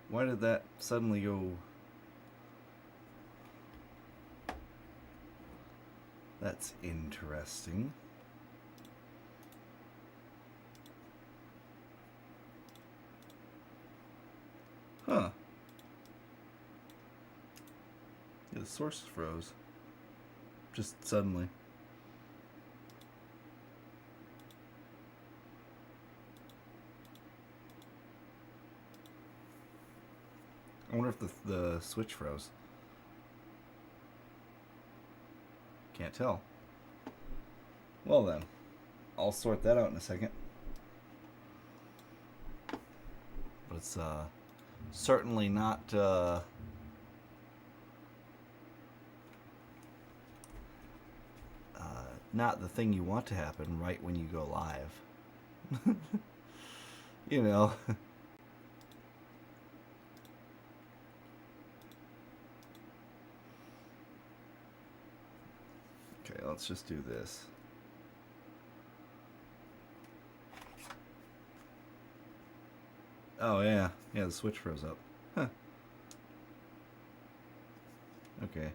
Why did that suddenly go? That's interesting. Huh. Yeah, the source froze. Just suddenly. I wonder if the switch froze. Can't tell. Well then, I'll sort that out in a second. But it's certainly not the thing you want to happen right when you go live. You know. Okay, let's just do this. Oh yeah, yeah. The switch froze up. Huh. Okay.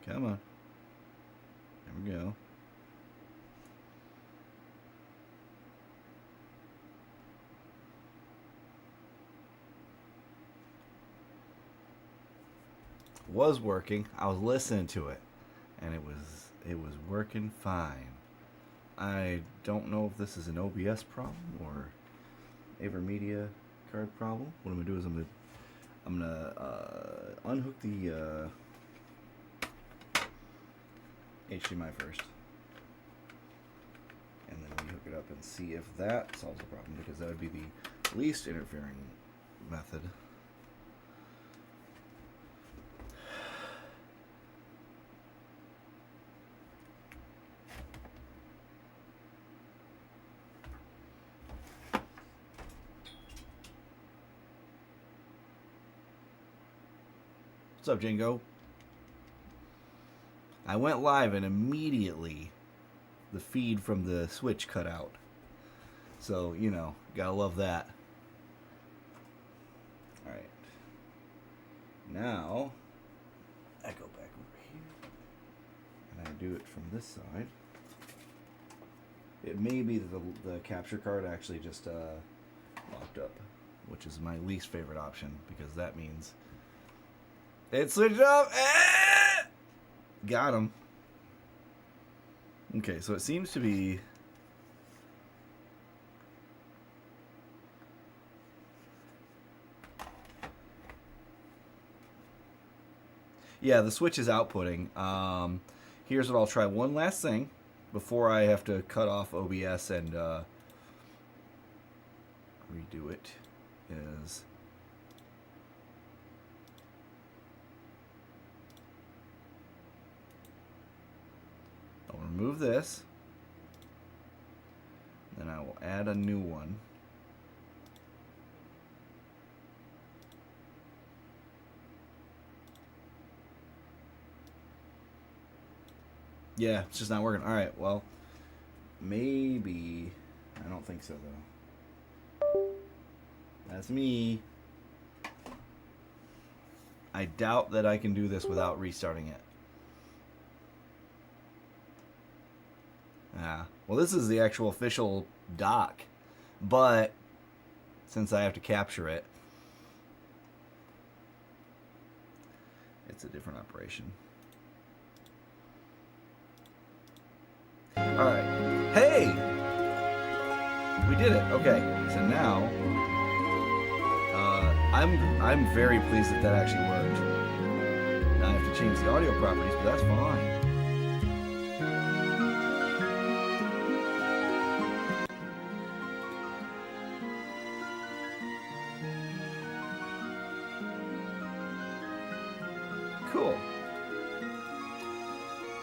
Come on. There we go. Was working. I was listening to it, and it was working fine. I don't know if this is an OBS problem or AverMedia card problem. What I'm gonna do is I'm gonna unhook the HDMI first, and then we hook it up and see if that solves the problem, because that would be the least interfering method. What's up, Jingo? I went live and immediately the feed from the Switch cut out. So, gotta love that. Alright. Now, I go back over here and I do it from this side. It may be that the capture card actually just locked up, which is my least favorite option, because that means it switched off. Got him. Okay, so it seems to be... Yeah, the Switch is outputting. Here's what I'll try one last thing before I have to cut off OBS and redo it. Is... I'll remove this. Then I will add a new one. Yeah, it's just not working. Alright, well, maybe... I don't think so, though. That's me. I doubt that I can do this without restarting it. Well, this is the actual official dock, but since I have to capture it, it's a different operation. Alright. Hey! We did it. Okay. So now, I'm very pleased that actually worked. Now I have to change the audio properties, but that's fine. Cool.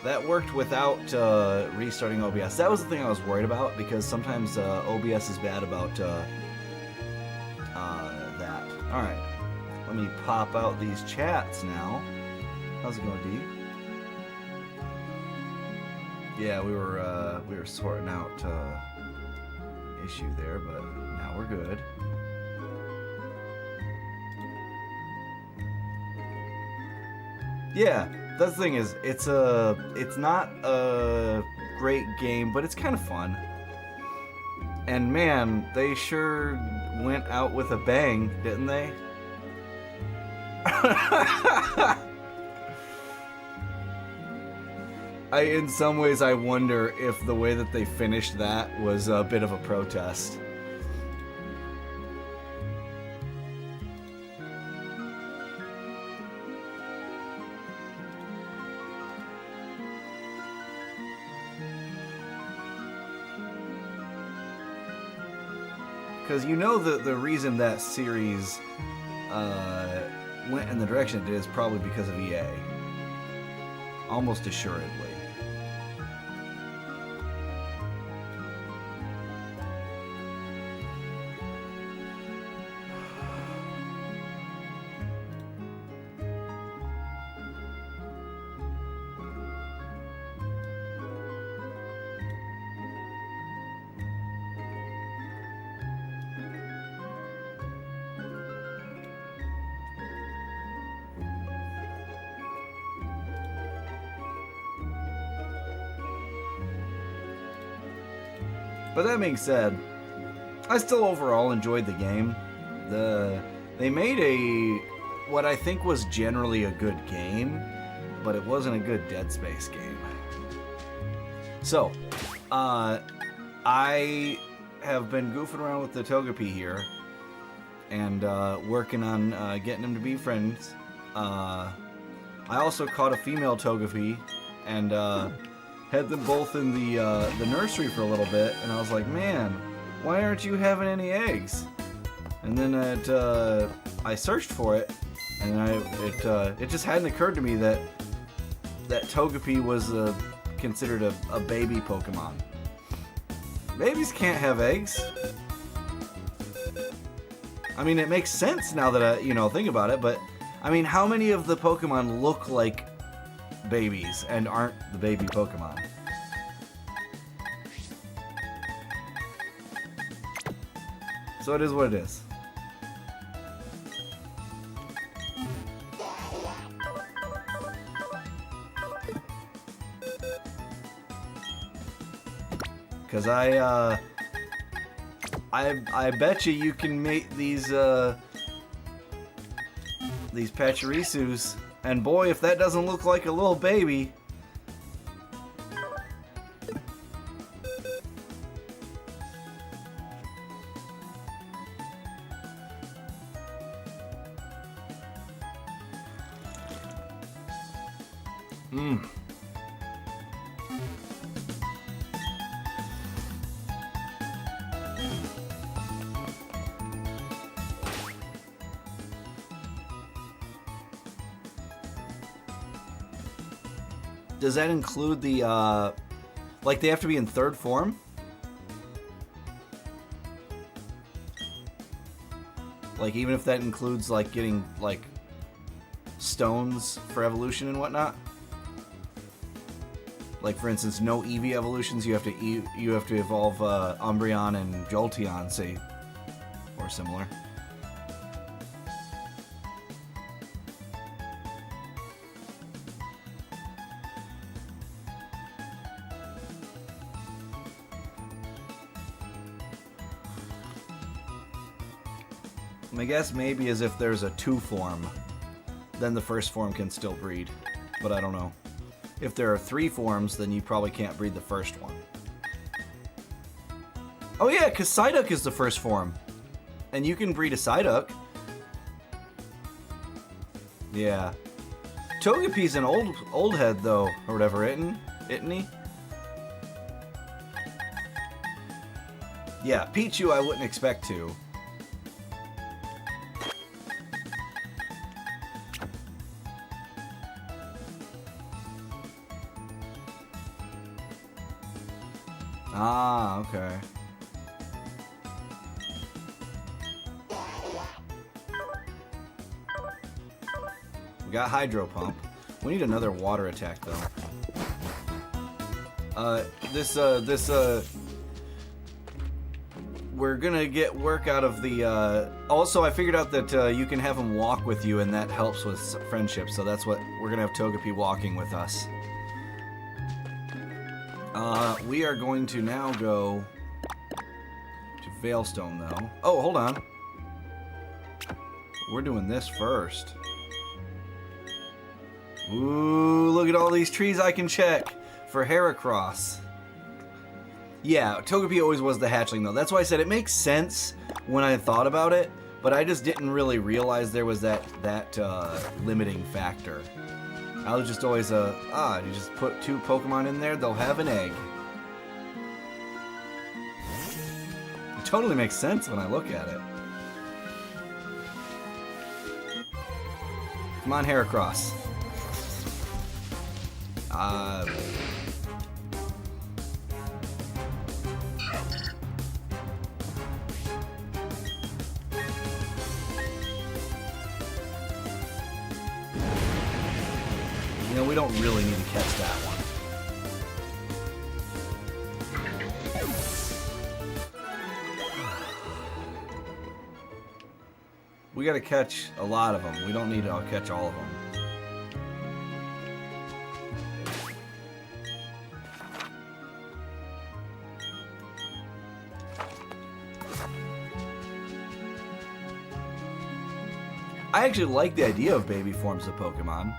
That worked without restarting OBS. That was the thing I was worried about, because sometimes OBS is bad about that. Alright. Let me pop out these chats now. How's it going, D? Yeah, we were sorting out issue there, but now we're good. Yeah, that's the thing is, it's not a great game, but it's kind of fun. And man, they sure went out with a bang, didn't they? In some ways, I wonder if the way that they finished that was a bit of a protest. Because you know the reason that series went in the direction it did is probably because of EA. Almost assuredly. But that being said, I still overall enjoyed the game. They made what I think was generally a good game, but it wasn't a good Dead Space game. So, I have been goofing around with the Togepi here, and working on getting him to be friends. I also caught a female Togepi, and had them both in the nursery for a little bit, and I was like, man, why aren't you having any eggs? And then I searched for it, and it just hadn't occurred to me that Togepi was considered a baby Pokemon. Babies can't have eggs. I mean, it makes sense now that I think about it, but I mean, how many of the Pokemon look like babies and aren't the baby Pokemon? So it is what it is. Because I bet you can make these Pachirisus, and boy, if that doesn't look like a little baby. Does that include the, like they have to be in third form? Like even if that includes like getting like stones for evolution and whatnot? Like for instance, no Eevee evolutions, you have to evolve Umbreon and Jolteon, say, or similar. My guess maybe is if there's a 2 form, then the first form can still breed, but I don't know. If there are 3 forms, then you probably can't breed the first one. Oh yeah, because Psyduck is the first form, and you can breed a Psyduck. Yeah. Togepi's an old head though, or whatever, isn't he? Yeah, Pichu I wouldn't expect to. Ah, okay. We got Hydro Pump. We need another water attack, though. This we're gonna get work out of the. Also, I figured out that you can have him walk with you, and that helps with friendship. So that's what we're gonna have Togepi walking with us. We are going to now go to Veilstone, though. Oh, hold on. We're doing this first. Ooh, look at all these trees I can check for Heracross. Yeah, Togepi always was the hatchling, though. That's why I said it makes sense when I thought about it, but I just didn't really realize there was that limiting factor. I was just always you just put 2 Pokemon in there, they'll have an egg. It totally makes sense when I look at it. Come on, Heracross. You know, we don't really need to catch that one. We gotta catch a lot of them. We don't need to catch all of them. I actually like the idea of baby forms of Pokemon.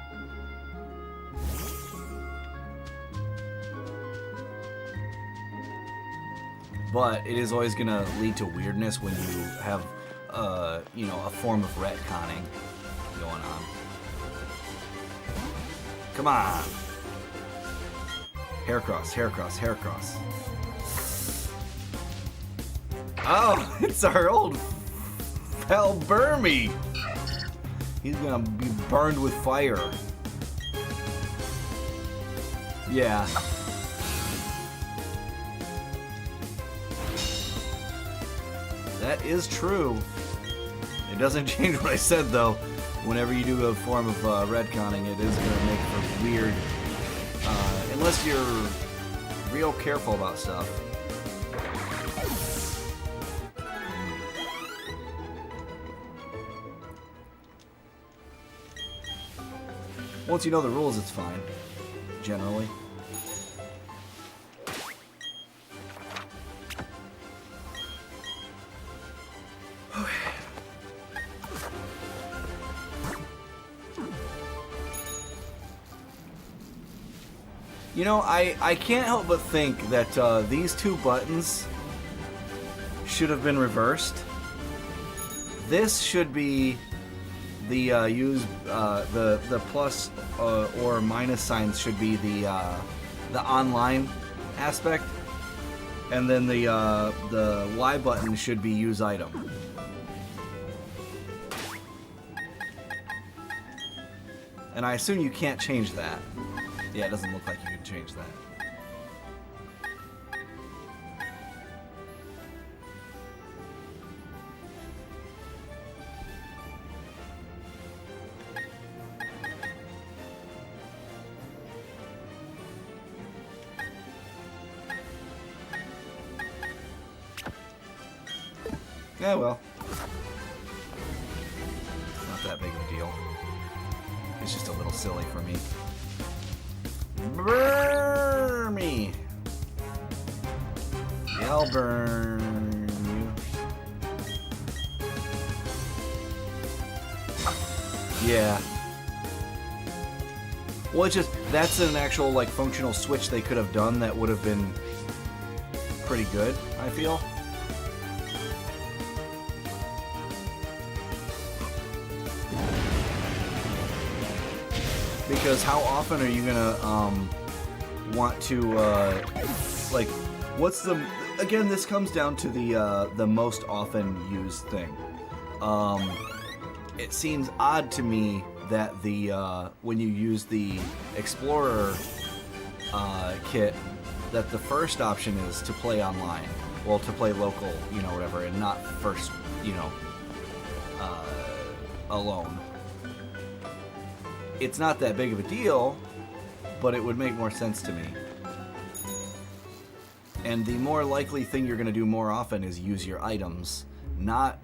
But it is always going to lead to weirdness when you have, you know, a form of retconning going on. Come on. Heracross, Heracross, Heracross. Oh, it's our old pal Burmy. He's going to be burned with fire. Yeah. That is true. It doesn't change what I said, though. Whenever you do a form of retconning, it is going to make for weird... unless you're real careful about stuff. Once you know the rules, it's fine. Generally. You know, I can't help but think that these 2 buttons should have been reversed. This should be the the plus or minus signs should be the online aspect, and then the Y button should be use item. And I assume you can't change that. Yeah, it doesn't look like you can change that. Yeah, well. It's not that big of a deal. It's just a little silly for me. Burn me! Yeah, I'll burn you. Yeah. Well, it's just, that's an actual, like, functional switch they could have done that would have been pretty good, I feel. Because how often are you gonna want to like, what's the, again, this comes down to the most often used thing. It seems odd to me that the when you use the Explorer kit, that the first option is to play online, well, to play local, you know, whatever, and not first, you know, alone. It's not that big of a deal, but it would make more sense to me. And the more likely thing you're going to do more often is use your items, not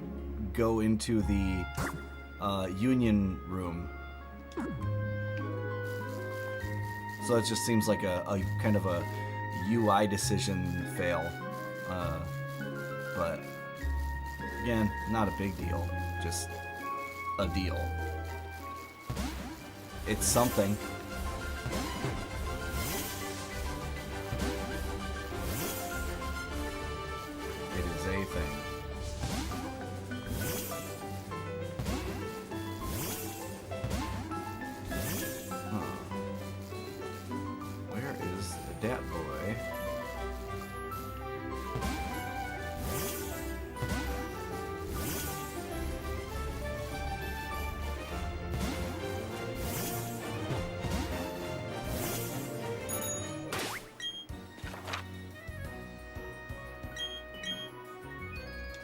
go into the union room. So it just seems like a kind of a UI decision fail. But again, not a big deal, just a deal. It's something. It is a thing. Where is the Dat Boy?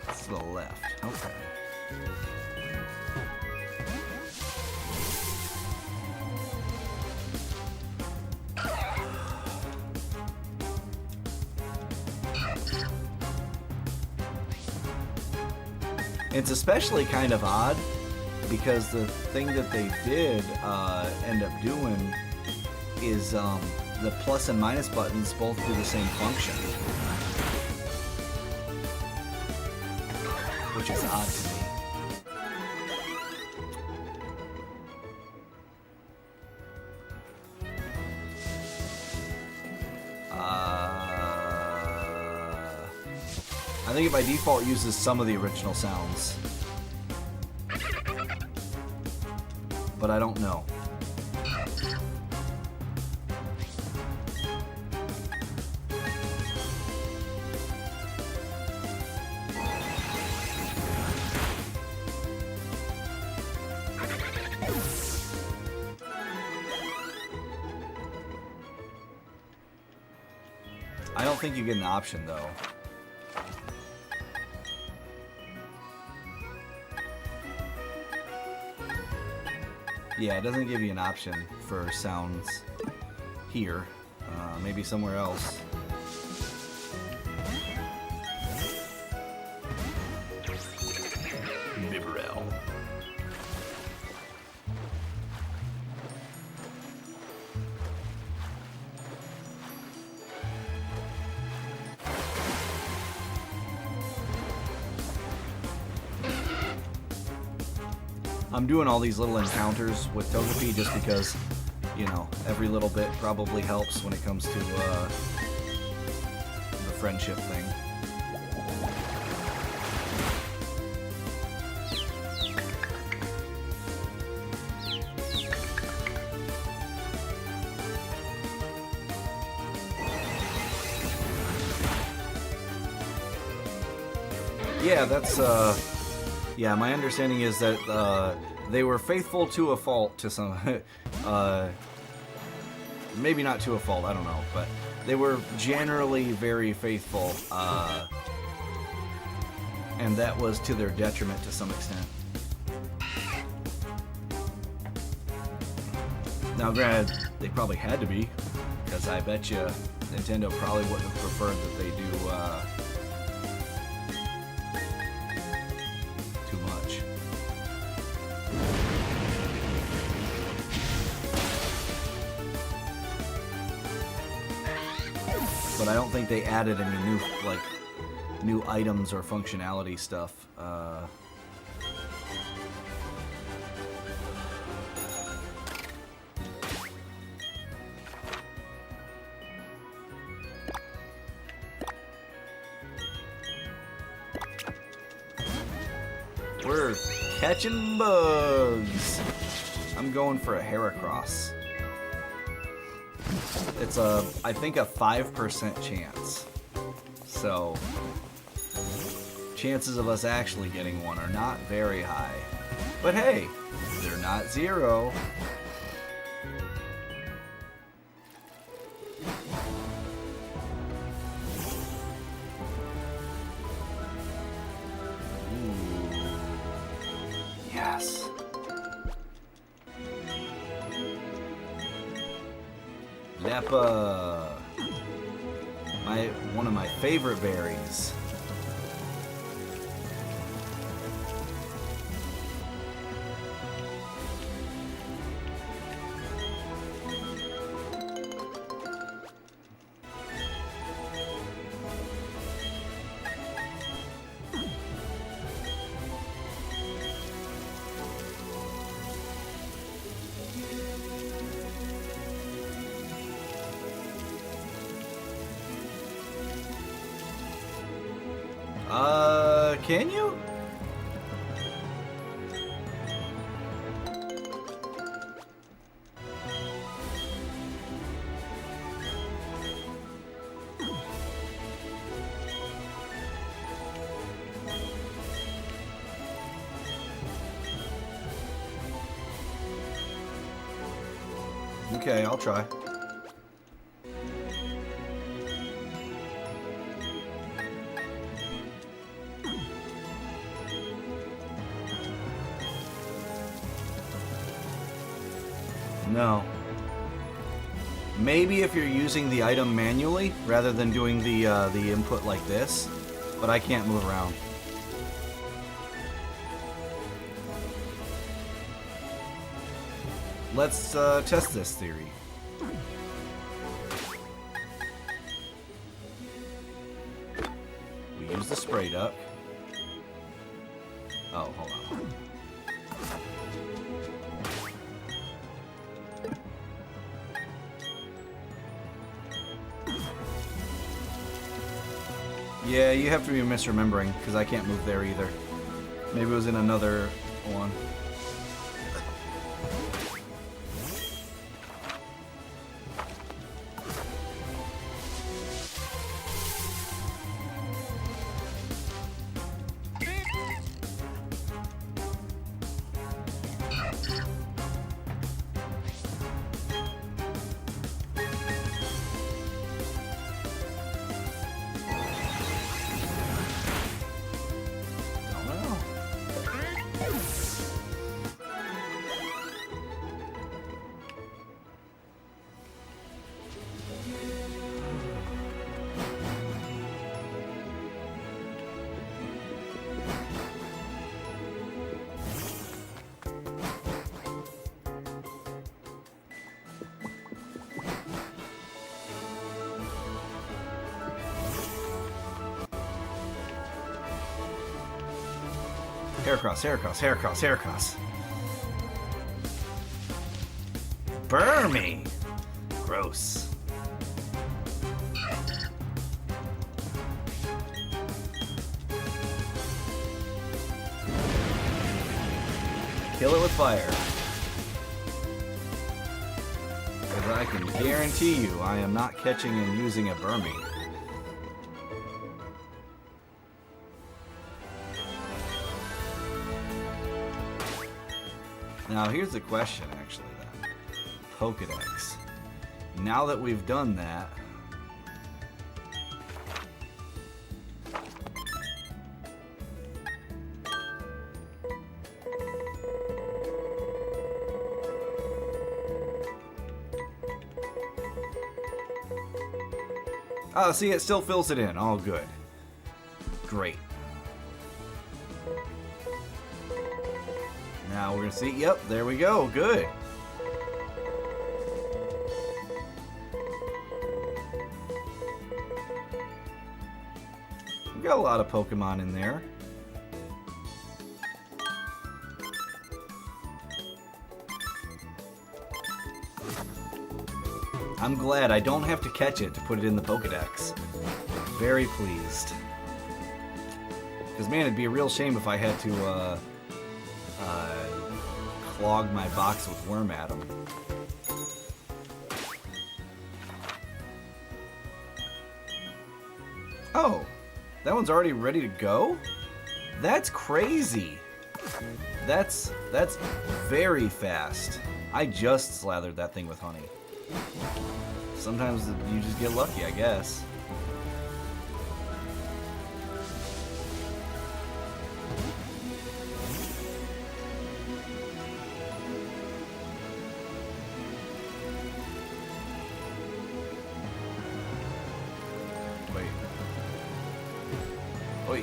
To the left. Okay. It's especially kind of odd because the thing that they did end up doing is the plus and minus buttons both do the same function. Which is odd to me. I think it by default uses some of the original sounds. But I don't know. I don't think you get an option, though. Yeah, it doesn't give you an option for sounds here. Maybe somewhere else. Bibarel. I'm doing all these little encounters with Togepi just because, you know, every little bit probably helps when it comes to the friendship thing. Yeah, that's, yeah, my understanding is that they were faithful to a fault to some... maybe not to a fault, I don't know, but they were generally very faithful, and that was to their detriment to some extent. Now, granted, they probably had to be, because I bet you Nintendo probably would have preferred that they do too much. But I don't think they added any new, like, new items or functionality stuff. We're catching bugs. I'm going for a Heracross. It's a, I think, a 5% chance. So, chances of us actually getting one are not very high. But hey, they're not zero. Yes. Lappa. One of my favorite berries. Can you? Okay, I'll try. No. Maybe if you're using the item manually rather than doing the input like this, but I can't move around. Let's test this theory. We use the spray duck. Oh, hold on. Yeah, you have to be misremembering, because I can't move there either. Maybe it was in another one. Heracross, Heracross, Heracross, Heracross. Burn me! Gross. Kill it with fire. Because I can guarantee you I am not catching and using a Burmy. Now here's the question actually then. Pokedex. Now that we've done that, oh, see, it still fills it in. All good. Great. Now we're going to see. Yep, there we go. Good. We've got a lot of Pokemon in there. I'm glad I don't have to catch it to put it in the Pokedex. Very pleased. Because, man, it'd be a real shame if I had to clog my box with Wormadam. Oh, that one's already ready to go? That's crazy. That's very fast. I just slathered that thing with honey. Sometimes you just get lucky, I guess.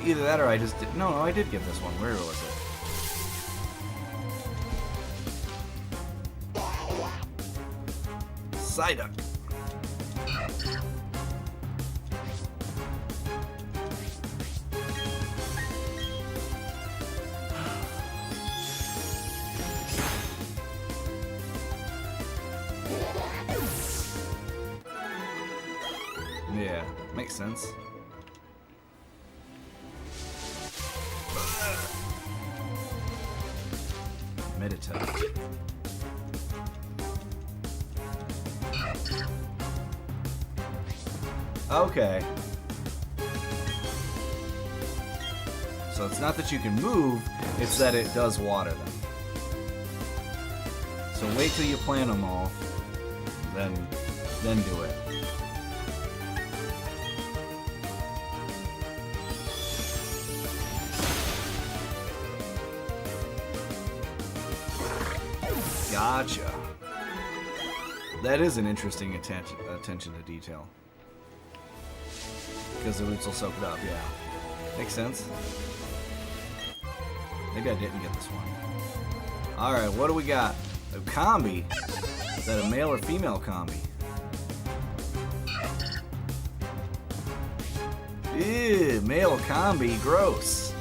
either that or I just did. No, I did get this one. Where was it? Psyduck. Yeah, makes sense. Meditite. Okay. So it's not that you can move, it's that it does water them. So wait till you plant them all, then do it. Gotcha. That is an interesting attention to detail. Because the roots will soak it up, yeah. Makes sense. Maybe I didn't get this one. Alright, what do we got? A combi? Is that a male or female combi? Ew, male combi, gross.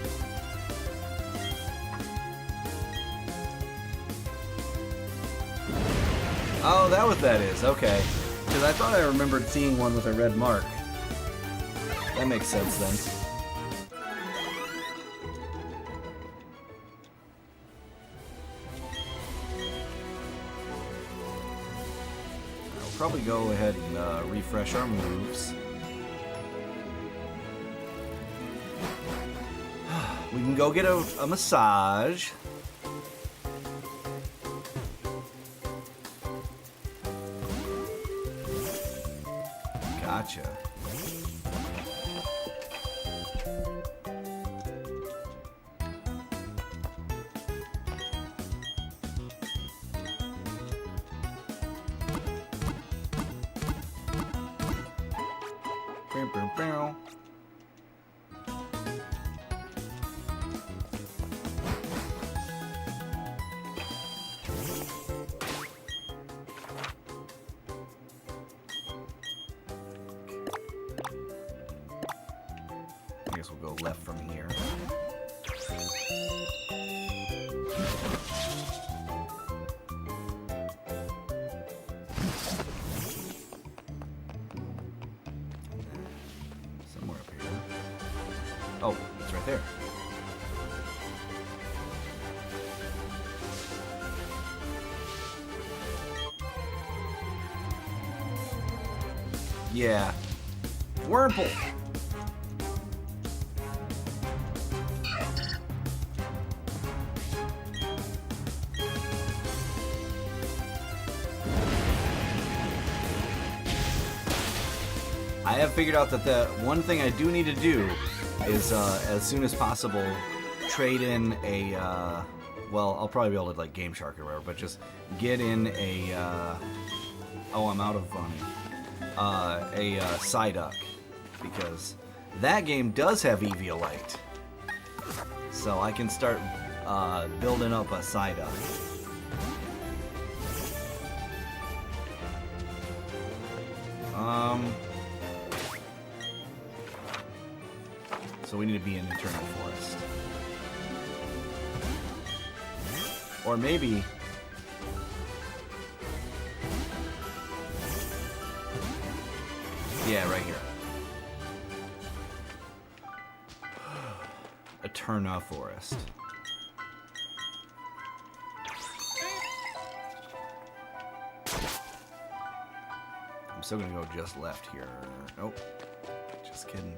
Oh, that what that is, okay. Because I thought I remembered seeing one with a red mark. That makes sense then. I'll probably go ahead and refresh our moves. We can go get a massage. Gotcha. Bow, bow, bow. I guess we'll go left from here. Somewhere up here. Oh, it's right there. Yeah. Wurmple! I have figured out that the one thing I do need to do is, as soon as possible, trade in a, well, I'll probably be able to, like, Game Shark or whatever, but just get in a, oh, I'm out of money, a Psyduck, because that game does have Eviolite, so I can start, building up a Psyduck. So we need to be in Eternal Forest. Or maybe... yeah, right here. Eterna Forest. I'm still gonna go just left here. Nope. Just kidding.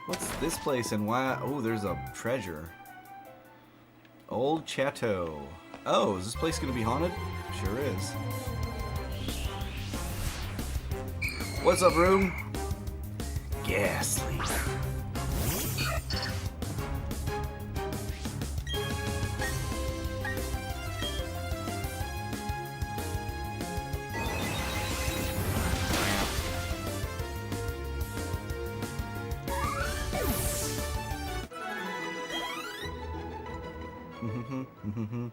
What's this place and why? Oh, there's a treasure. Old Chateau. Oh, is this place gonna be haunted? Sure is. What's up, room? Ghastly. Mm-hmm.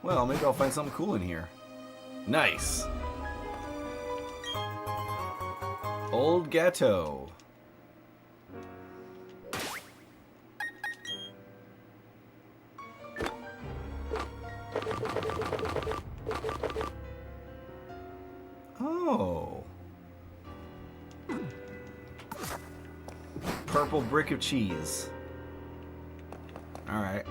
Well, maybe I'll find something cool in here. Nice. Old Ghetto. Oh. Purple brick of cheese. All right.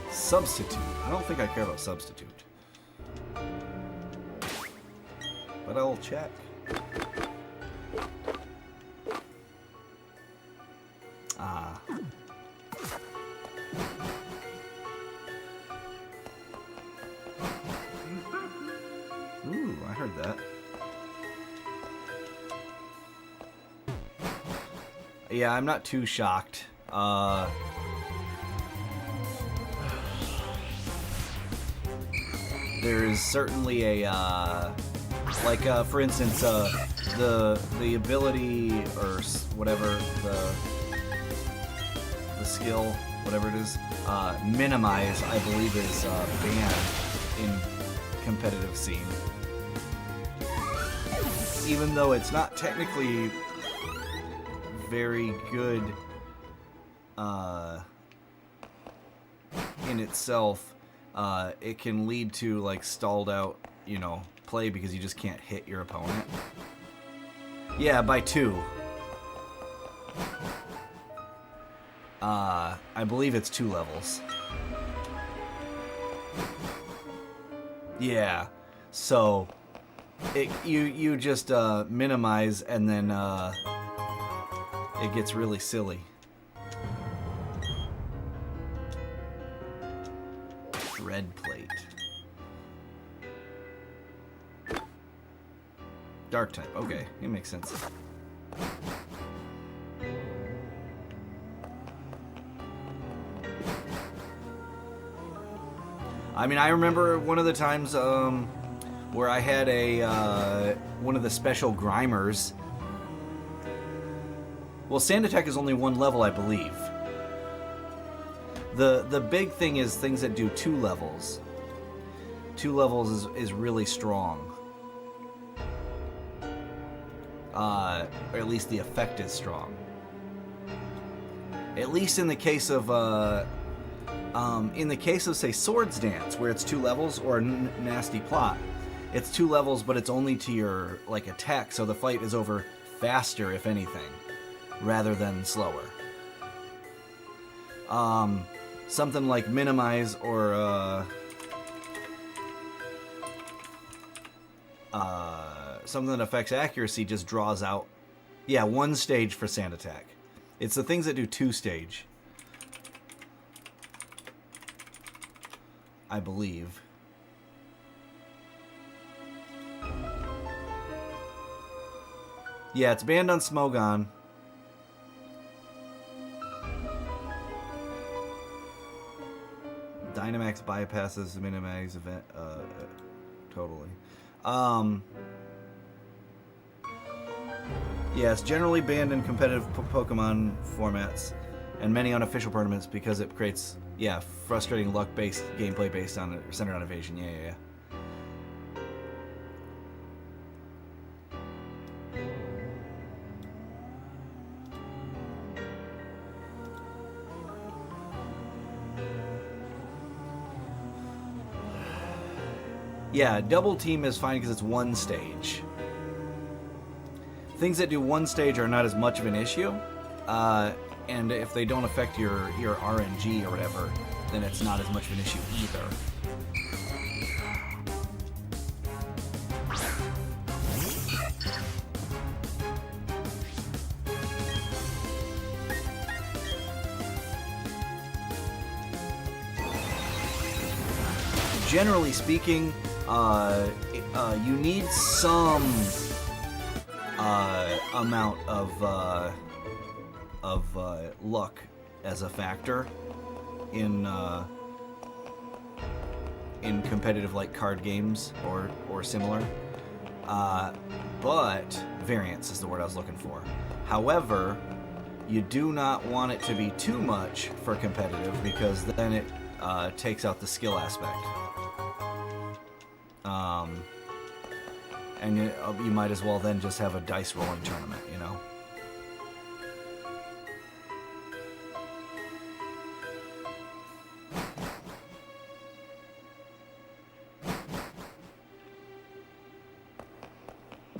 Substitute. I don't think I care about substitute. But I'll check. Ah. Ooh, I heard that. Yeah, I'm not too shocked. There is certainly a, for instance, the ability or whatever the skill, whatever it is, minimize, I believe, is banned in competitive scene. Even though it's not technically very good in itself. It can lead to like stalled out, play because you just can't hit your opponent. Yeah, by 2. I believe it's 2 levels. Yeah, so you just minimize and then it gets really silly. Red plate. Dark type. Okay, it makes sense. I mean, I remember one of the times where I had a one of the special Grimers. Well, Sand Attack is only 1 level, I believe. The big thing is things that do 2 levels. 2 levels is really strong. Or at least the effect is strong. At least in the case of say Swords Dance, where it's 2 levels, or Nasty Plot, it's 2 levels, but it's only to your attack, so the fight is over faster, if anything, rather than slower. Something like Minimize or something that affects accuracy just draws out. Yeah, 1 stage for Sand Attack. It's the things that do 2 stage, I believe. Yeah, it's banned on Smogon. Dynamax bypasses the Minimax event, totally. Yeah, it's generally banned in competitive Pokemon formats and many unofficial tournaments because it creates, frustrating luck-based gameplay based on centered on evasion. Yeah. Yeah, double team is fine because it's one stage. Things that do one stage are not as much of an issue, and if they don't affect your RNG or whatever, then it's not as much of an issue either. Generally speaking, you need some amount of luck as a factor in competitive like card games or similar. But variance is the word I was looking for. However, you do not want it to be too much for competitive because then it takes out the skill aspect. And you might as well then just have a dice rolling tournament, you know?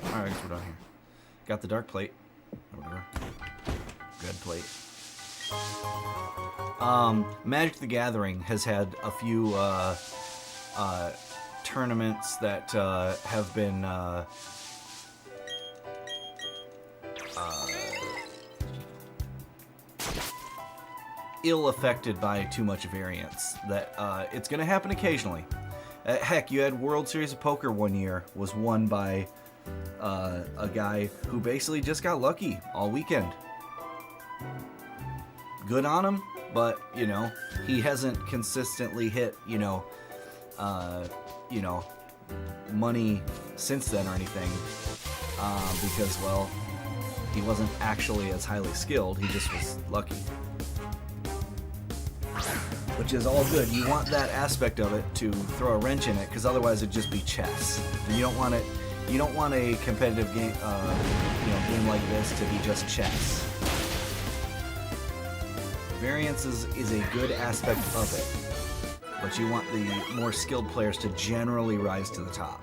Alright, I guess we're done here. Got the dark plate. Or whatever. Red plate. Magic the Gathering has had a few tournaments that have been ill affected by too much variance. That it's going to happen occasionally. Heck, you had World Series of Poker one year, was won by a guy who basically just got lucky all weekend. Good on him, but you know he hasn't consistently hit money since then or anything, because, well, he wasn't actually as highly skilled, he just was lucky. Which is all good. You want that aspect of it to throw a wrench in it, because otherwise it'd just be chess. And you don't want it. You don't want a competitive game, game like this to be just chess. Variance is a good aspect of it, but you want the more skilled players to generally rise to the top.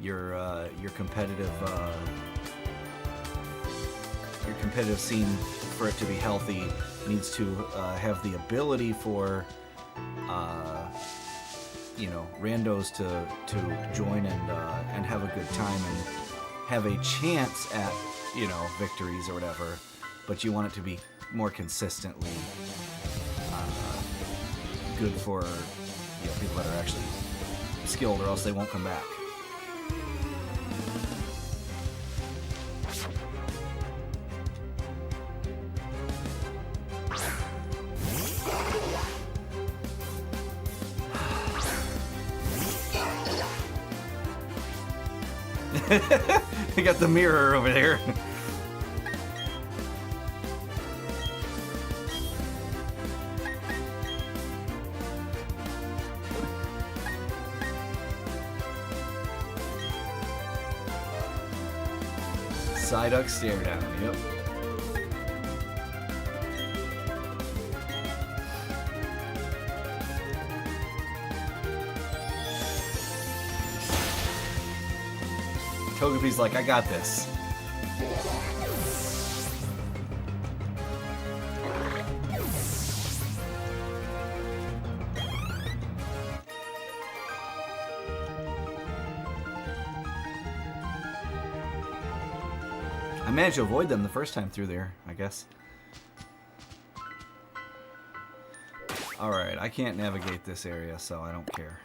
Your competitive scene, for it to be healthy, needs to have the ability for randos to join and have a good time and have a chance at victories or whatever, but you want it to be more consistently good for people that are actually skilled, or else they won't come back. I got the mirror over there. Psyduck stare down, yep. Togepi's like, I got this. I managed to avoid them the first time through there, I guess. Alright, I can't navigate this area, so I don't care.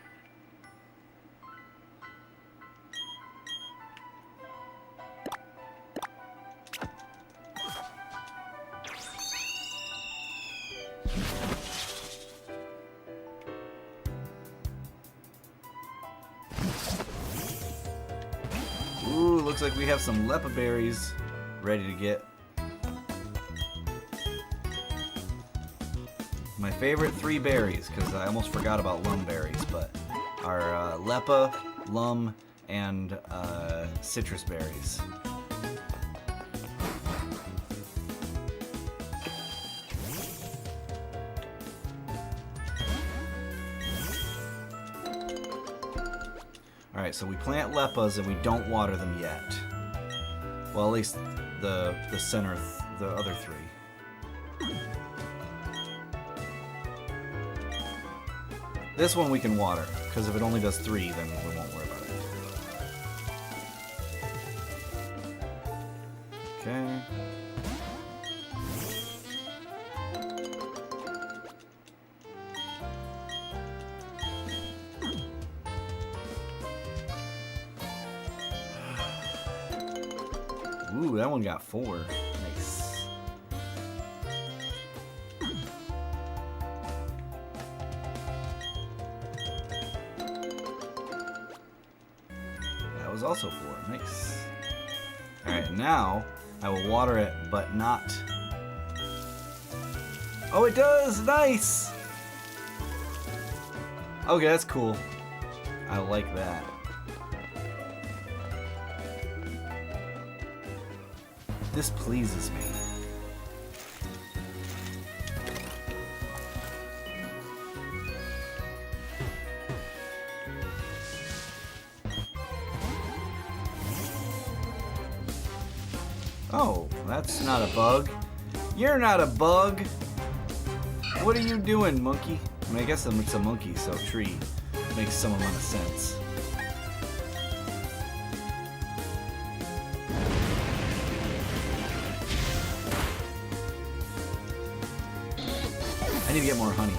Ooh, looks like we have some Leppa berries ready to get. My favorite 3 berries, because I almost forgot about Lum berries, but are Leppa, Lum, and citrus berries. Alright, so we plant Leppas and we don't water them yet. Well, at least the center, the other three. This one we can water, because if it only does 3, then we won't worry about it. Okay. Ooh, that one got 4. Nice. That was also 4. Nice. Alright, now I will water it, but not... Oh, it does! Nice! Okay, that's cool. I like that. This pleases me. Oh, that's not a bug. You're not a bug. What are you doing, monkey? I mean, I guess it's a monkey, so tree makes some amount of sense. I need to get more honey.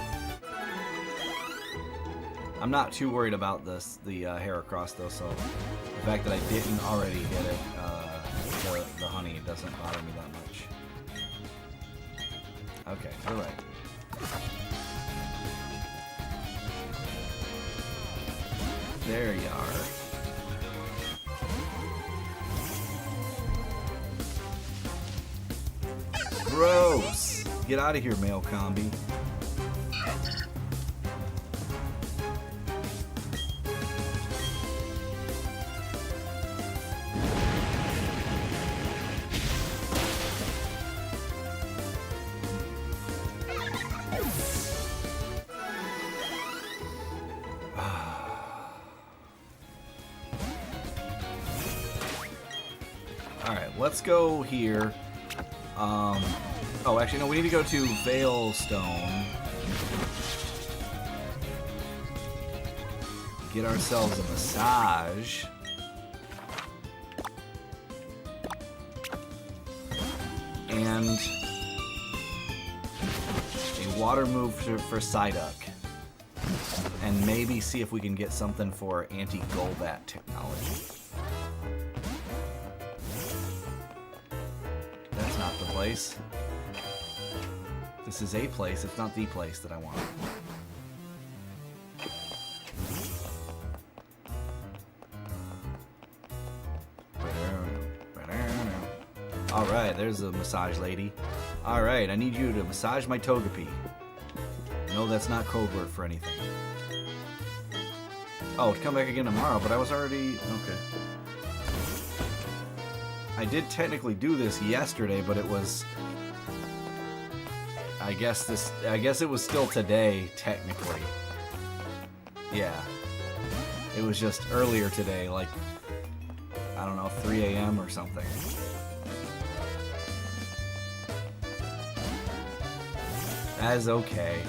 I'm not too worried about the Heracross though, so the fact that I didn't already get it, the honey doesn't bother me that much. Okay, you're right. There you are. Gross! Get out of here, male combi. Alright, let's go here. Oh, actually, no, we need to go to Veilstone. Get ourselves a massage. And a water move for Psyduck. And maybe see if we can get something for anti-Golbat technology. That's not the place. This is a place, it's not the place that I want. Alright, there's a massage lady. Alright, I need you to massage my Togepi. No, that's not code word for anything. Oh, come back again tomorrow, but I was already... Okay. I did technically do this yesterday, but it was... I guess it was still today, technically. Yeah. It was just earlier today, like, I don't know, 3 a.m. or something. That is okay.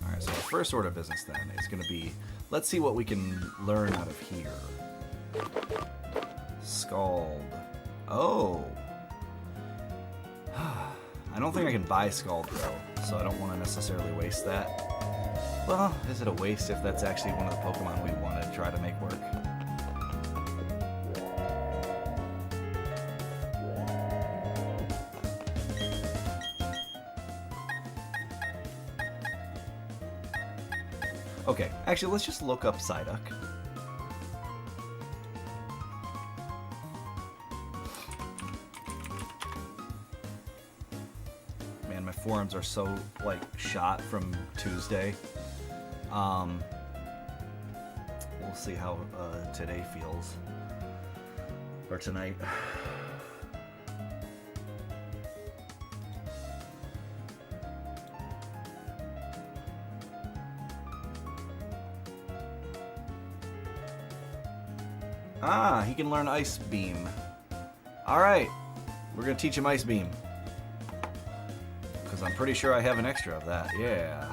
Alright, so the first order of business then is going to be, let's see what we can learn out of here. Scald. Oh! I don't think I can buy Scald though, so I don't want to necessarily waste that. Well, is it a waste if that's actually one of the Pokemon we want to try to make work? Okay, actually, let's just look up Psyduck. Man, my forearms are so, like, shot from Tuesday. We'll see how today feels. Or tonight. Ah, he can learn Ice Beam. Alright, we're gonna teach him Ice Beam. Because I'm pretty sure I have an extra of that, yeah.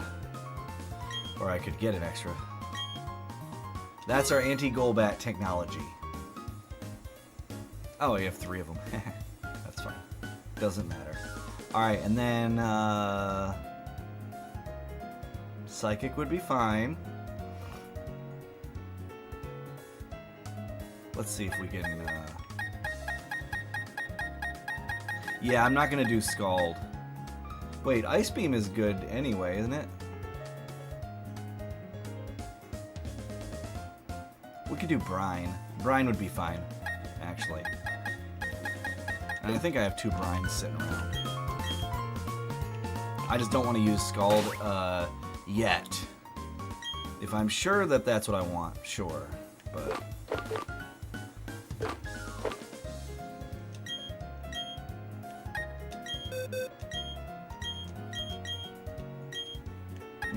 Or I could get an extra. That's our anti-Golbat technology. Oh, you have 3 of them. That's fine. Doesn't matter. Alright, and then, Psychic would be fine. Let's see if we can, Yeah, I'm not gonna do Scald. Wait, Ice Beam is good anyway, isn't it? We could do Brine. Brine would be fine, actually. And I think I have 2 Brines sitting around. I just don't want to use Scald, yet. If I'm sure that that's what I want, sure. But...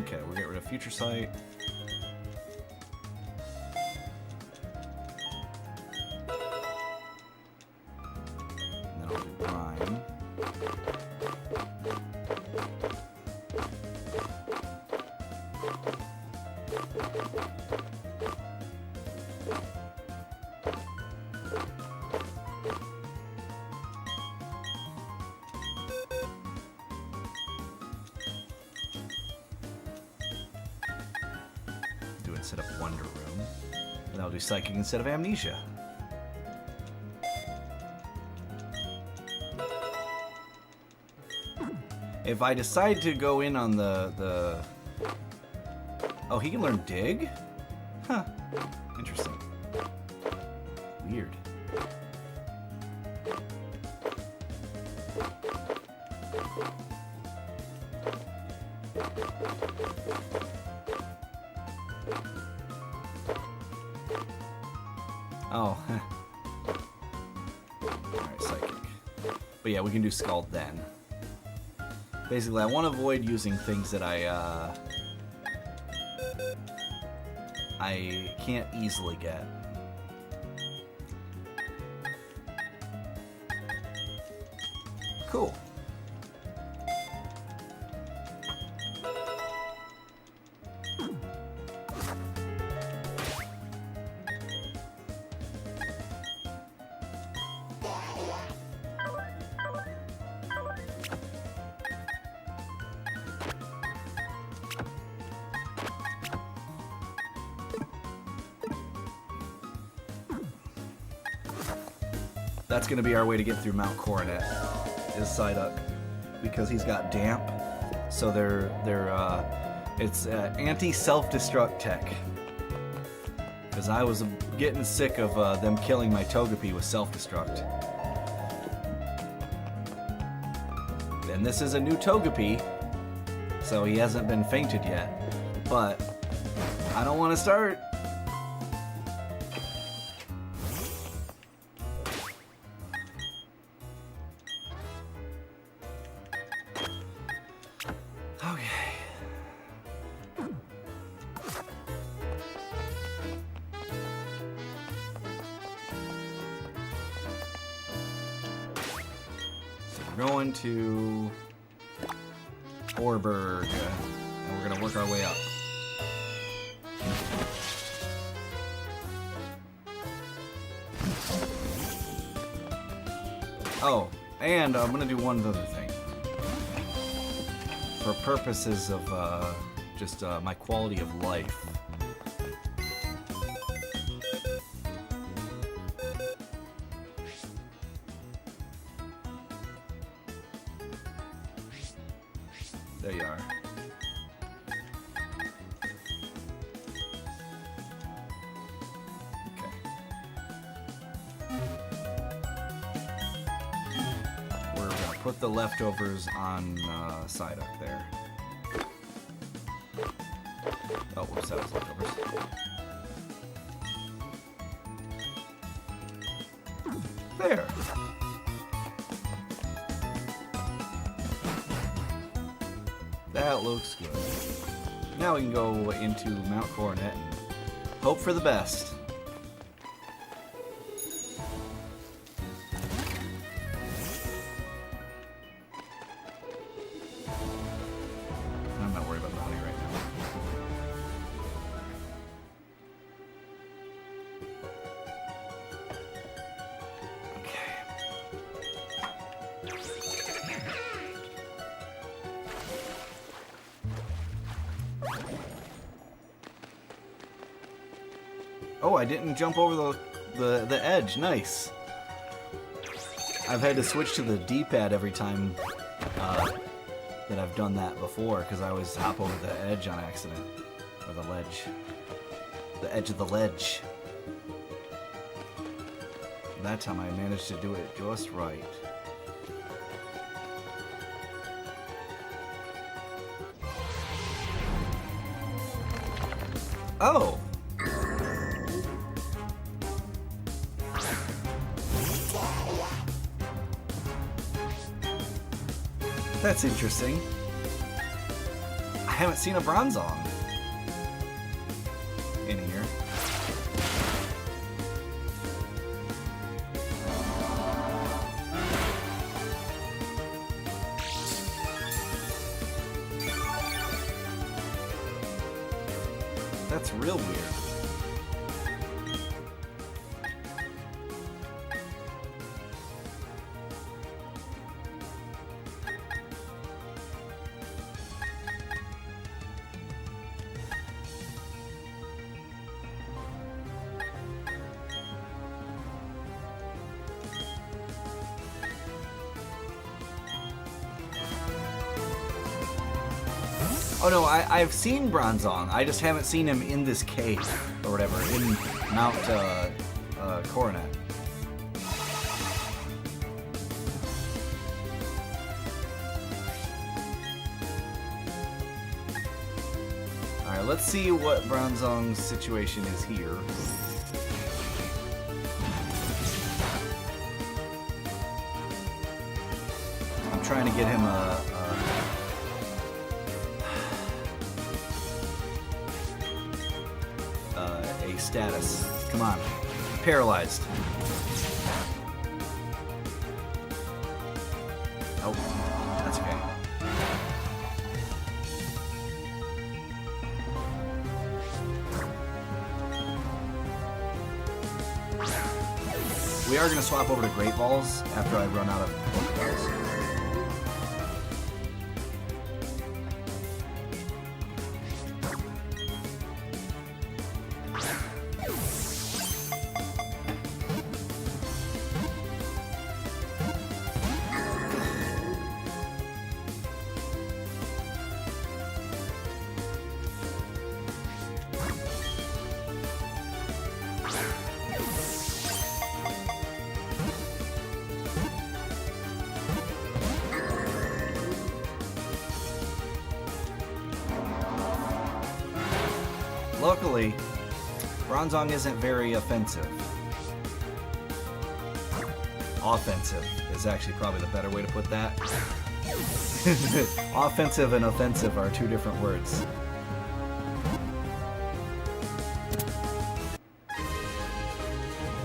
okay, we'll get rid of Future Sight. And then I'll do Brine. Do instead of Wonder Room. And I'll do Psychic instead of Amnesia. If I decide to go in on the... Oh, he can learn Dig? Huh. Interesting. Weird. Oh. Alright, Psychic. But yeah, we can do Scald then. Basically, I want to avoid using things that I can't easily get. Cool. That's going to be our way to get through Mount Coronet, is Psyduck, because he's got Damp. So it's anti-self-destruct tech. Because I was getting sick of them killing my Togepi with self-destruct. And this is a new Togepi, so he hasn't been fainted yet. But I don't want to start. Going to Orberg, and we're gonna work our way up. Oh, and I'm gonna do one other thing. For purposes of just my quality of life. There you are. Okay. We're gonna put the leftovers on Psyduck there. Oh, whoops, that was leftovers. There. That looks good. Now we can go into Mount Coronet and hope for the best. Oh, I didn't jump over the edge. Nice. I've had to switch to the D-pad every time that I've done that before, because I always hop over the edge on accident. Or the ledge. The edge of the ledge. That time I managed to do it just right. Oh! That's interesting. I haven't seen a Bronzong in here. That's real weird. Oh no, I've seen Bronzong. I just haven't seen him in this cave or whatever, in Mount Coronet. Alright, let's see what Bronzong's situation is here. I'm trying to get him a status. Come on. Paralyzed. Oh, that's okay. We are going to swap over to Great Balls after I run out of Pokeballs. Luckily, Bronzong isn't very offensive. Offensive is actually probably the better way to put that. Offensive and offensive are two different words.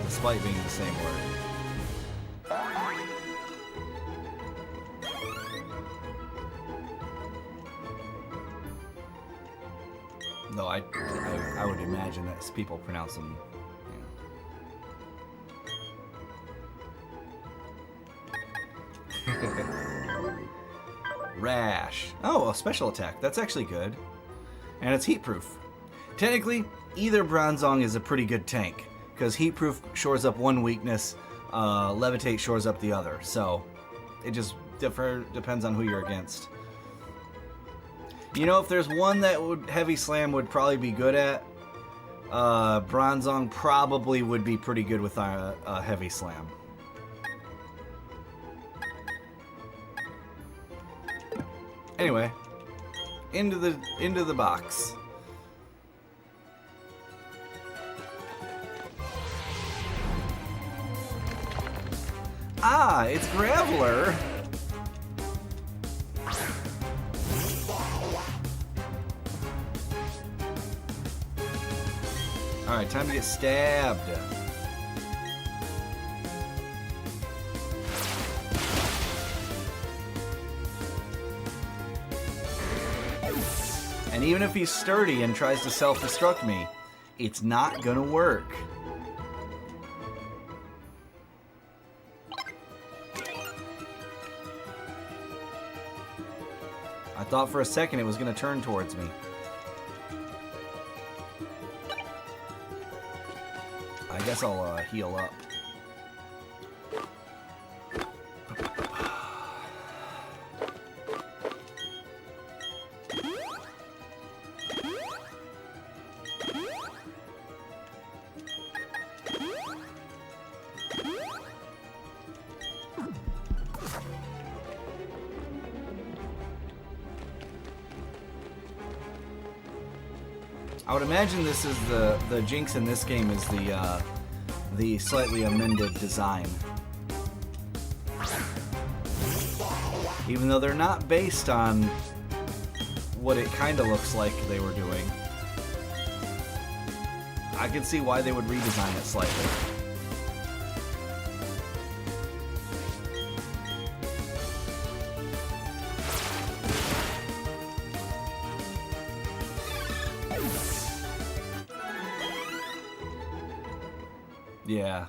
Despite being the same word. No, I would imagine that people pronounce them. Rash. Oh, a special attack. That's actually good. And it's heat proof. Technically, either Bronzong is a pretty good tank, because heat proof shores up one weakness, levitate shores up the other. So it just depends on who you're against. You know, if there's one that Heavy Slam would probably be good at, Bronzong probably would be pretty good with a Heavy Slam. Anyway, into the box. Ah, it's Graveler. Alright, time to get stabbed. And even if he's sturdy and tries to self-destruct me, it's not gonna work. I thought for a second it was gonna turn towards me. guess I'll heal up. I would imagine this is the Jinx in this game is the slightly amended design. Even though they're not based on what it kind of looks like they were doing. I can see why they would redesign it slightly. Yeah.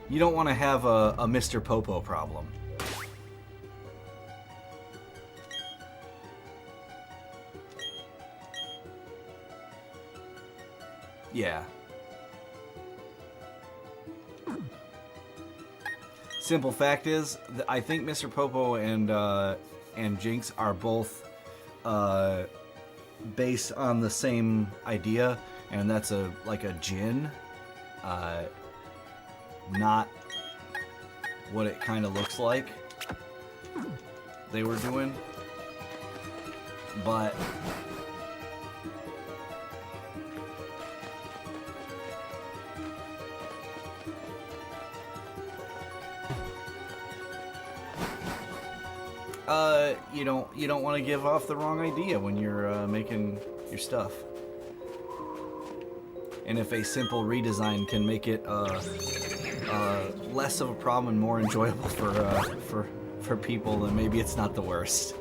You don't want to have a Mr. Popo problem. Yeah. Simple fact is, I think Mr. Popo and Jinx are both based on the same idea, and that's like a djinn, not what it kind of looks like they were doing, but you don't want to give off the wrong idea when you're making your stuff. And if a simple redesign can make it less of a problem and more enjoyable for people, then maybe it's not the worst.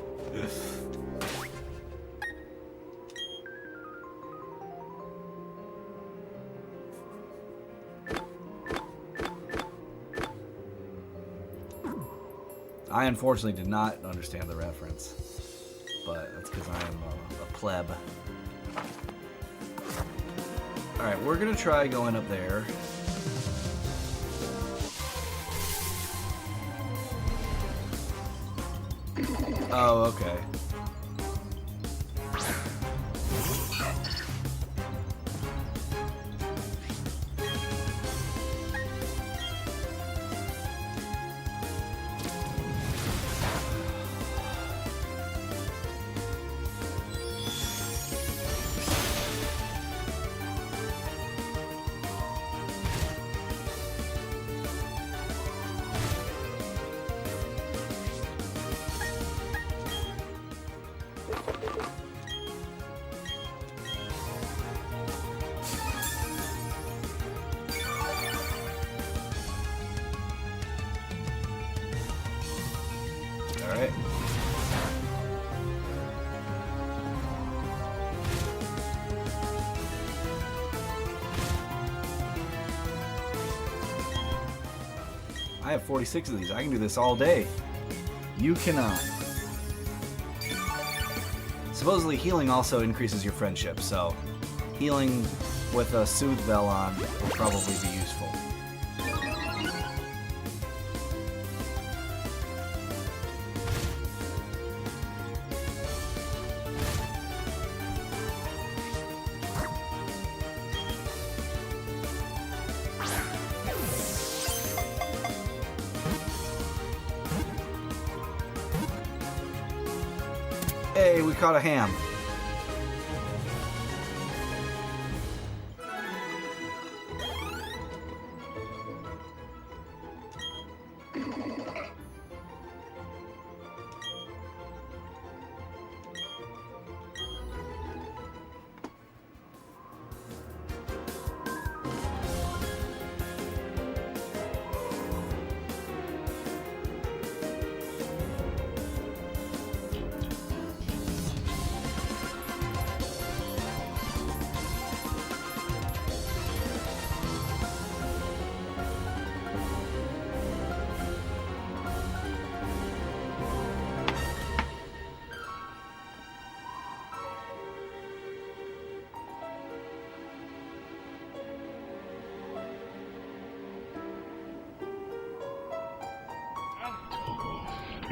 I unfortunately did not understand the reference, but that's because I am a pleb. Alright, we're gonna try going up there. Oh, okay. Alright. I have 46 of these. I can do this all day. You cannot. Supposedly healing also increases your friendship, so healing with a Soothe Bell on will probably be useful. Hey, we caught a ham.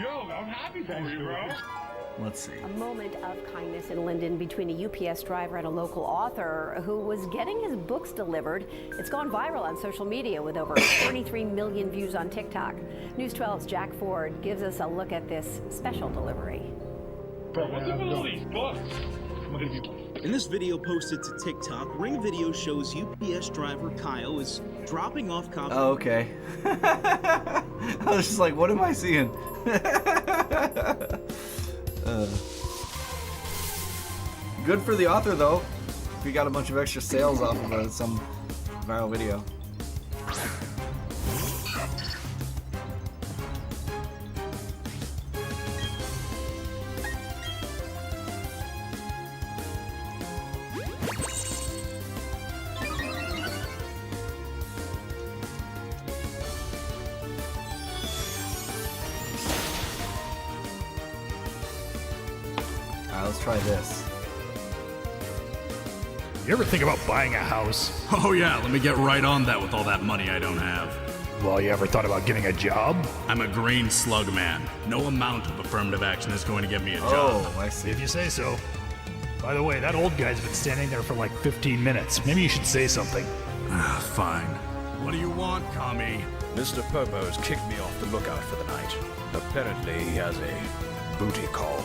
Yo, I'm happy for you, bro. Let's see. A moment of kindness in Linden between a UPS driver and a local author who was getting his books delivered. It's gone viral on social media with over 33 million views on TikTok. News 12's Jack Ford gives us a look at this special delivery. Bro, what's up with all these books? In this video posted to TikTok, Ring Video shows UPS driver Kyle is dropping off copies. Oh, okay. I was just like, what am I seeing? Good for the author, though. If he got a bunch of extra sales off of some viral video. Alright, let's try this. You ever think about buying a house? Oh yeah, let me get right on that with all that money I don't have. Well, you ever thought about getting a job? I'm a green slug man. No amount of affirmative action is going to get me a job. Oh, I see. If you say so. By the way, that old guy's been standing there for like 15 minutes. Maybe you should say something. Fine. What do you want, Kami? Mr. Popo has kicked me off the lookout for the night. Apparently, he has a booty call.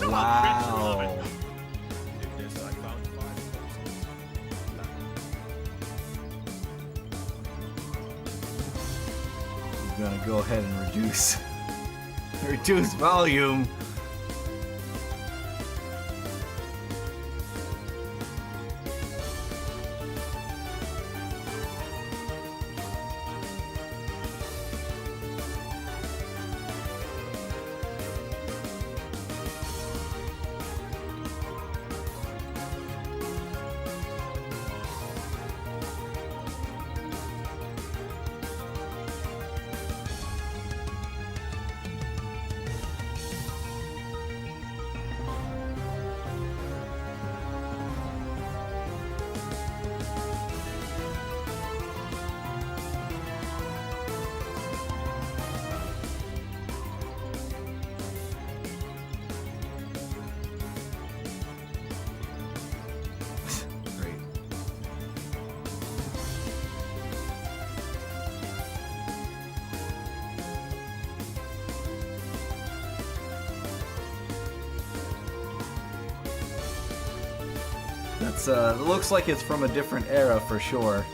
Wow. I'm gonna go ahead and reduce volume. Great. That's it looks like it's from a different era for sure.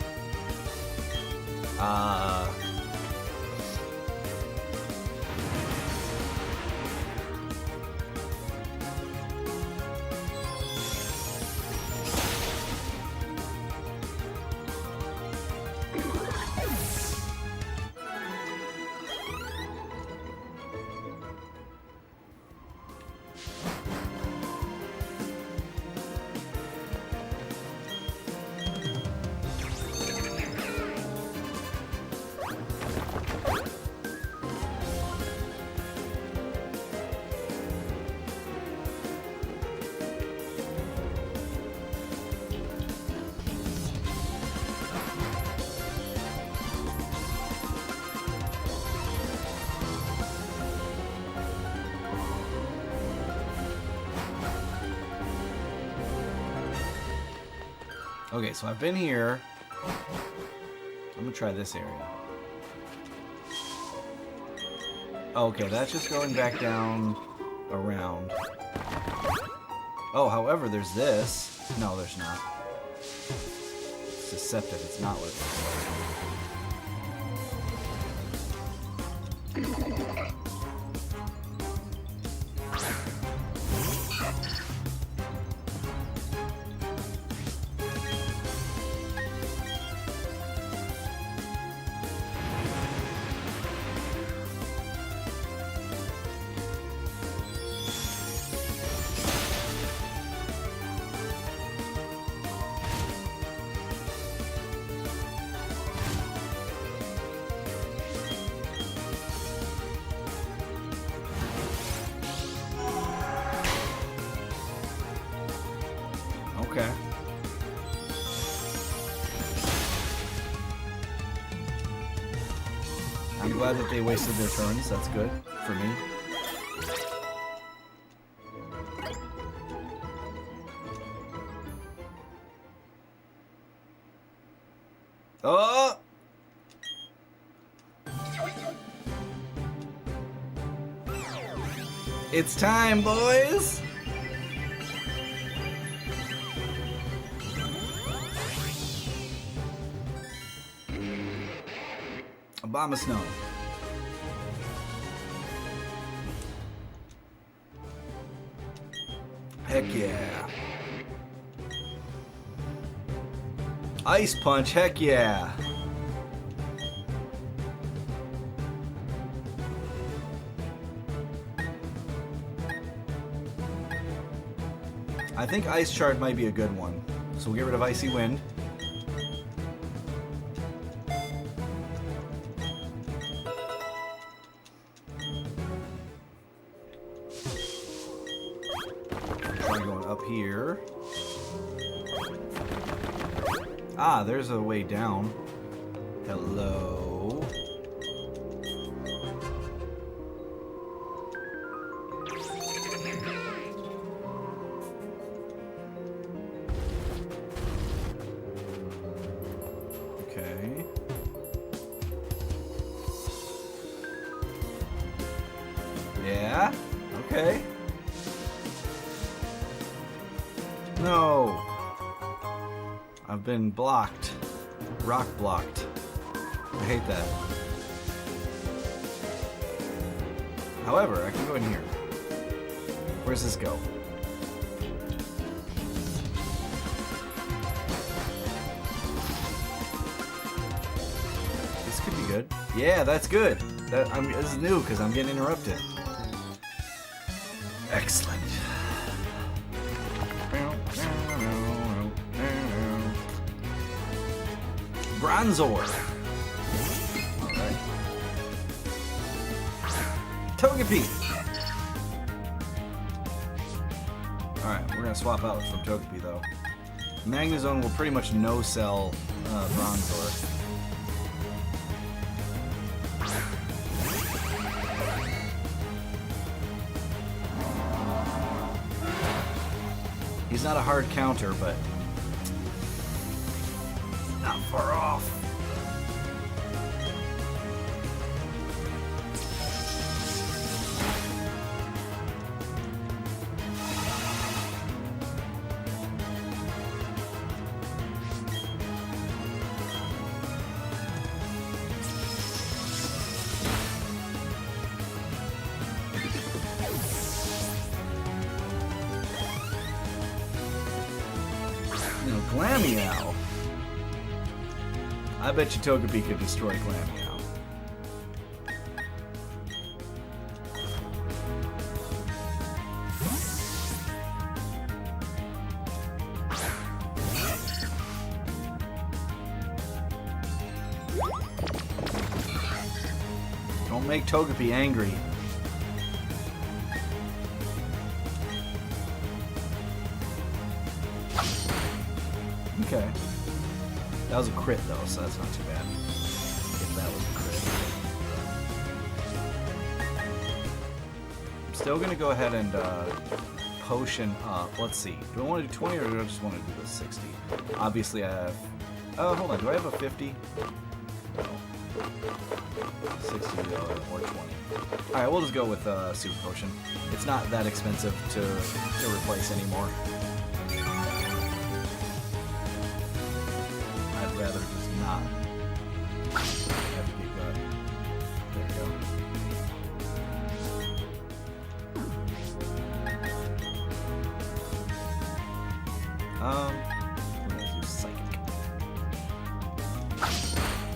Okay, so I've been here. I'm gonna try this area. Okay, that's just going back down around. Oh, however, there's this. No, there's not. It's deceptive. It's not what I'm glad that they wasted their turns. That's good for me. Oh! It's time, boys! Obama Snow. Heck yeah. Ice Punch, heck yeah. I think Ice Shard might be a good one. So we'll get rid of Icy Wind. Try going up here. Ah, there's a way down. Hello. Okay. Yeah? Okay. No. I've been blocked. Rock blocked. I hate that. However, I can go in here. Where's this go? This could be good. Yeah, that's good. This is new because I'm getting interrupted. Excellent. Bronzor. Alright. Togepi. Alright, we're gonna swap out from Togepi though. Magnezone will pretty much no-sell Bronzor. He's not a hard counter, but not far off. Glameow. I bet you Togepi could destroy Glameow. Don't make Togepi angry. Okay. That was a crit though, so that's not too bad. If that was a crit. I'm still gonna go ahead and potion up. Let's see. Do I want to do 20 or do I just want to do the 60? Obviously I have... Oh, hold on. Do I have a 50? No. 60 or 20. Alright, we'll just go with Super Potion. It's not that expensive to replace anymore. I'd rather just not have to get gut. There we go. We're gonna do Psychic.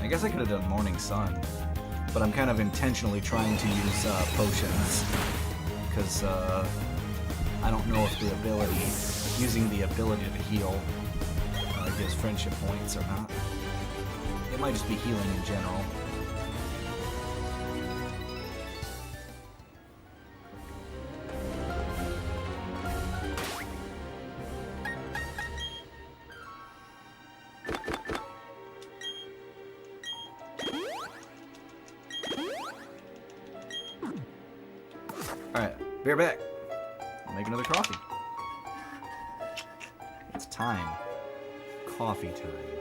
I guess I could have done Morning Sun, but I'm kind of intentionally trying to use potions because I don't know if the ability, using the ability to heal, gives friendship points or not. It might just be healing in general. Be right back. Make another coffee. It's time. Coffee time.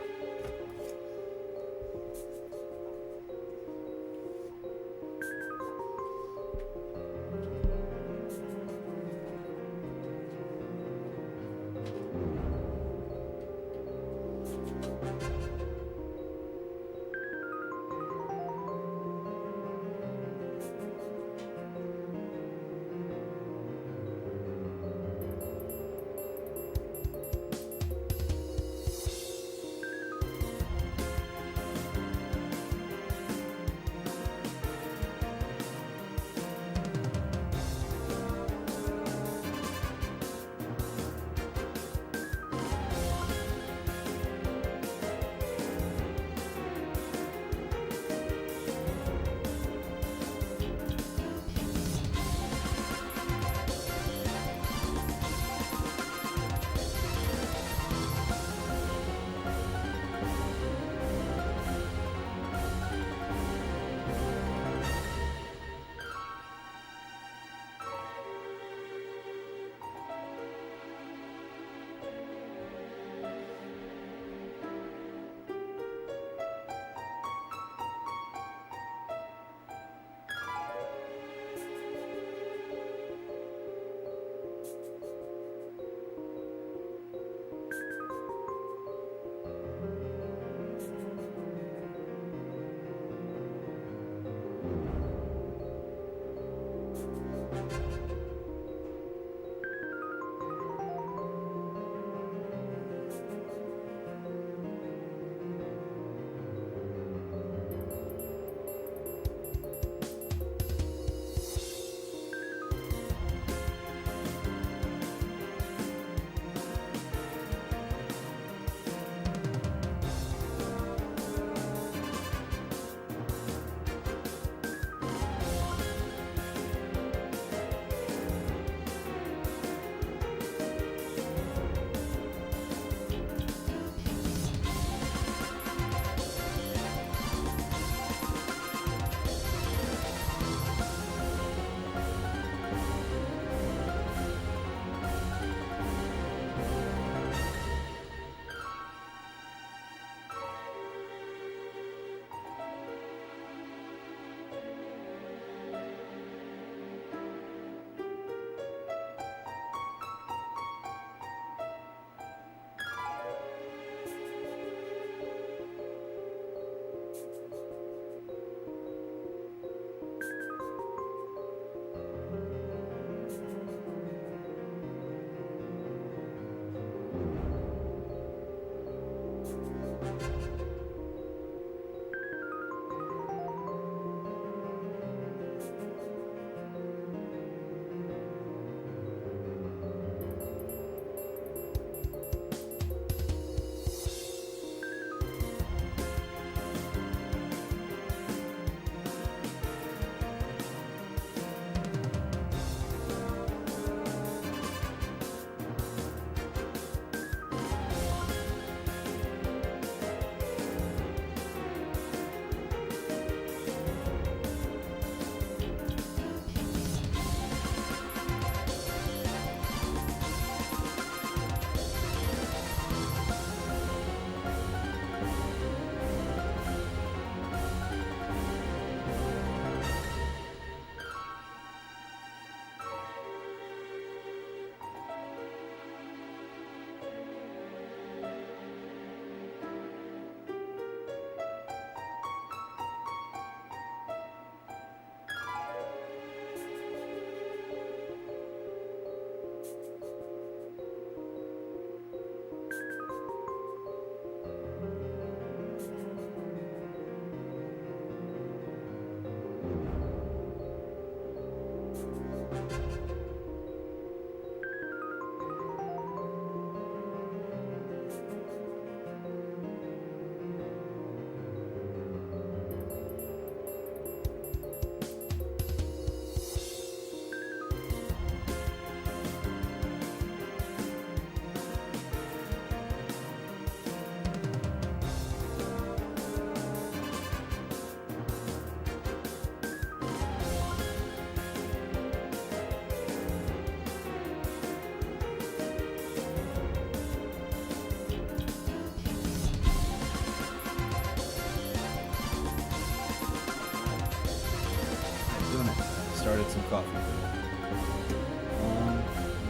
started some coffee.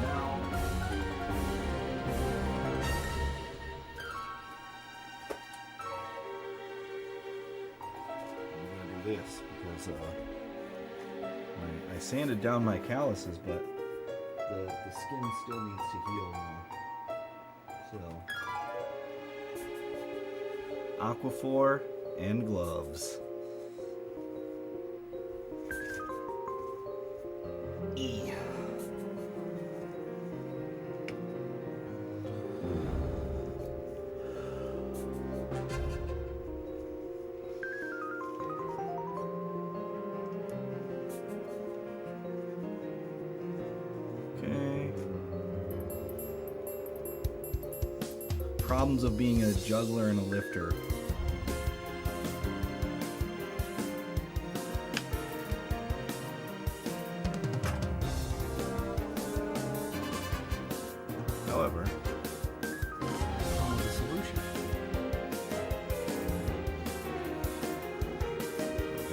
Now I'm gonna do this because I sanded down my calluses, but the skin still needs to heal now. So, Aquaphor and gloves. E. Okay. Problems of being a juggler and a lifter. However, found a solution.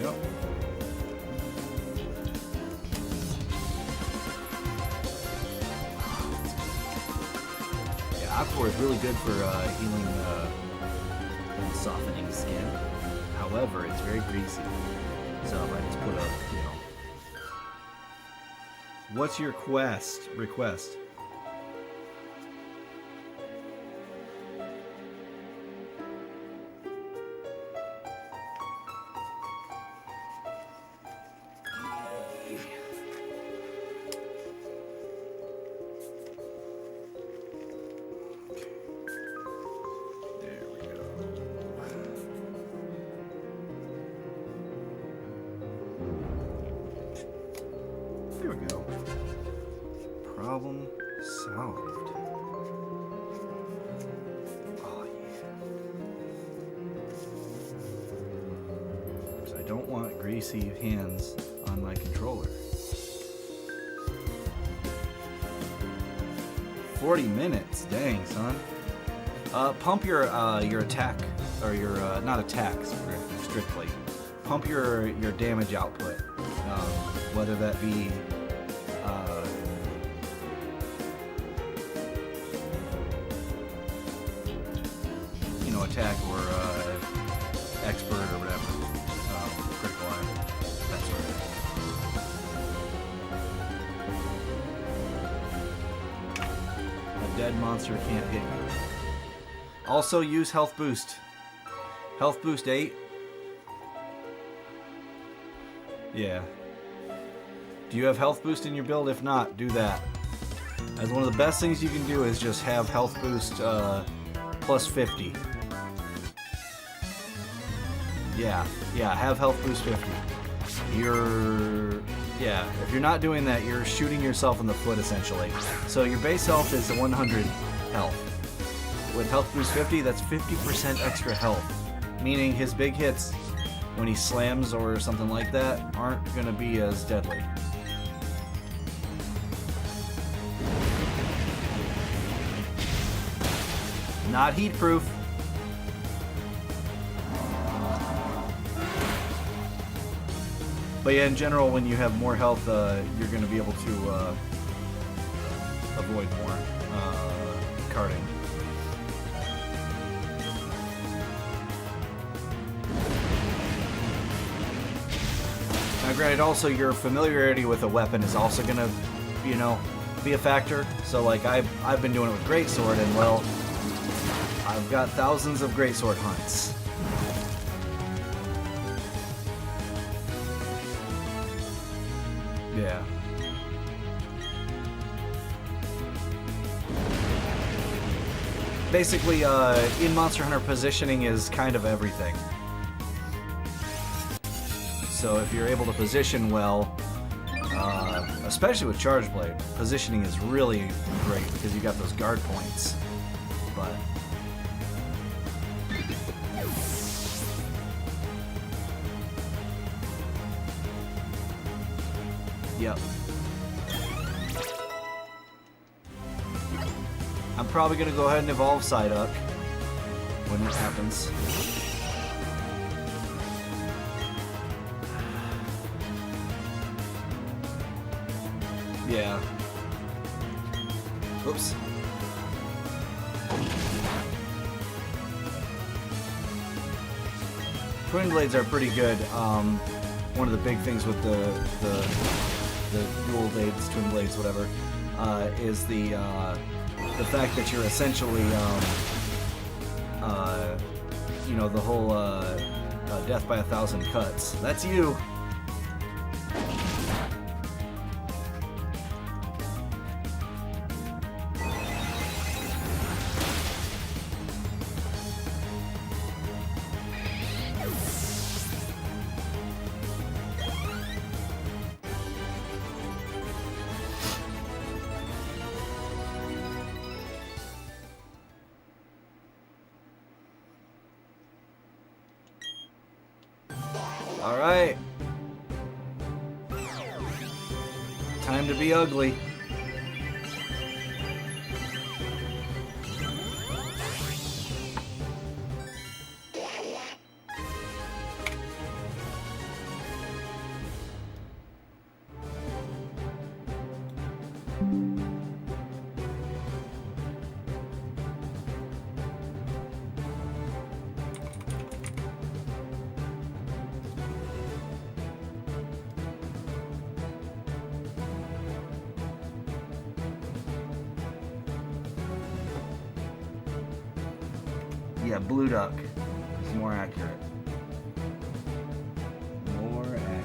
Yep. Yeah, Aquaphor is really good for healing and softening skin. However, it's very greasy. So I just put a, What's your request? There we go. There we go. Problem solved. Oh yeah. 'Cause I don't want greasy hands on my controller. 40 minutes, dang son. Pump your attack, or your not attacks strictly. Pump your damage output, whether that be attack or expert or whatever, critical eye, that sort of thing. A dead monster can't hit you. Also use health boost. Health boost 8. Yeah. Do you have health boost in your build? If not, do that. As one of the best things you can do is just have health boost plus 50. Yeah, have health boost 50. If you're not doing that, you're shooting yourself in the foot essentially. So your base health is 100 health. With health boost 50, that's 50% extra health. Meaning his big hits, when he slams or something like that, aren't gonna be as deadly. Not heat proof. But yeah, in general, when you have more health, you're going to be able to avoid more carding. Now, granted, also your familiarity with a weapon is also going to, be a factor. So, like, I've been doing it with Greatsword, and well, I've got thousands of Greatsword hunts. Yeah. Basically, in Monster Hunter, positioning is kind of everything. So if you're able to position well, especially with Charge Blade, positioning is really great because you got those guard points. But yep. I'm probably gonna go ahead and evolve Psyduck when it happens. Yeah. Oops. Twin blades are pretty good. One of the big things with the dual blades, twin blades, whatever, is the fact that you're essentially, you know, the whole death by 1,000 cuts. That's you. All right. Time to be ugly. Yeah, blue duck is more accurate. More accurate.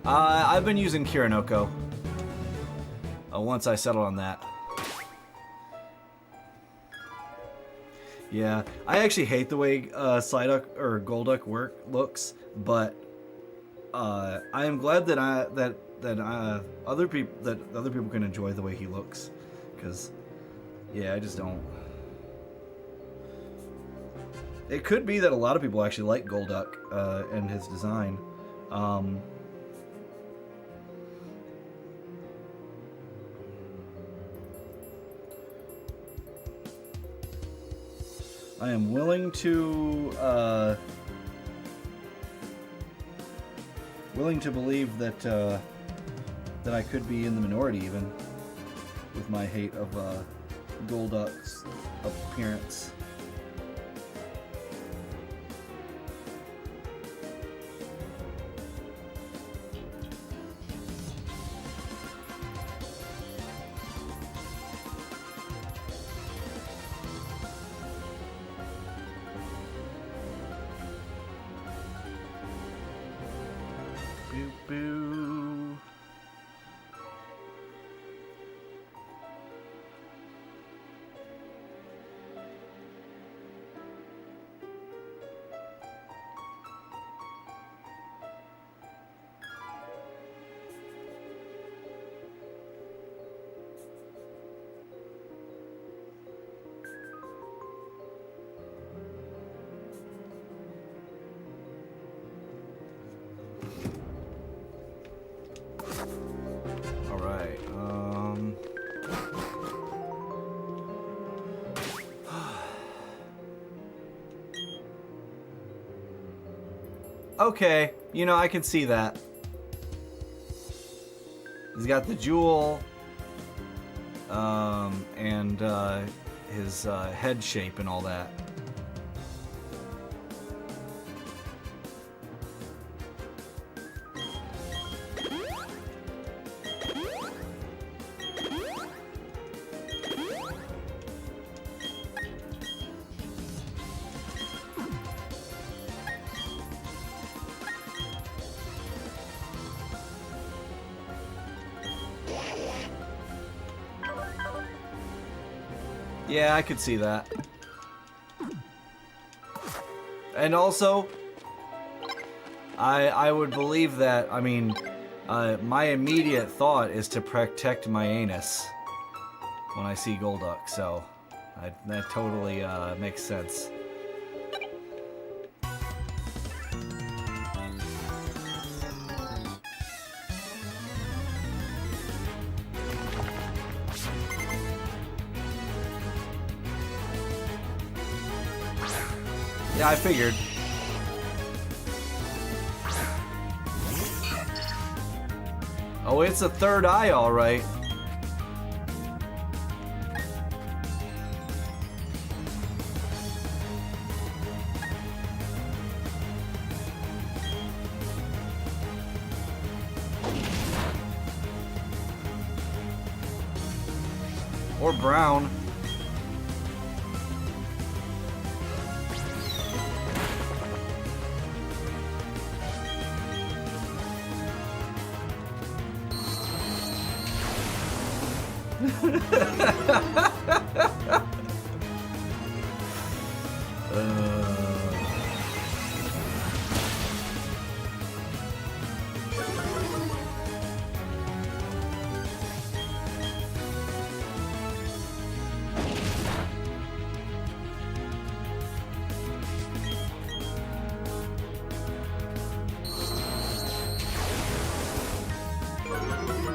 I've been using Kirinoko. Once I settle on that. Yeah, I actually hate the way Psyduck or Golduck looks, but I am glad that other people can enjoy the way he looks, because yeah, I just don't. It could be that a lot of people actually like Golduck and his design. I am willing to believe that that I could be in the minority even with my hate of Golduck's appearance. Boo boo. Okay, you know, I can see that. He's got the jewel, and his head shape and all that. Yeah, I could see that. And also, I would believe that, I mean, my immediate thought is to protect my anus when I see Golduck, so that totally makes sense. Yeah, I figured. Oh, it's a third eye, all right. Or brown.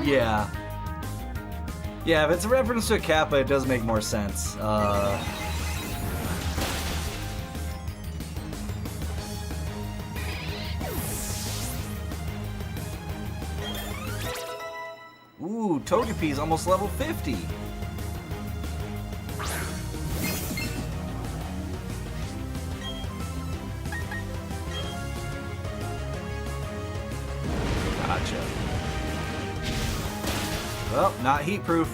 Yeah. Yeah, if it's a reference to a Kappa, it does make more sense. Ooh, Togepi's almost level 50. Gotcha. Well, not heat proof.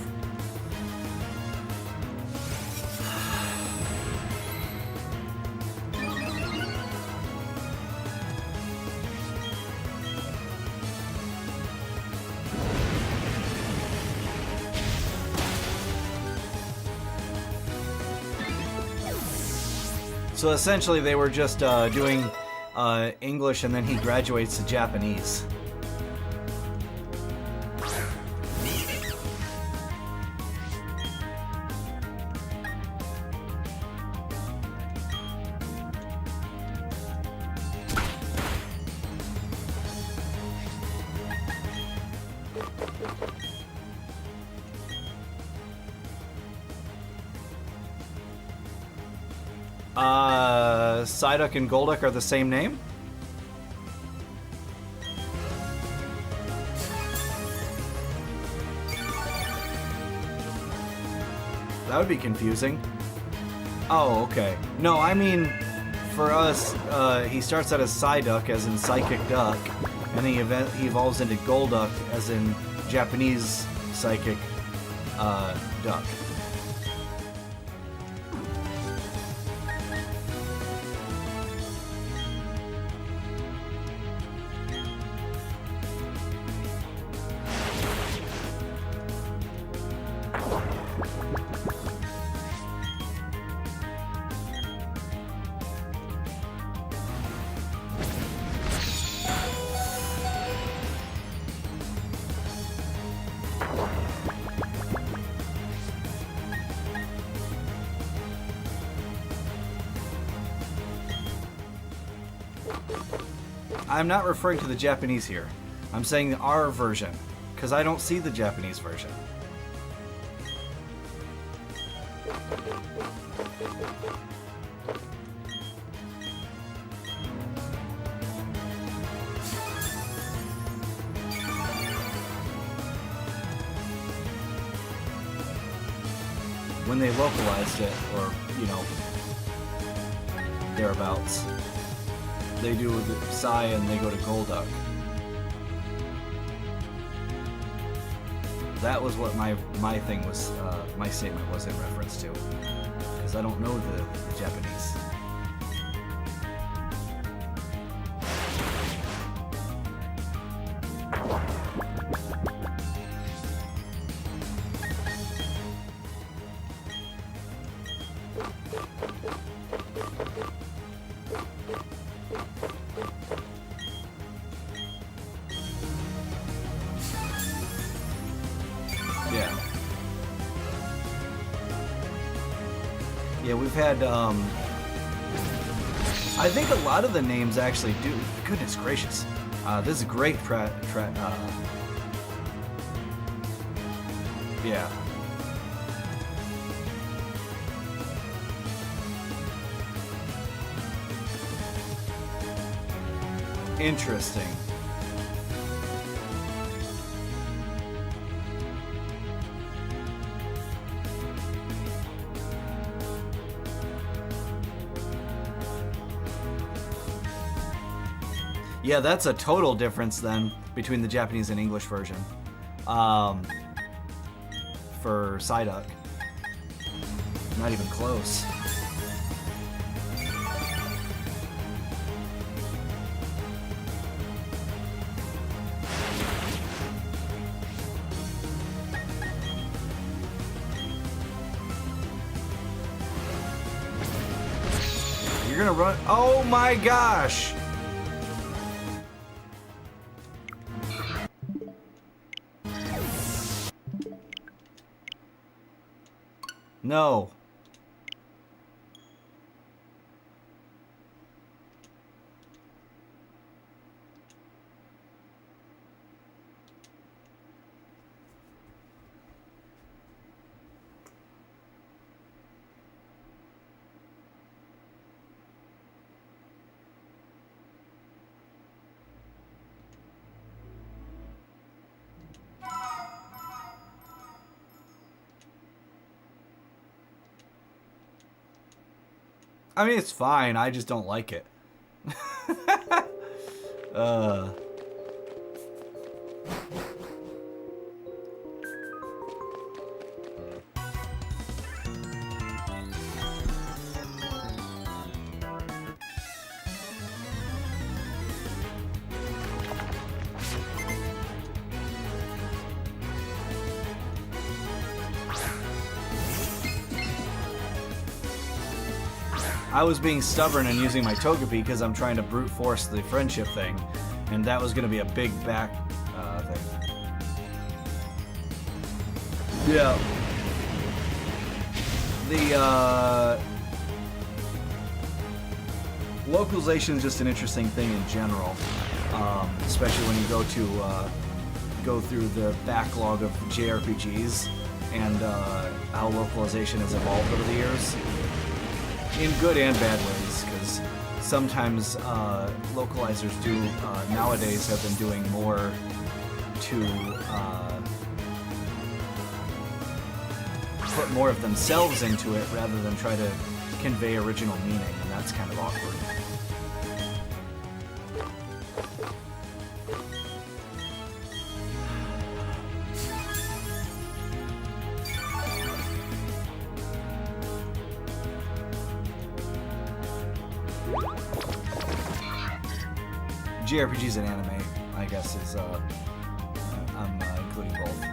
So essentially they were just doing English and then he graduates to Japanese. Psyduck and Golduck are the same name? That would be confusing. Oh, okay. No, I mean, for us, he starts out as Psyduck, as in Psychic Duck, and he evolves into Golduck, as in Japanese Psychic Duck. I'm not referring to the Japanese here. I'm saying our version, because I don't see the Japanese version. When they localized it, or, you know, thereabouts. They do the Psy and they go to Golduck. That was what my thing was, my statement was in reference to. Because I don't know the Japanese. Yeah, we've had, I think a lot of the names actually do, goodness gracious. This is great, yeah. Interesting. Yeah, that's a total difference then between the Japanese and English version. For Psyduck. Not even close. You're gonna run. Oh my gosh! No. I mean, it's fine. I just don't like it. I was being stubborn and using my Togepi because I'm trying to brute force the friendship thing, and that was going to be a big back thing. Yeah. The localization is just an interesting thing in general, especially when you go through the backlog of JRPGs and how localization has evolved over the years. In good and bad ways, because sometimes localizers nowadays have been doing more to put more of themselves into it rather than try to convey original meaning, and that's kind of awkward. JRPGs and anime, I guess, is I'm including both.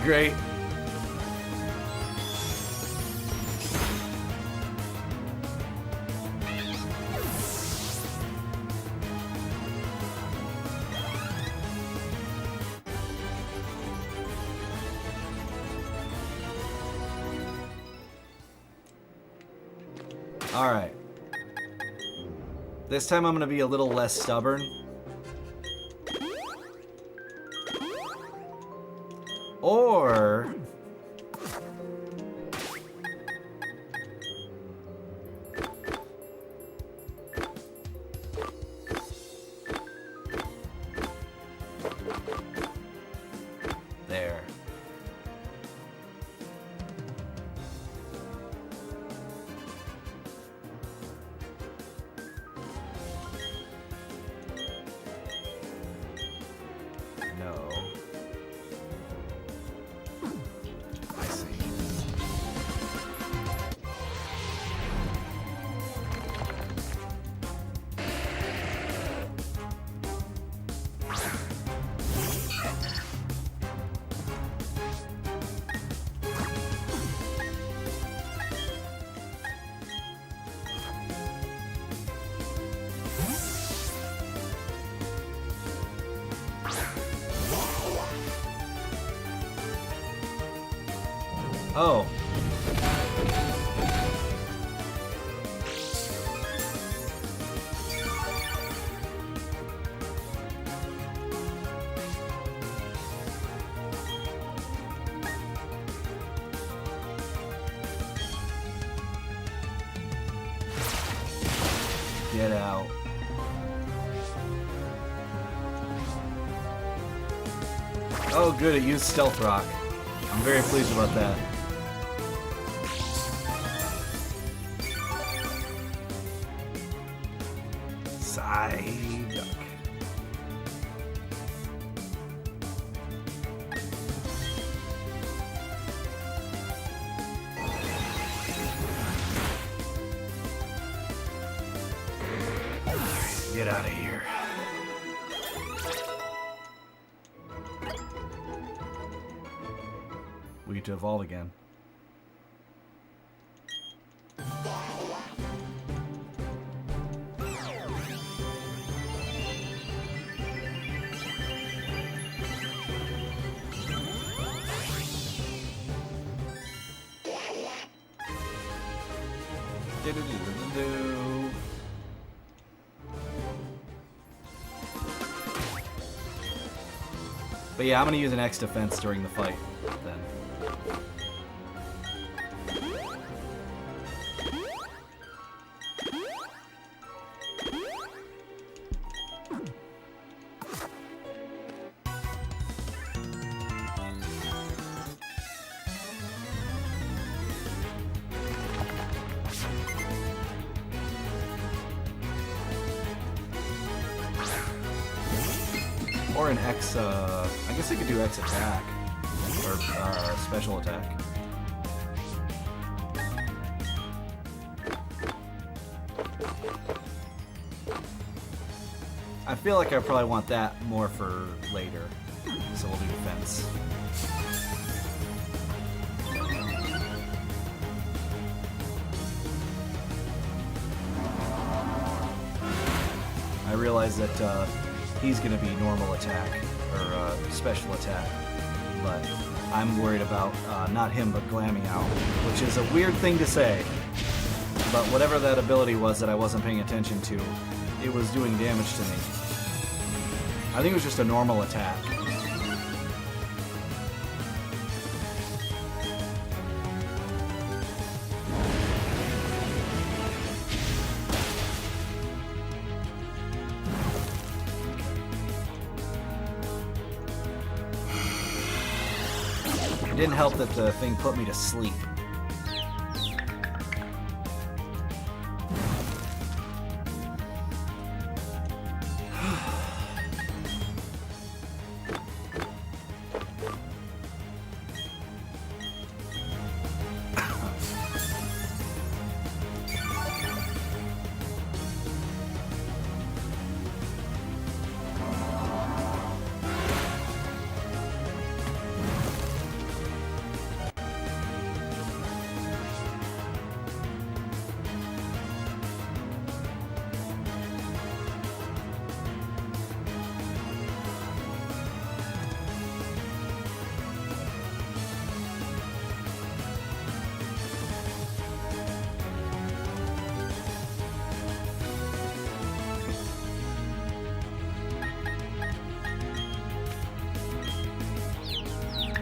Great. Alright. This time I'm gonna be a little less stubborn. Or... there. No. Oh. Get out. Oh good, it used Stealth Rock. I'm very pleased about that. Psyduck. Get out of here. We get to evolve again. Do-do-do-do-do. But yeah, I'm gonna use an X defense during the fight then. Or an X, I guess I could do X attack. Or special attack. I feel like I probably want that more for later. So we'll do defense. I realize that he's going to be normal attack, or special attack, but I'm worried about not him, but Glameow, which is a weird thing to say, but whatever that ability was that I wasn't paying attention to, it was doing damage to me. I think it was just a normal attack. It didn't help that the thing put me to sleep.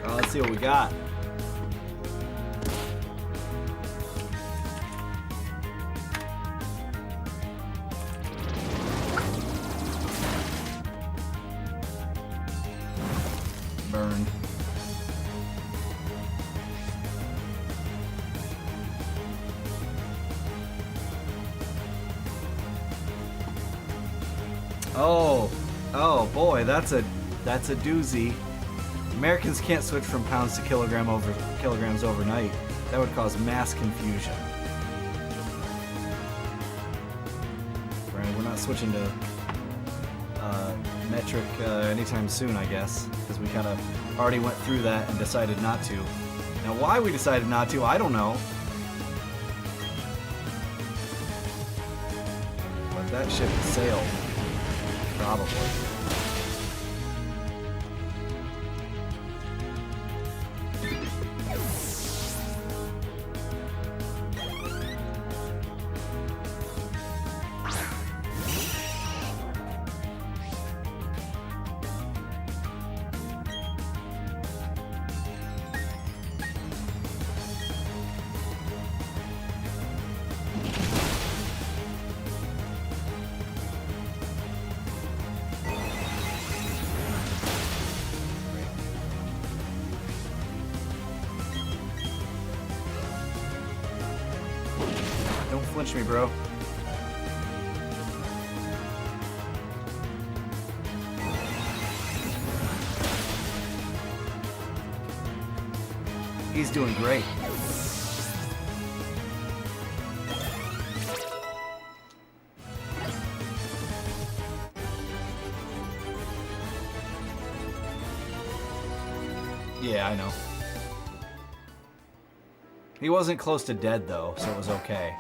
Let's see what we got. Burn. Oh boy, that's a doozy. Americans can't switch from pounds to kilograms overnight. That would cause mass confusion. Right, we're not switching to metric anytime soon, I guess, because we kind of already went through that and decided not to. Now, why we decided not to, I don't know. But that ship sailed. Probably. flinch me, bro. He's doing great. Yeah, I know. He wasn't close to dead, though, so it was okay.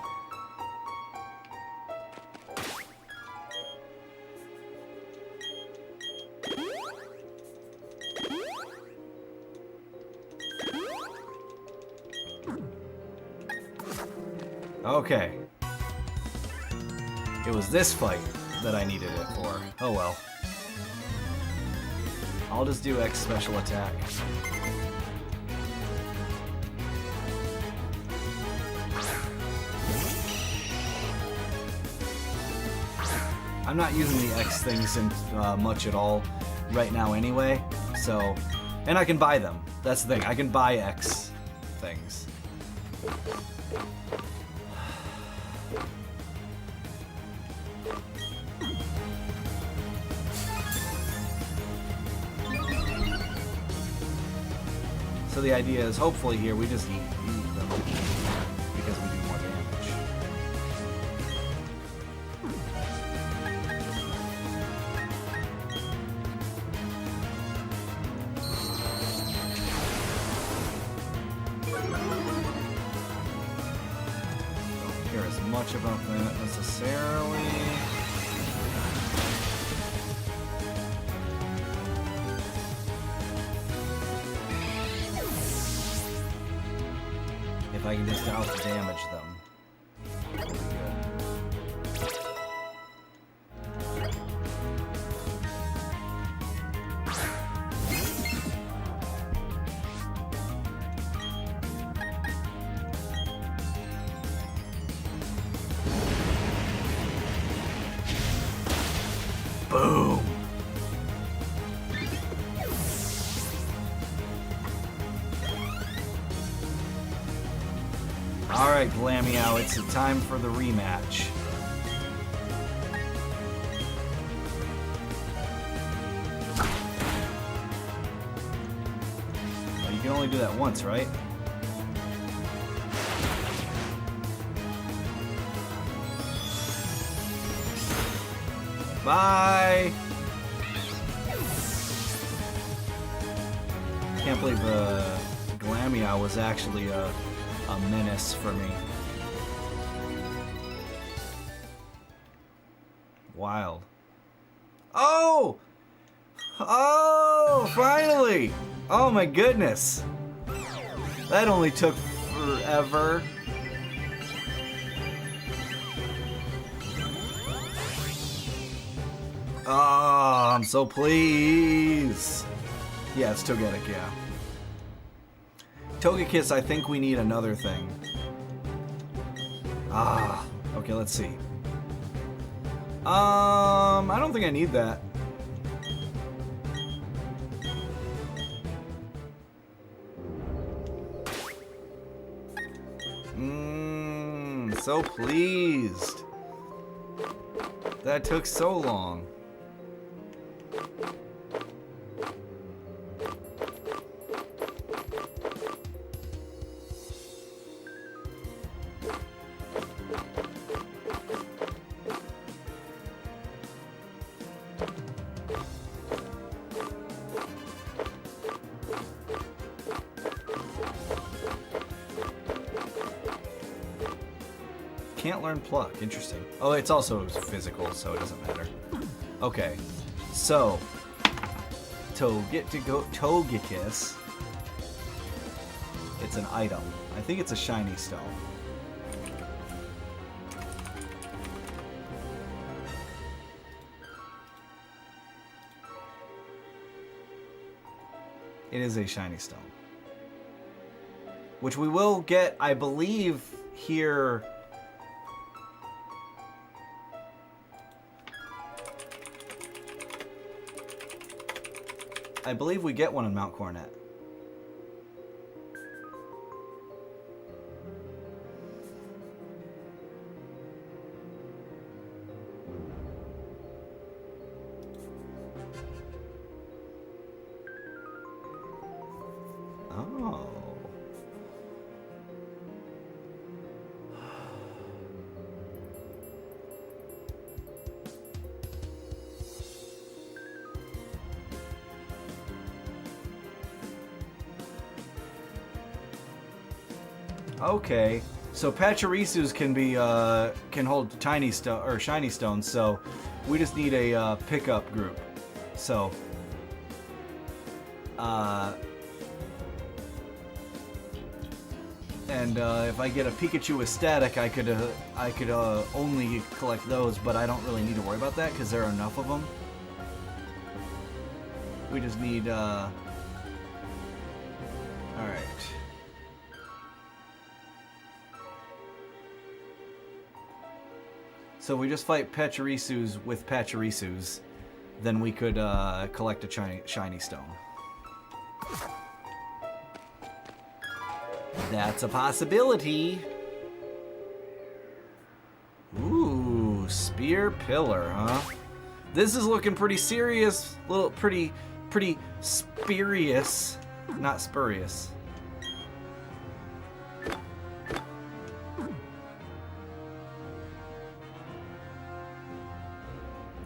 Okay. It was this fight that I needed it for. Oh well. I'll just do X special attack. I'm not using the X things in, much at all right now anyway, so... And I can buy them. That's the thing. I can buy X things. So the idea is, hopefully here, we just eat them, because we do more damage. Don't care as much about that necessarily. If I can just out-damage them, it'll be good. Boom! Alright, Glameow, it's time for the rematch. You can only do that once, right? Bye! Can't believe Glameow was actually a menace for me. Wild. Oh! Oh, finally! Oh my goodness! That only took forever. Oh, I'm so pleased. Yeah, it's Togetic, yeah. Togekiss, I think we need another thing. Ah, okay, let's see. I don't think I need that. So pleased. That took so long. Can't learn Pluck. Interesting. Oh, it's also physical, so it doesn't matter. Okay, so Togekiss. It's an item. I think it's a shiny stone. It is a shiny stone, which we will get, I believe, here. I believe we get one in Mount Coronet. Okay, so Pachirisus can be can hold tiny stone or shiny stones. So we just need a pickup group. So and if I get a Pikachu with static, I could only collect those, but I don't really need to worry about that because there are enough of them. We just need all right. So we just fight Pachirisus with Pachirisus, then we could collect a shiny stone. That's a possibility. Ooh, spear pillar, huh? This is looking pretty serious, pretty spurious, not spurious.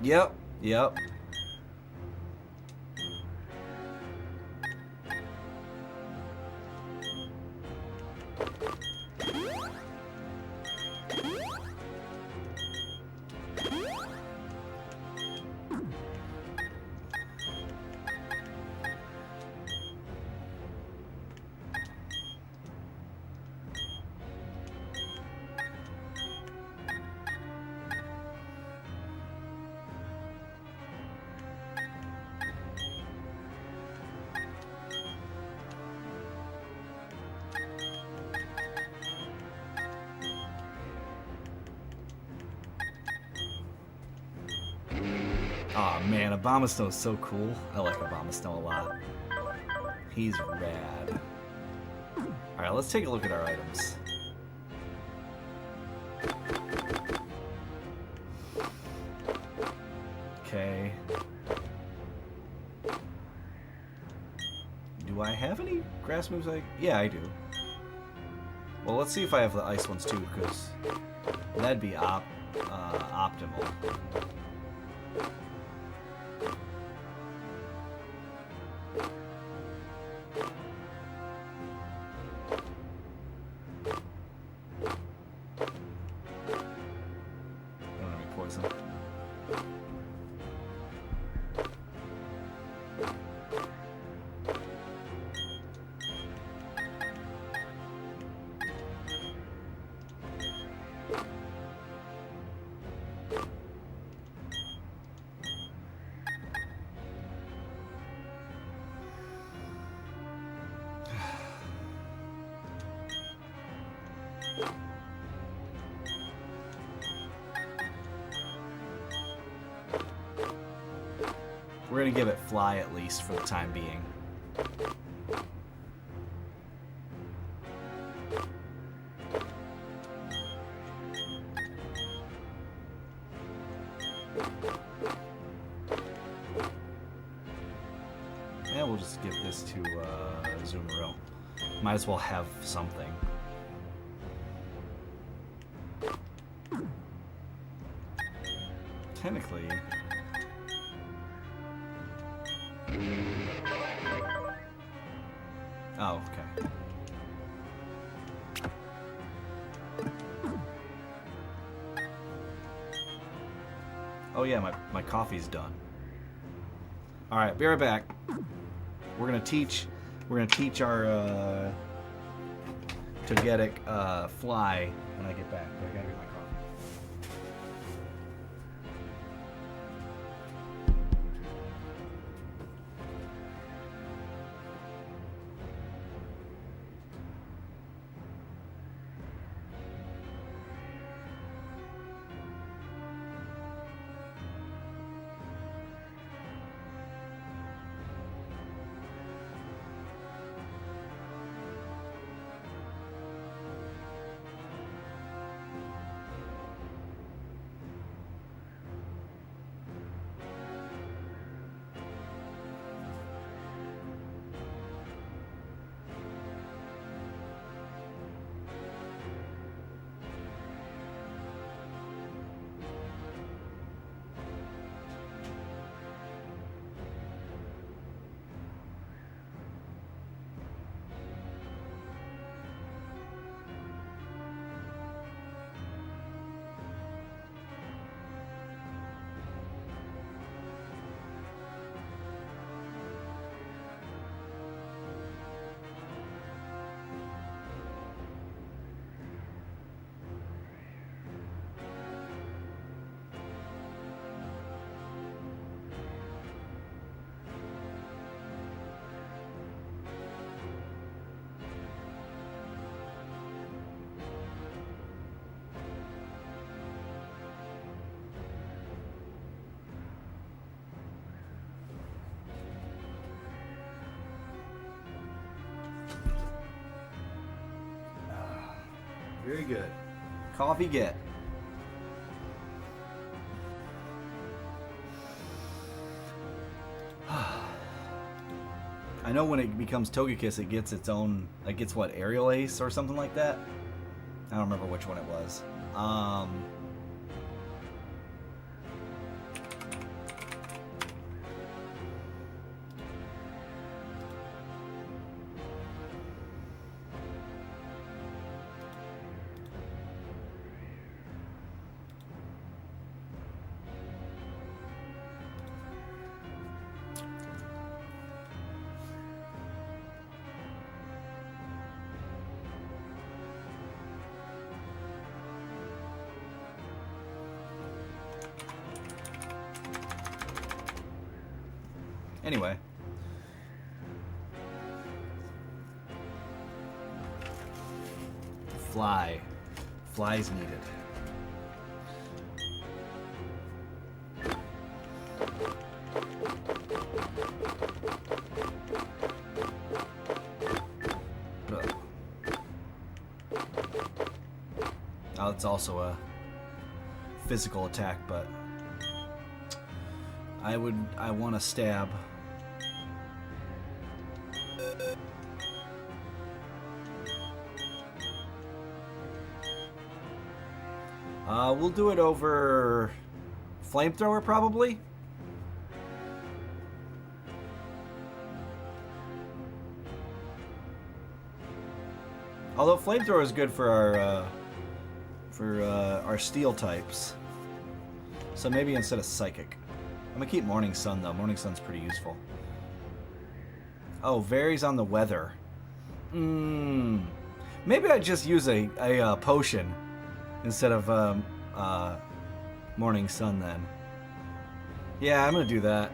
Yep. Aw, man, Abomasnow is so cool. I like Abomasnow a lot. He's rad. Alright, let's take a look at our items. Okay. Do I have any grass moves? Yeah, I do. Well, let's see if I have the ice ones too, because that'd be optimal. We're gonna give it fly at least for the time being. Yeah, we'll just give this to Azumarill. Might as well have something. Technically. Oh, okay. Oh yeah, my coffee's done. Alright, be right back. We're gonna teach our Togetic fly when I get back, but I gotta get my coffee. Very good. Coffee get. I know when it becomes Togekiss, it gets its own, like, gets what, Aerial Ace or something like that? I don't remember which one it was. Anyway. Fly. Fly's needed. Ugh. Oh, it's also a physical attack, but I want to stab. We'll do it over Flamethrower, probably. Although Flamethrower is good for our steel types, so maybe instead of Psychic. I'm gonna keep Morning Sun though. Morning Sun's pretty useful. Oh, varies on the weather. Maybe I just use a potion instead of Morning Sun then. Yeah, I'm gonna do that.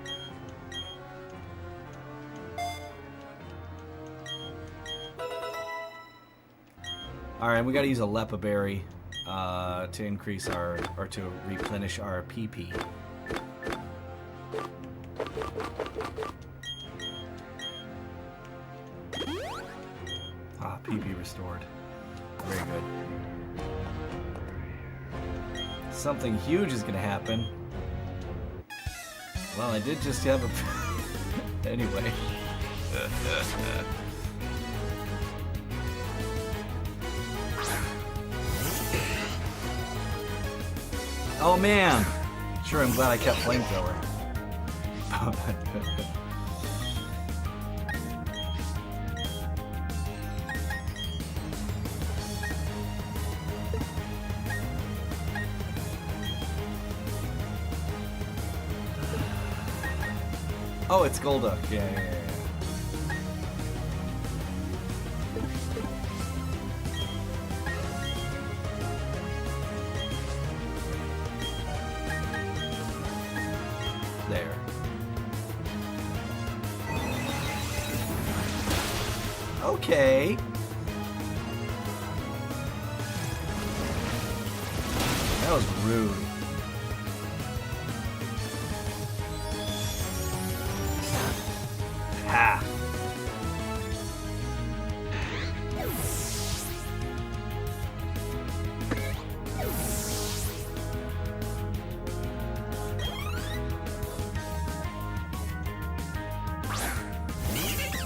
Alright, we gotta use a Lepa Berry to increase our, or to replenish our PP. PP restored. Very good. Something huge is gonna happen. Well, I did just have a... anyway. Oh man! Sure, I'm glad I kept Flamethrower. Oh, it's Golduck. Yeah. There. Okay. That was rude. Ha.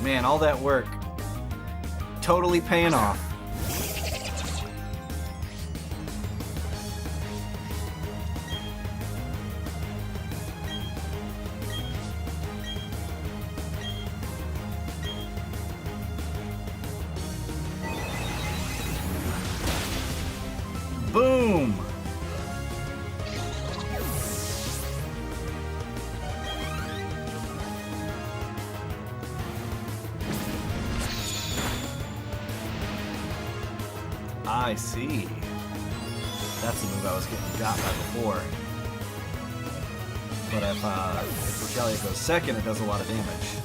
Man, all that work totally paying off. Boom! I see. That's the move I was getting got by before. But if Regalia goes second, it does a lot of damage.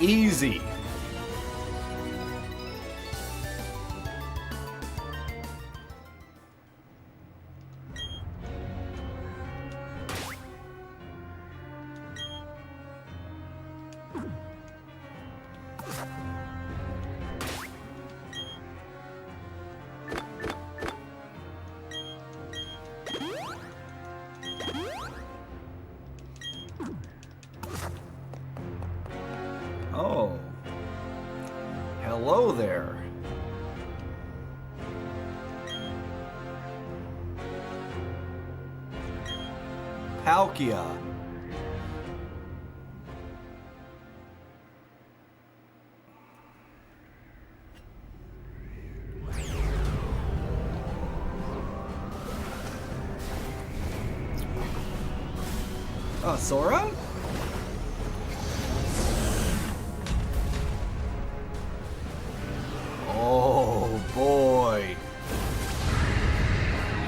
Easy. Palkia. Oh, Sora? Oh boy.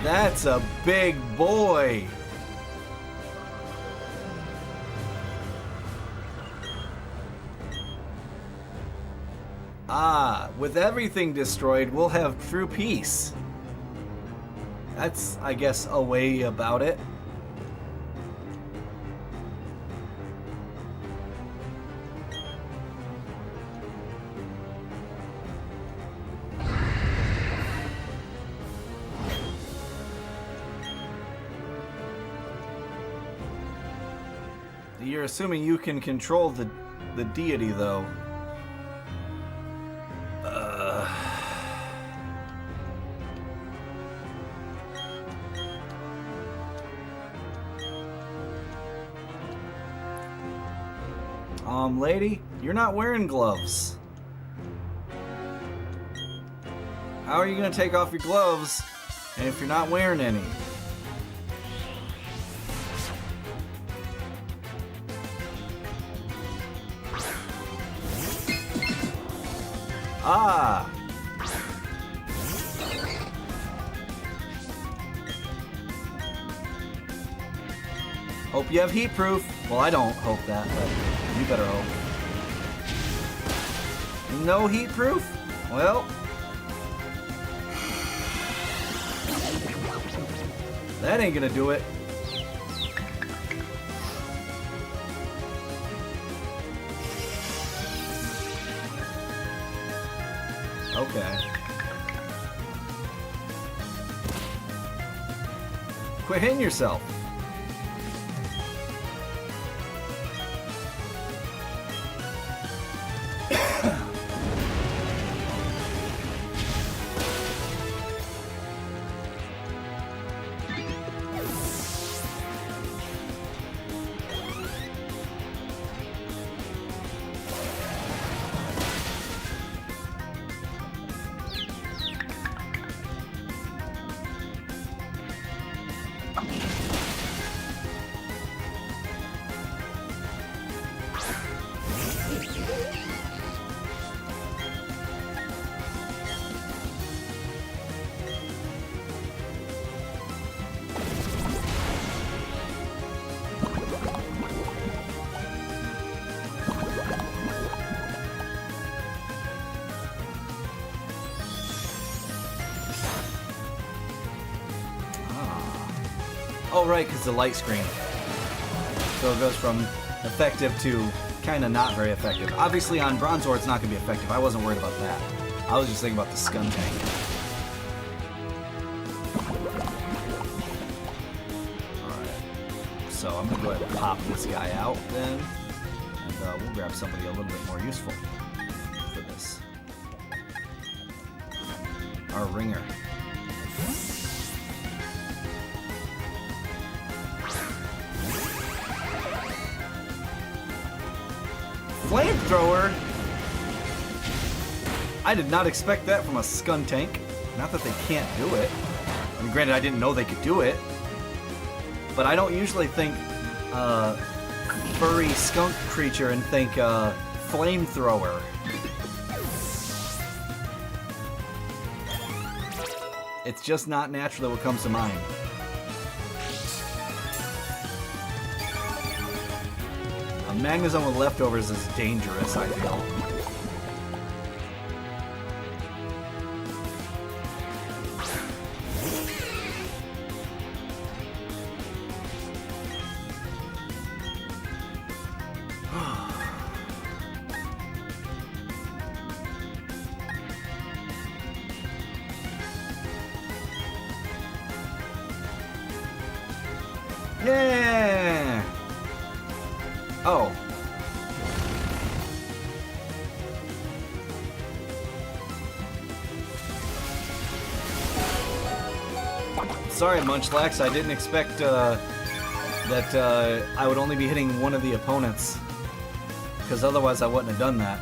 That's a big boy. Ah, with everything destroyed, we'll have true peace. That's, I guess, a way about it. You're assuming you can control the deity, though. Lady, you're not wearing gloves. How are you gonna take off your gloves if you're not wearing any? Ah! Hope you have heat proof. Well, I don't hope that, but you better hope. No heat proof? Well, that ain't gonna do it. Okay. Quit hitting yourself. Oh, right, because the light screen. So it goes from effective to kind of not very effective. Obviously, on Bronzor, it's not going to be effective. I wasn't worried about that. I was just thinking about the Scum Tank. Alright. So I'm going to go ahead and pop this guy out then. And we'll grab somebody a little bit more useful for this. Our Ringer. Flamethrower? I did not expect that from a Skuntank. Not that they can't do it. I mean, granted, I didn't know they could do it. But I don't usually think furry skunk creature and think flamethrower. It's just not naturally what comes to mind. A Magnezone with leftovers is dangerous, I feel. Yeah! Oh. Sorry, Munchlax, I didn't expect that I would only be hitting one of the opponents, because otherwise I wouldn't have done that.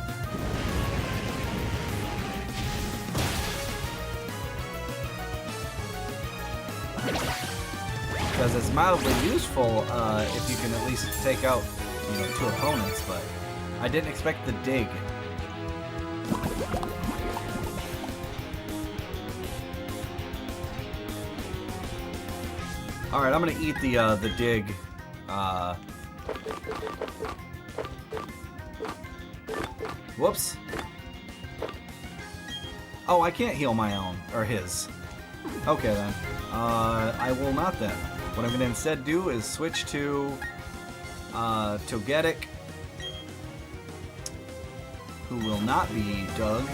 Because it's mildly useful if you can at least take out, you know, 2 opponents, but I didn't expect the dig. All right, I'm gonna eat the dig. Whoops. Oh, I can't heal my own or his. Okay then. I will not then. What I'm gonna instead do is switch to Togetic, who will not be Doug.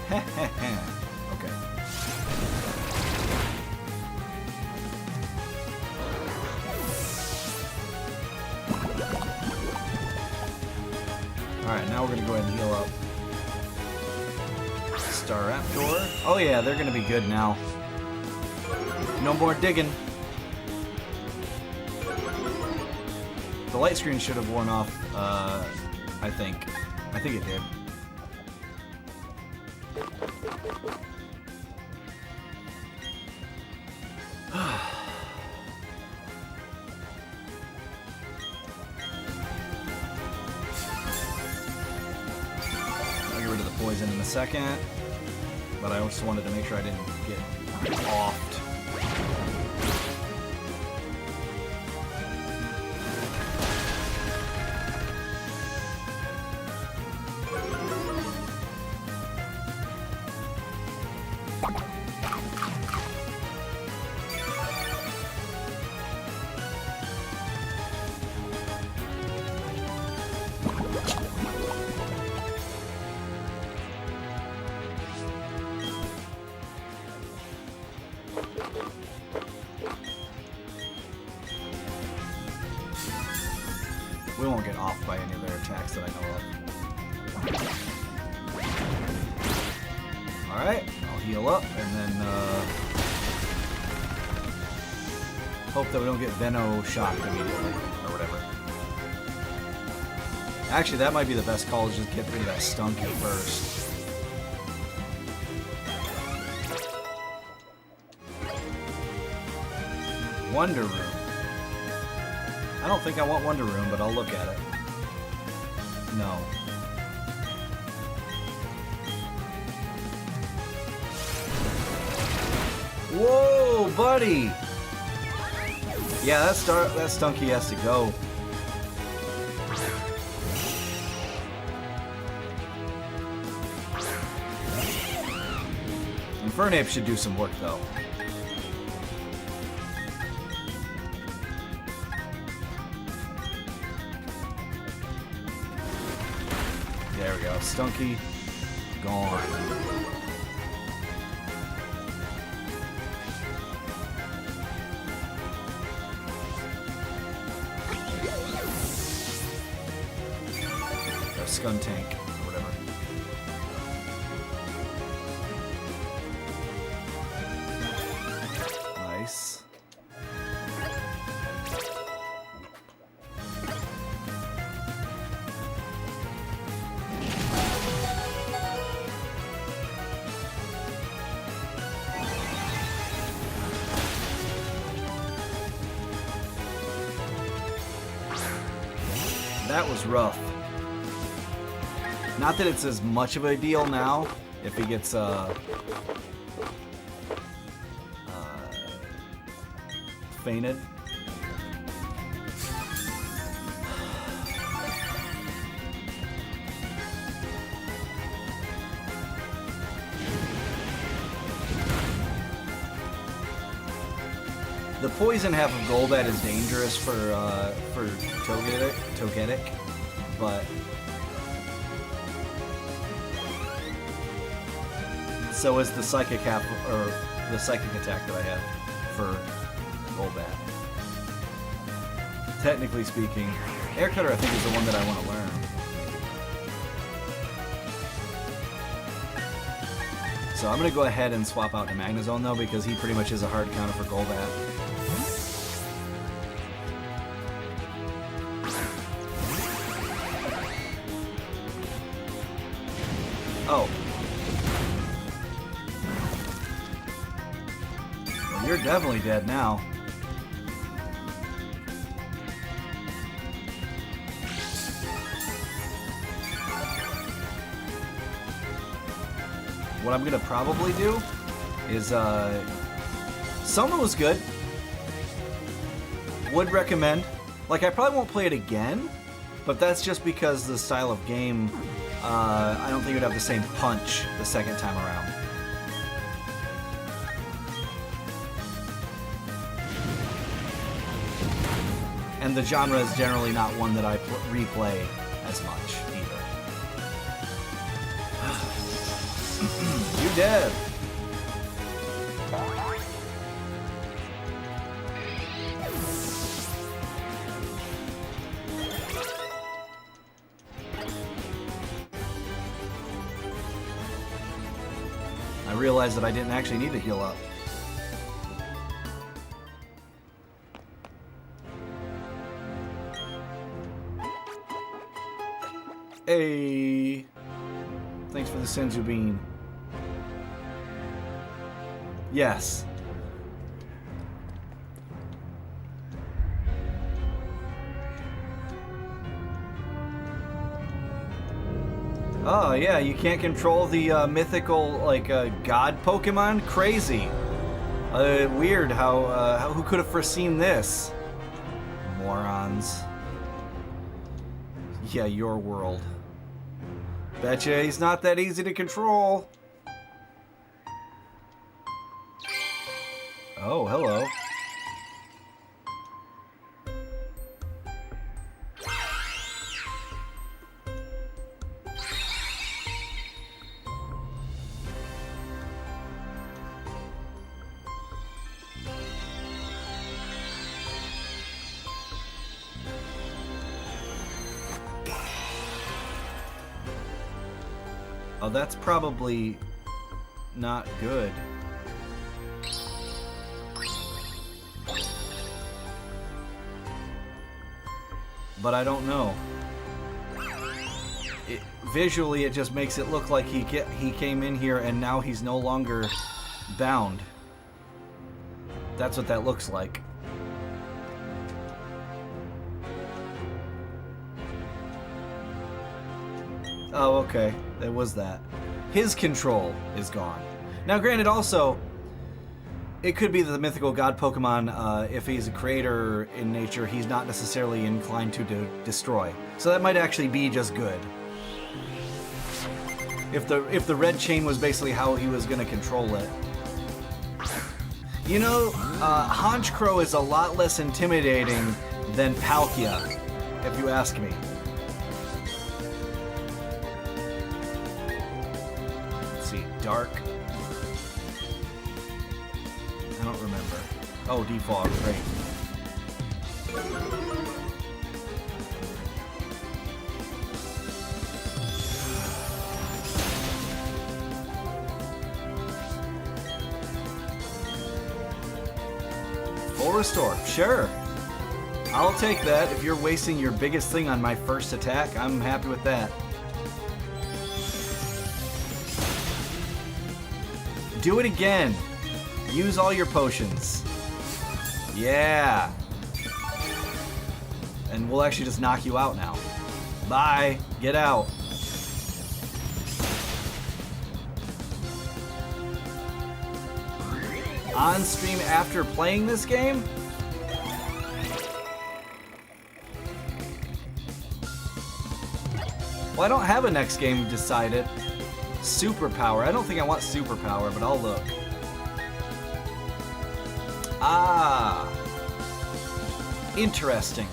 Okay. Alright, now we're gonna go ahead and heal up Staraptor. Oh yeah, they're gonna be good now. No more digging. The light screen should have worn off, I think. I think it did. I'll get rid of the poison in a second, but I just wanted to make sure I didn't get offed. We won't get off by any of their attacks that I know of. Alright, I'll heal up and then hope that we don't get Veno shocked immediately, or whatever. Actually, that might be the best call, is just get rid of that Stunky first. Wonder Room. I don't think I want Wonder Room, but I'll look at it. No. Whoa, buddy! Yeah, that Stunky has to go. Infernape should do some work, though. There we go. Stunky, gone. Or Skuntank, or whatever. Nice. That was rough. Not that it's as much of a deal now if he gets fainted. The poison half of Golbat is dangerous for Togetic, but so is the psychic half, or the psychic attack that I have for Golbat. Technically speaking, Air Cutter I think is the one that I want to learn. So I'm going to go ahead and swap out to Magnezone, though, because he pretty much is a hard counter for Golbat. Oh. Well, you're definitely dead now. What I'm gonna probably do is Soma was good. Would recommend. Like, I probably won't play it again, but that's just because the style of game, I don't think it would have the same punch the second time around. And the genre is generally not one that I replay as much either. You dead. I realized that I didn't actually need to heal up. Hey, thanks for the Senzu Bean. Yes. Oh yeah, you can't control the mythical god Pokemon. Crazy. Weird. How who could have foreseen this? Morons. Yeah, your world. Betcha he's not that easy to control. Oh, hello. Oh, that's probably not good. But I don't know. Visually, it just makes it look like he came in here and now he's no longer bound. That's what that looks like. Oh, okay. It was that. His control is gone. Now, granted, also, it could be that the mythical god Pokemon, if he's a creator in nature, he's not necessarily inclined to destroy. So that might actually be just good. If the red chain was basically how he was going to control it. You know, Honchkrow is a lot less intimidating than Palkia, if you ask me. Let's see, Dark. I don't remember. Oh, Defog, great. Full restore, sure. I'll take that. If you're wasting your biggest thing on my first attack, I'm happy with that. Do it again. Use all your potions. Yeah. And we'll actually just knock you out now. Bye. Get out. On stream after playing this game? Well, I don't have a next game decided. Superpower. I don't think I want superpower, but I'll look. Ah. Interesting.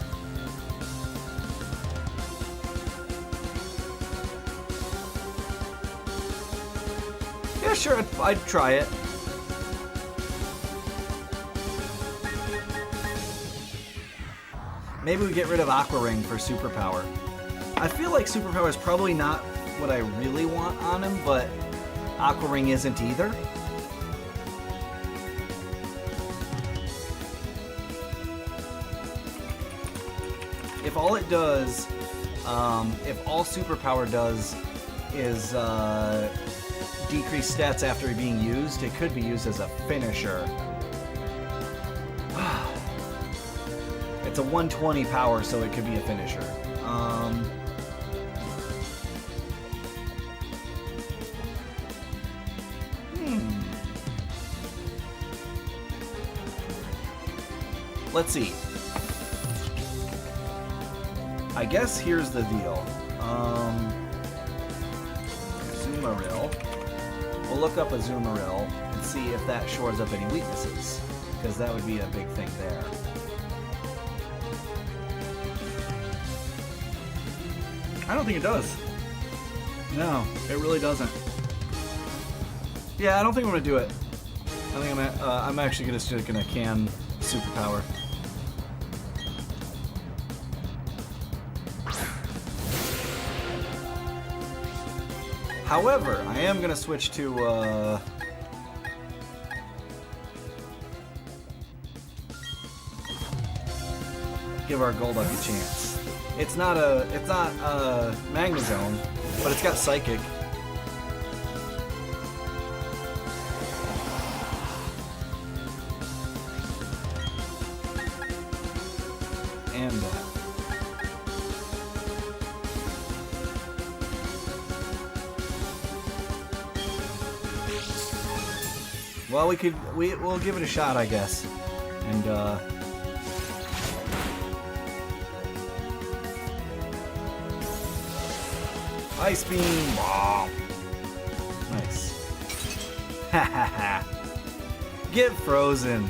Yeah, sure, I'd try it. Maybe we get rid of Aqua Ring for superpower. I feel like superpower is probably not what I really want on him, but Aqua Ring isn't either. If all it does, if all Superpower does is decrease stats after being used, it could be used as a finisher. It's a 120 power, so it could be a finisher. Let's see. I guess here's the deal. Azumarill. We'll look up Azumarill and see if that shores up any weaknesses, because that would be a big thing there. I don't think it does. No, it really doesn't. Yeah, I don't think I'm gonna do it. I think I'm actually just gonna can Superpower. However, I am gonna switch to give our Golduck a chance. It's not Magnezone, but it's got Psychic. And that. Well, we'll give it a shot, I guess. And Ice Beam! Wow. Nice. Ha ha ha. Get frozen.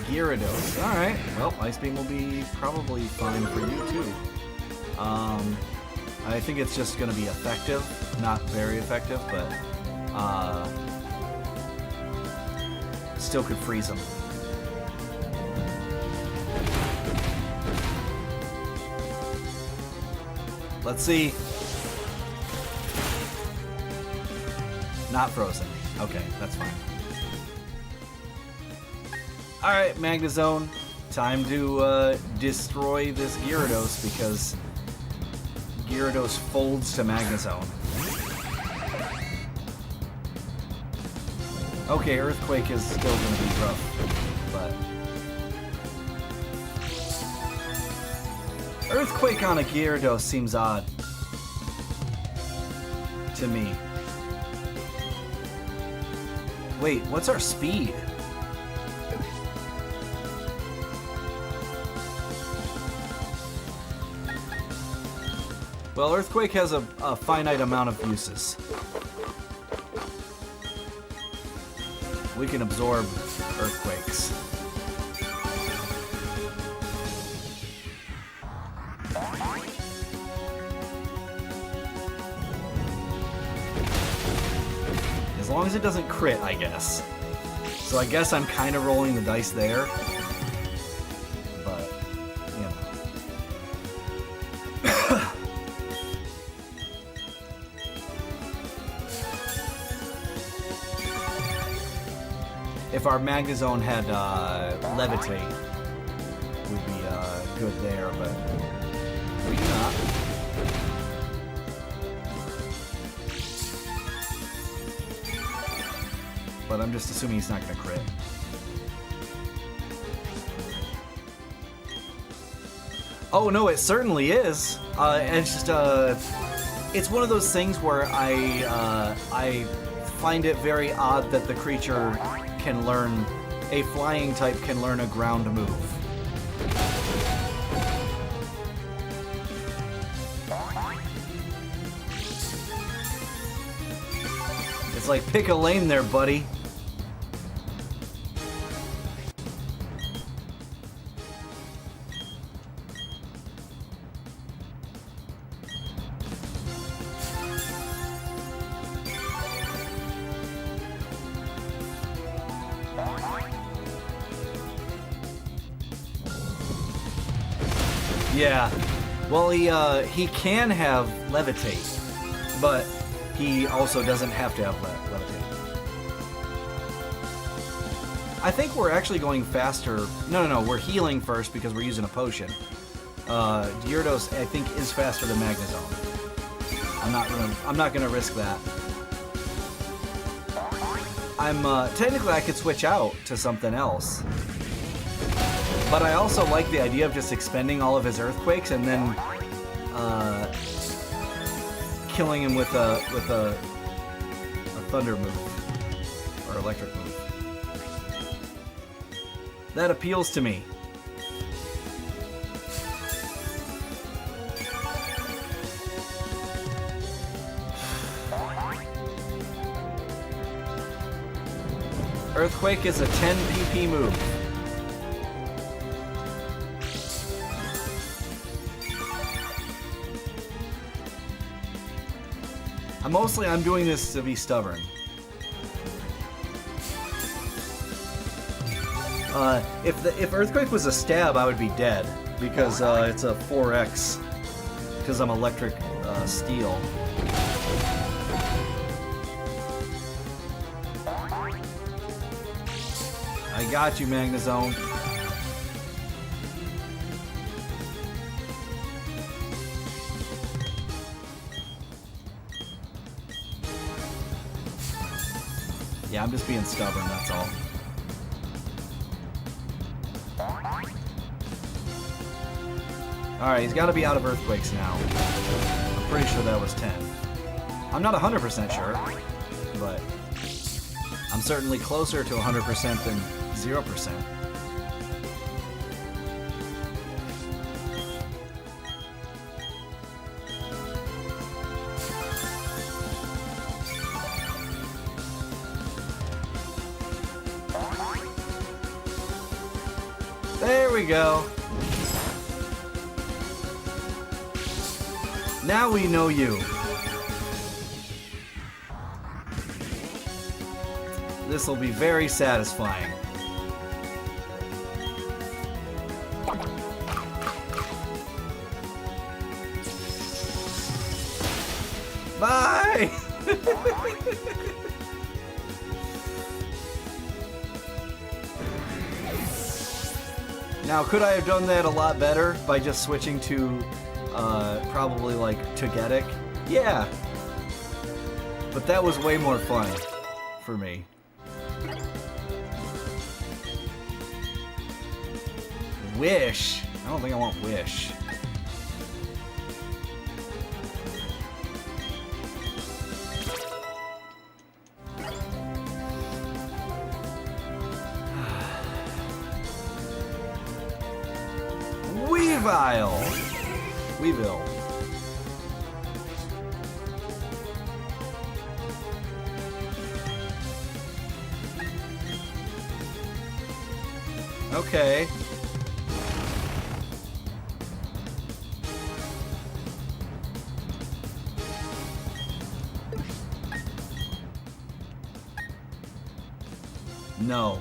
Gyarados. Alright, well, Ice Beam will be probably fine for you too. I think it's just going to be effective. Not very effective, but still could freeze him. Let's see. Not frozen. Okay, that's fine. Alright, Magnezone. Time to destroy this Gyarados, because Gyarados folds to Magnezone. Okay, Earthquake is still going to be rough, but Earthquake on a Gyarados seems odd to me. Wait, what's our speed? Well, Earthquake has a finite amount of uses. We can absorb Earthquakes. As long as it doesn't crit, I guess. So I guess I'm kind of rolling the dice there. But, you know. If our Magnezone had Levitate, would be good there, but we do not. But I'm just assuming he's not going to crit. Oh no, it certainly is. It's just it's one of those things where I find it very odd that the creature can learn, a flying type can learn a ground move. It's like, pick a lane there, buddy. Yeah. Well, he can have levitate, but he also doesn't have to have levitate. I think we're actually going faster. No, we're healing first because we're using a potion. Gyarados, I think, is faster than Magnezone. I'm not gonna risk that. Technically I could switch out to something else. But I also like the idea of just expending all of his earthquakes and then killing him with a thunder move or electric move. That appeals to me. Earthquake is a 10 PP move. I'm doing this to be stubborn. If Earthquake was a stab, I would be dead because it's a 4x. Because I'm electric steel. I got you, Magnezone. Yeah, I'm just being stubborn, that's all. Alright, he's got to be out of Earthquakes now. I'm pretty sure that was 10. I'm not 100% sure, but I'm certainly closer to 100% than 0%. There we go. Now we know you. This will be very satisfying. Bye! Now, could I have done that a lot better by just switching to, probably like Togetic? Yeah. But that was way more fun for me. Wish? I don't think I want Wish. Weevil. Okay. No.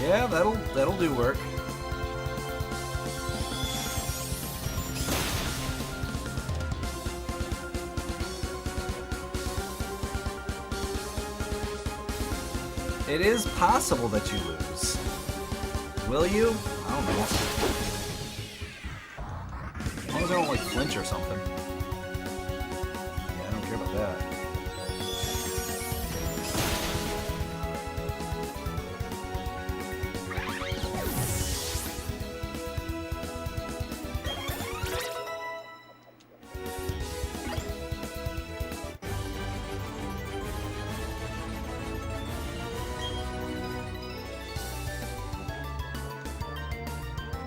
Yeah, that'll do work. It is possible that you lose. Will you? I don't know. As long as I don't like flinch or something. Yeah, I don't care about that.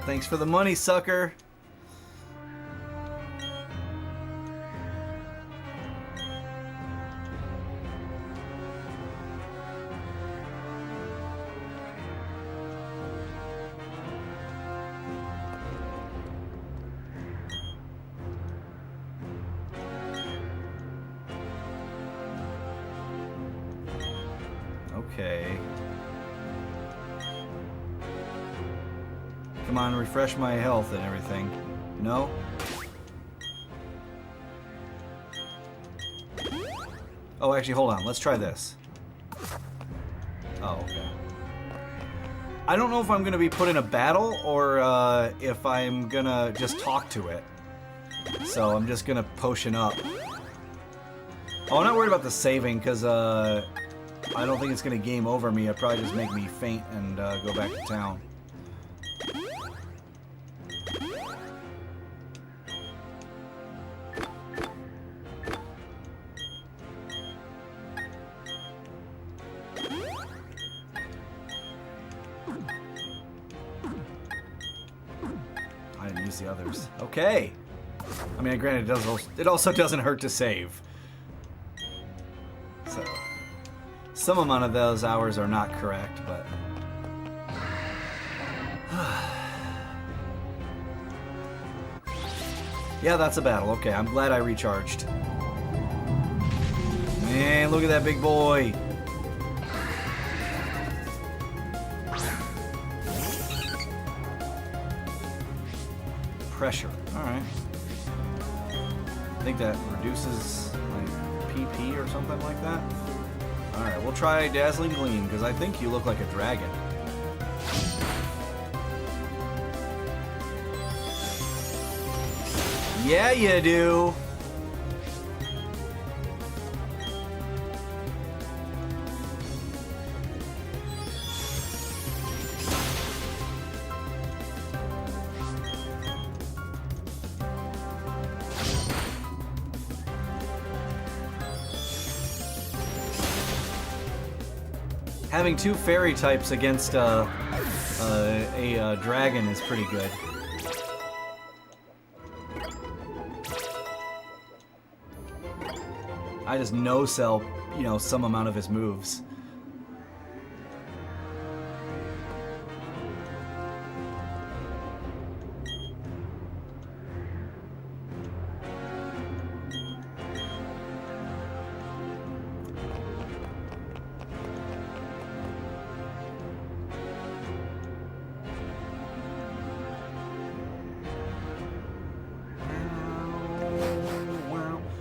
Thanks for the money, sucker. Okay. Come on, refresh my health and everything. No? Oh, actually, hold on. Let's try this. Oh, okay. I don't know if I'm going to be put in a battle or if I'm going to just talk to it. So I'm just going to potion up. Oh, I'm not worried about the saving because I don't think it's going to game over me. It'll probably just make me faint and go back to town. I didn't use the others. Okay. I mean, granted, it also doesn't hurt to save. So, some amount of those hours are not correct, but... yeah, that's a battle. Okay, I'm glad I recharged. Man, look at that big boy. Pressure. Alright. I think that reduces like PP or something like that. Alright, we'll try Dazzling Gleam, because I think you look like a dragon. Yeah, you do! Having two fairy types against a dragon is pretty good. I just no-sell, you know, some amount of his moves.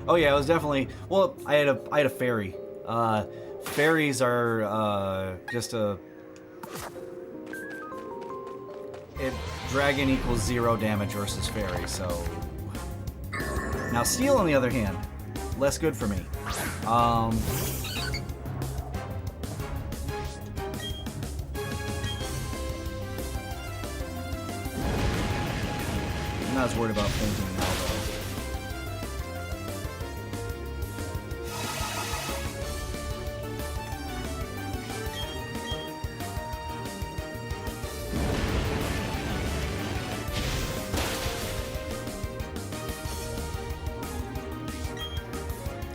Oh yeah, it was definitely... Well, I had a fairy. Fairies are just a... Dragon equals 0 damage versus fairy, so... Now steel, on the other hand, less good for me. I'm not as worried about fainting now, though.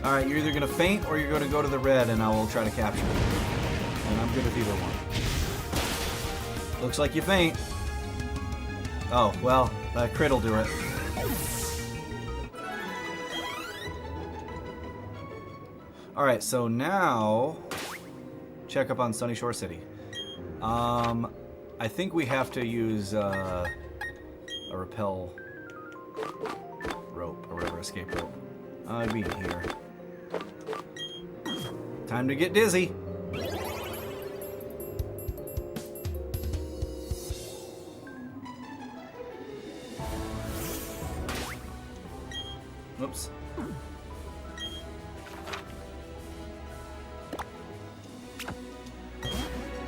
Alright, you're either going to faint or you're going to go to the red and I will try to capture you. And I'm good with either one. Looks like you faint. Oh, well, that crit will do it. Alright, so now... check up on Sunny Shore City. I think we have to use a rappel rope, or whatever, escape rope. It'd be here. Time to get dizzy. Oops.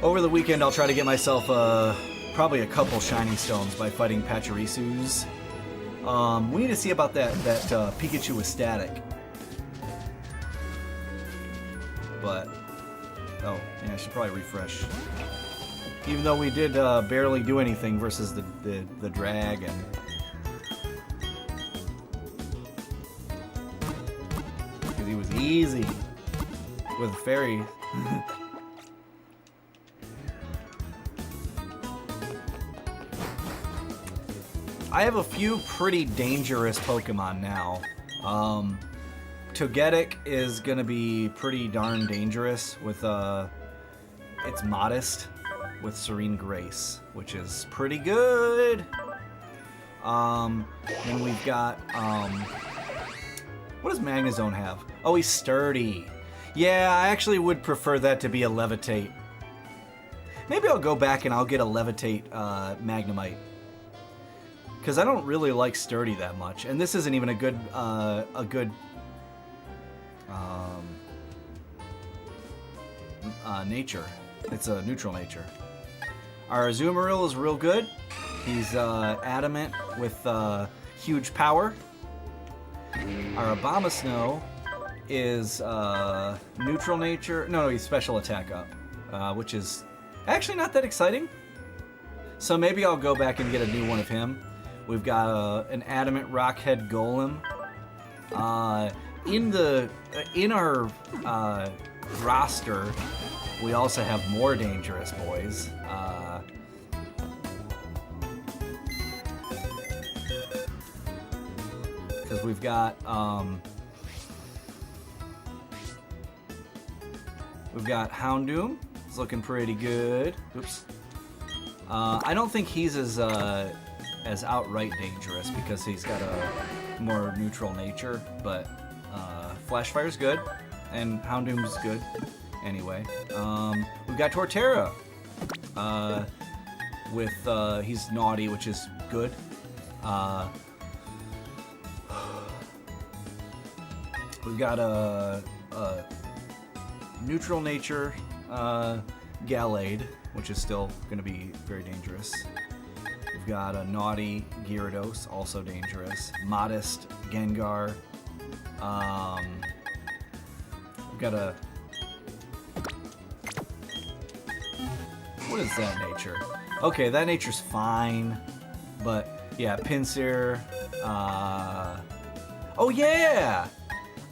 Over the weekend, I'll try to get myself probably a couple shiny stones by fighting Pachirisus. We need to see about that Pikachu with static. But, oh, yeah, I should probably refresh. Even though we did barely do anything versus the dragon. Because he was easy with fairy. I have a few pretty dangerous Pokemon now. Togetic is gonna be pretty darn dangerous with it's Modest with Serene Grace, which is pretty good. Then we've got, what does Magnezone have? Oh, he's Sturdy. Yeah, I actually would prefer that to be a Levitate. Maybe I'll go back and I'll get a Levitate Magnemite. Because I don't really like Sturdy that much. And this isn't even a good nature. It's a neutral nature. Our Azumarill is real good. He's adamant with huge power. Our Abomasnow is neutral nature. No, he's special attack up, which is actually not that exciting. So maybe I'll go back and get a new one of him. We've got an adamant Rockhead Golem. In our roster, we also have more dangerous boys. Because we've got Houndoom. It's looking pretty good. Oops. I don't think he's as outright dangerous because he's got a more neutral nature, but Flashfire's good, and Houndoom's good. Anyway, we've got Torterra with he's naughty, which is good. We've got a neutral nature Gallade, which is still going to be very dangerous. We've got a naughty Gyarados, also dangerous. Modest Gengar. We've got a... What is that nature? Okay, that nature's fine. But, yeah, Pinsir. Oh, yeah!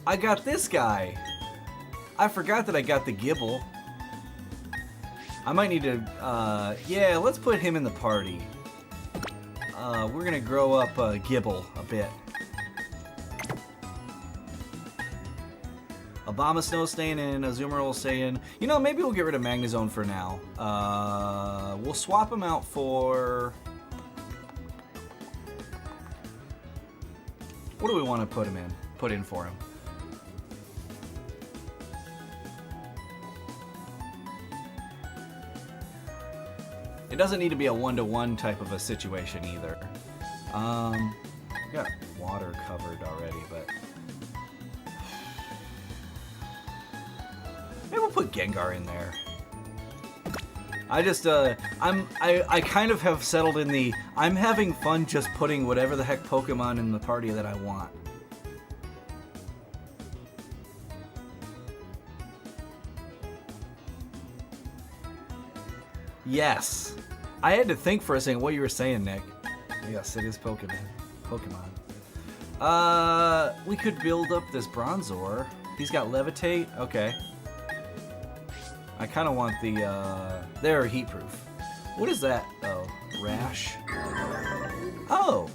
I got this guy. I forgot that I got the Gibble. I might need to, yeah, let's put him in the party. We're gonna grow up Gibble a bit. Abomasnow staying in, Azumarill staying. You know, maybe we'll get rid of Magnezone for now. We'll swap him out for... What do we want to put in for him? It doesn't need to be a one-to-one type of a situation either. We got water covered already, but maybe we'll put Gengar in there. I just I kind of have settled in the I'm having fun just putting whatever the heck Pokemon in the party that I want. Yes. I had to think for a second what you were saying, Nick. Yes, it is Pokemon. We could build up this Bronzor. He's got Levitate. Okay. I kind of want the, they're heat proof. What is that? Oh, Rash. Oh,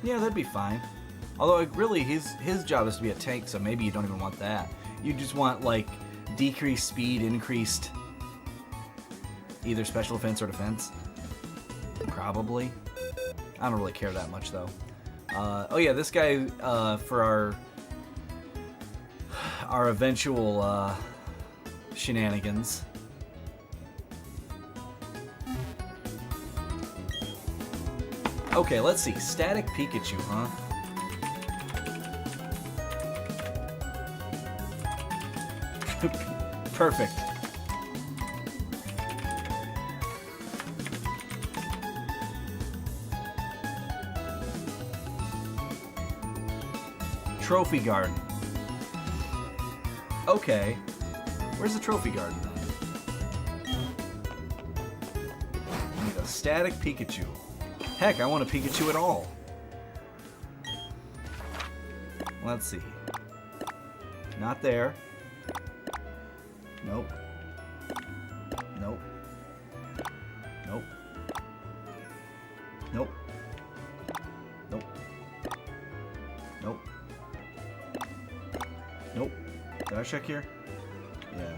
yeah, that'd be fine. Although, really, his job is to be a tank, so maybe you don't even want that. You just want, like, decreased speed, increased either special defense or defense. Probably. I don't really care that much, though. Oh, yeah, this guy, for our eventual, shenanigans. Okay, let's see. Static Pikachu, huh? Perfect. Trophy Garden. Okay. Where's the Trophy Garden then? I need a static Pikachu. Heck, I want a Pikachu at all. Let's see. Not there. Nope. Nope. Nope. Nope. Nope. Nope. Nope. Did I check here? Yeah.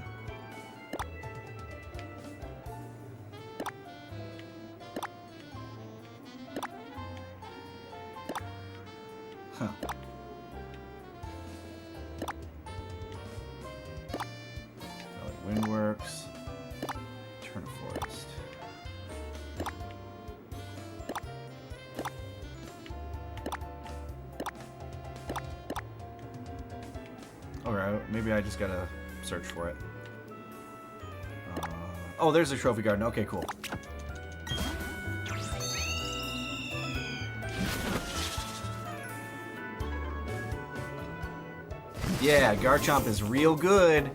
Alright, maybe I just gotta search for it. Oh, there's a trophy garden. Okay, cool. Yeah, Garchomp is real good.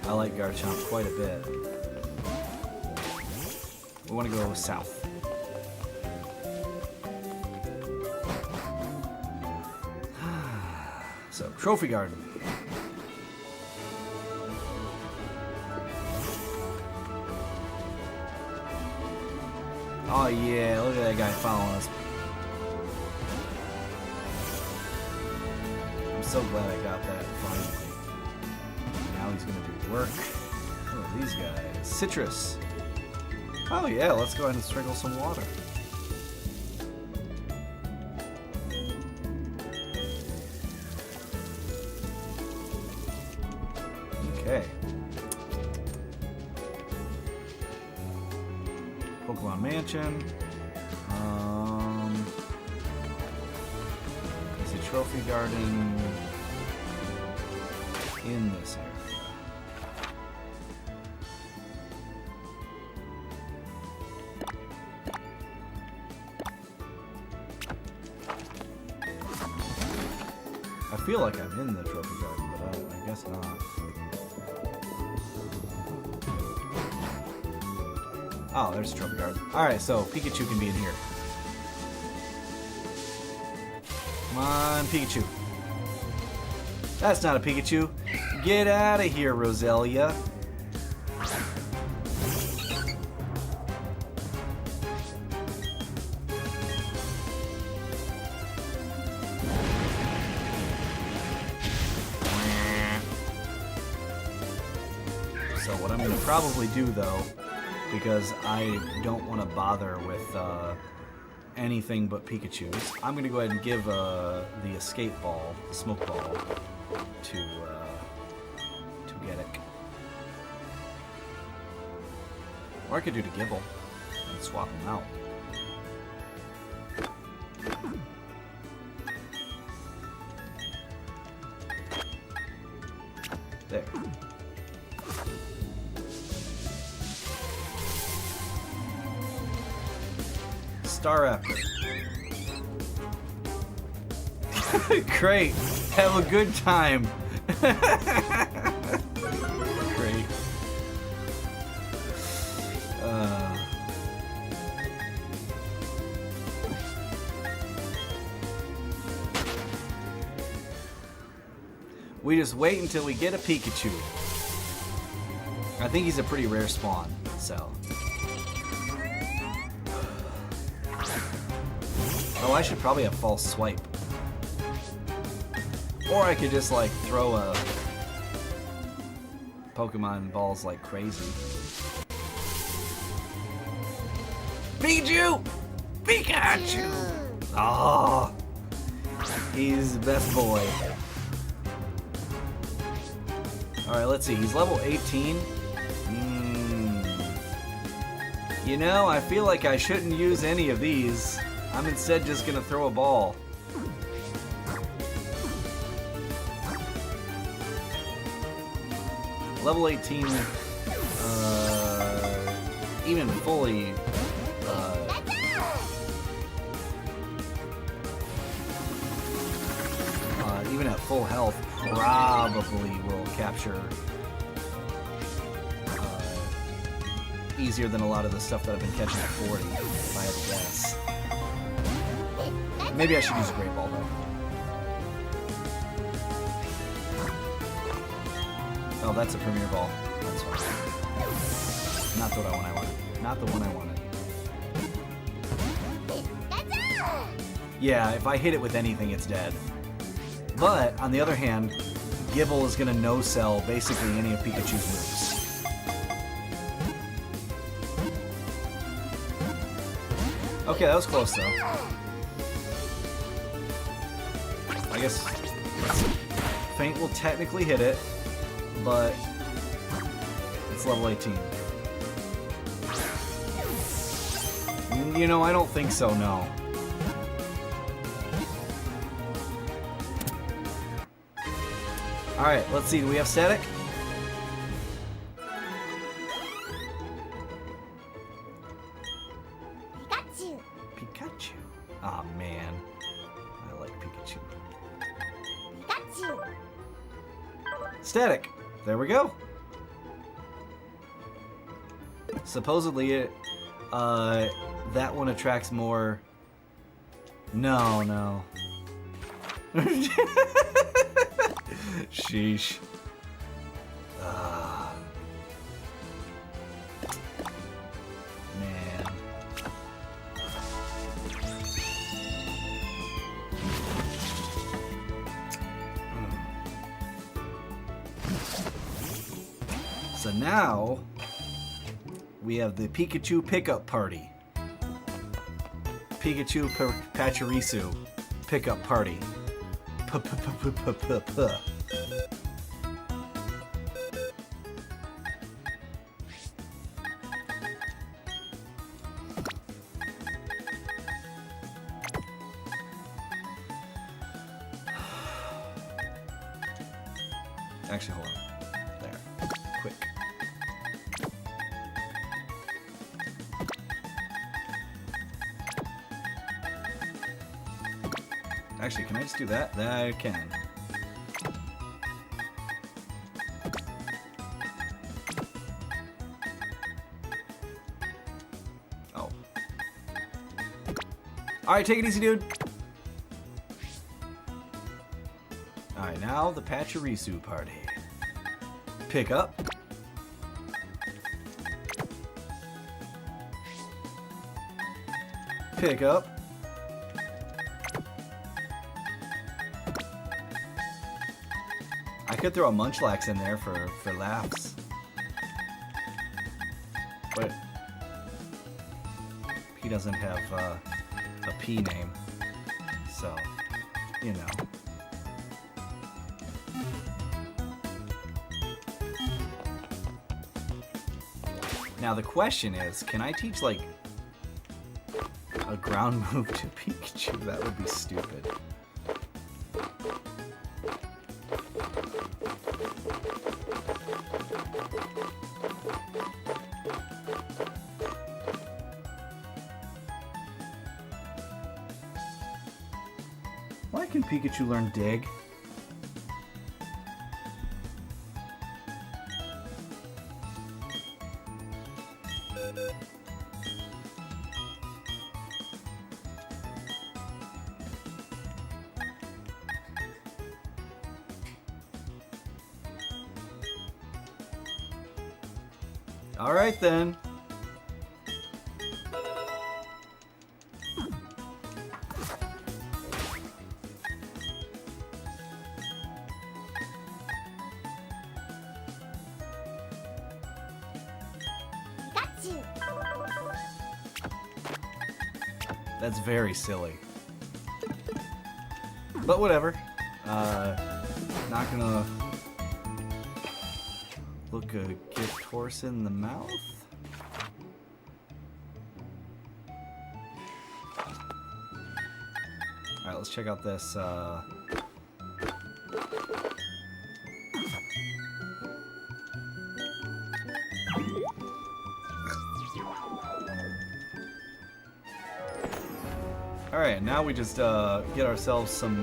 I like Garchomp quite a bit. We want to go south. So, Trophy Garden. Oh yeah, look at that guy following us. I'm so glad I got that finally. Now he's gonna do work. Oh, these guys. Citrus. Oh yeah, let's go ahead and sprinkle some water. Okay. Pokemon Mansion. There's a trophy garden in this area. I feel like I'm in the trophy garden, but I guess not. Oh, there's a trophy garden. Alright, so Pikachu can be in here. Come on, Pikachu. That's not a Pikachu. Get out of here, Roselia. So what I'm going to probably do, though, because I don't want to bother with anything but Pikachus, I'm going to go ahead and give the escape ball, the smoke ball, to Gedek. Or I could do to Gibble and swap them out. There. Staraptor. Great. Have a good time. Great. We just wait until we get a Pikachu. I think he's a pretty rare spawn, so. Oh, I should probably have false swipe. Or I could just like throw a Pokemon balls like crazy. Pikachu! Pikachu! Oh, he's the best boy. Alright, let's see. He's level 18. You know, I feel like I shouldn't use any of these. I'm instead just gonna throw a ball. Level 18, even fully, even at full health, probably will capture easier than a lot of the stuff that I've been catching at 40, if I had to guess. Maybe I should use a Great Ball, though. Oh, that's a Premier Ball. That's fine. Not the one I wanted. Not the one I wanted. Yeah, if I hit it with anything, it's dead. But, on the other hand, Gibble is going to no-sell basically any of Pikachu's moves. Okay, that was close, though. I guess Feint will technically hit it, but it's level 18. You know, I don't think so, no. Alright, let's see. Do we have static? Pikachu. Pikachu. Aw, man. I like Pikachu. Pikachu. Static. There we go. Supposedly it, that one attracts more... No. Sheesh. Man. So now we have the Pikachu pickup party. Pikachu Pachirisu pickup party. Actually, hold on. There. Quick. Actually, can I just do that? I can. Oh. Alright, take it easy, dude. Alright, now the Pachirisu party. Pick up. Pick up. I could throw a Munchlax in there for laughs. But he doesn't have a P name. So, you know. Now the question is, can I teach like a ground move to Pikachu? That would be stupid. Why can Pikachu learn Dig? All right then. Pikachu. That's very silly. But whatever. Not gonna look a gift horse in the mouth. Alright, let's check out this Alright, now we just get ourselves some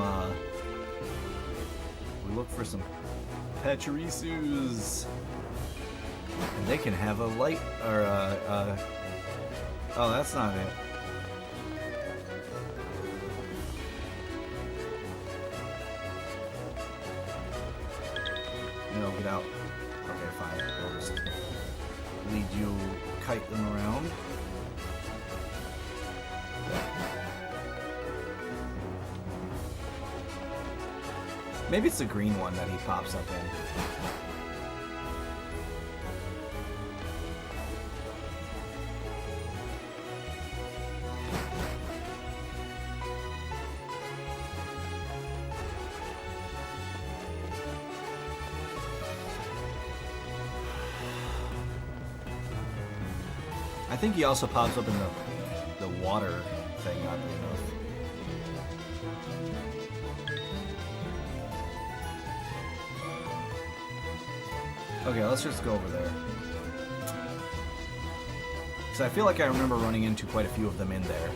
we look for some Pachirisus. And they can have a light or oh, that's not it. No, get out. Okay, fine. We'll just lead you, kite them around. Maybe it's the green one that he pops up in. I think he also pops up in the water thing, oddly enough. Okay, let's just go over there. Because I feel like I remember running into quite a few of them in there.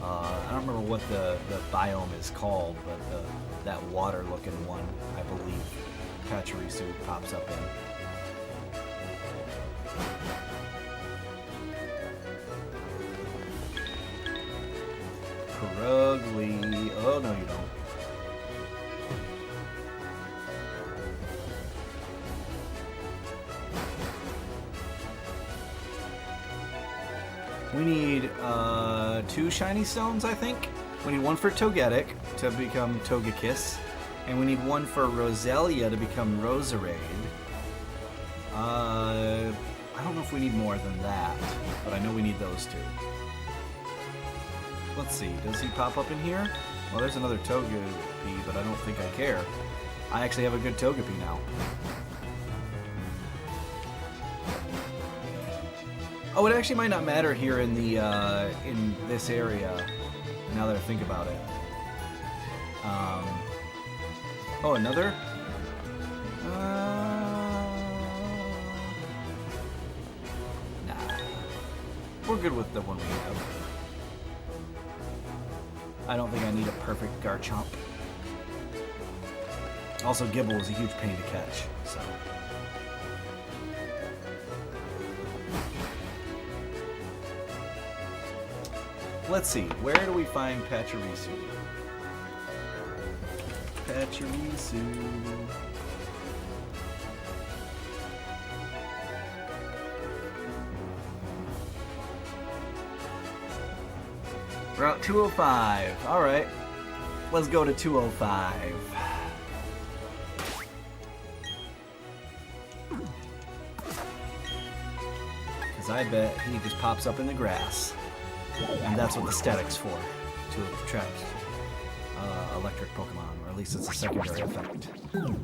I don't remember what the biome is called, but that water-looking one, I believe, Pachirisu pops up in. Perugly. Oh, no, you don't. We need 2 shiny stones, I think. We need 1 for Togetic to become Togekiss, and we need 1 for Roselia to become Roserade. I don't know if we need more than that, but I know we need those 2. Let's see, does he pop up in here? Well, there's another Togepi, but I don't think I care. I actually have a good Togepi now. Oh, it actually might not matter here in the in this area. Now that I think about it. Oh, another. Nah, we're good with the one we have. I don't think I need a perfect Garchomp. Also, Gibble is a huge pain to catch, so. Let's see, where do we find Pachirisu? Pachirisu. Route 205. Alright. Let's go to 205. Because I bet he just pops up in the grass. And that's what the static's for, to attract electric Pokemon, or at least it's a secondary effect.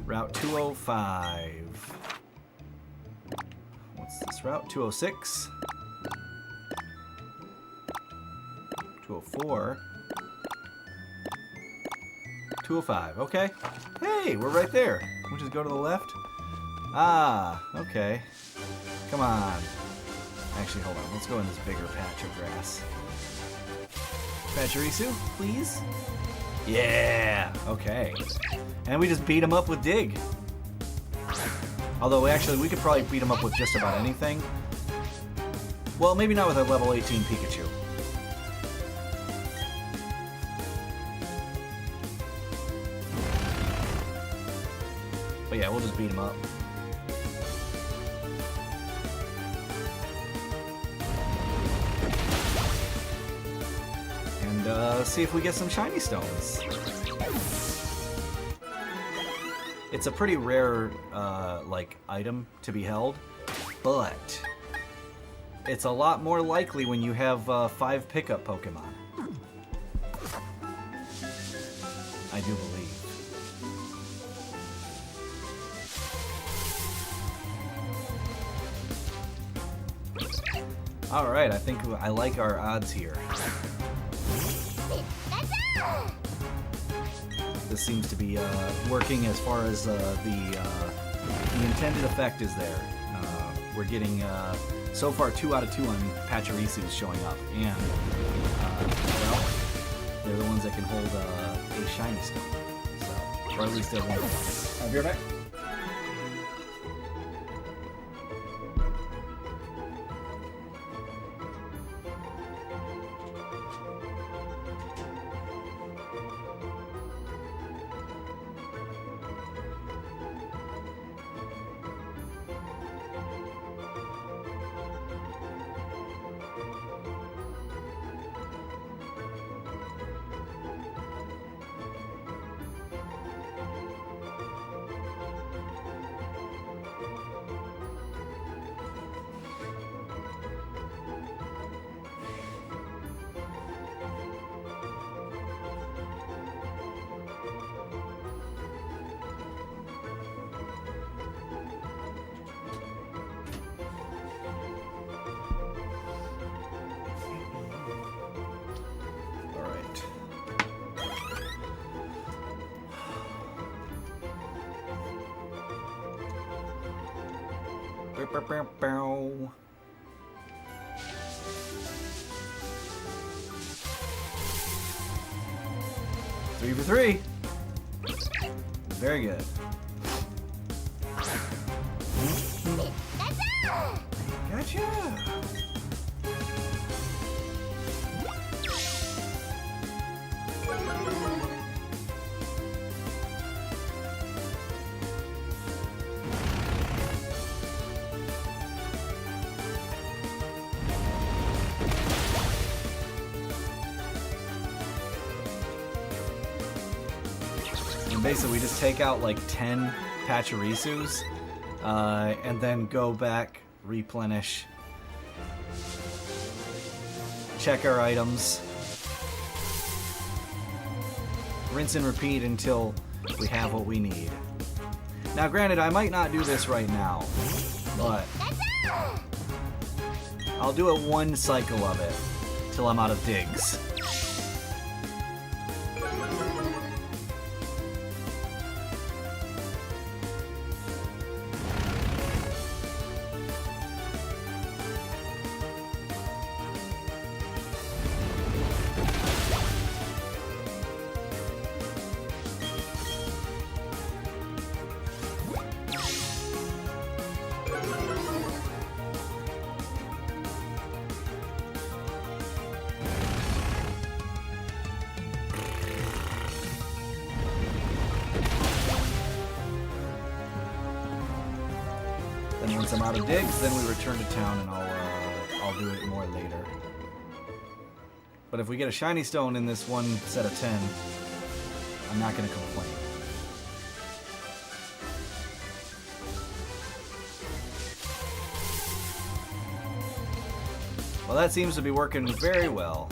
Route 205. What's this route? 206. 204. 205, okay. Hey, we're right there. We'll just go to the left. Ah, okay. Come on. Actually, hold on. Let's go in this bigger patch of grass. Pachirisu, please? Yeah! Okay. And we just beat him up with Dig. Although, actually, we could probably beat him up with just about anything. Well, maybe not with a level 18 Pikachu. But yeah, we'll just beat him up. See if we get some shiny stones. It's a pretty rare, like, item to be held, but it's a lot more likely when you have 5 pickup Pokemon. I do believe. Alright, I think I like our odds here. This seems to be working as far as the intended effect is there. We're getting, so far, 2 out of 2 on Pachirisu showing up. And, well, they're the ones that can hold a shiny stone. So, or at least they're one of them. I'll be right back. bow, bow, bow. Three for three. Very good. Gotcha. And basically, we just take out like 10 Pachirisus, and then go back, replenish, check our items, rinse and repeat until we have what we need. Now, granted, I might not do this right now, but I'll do it one cycle of it till I'm out of digs. Then once I'm out of digs, then we return to town and I'll do it more later. But if we get a shiny stone in this one set of 10, I'm not going to complain. Well, that seems to be working very well.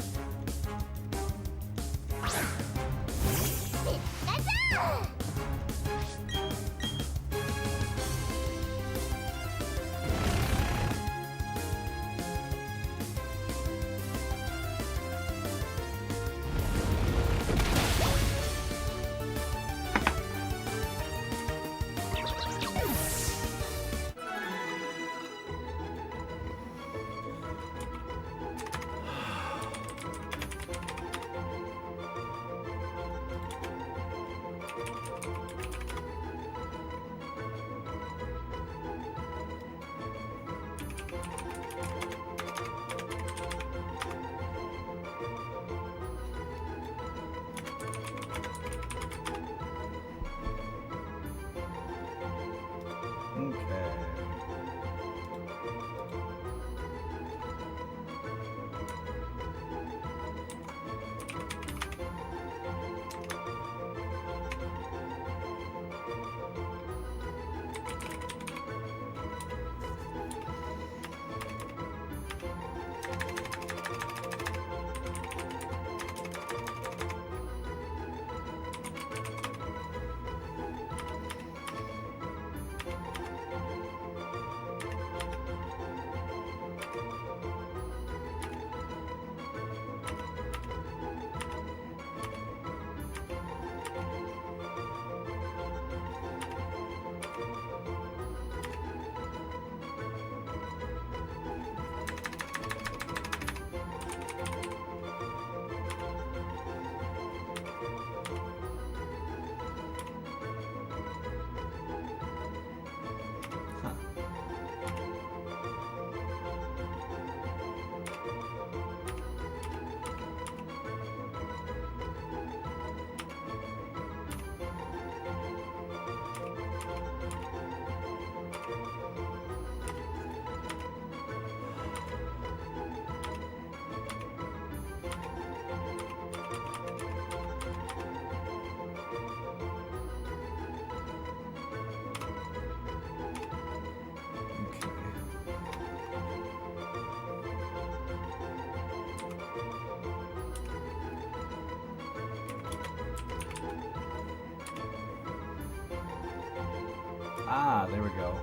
Ah, there we go.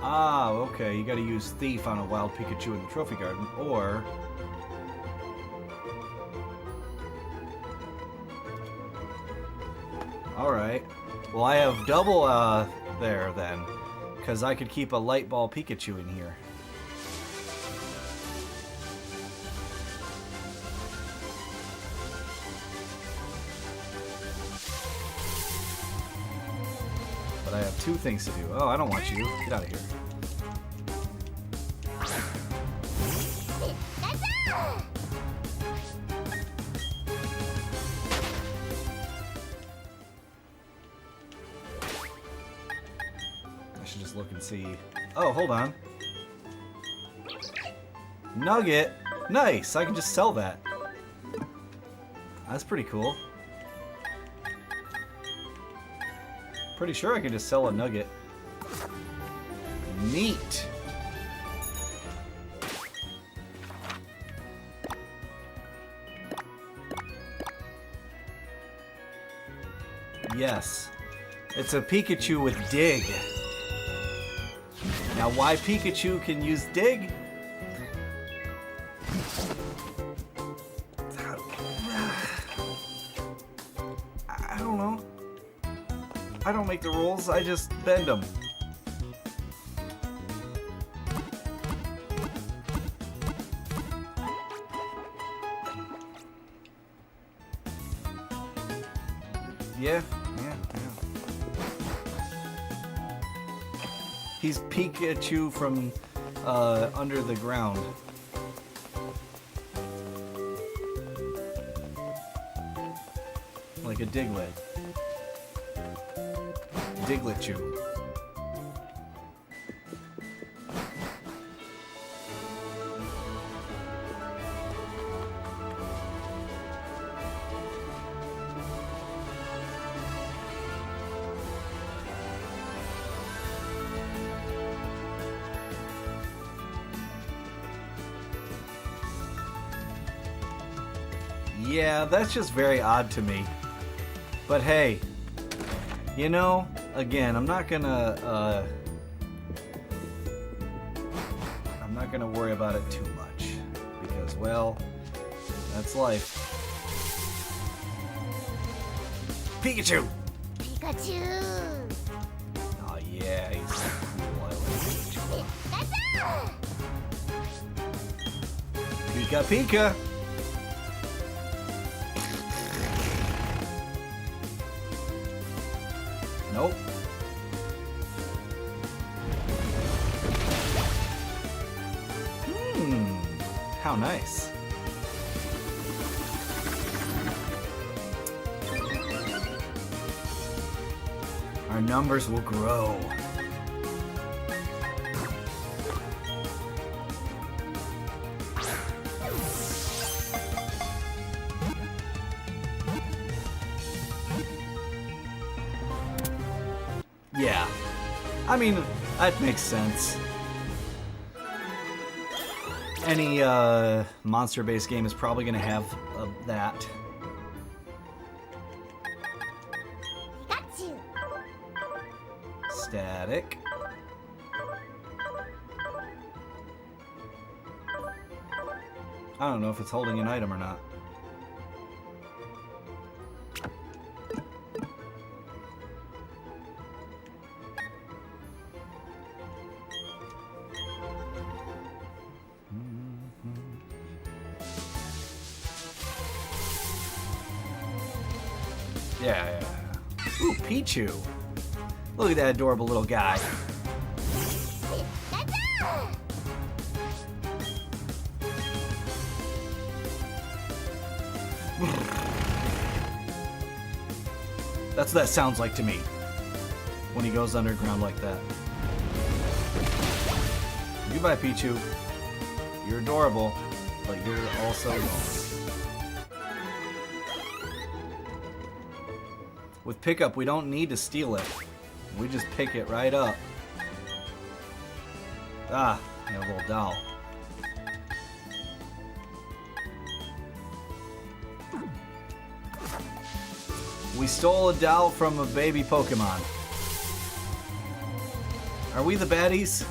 Ah, okay. You gotta use Thief on a wild Pikachu in the Trophy Garden, or... Alright. Well, I have double, there, then. Because I could keep a Light Ball Pikachu in here. But I have two things to do. Oh, I don't want you. Get out of here. I should just look and see. Oh, hold on. Nugget! Nice! I can just sell that. That's pretty cool. Pretty sure I can just sell a nugget. Neat! Yes. It's a Pikachu with Dig. Now, why Pikachu can use Dig? I don't know. I don't make the rules, I just bend them. Yeah. He's Pikachu from under the ground. Like a Diglett. Diglett-Chew. Yeah, that's just very odd to me. But hey, you know, again, I'm not gonna worry about it too much because, well, that's life. Pikachu! Pikachu! Oh yeah, he's so cool. I like Pikachu. Pika Pika! Nope. How nice. Our numbers will grow. Yeah. I mean, that makes sense. Any monster-based game is probably going to have that. Pikachu! Static. I don't know if it's holding an item or not. Yeah. Ooh, Pichu. Look at that adorable little guy. That's what that sounds like to me when he goes underground like that. Goodbye, Pichu. You're adorable, but you're also wrong. With pickup, we don't need to steal it. We just pick it right up. Ah, a little doll. We stole a doll from a baby Pokemon. Are we the baddies?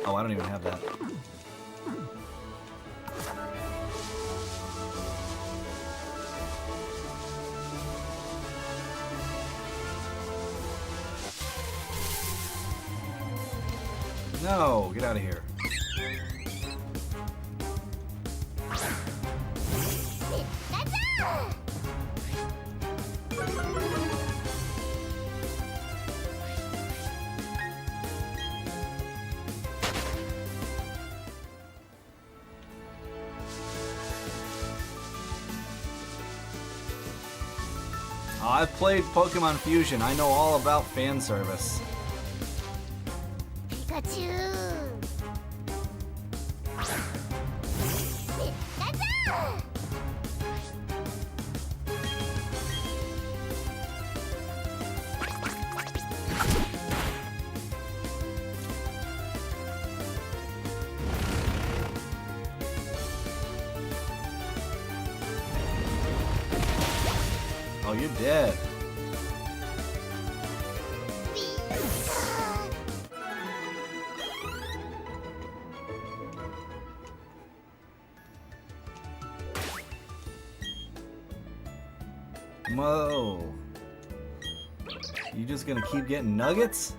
Oh, I don't even have that. No, get out of here. I've played Pokemon Fusion. I know all about fan service. Pikachu! Oh, you're dead. Mo. You just gonna keep getting nuggets?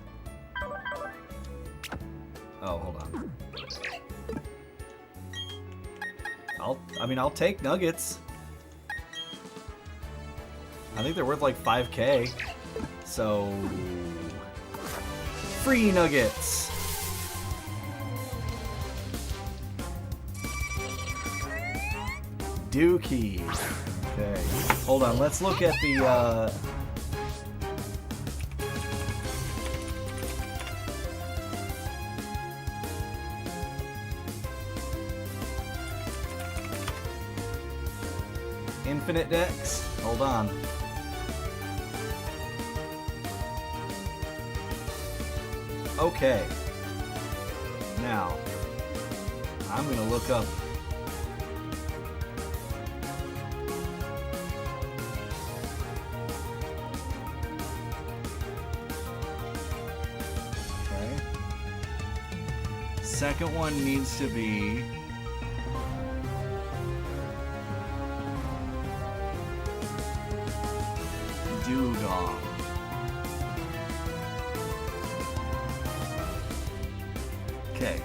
Oh, hold on. I'll take nuggets. I think they're worth like 5K. So free nuggets. Dookie. Okay. Hold on, let's look at the Infinite Dex. Hold on. Okay. Now, I'm gonna look up. Okay. Second one needs to be Dewgong. Okay.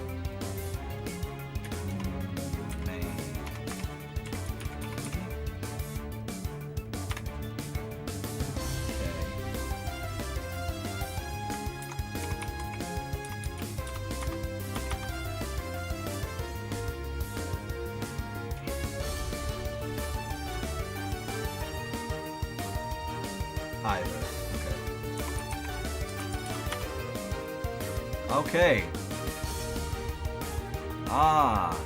Either. Okay. Okay. Ah.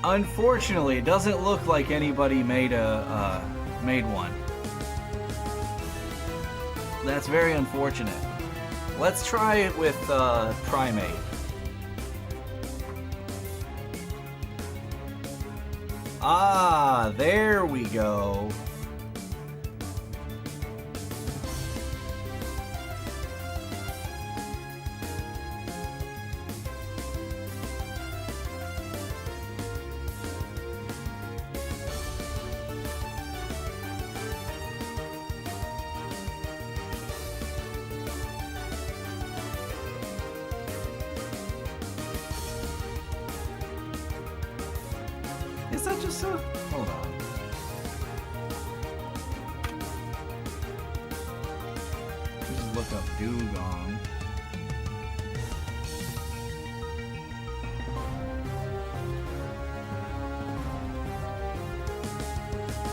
Unfortunately, it doesn't look like anybody made made one. That's very unfortunate. Let's try it with Primate. Ah, there we go. Is that just a... Hold on. Just look up Dewgong.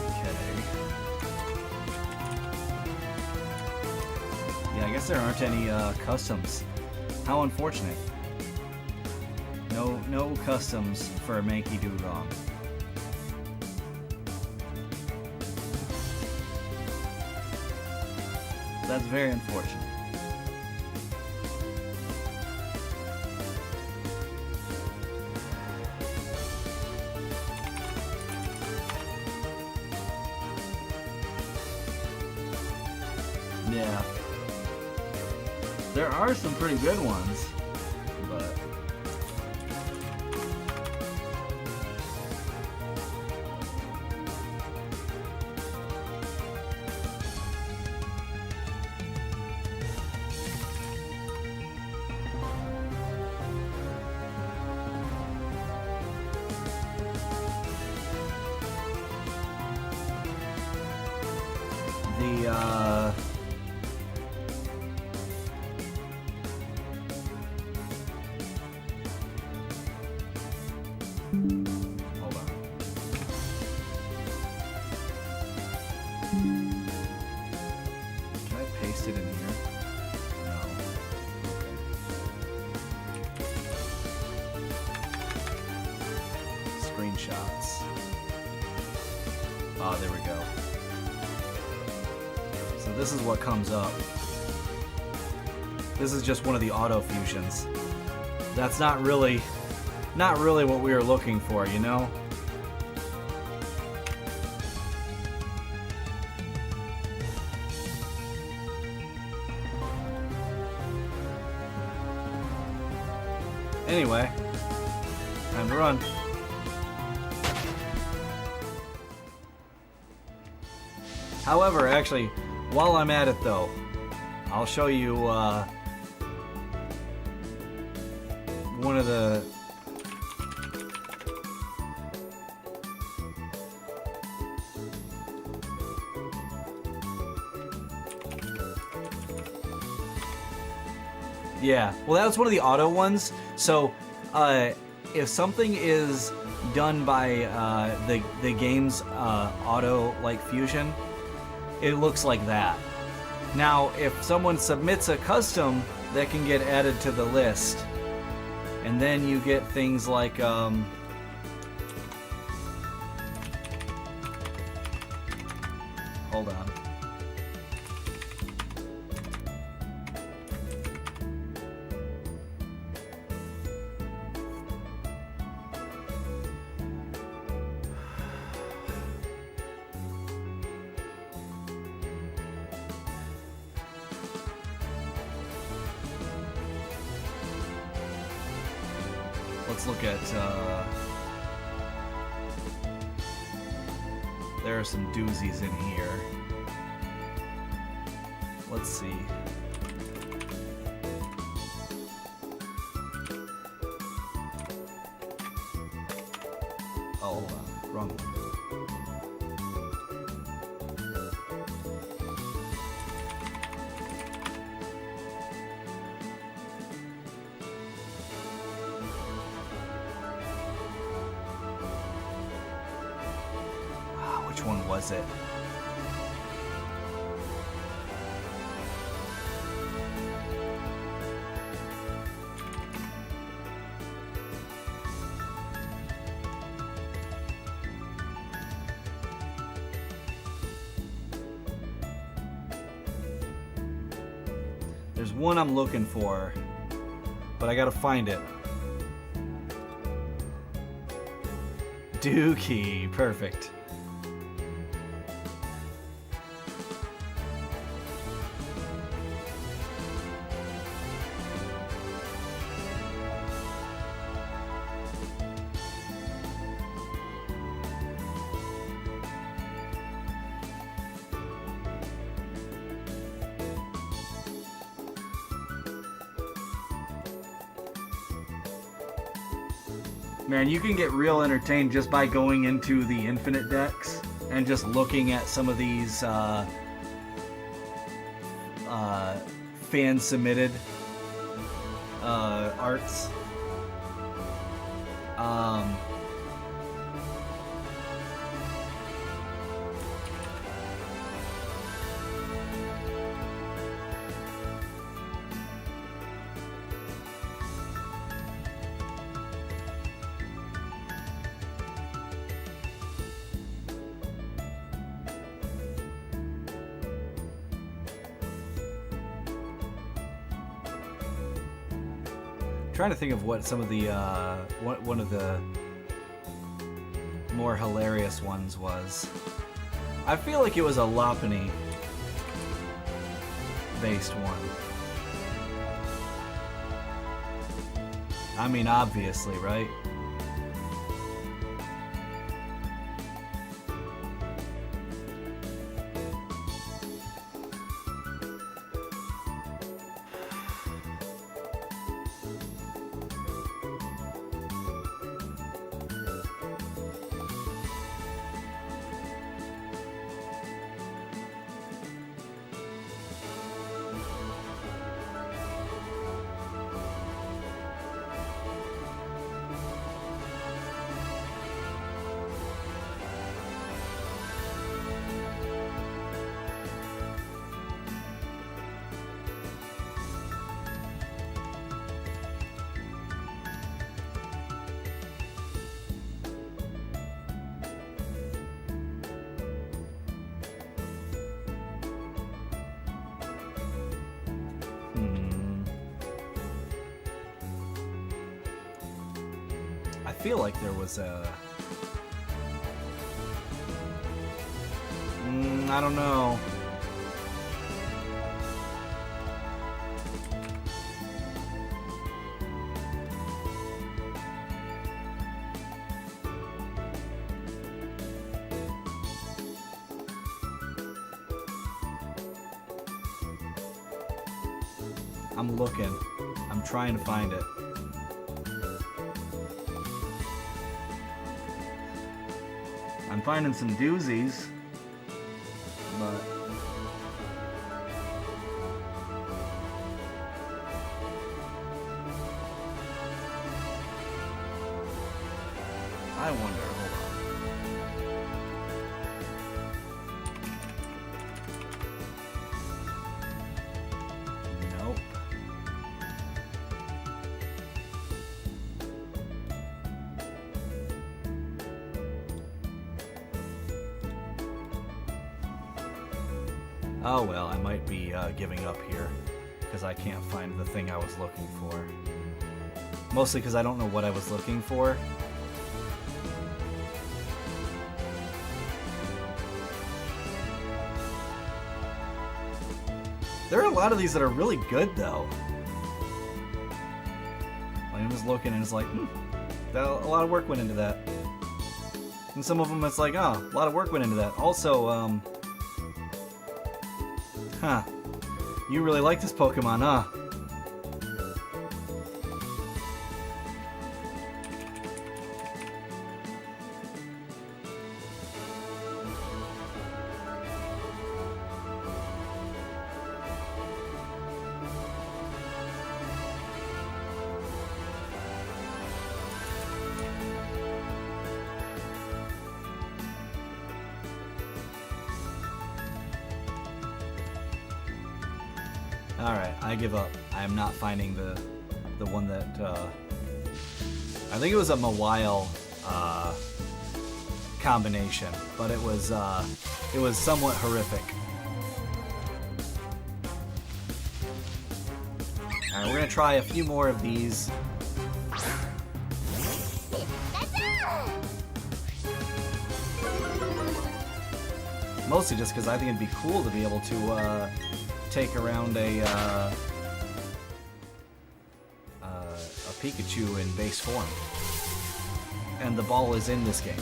Okay. Yeah, I guess there aren't any customs. How unfortunate. No customs for Mankey Dewgong. That's very unfortunate. Yeah. There are some pretty good ones, but hold on. Can I paste it in here? No. Screenshots. Ah, there we go. So this is what comes up. This is just one of the auto fusions. That's not really what we were looking for, you know? Anyway, time to run. However, actually, while I'm at it though, I'll show you one of the Yeah, well, that was one of the auto ones. So, if something is done by the game's auto like fusion, it looks like that. Now, if someone submits a custom, that can get added to the list, and then you get things like hold on. Let's look at, there are some doozies in here. Let's see. Oh, hold on. Wrong one. Which one was it? There's one I'm looking for, but I gotta find it. Dookie, perfect. Man, you can get real entertained just by going into the Infinite decks and just looking at some of these fan-submitted arts. Trying to think of what some of the one of the more hilarious ones was. I feel like it was a Lopunny. based one. I mean, obviously, right? I feel like there was a... I don't know. I'm looking. I'm trying to find it. I'm finding some doozies, but I wonder. Hold on. Nope. Oh well, I might be giving up here because I can't find the thing I was looking for. Mostly because I don't know what I was looking for. There are a lot of these that are really good though. Like, I'm just looking and it's like, a lot of work went into that. And some of them it's like, oh, a lot of work went into that. Also, huh. You really like this Pokemon, huh? Alright, I give up. I am not finding the one that, I think it was a Mawile, combination, but it was somewhat horrific. Alright, we're gonna try a few more of these. Mostly just because I think it'd be cool to be able to, take around a Pikachu in base form. And the ball is in this game.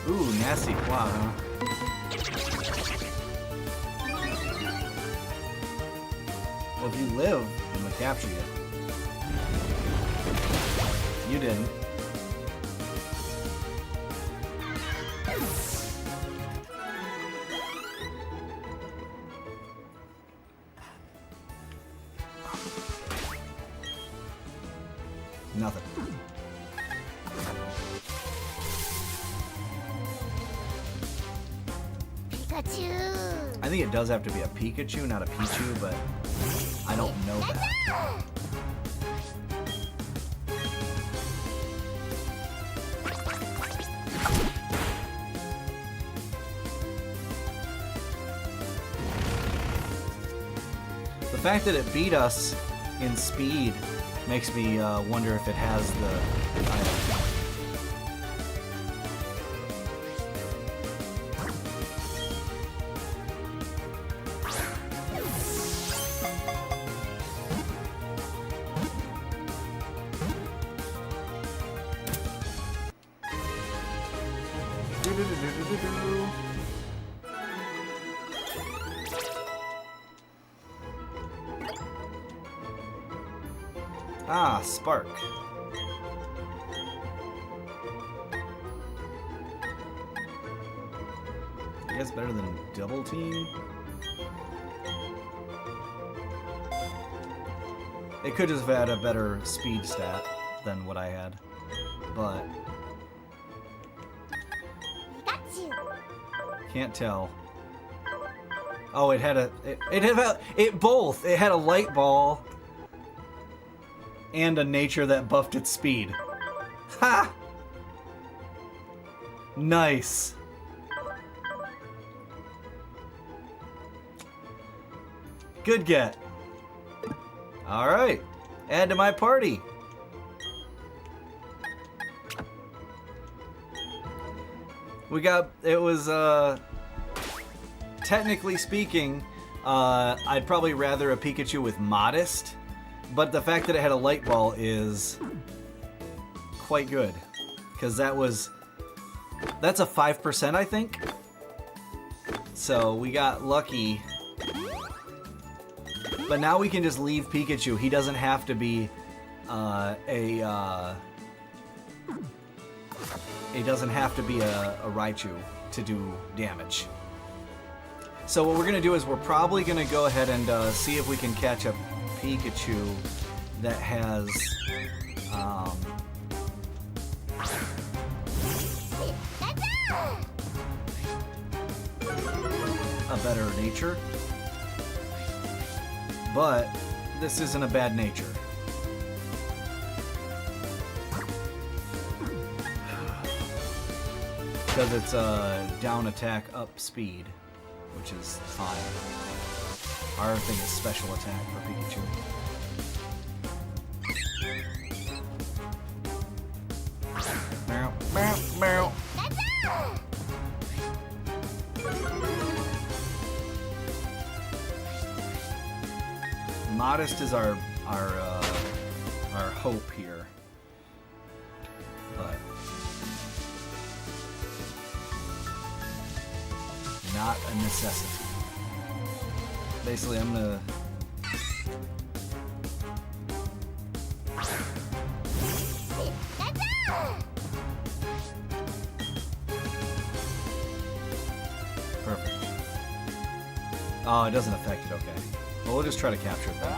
Ooh, nasty plot, huh? Well, if you live, I'm gonna capture you. You didn't. Nothing. Pikachu. I think it does have to be a Pikachu, not a Pichu, but I don't know that. fact that it beat us in speed makes me wonder if it has the item. Ah, Spark. I guess better than Double Team. It could just have had a better speed stat than what I had, but can't tell. Oh, it had both. It had a light ball and a nature that buffed its speed. Ha! Nice. Good get. All right. Add to my party. We got, it was, technically speaking, I'd probably rather a Pikachu with Modest, but the fact that it had a light ball is quite good, because that's a 5%, I think. So we got lucky. But now we can just leave Pikachu. He doesn't have to be it doesn't have to be a Raichu to do damage. So what we're gonna do is we're probably gonna go ahead and see if we can catch a Pikachu that has a better nature. But this isn't a bad nature. Because it's down attack, up speed, which is fine. Our thing is special attack for Pikachu. Meow, meow, meow. Modest is our hope here, but not a necessity. Basically, I'm gonna perfect. Oh, it doesn't affect it. Okay. Well, we'll just try to capture it then.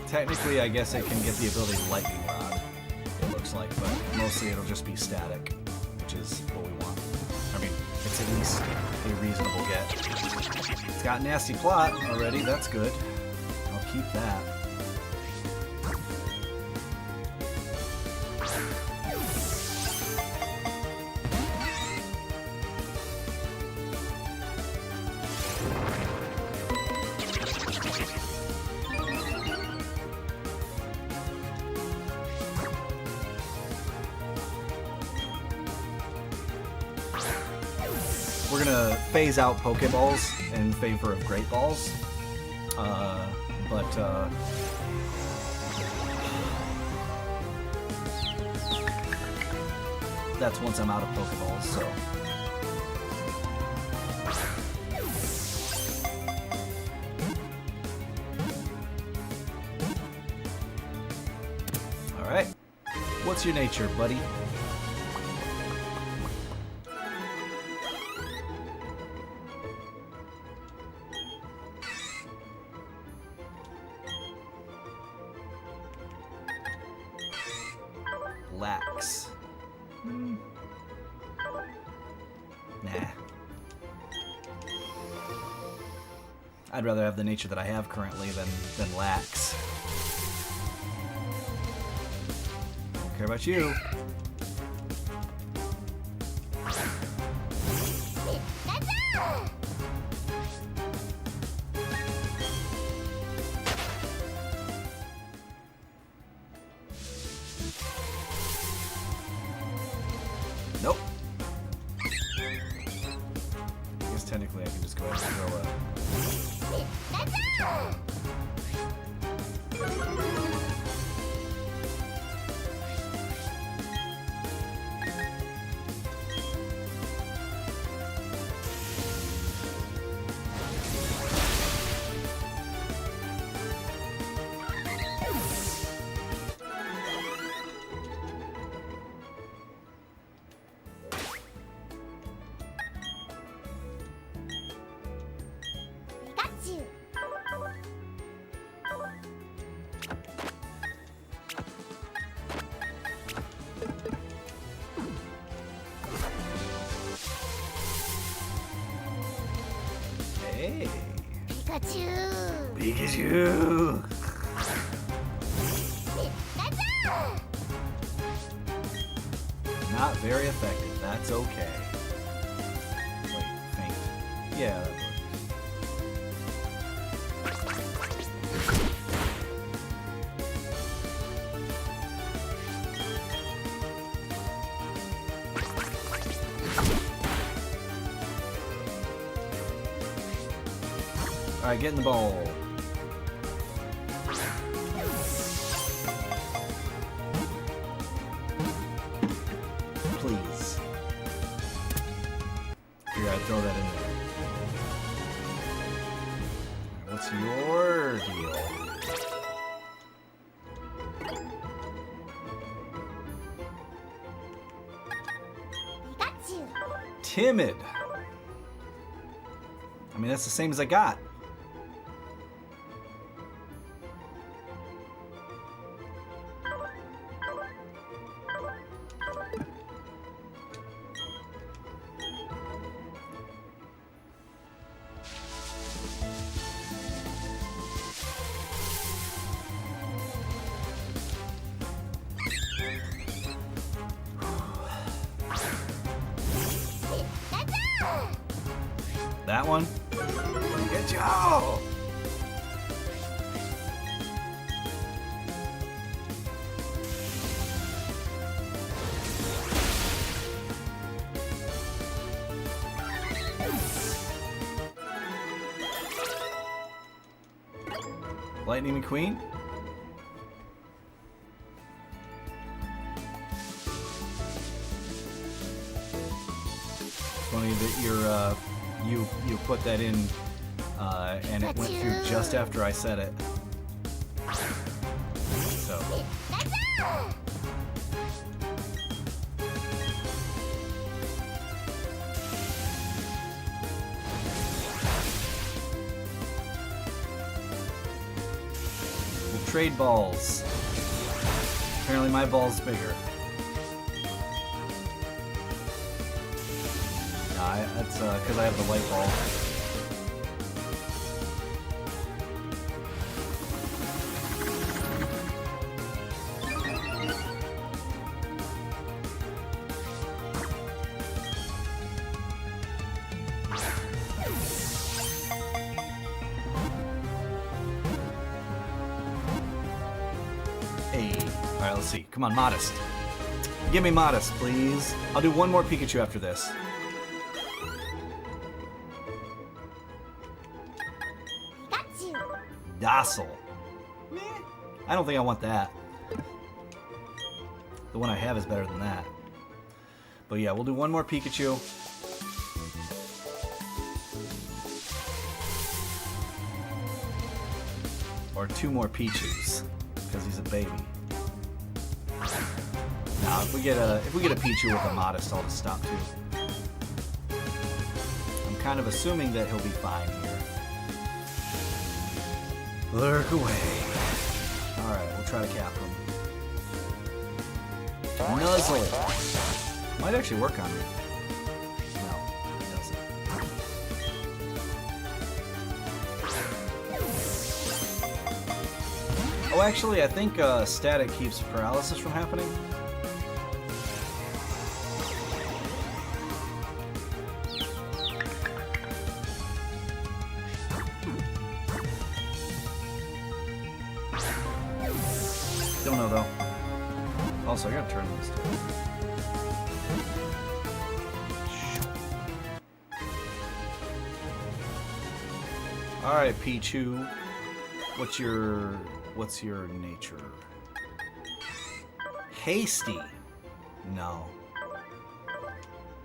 Technically, I guess it can get the ability Lightning Rod, it looks like, but mostly it'll just be static, which is what we want. I mean, it's at least a reasonable get. It's got Nasty Plot already, that's good. I'll keep that. We're gonna phase out Pokeballs in favor of Great Balls, but that's once I'm out of Pokeballs, so. What's your nature, buddy? Lax. Nah. I'd rather have the nature that I have currently than lax. Don't care about you. Nope. I guess technically I can just go ahead and throw a... Hey. Pikachu. Pikachu. Not very effective. That's okay. Wait, faint. Yeah, that works. Alright, get in the bowl. Please. Here, I'd throw that in there. What's your deal? Pikachu. Timid. I mean, that's the same as I got. That one? Good job! Lightning McQueen? Funny that you put that in and it went through just after I said it. So we'll trade balls. Apparently my ball's bigger. That's because I have the light ball. Hey, all right, let's see. Come on, Modest. Give me Modest, please. I'll do one more Pikachu after this. Docile. Meh. I don't think I want that. The one I have is better than that. But yeah, we'll do one more Pikachu. Or two more Pichus, because he's a baby. Now, if we get a Pichu with a modest, I'll just stop too. I'm kind of assuming that he'll be fine here. Lurk away. Alright, we'll try to cap him. Nuzzle! Might actually work on me. No, it doesn't. Oh, actually, I think static keeps paralysis from happening. Don't know though. Also, I gotta turn this down. All right, Pichu. What's your nature? Hasty. No.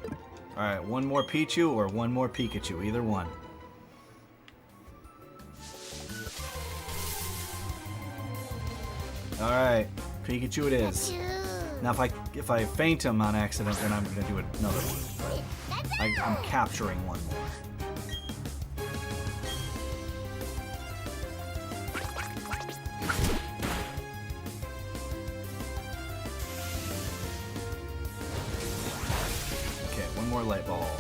All right, one more Pichu or one more Pikachu. Either one. All right, Pikachu it is. Now, if I faint him on accident, then I'm gonna do another one. I'm capturing one more. Okay, one more light ball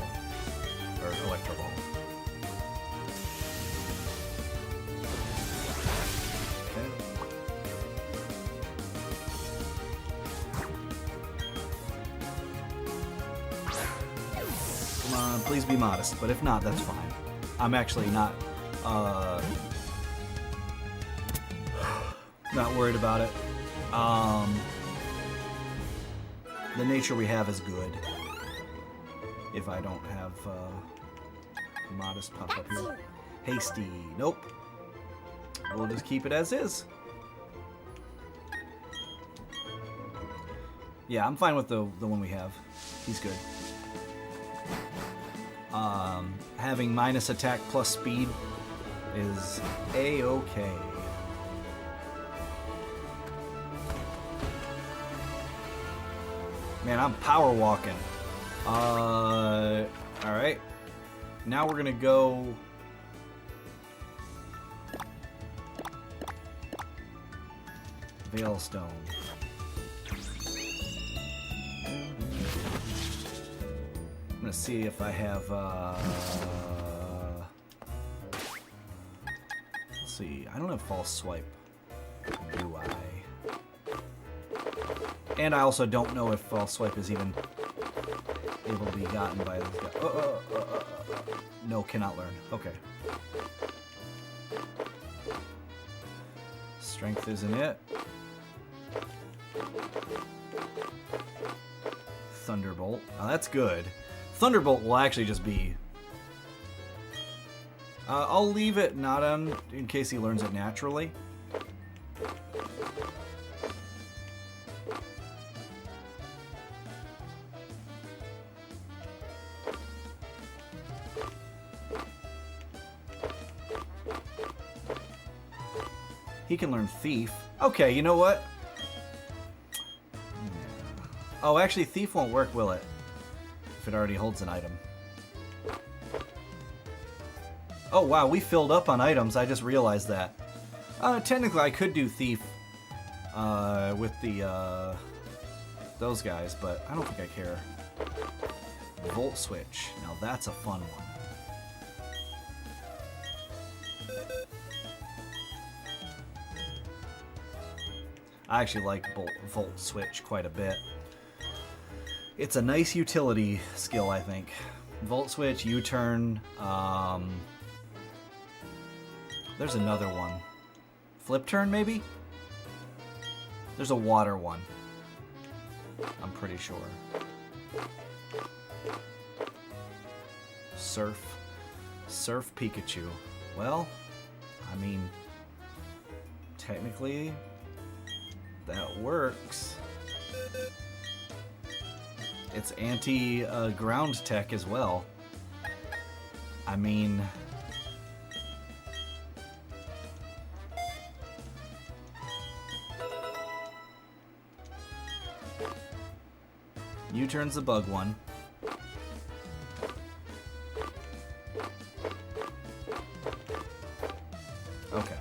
or electro ball. Okay. Come on, please be modest, but if not, that's fine. I'm actually not worried about it. The nature we have is good. If I don't have modest pop up here. Hasty, nope. We'll just keep it as is. Yeah, I'm fine with the one we have. He's good. Having minus attack plus speed is a-okay. Man, I'm power walking. Alright. Now we're gonna go... Veilstone. I'm gonna see if I have, let's see, I don't have False Swipe, do I? And I also don't know if False Swipe is even able to be gotten by this guy. No, cannot learn. Okay. Strength isn't it. Thunderbolt. Oh, that's good. Thunderbolt will actually just be... I'll leave it not on in case he learns it naturally. He can learn Thief. Okay, you know what? Oh, actually, Thief won't work, will it? If it already holds an item. Oh, wow, we filled up on items. I just realized that. Technically, I could do Thief with the those guys, but I don't think I care. Volt Switch. Now, that's a fun one. I actually like Volt Switch quite a bit. It's a nice utility skill, I think. Volt Switch, U-turn. There's another one. Flip turn, maybe? There's a water one. I'm pretty sure. Surf. Surf Pikachu. Well, I mean, technically... that works. It's anti-ground tech as well. I mean... U-turn's the bug one. Okay.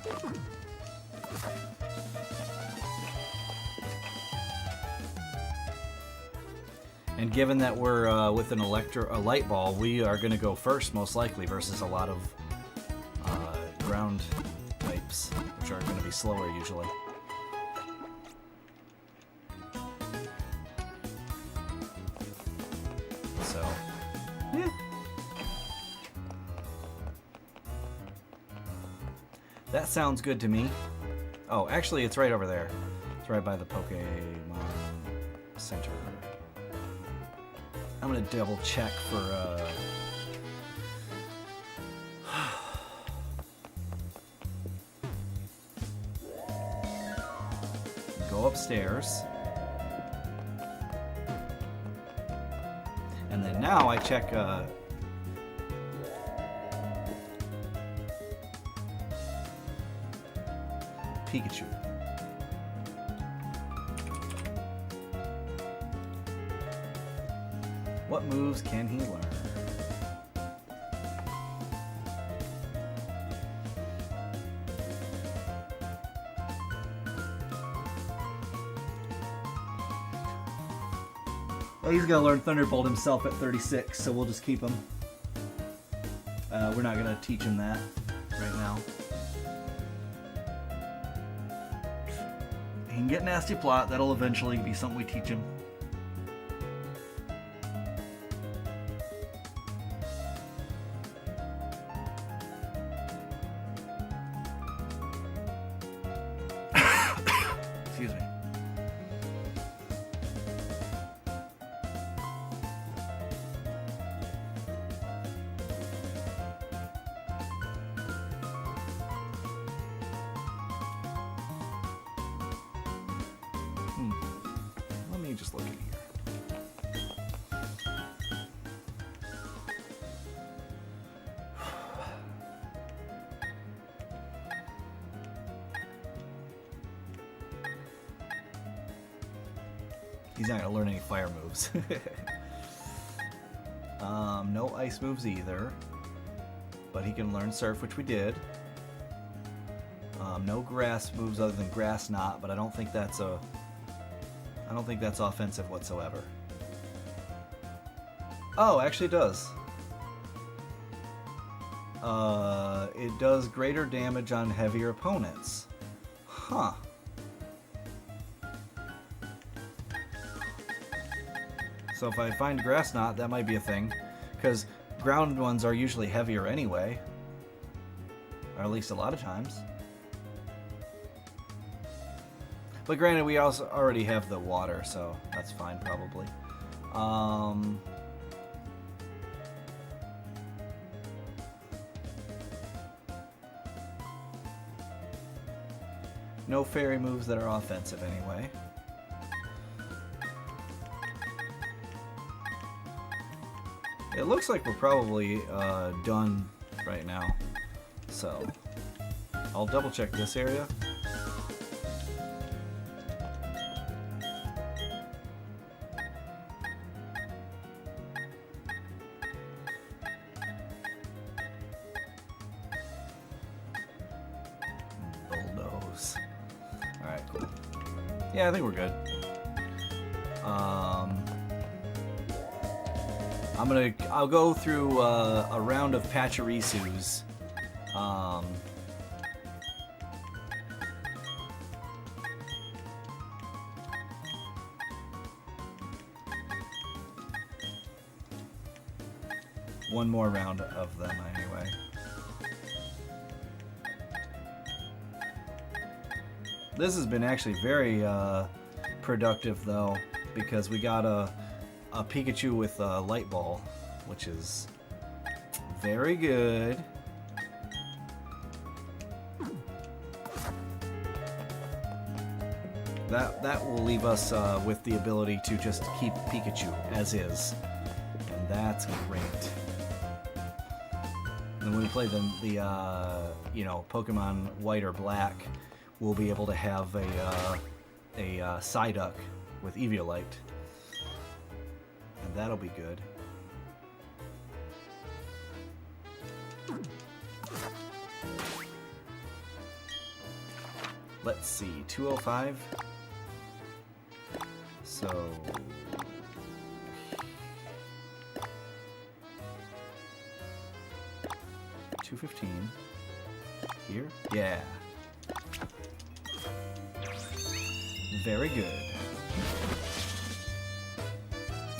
And given that we're with a light ball, we are going to go first, most likely, versus a lot of ground types, which are going to be slower usually. So, yeah. That sounds good to me. Oh, actually, it's right over there. It's right by the Pokemon Center. I'm gonna double check for go upstairs. And then now I check Pikachu. What moves can he learn? Well, he's gonna learn Thunderbolt himself at 36, so we'll just keep him. We're not gonna teach him that right now. He can get Nasty Plot. That'll eventually be something we teach him. Excuse me. Let me just look in here. He's not gonna learn any fire moves. No ice moves either, but he can learn surf, which we did. No grass moves other than Grass Knot, but I don't think that's offensive whatsoever. Oh, actually it does. It does greater damage on heavier opponents. Huh. So if I find Grass Knot, that might be a thing. Because ground ones are usually heavier anyway. Or at least a lot of times. But granted, we also already have the water, so that's fine probably. No fairy moves that are offensive anyway. It looks like we're probably done right now. So I'll double check this area. Bulldoze. Alright, cool. Yeah, I think we're good. I'll go through a round of Pachirisus. One more round of them anyway. This has been actually very productive though, because we got a Pikachu with a Light Ball, which is very good. That will leave us with the ability to just keep Pikachu as is, and that's great. And when we play the Pokemon White or Black, we'll be able to have a Psyduck with Eviolite. That'll be good. Let's see, 205. So 215 here. Yeah. Very good.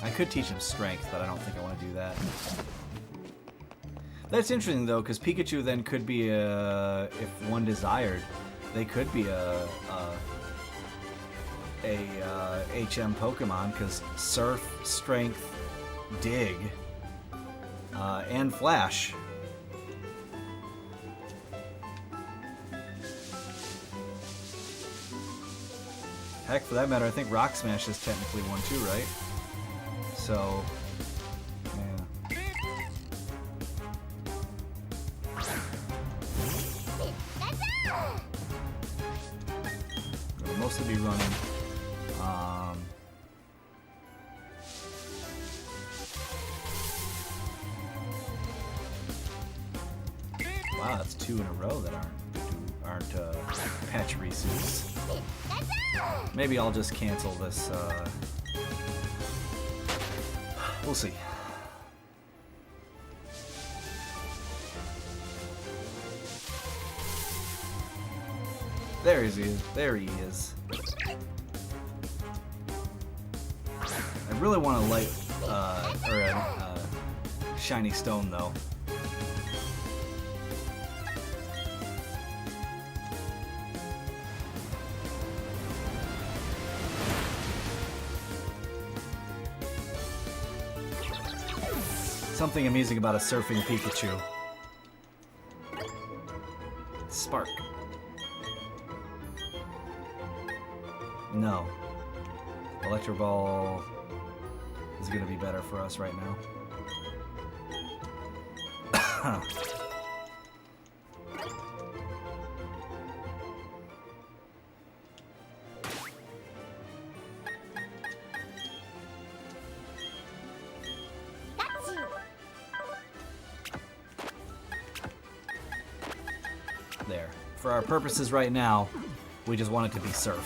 I could teach him strength, but I don't think I want to do that. That's interesting though, because Pikachu then could be if one desired, they could be a HM Pokemon, because Surf, Strength, Dig, and Flash. Heck, for that matter, I think Rock Smash is technically one too, right? So, yeah. It'll mostly be running. Wow, that's 2 in a row that aren't Pachirisus. Maybe I'll just cancel this. We'll see. There he is. There he is. I really want a light, or a shiny stone, though. Something amusing about a surfing Pikachu. Spark. No. Electro Ball is going to be better for us right now. There. For our purposes right now, we just want it to be Surf.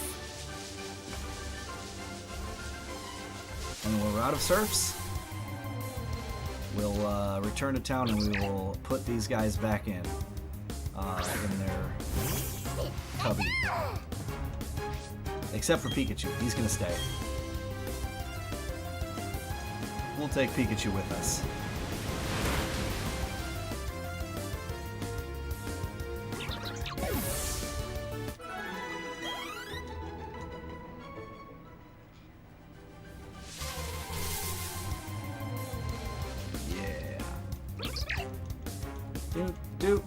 And when we're out of Surfs, we'll return to town and we will put these guys back in their cubby. Except for Pikachu. He's gonna stay. We'll take Pikachu with us. Do.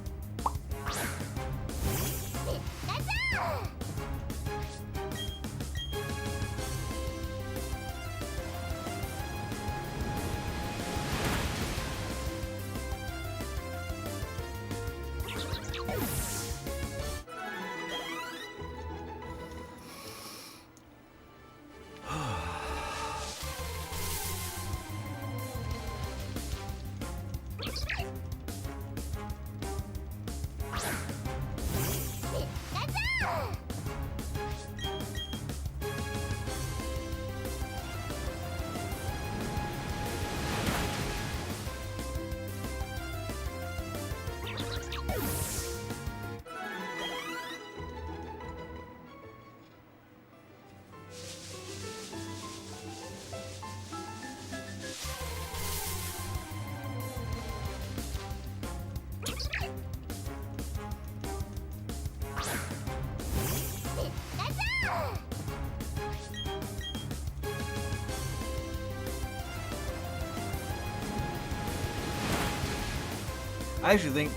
I actually think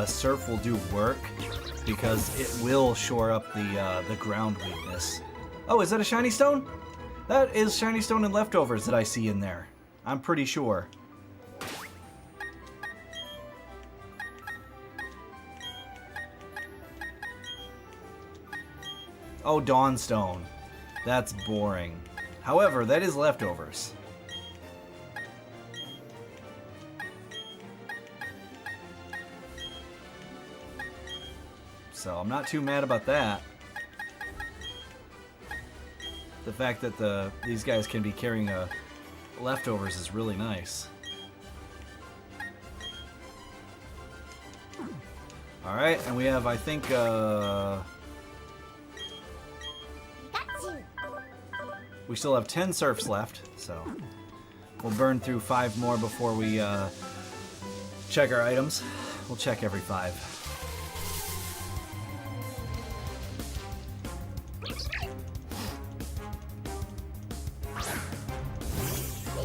Surf will do work because it will shore up the ground weakness. Oh, is that a shiny stone? That is shiny stone and leftovers that I see in there. I'm pretty sure. Oh, Dawnstone. That's boring. However, that is leftovers. so I'm not too mad about that. The fact that these guys can be carrying leftovers is really nice. Alright, and we have, I think, we still have 10 surfs left, so we'll burn through 5 more before we check our items. We'll check every 5.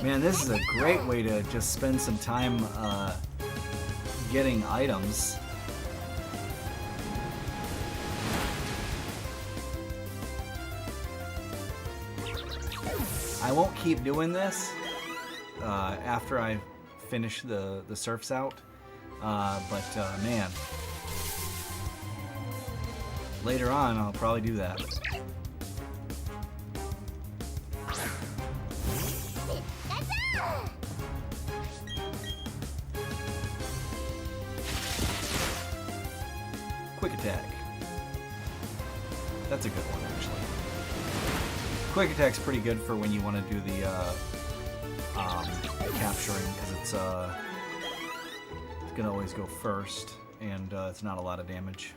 Man, this is a great way to just spend some time getting items. I won't keep doing this after I finish the surfs out, but man, later on I'll probably do that. Quick attack. That's a good one, actually. Quick attack's pretty good for when you want to do the capturing, because it's gonna always go first, and it's not a lot of damage.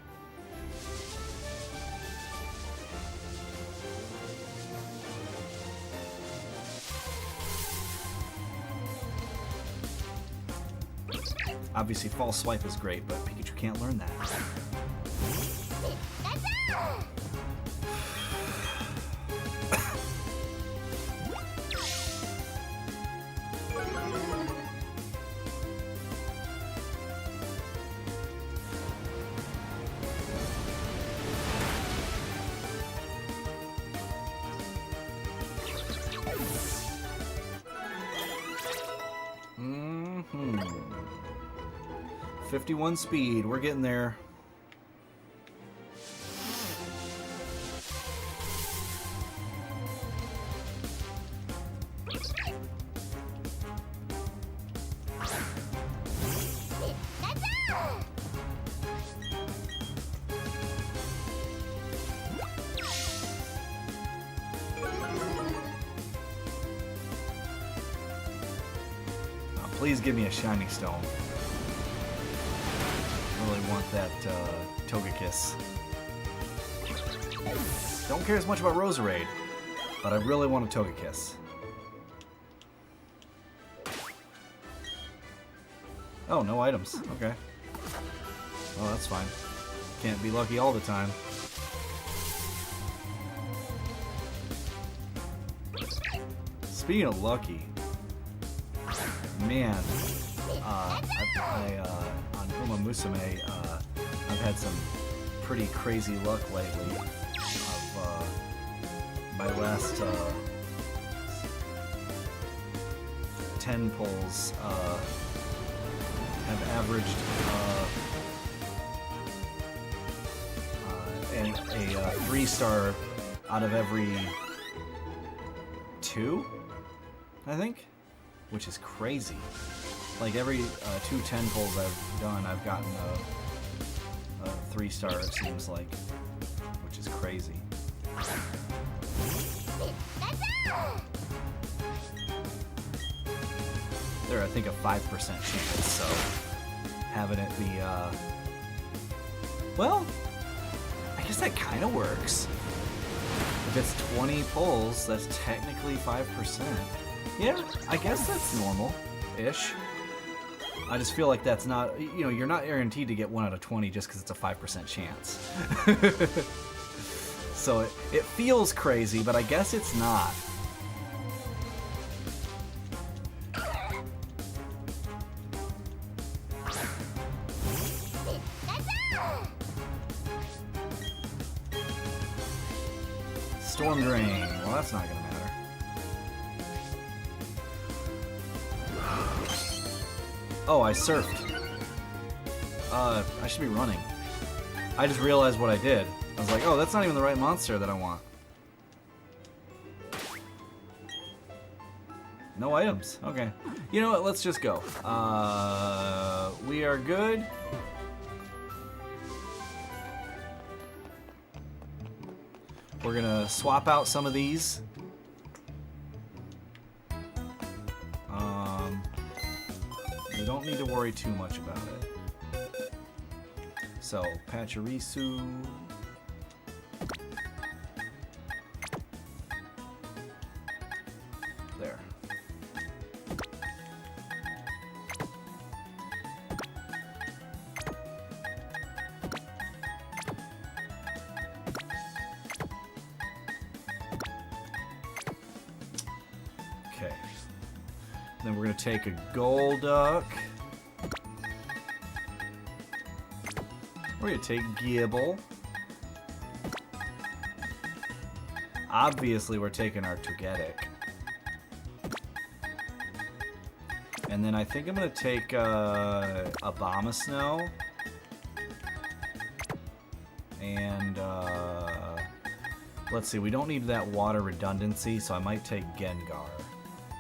Obviously, false swipe is great, but Pikachu can't learn that. Mm-hmm. 51 speed, we're getting there. Please give me a shiny stone. I really want that Togekiss. Don't care as much about Roserade, but I really want a Togekiss. Oh, no items. Okay. Oh, that's fine. Can't be lucky all the time. Speaking of lucky, man, on Uma Musume, I've had some pretty crazy luck lately. My last 10 pulls have averaged a 3-star out of every 2, I think, which is crazy. Like every 2 10 pulls I've done, I've gotten a 3-star, it seems like, which is crazy. There, I think a 5% chance, so having it be, well, I guess that kind of works. If it's 20 pulls, that's technically 5%. Yeah, I guess that's normal-ish. I just feel like that's not, you know, you're not guaranteed to get 1 out of 20 just because it's a 5% chance. So it feels crazy, but I guess it's not. Storm Drain. Well, that's not gonna matter. Oh, I surfed. I should be running. I just realized what I did. I was like, oh, that's not even the right monster that I want. No items. Okay. You know what? Let's just go. We are good. We're gonna swap out some of these. We don't need to worry too much about it. So, Pachirisu. There. Okay. Then we're going to take a Golduck. We're going to take Gible. Obviously, we're taking our Togetic. And then I think I'm going to take Abomasnow. And let's see, we don't need that water redundancy, so I might take Gengar.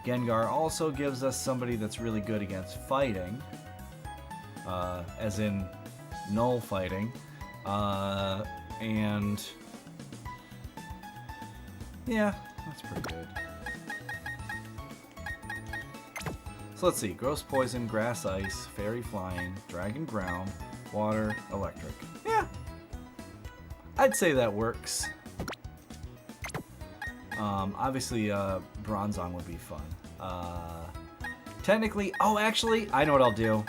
Gengar also gives us somebody that's really good against fighting, as in null fighting, and yeah, that's pretty good. So let's see, Gross Poison, Grass Ice, Fairy Flying, Dragon Ground, Water, Electric. Yeah, I'd say that works. Obviously, Bronzong would be fun. Technically, oh, actually, I know what I'll do.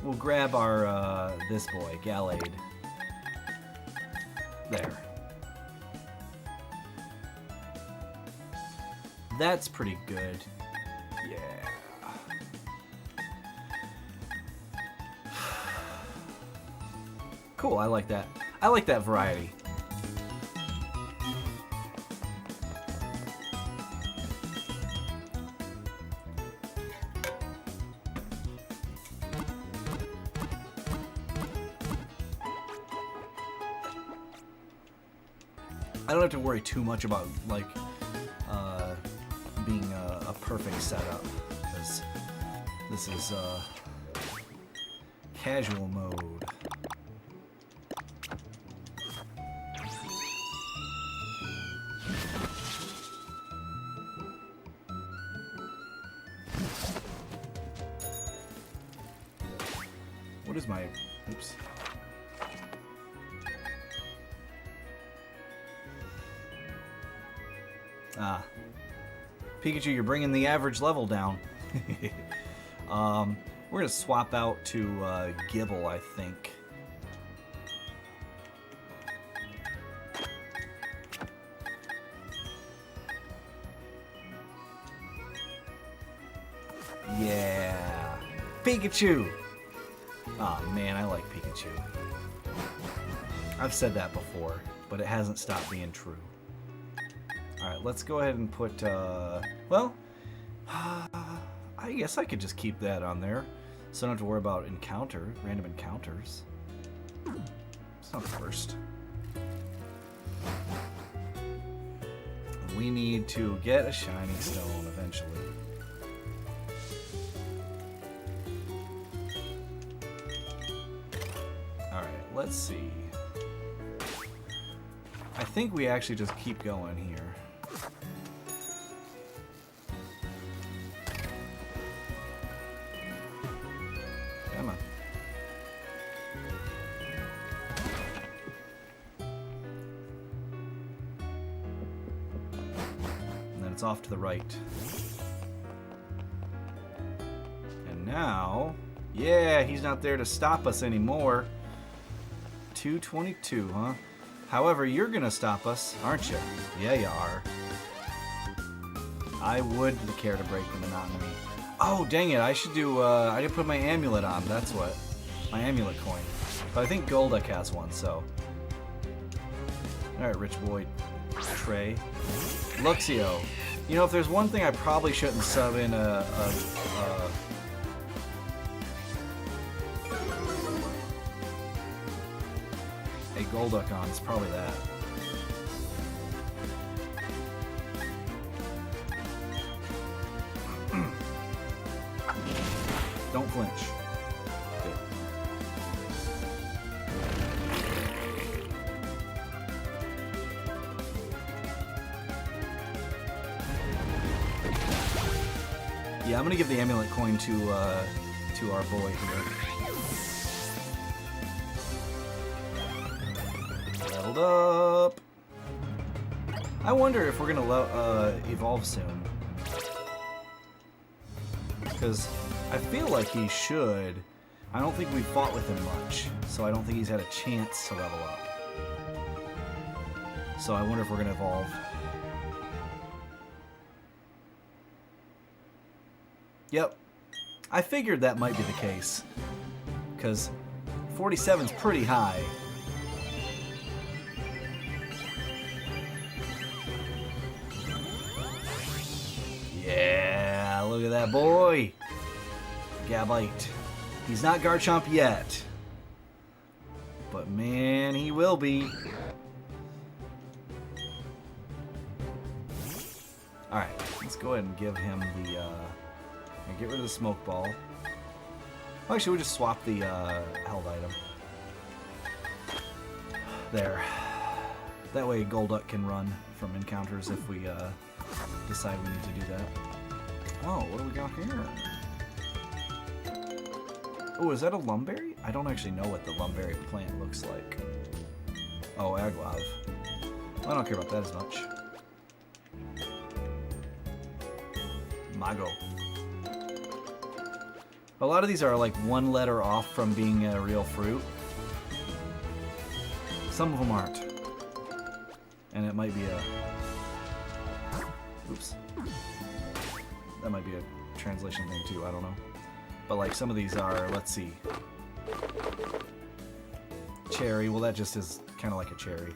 We'll grab our, this boy, Gallade. There. That's pretty good. Yeah. Cool, I like that. I like that variety. I don't have to worry too much about, like, being a perfect setup, because this is casual mode. What is my... Oops. Ah. Pikachu, you're bringing the average level down. We're going to swap out to Gible, I think. Yeah. Pikachu! Aw, oh, man, I like Pikachu. I've said that before, but it hasn't stopped being true. Alright, let's go ahead and put, well, I guess I could just keep that on there, so I don't have to worry about random encounters. It's not the worst. We need to get a shiny stone eventually. Alright, let's see. I think we actually just keep going here. Come on. And then it's off to the right. And now, yeah, he's not there to stop us anymore. 222, huh? However, you're gonna stop us, aren't you? Yeah, you are. I would care to break the monotony. Oh, dang it, I should do, I didn't put my amulet on, that's what. My amulet coin. But I think Golduck has one, so. Alright, rich boy Trey. Luxio. You know, if there's one thing I probably shouldn't sub in a Golduck on, it's probably that. Don't flinch. Good. Yeah, I'm gonna give the amulet coin to our boy here. Leveled up. I wonder if we're gonna evolve soon, because I feel like he should. I don't think we fought with him much, so I don't think he's had a chance to level up. So I wonder if we're gonna evolve. Yep. I figured that might be the case, because 47's pretty high. Yeah, look at that boy. Gabite. He's not Garchomp yet, but man, he will be. Alright, let's go ahead and give him the, get rid of the smoke ball. Well, actually, we'll just swap the held item. There. That way Golduck can run from encounters if we decide we need to do that. Oh, what do we got here? Oh, is that a Lumberry? I don't actually know what the Lumberry plant looks like. Oh, Aglav. I don't care about that as much. Mago. A lot of these are like one letter off from being a real fruit. Some of them aren't. And it might be a... Oops. That might be a translation thing too, I don't know. But like some of these are, let's see. Cherry, well that just is kind of like a cherry.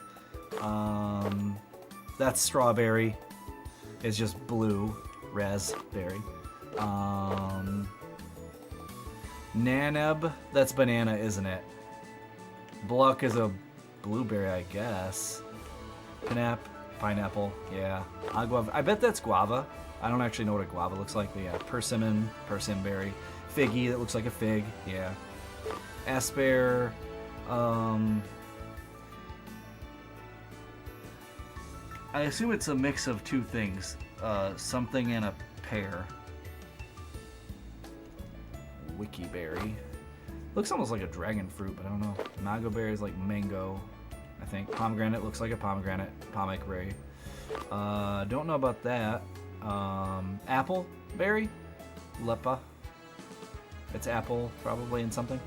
That's strawberry. It's just blue. Raspberry. Naneb, that's banana, isn't it? Bluck is a blueberry, I guess. Pineapple, yeah. Agua, I bet that's guava. I don't actually know what a guava looks like, but yeah. Persimmon, persimberry. Figgy, that looks like a fig, yeah. Asper, I assume it's a mix of two things. Something and a pear. Wikiberry. Looks almost like a dragon fruit, but I don't know. Mago berry is like mango, I think. Pomegranate looks like a pomegranate. Pomegranate. Don't know about that. Apple berry? Lepa. It's apple, probably, in something.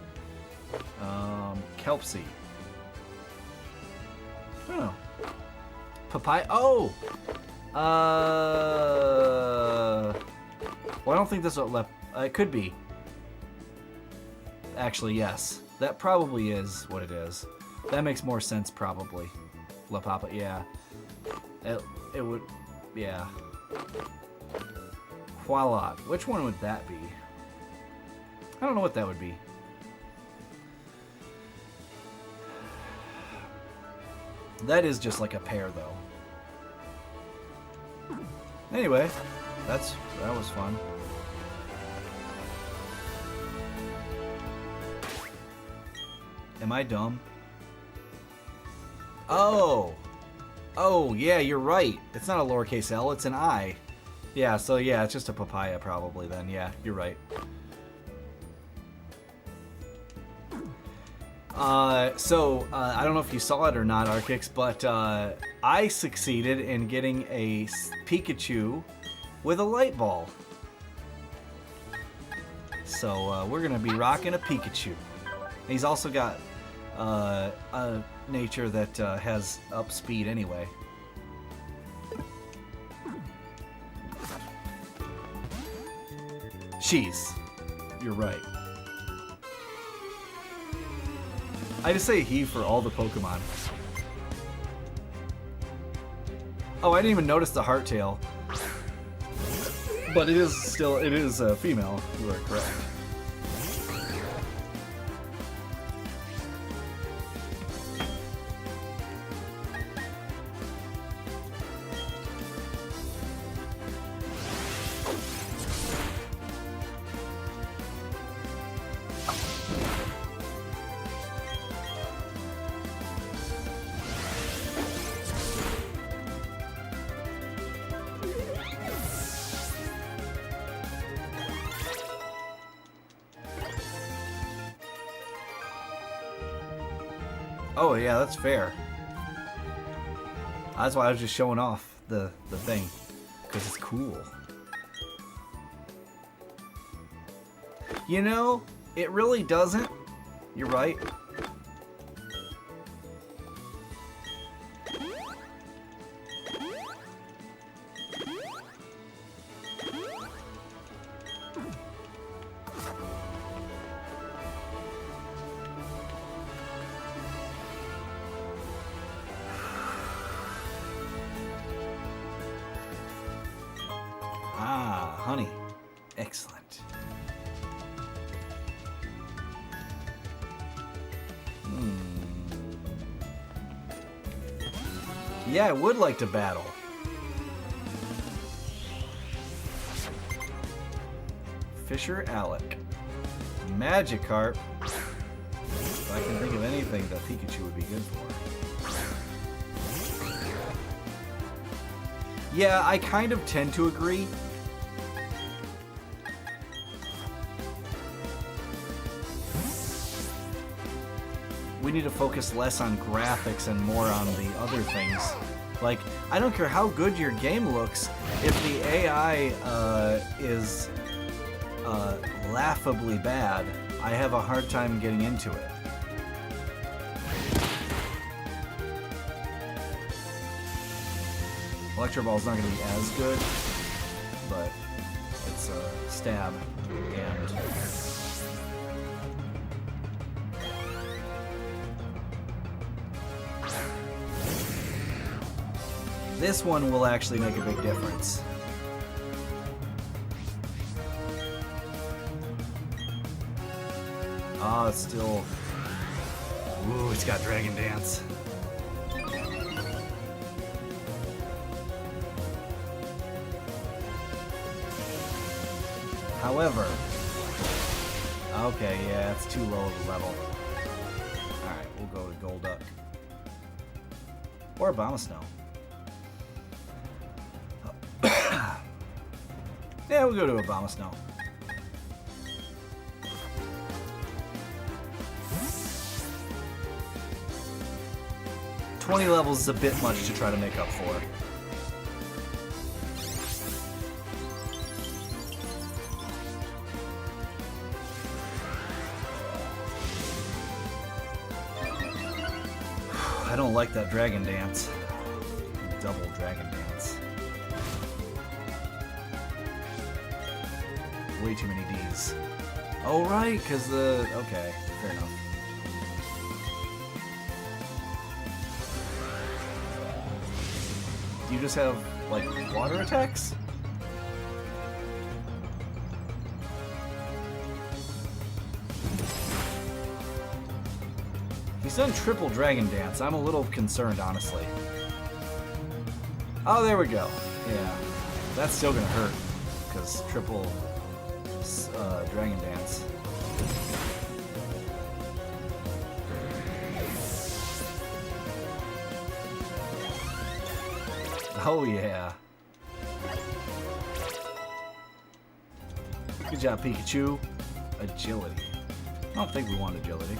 Kelpsy. I don't know. Papaya. Oh! Well, I don't think this is what it could be. Actually, yes. That probably is what it is. That makes more sense, probably. La Papa, yeah. It would, yeah. Qualot. Which one would that be? I don't know what that would be. That is just like a pear, though. Anyway, that was fun. Am I dumb? Oh! Oh, yeah, you're right. It's not a lowercase L, it's an I. Yeah, so yeah, it's just a papaya probably then. Yeah, you're right. I don't know if you saw it or not, Arkix, but I succeeded in getting a Pikachu with a light ball. So we're going to be rocking a Pikachu. He's also got a nature that has up speed anyway. Jeez, you're right. I just say he for all the Pokemon. Oh, I didn't even notice the heart tail. But it is a female. You are correct. Oh yeah, that's fair. That's why I was just showing off the thing, because it's cool. You know, it really doesn't. You're right. Ah, honey. Excellent. Yeah, I would like to battle. Fisher Alec. Magikarp. If I can think of anything that Pikachu would be good for. Yeah, I kind of tend to agree. We need to focus less on graphics and more on the other things. Like, I don't care how good your game looks, if the AI is laughably bad, I have a hard time getting into it. Electro Ball's not going to be as good, but it's a stab, and this one will actually make a big difference. Ah, it's still... Ooh, it's got Dragon Dance. However... Okay, yeah, it's too low of a level. Alright, we'll go to Golduck. Or Abomasnow. Yeah, we'll go to Abomasnow. $20 levels is a bit much to try to make up for. I don't like that Dragon Dance. Double Dragon Dance. Way too many Ds. Oh, right, because the... Okay, fair enough. Do you just have, like, water attacks? He's done triple Dragon Dance. I'm a little concerned, honestly. Oh, there we go. Yeah. That's still gonna hurt, because triple... Dragon Dance. Oh yeah. Good job, Pikachu. Agility. I don't think we want agility.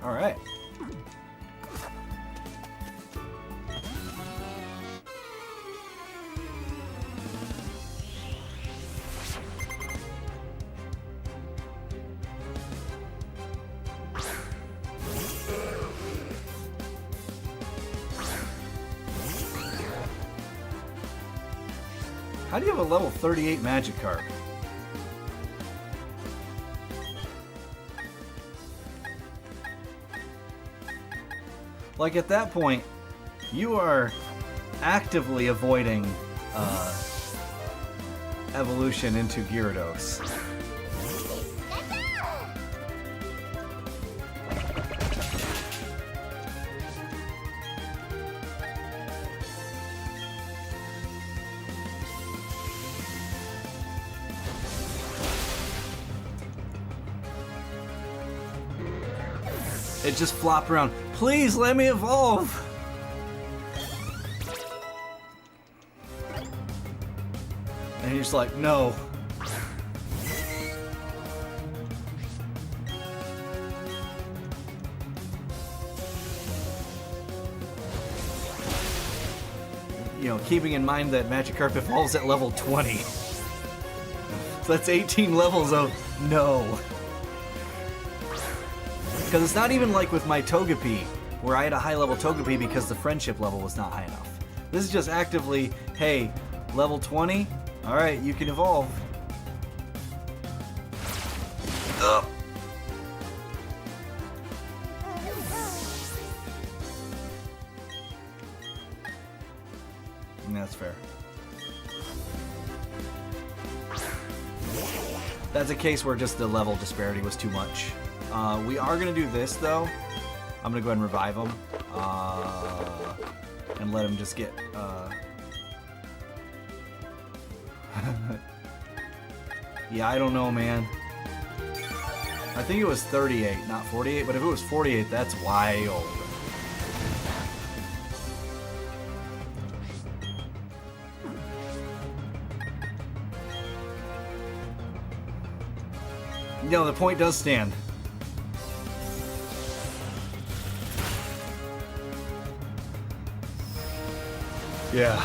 All right. How do you have a level 38 Magikarp? Like, at that point, you are actively avoiding evolution into Gyarados. It just flopped around. Please let me evolve! And he's like, no. You know, keeping in mind that Magikarp evolves at level 20. So that's 18 levels of no. Because it's not even like with my Togepi, where I had a high level Togepi because the friendship level was not high enough. This is just actively, hey, level 20? Alright, you can evolve. Ugh. That's fair. That's a case where just the level disparity was too much. We are going to do this, though. I'm going to go ahead and revive him. And let him just get... Yeah, I don't know, man. I think it was 38, not 48, but if it was 48, that's wild. No, the point does stand. Yeah.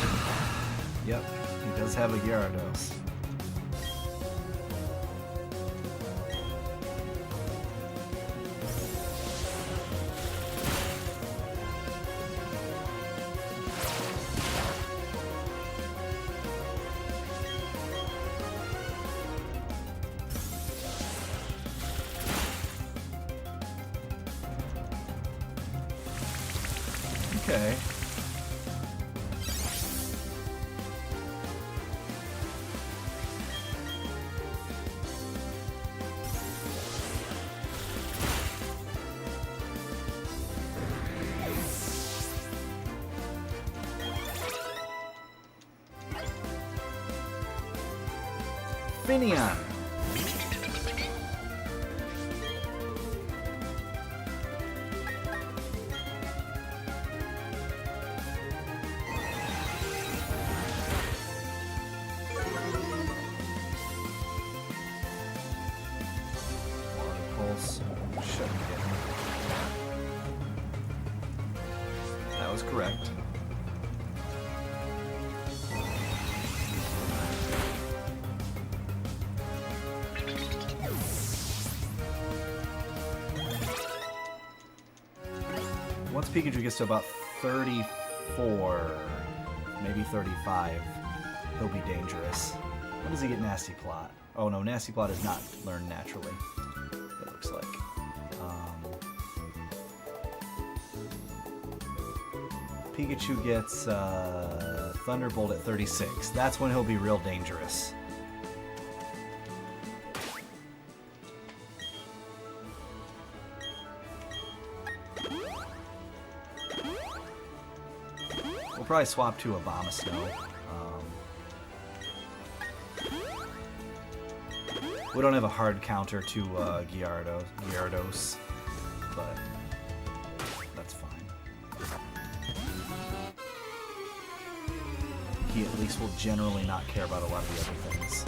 Yep, he does have a Gyarados. Okay. Finneon. Pulse. Shouldn't get him. That was correct. Once Pikachu gets to about 34, maybe 35, he'll be dangerous. When does he get Nasty Plot? Oh no, Nasty Plot is not learned naturally, it looks like. Pikachu gets Thunderbolt at 36. That's when he'll be real dangerous. We'll probably swap to Abomasnow. We don't have a hard counter to Gyarados, but that's fine. He at least will generally not care about a lot of the other things.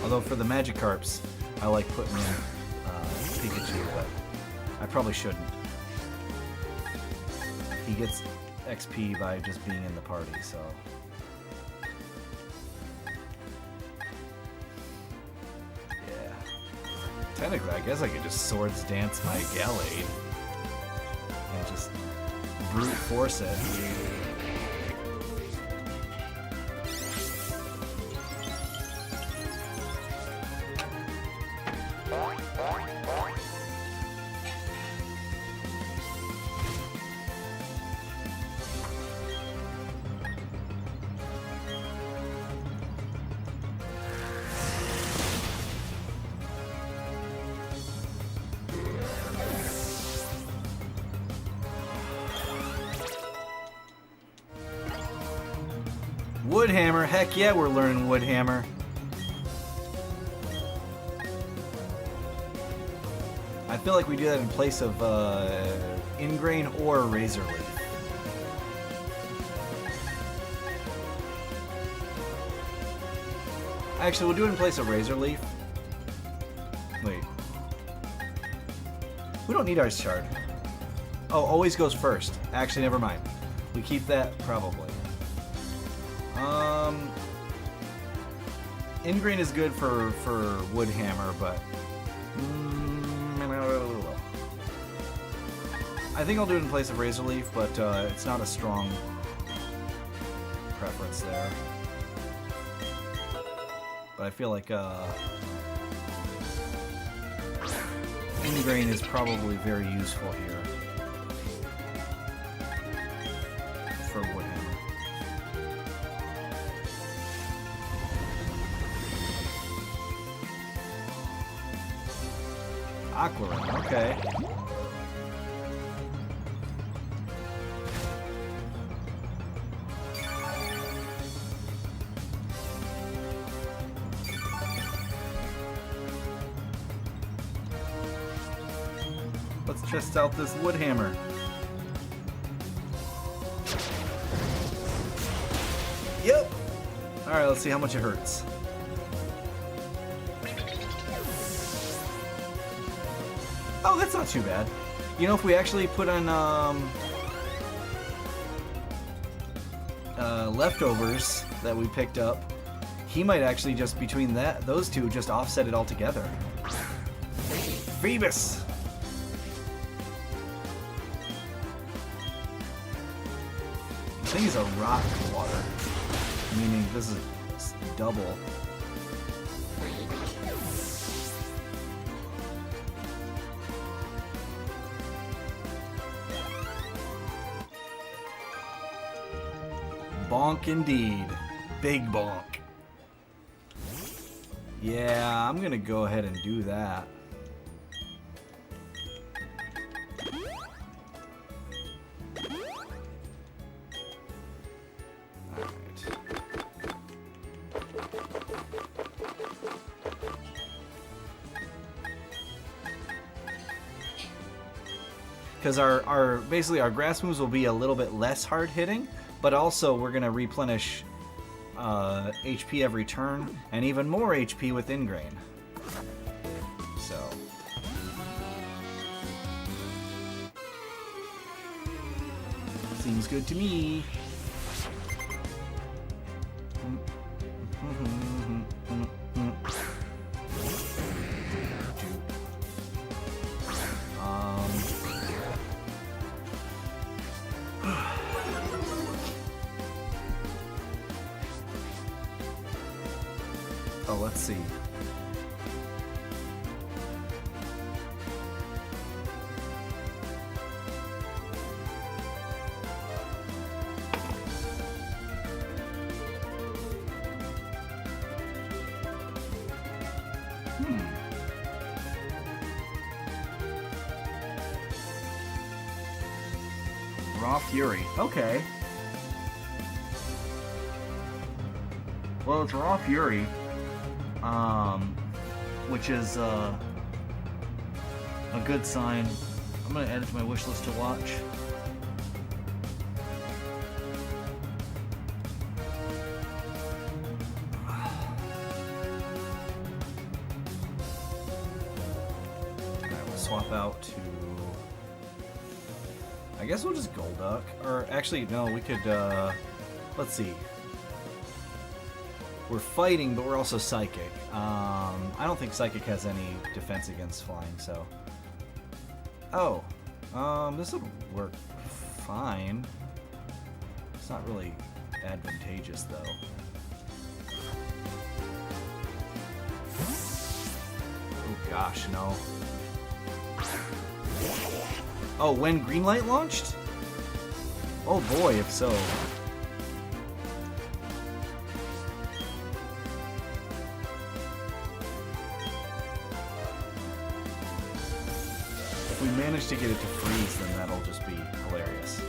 Although for the Magikarps, I like putting in Pikachu, but I probably shouldn't. He gets XP by just being in the party, so... Yeah. Technically, I guess I could just Swords Dance my Gallade. And just brute force it. Woodhammer. Heck yeah, we're learning Woodhammer. I feel like we do that in place of Ingrain or Razor Leaf. Actually, we'll do it in place of Razor Leaf. Wait. We don't need Ice Shard. Oh, always goes first. Actually, never mind. We keep that, probably. Ingrain is good for Woodhammer, but... I think I'll do it in place of Razor Leaf, but it's not a strong preference there. But I feel like Ingrain is probably very useful here for Woodhammer. Aquarin, okay. Let's test out this Woodhammer. Yep! Alright, let's see how much it hurts. Oh, that's not too bad. You know, if we actually put on leftovers that we picked up, he might actually just, between those two, just offset it all together. Phoebus! I think he's a rock water, meaning this is double. Bonk indeed. Big bonk. Yeah, I'm gonna go ahead and do that. Because our basically our grass moves will be a little bit less hard hitting, but also we're gonna replenish HP every turn, and even more HP with Ingrain. So seems good to me. Oh, let's see. Raw Fury. Okay. Well, it's Raw Fury. Which is a good sign. I'm gonna add it to my wish list to watch. Alright, we'll swap out to... I guess we'll just Golduck. Or actually, no, we could, let's see. We're fighting, but we're also Psychic. I don't think Psychic has any defense against flying, so... Oh. This would work fine. It's not really advantageous, though. Oh gosh, no. Oh, when Greenlight launched? Oh boy, if so. If we manage to get it to freeze, then that'll just be hilarious.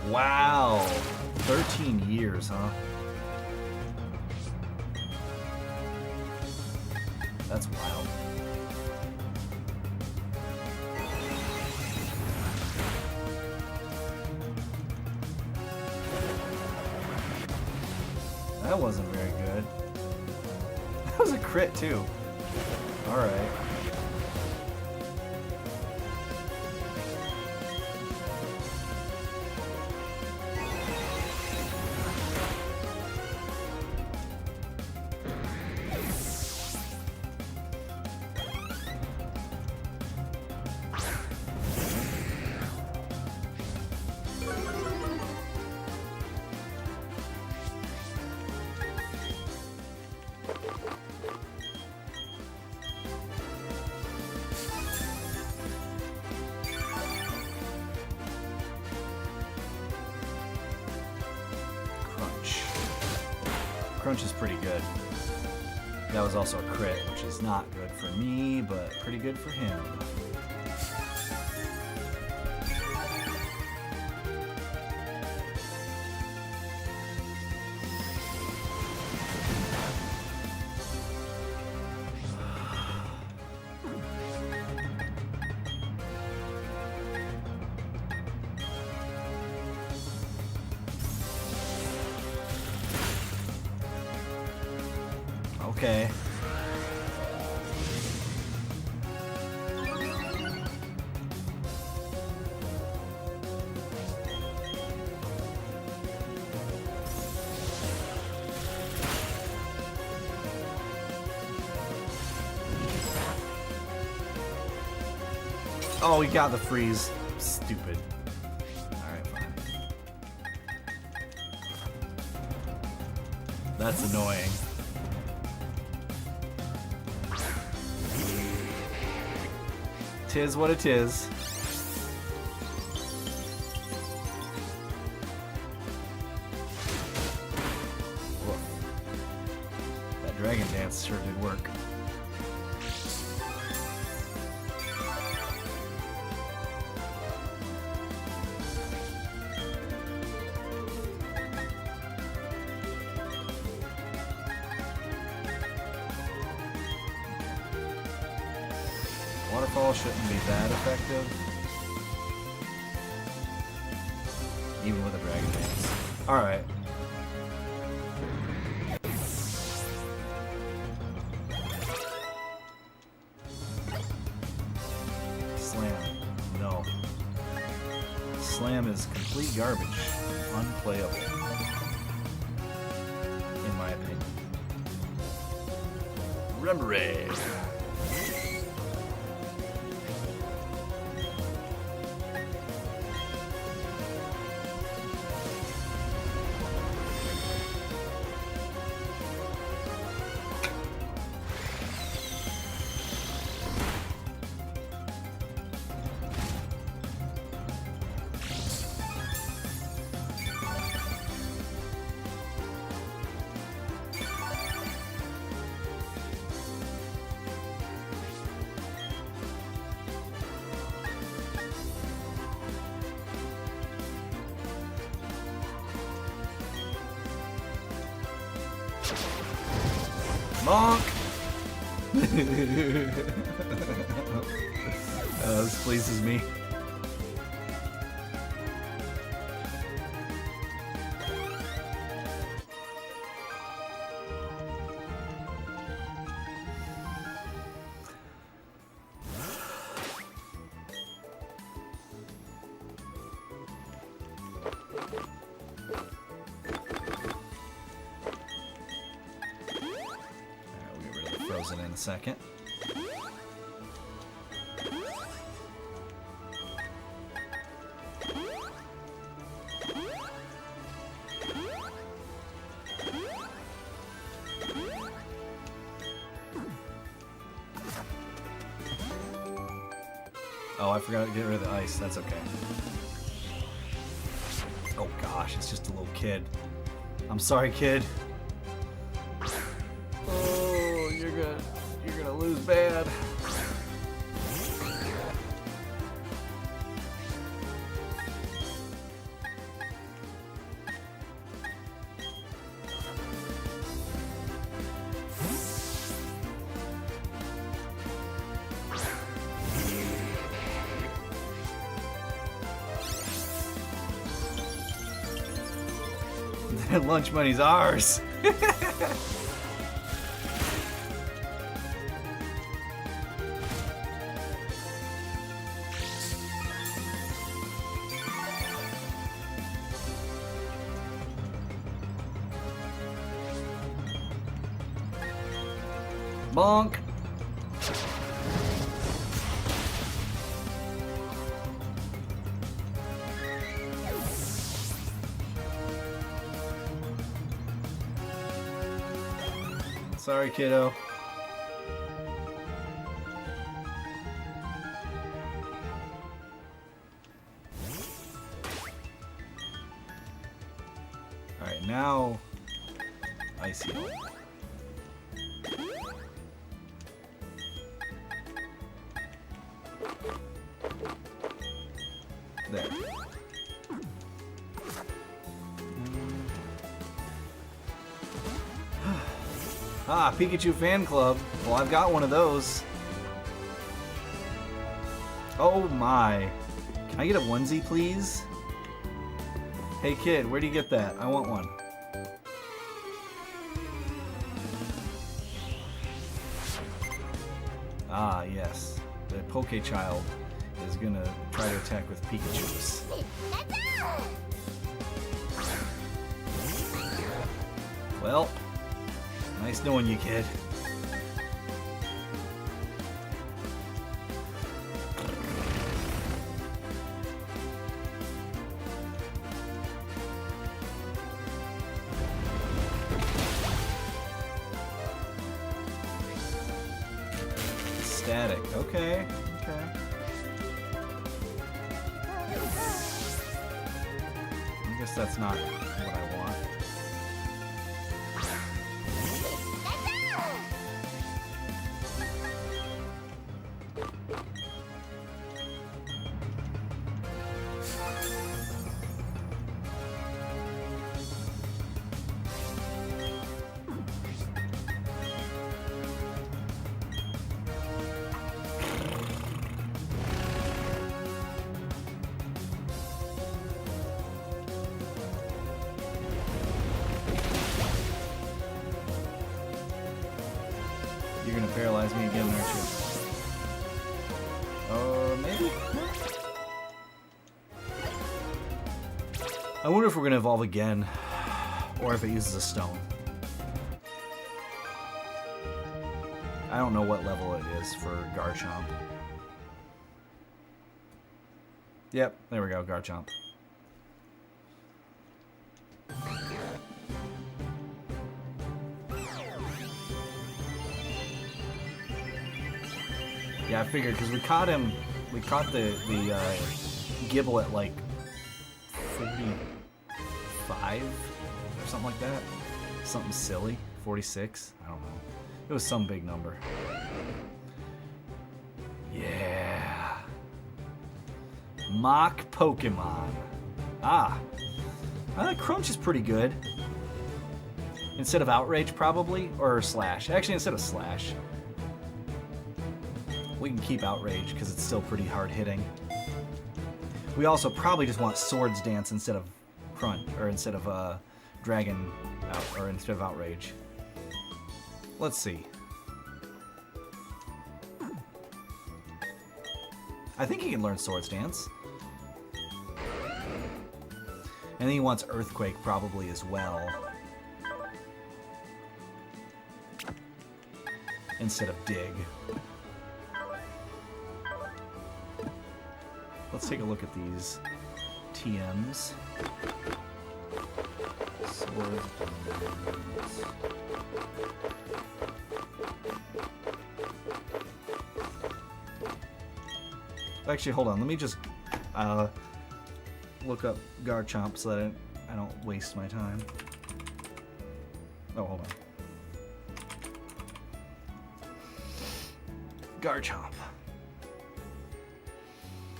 Wow. 13 years, huh? That's wild. That wasn't very good. That was a crit too. Alright. Crunch is pretty good. That was also a crit, which is not good for me, but pretty good for him. Okay. Oh, we got the freeze. Stupid. Alright, fine. That's annoying. Tis what it is. Whoa. That dragon dance sure did work. Waterfall shouldn't be that effective. Even with a dragon dance. Alright. Slam. No. Slam is complete garbage. Unplayable. In my opinion. Remoraid. Monk! This pleases me. Frozen in a second. Oh, I forgot to get rid of the ice. That's okay. Oh gosh, it's just a little kid. I'm sorry, kid. Oh, you're gonna lose bad. Lunch money's ours. Bonk. Sorry, kiddo. Alright, now Icy. There. Ah, Pikachu fan club. Well, I've got one of those. Oh my. Can I get a onesie, please? Hey kid, where do you get that? I want one. Ah, yes. The Poke Child is gonna try to attack with Pikachus. Well, nice knowing you, kid. Static. Okay. Okay. I guess that's not what I want. You're gonna paralyze me again, aren't you? Maybe? I wonder if we're gonna evolve again, or if it uses a stone. I don't know what level it is for Garchomp. Yep, there we go, Garchomp. Yeah, I figured, because we caught him, we caught the Gibble at like 45 or something like that. Something silly. 46? I don't know. It was some big number. Yeah. Mock Pokemon. Ah. Crunch is pretty good. Instead of Outrage, probably, or Slash. Actually, instead of Slash. We can keep Outrage because it's still pretty hard hitting. We also probably just want Swords Dance instead of Crunch, or instead of Dragon, or instead of Outrage. Let's see. I think he can learn Swords Dance. And then he wants Earthquake probably as well. Instead of Dig. Let's take a look at these TMs. Swords Dance. Actually, hold on. Let me just look up Garchomp so that I don't waste my time. Oh, hold on. Garchomp.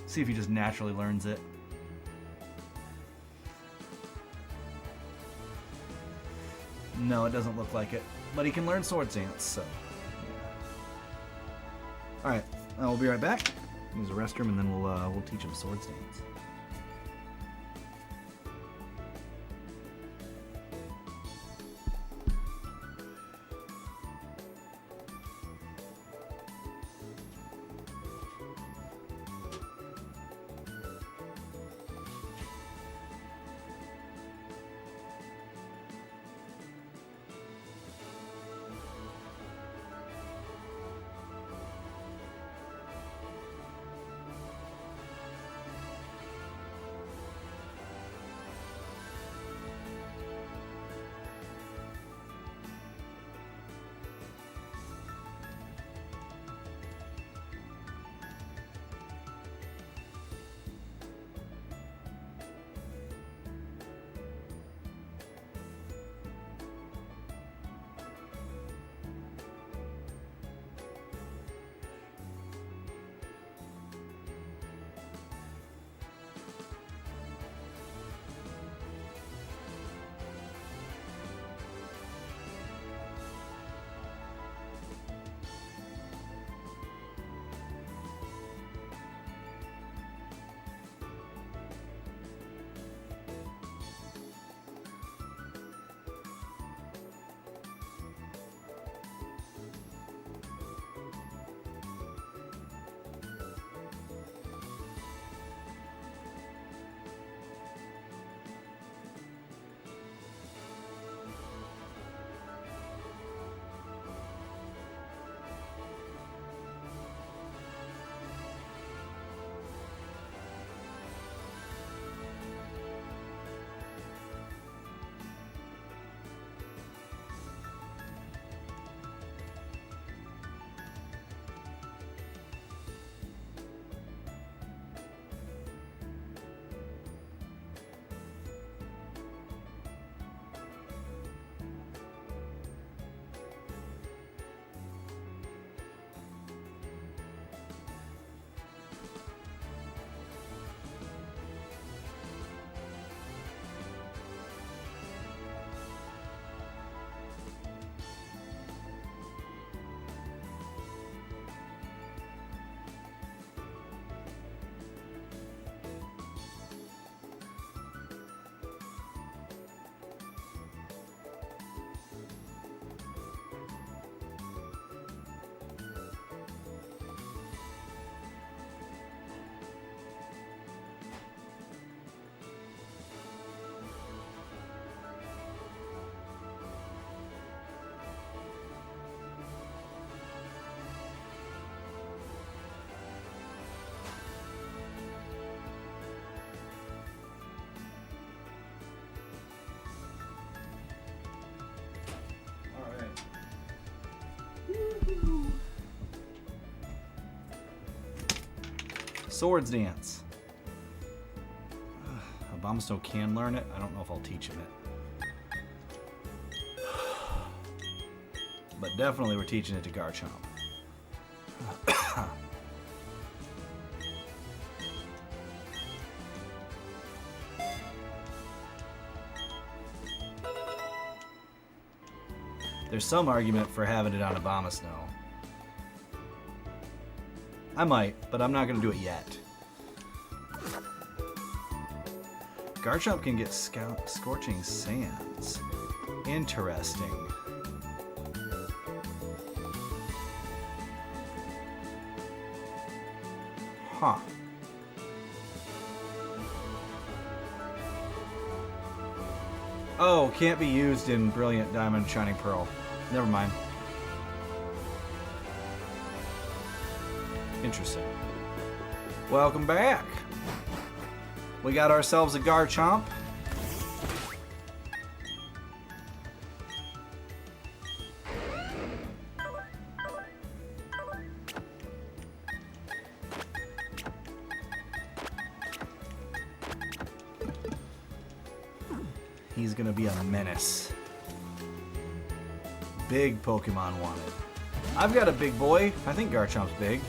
See if he just naturally learns it. No, it doesn't look like it. But he can learn Swords Dance, so. Yeah. Alright, we'll be right back. Use the restroom and then we'll teach him Swords Dance. Swords dance. Abomasnow can learn it. I don't know if I'll teach him it. But definitely we're teaching it to Garchomp. There's some argument for having it on Abomasnow. I might, but I'm not going to do it yet. Garchomp can get Scorching Sands. Interesting. Huh. Oh, can't be used in Brilliant Diamond Shining Pearl. Never mind. Interesting. Welcome back. We got ourselves a Garchomp. He's gonna be a menace. Big Pokemon wanted. I've got a big boy. I think Garchomp's big.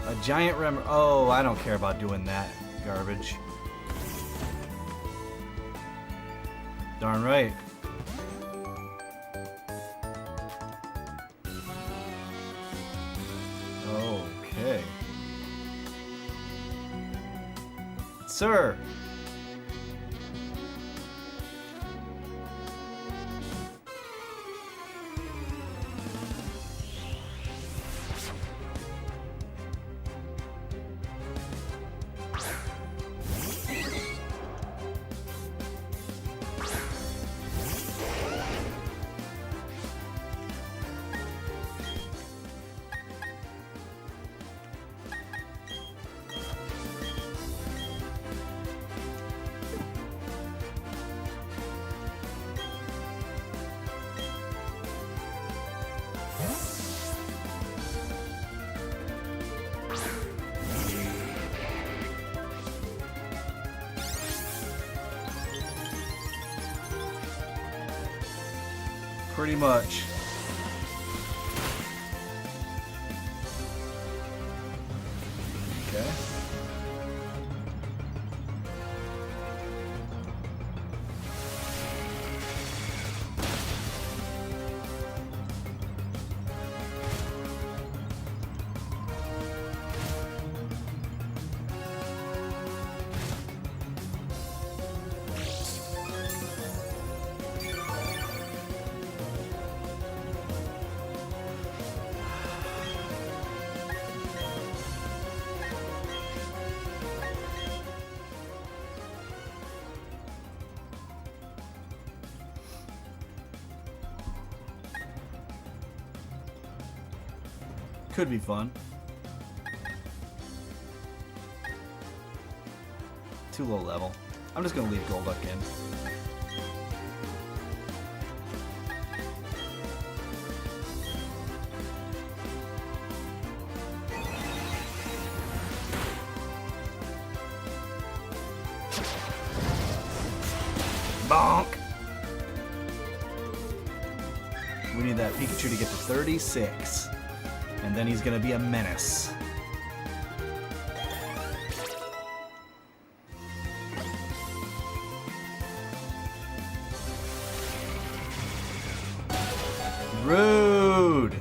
A giant rem. Oh, I don't care about doing that garbage. Darn right. Okay. Sir. Pretty much. Okay. Could be fun. Too low level. I'm just gonna leave Golduck in. Bonk! We need that Pikachu to get to 36. And then he's gonna be a menace. Rude.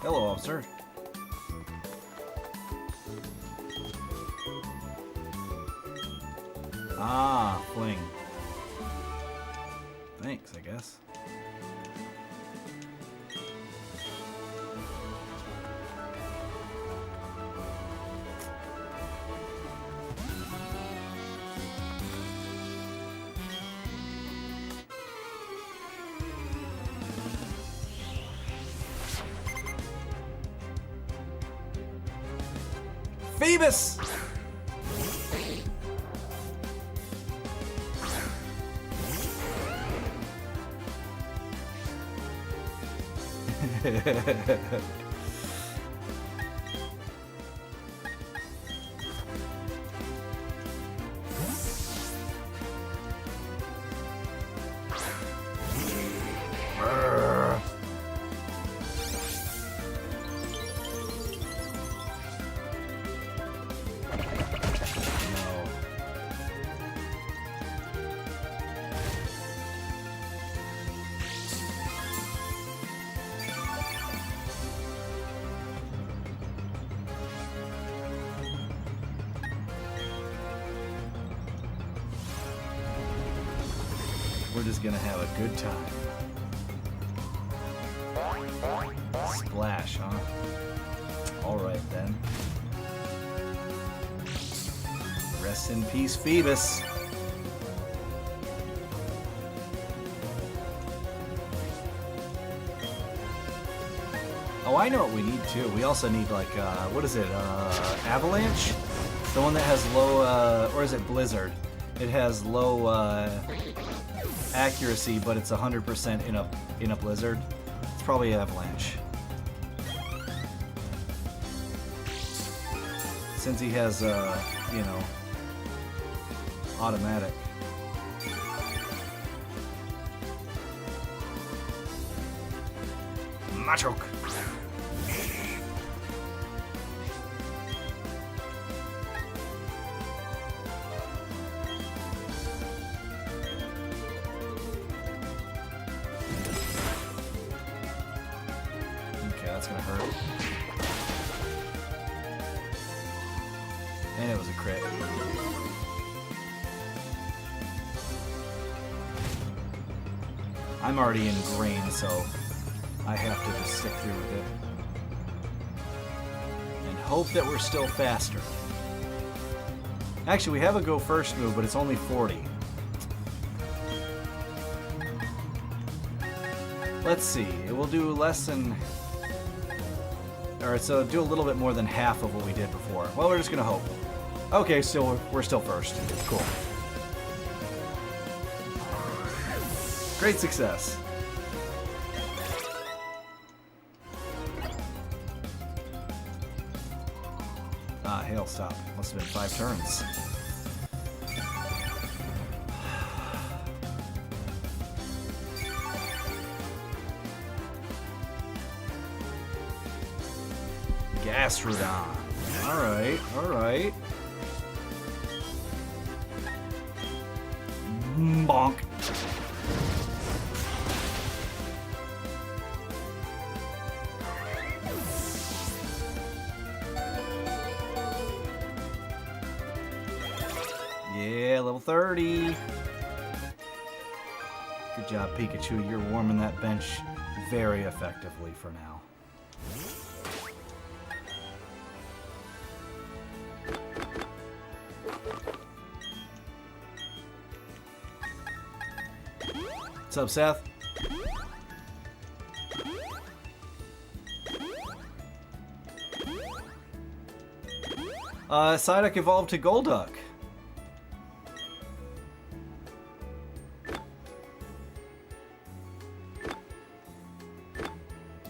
Hello, officer. Ah, fling. Thanks, I guess. Phoebus! We're just gonna have a good time. Splash, huh? Alright then. Rest in peace, Phoebus. Oh, I know what we need too. We also need like, what is it? Avalanche? The one that has low, or is it Blizzard? It has low, accuracy, but it's 100% in a blizzard. It's probably Avalanche. Since he has, you know, automatic. Machoke. That's gonna hurt. And it was a crit. I'm already ingrained, so I have to just stick through with it. And hope that we're still faster. Actually, we have a go first move, but it's only 40. Let's see. It will do less than... Alright, so do a little bit more than half of what we did before. Well, we're just gonna hope. Okay, still we're still first. Cool. Great success. Ah, hail stop. Must have been 5 turns. Gastrodon. Alright, alright. Bonk. Yeah, level 30. Good job, Pikachu. You're warming that bench very effectively for now. What's up, Seth? Psyduck evolved to Golduck.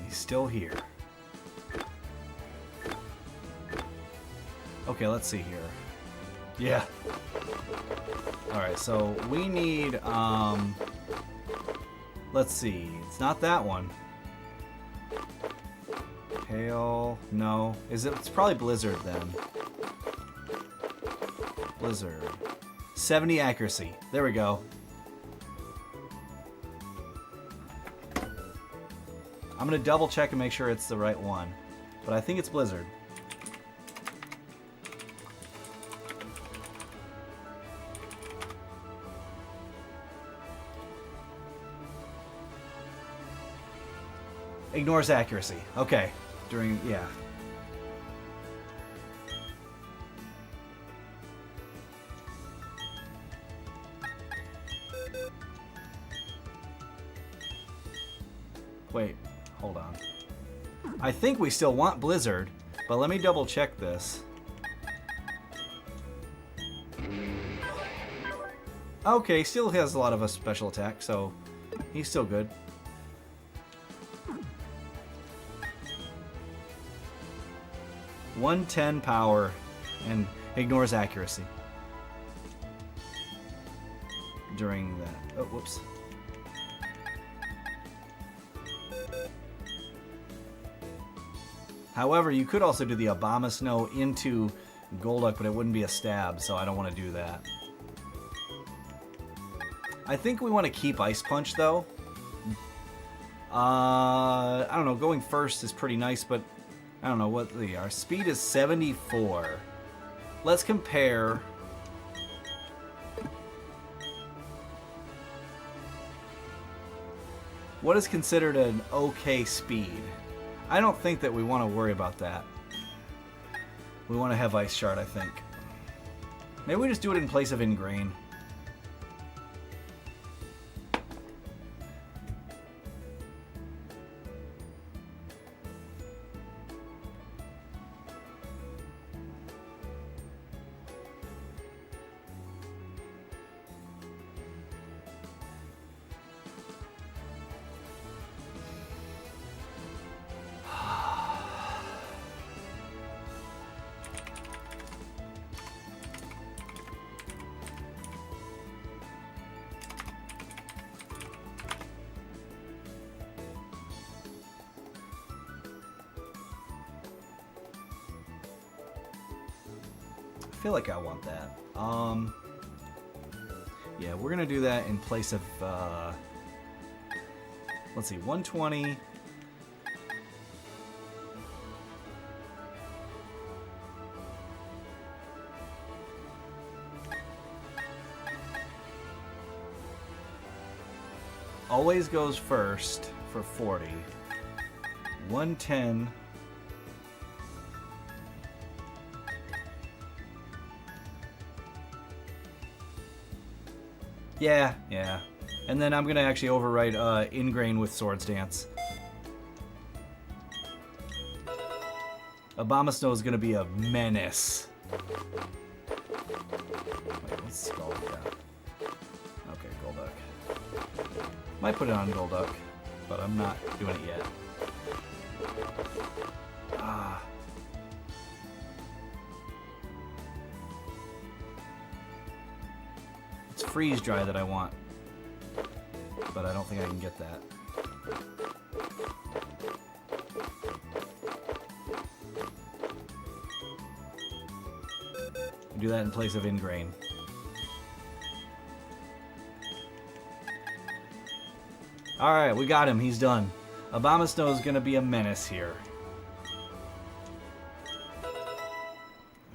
He's still here. Okay, let's see here. Yeah. Alright, so we need, let's see. It's not that one. Hail. No. Is it? It's probably Blizzard then. Blizzard. 70 accuracy. There we go. I'm gonna double check and make sure it's the right one. But I think it's Blizzard. Ignores accuracy. Okay. Yeah. Wait, hold on. I think we still want Blizzard, but let me double check this. Okay, still has a lot of a special attack, so he's still good. .110 power and ignores accuracy during that. Oh, whoops. However, you could also do the Abomasnow into Golduck, but it wouldn't be a stab, so I don't want to do that. I think we want to keep Ice Punch, though. I don't know, going first is pretty nice, but I don't know what our speed is 74. Let's compare. What is considered an okay speed? I don't think that we want to worry about that. We want to have Ice Shard, I think. Maybe we just do it in place of Ingrain. I feel like I want that. Yeah, we're gonna do that in place of let's see, 120. Always goes first for 40. 110. Yeah. And then I'm going to actually overwrite Ingrain with Swords Dance. Abomasnow is going to be a menace. Wait, what's Skull got? Okay, Golduck. Might put it on Golduck, but I'm not doing it yet. It's Freeze Dry that I want, but I don't think I can get that. Do that in place of Ingrain. Alright, we got him. He's done. Abomasnow is going to be a menace here.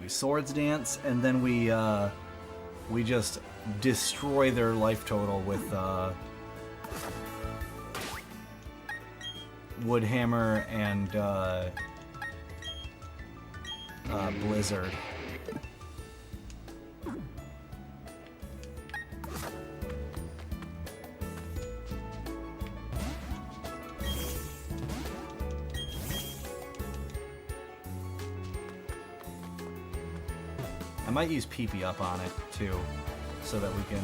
We Swords Dance, and then we just destroy their life total with Woodhammer and Blizzard. I might use PP up on it too, so that we can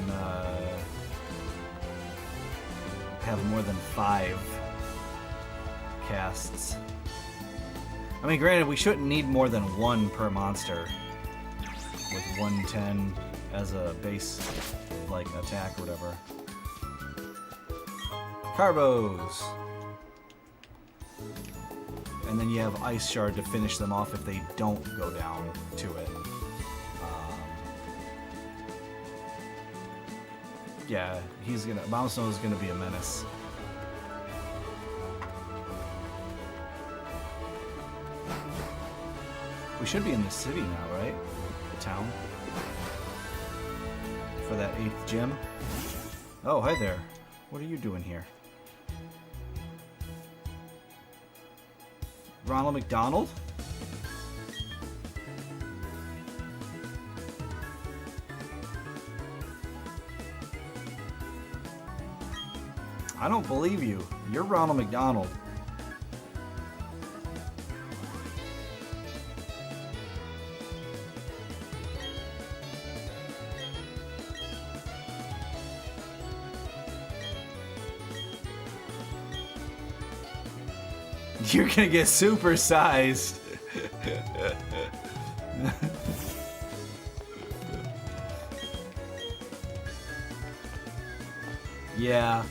have more than 5 casts. I mean, granted, we shouldn't need more than 1 per monster with 110 as a base, like, attack or whatever. Carbos! And then you have Ice Shard to finish them off if they don't go down to it. Yeah, Abomasnow is gonna be a menace. We should be in the city now, right? The town. For that 8th gym. Oh, hi there. What are you doing here? Ronald McDonald? I don't believe you. You're Ronald McDonald. You're gonna get supersized. Yeah.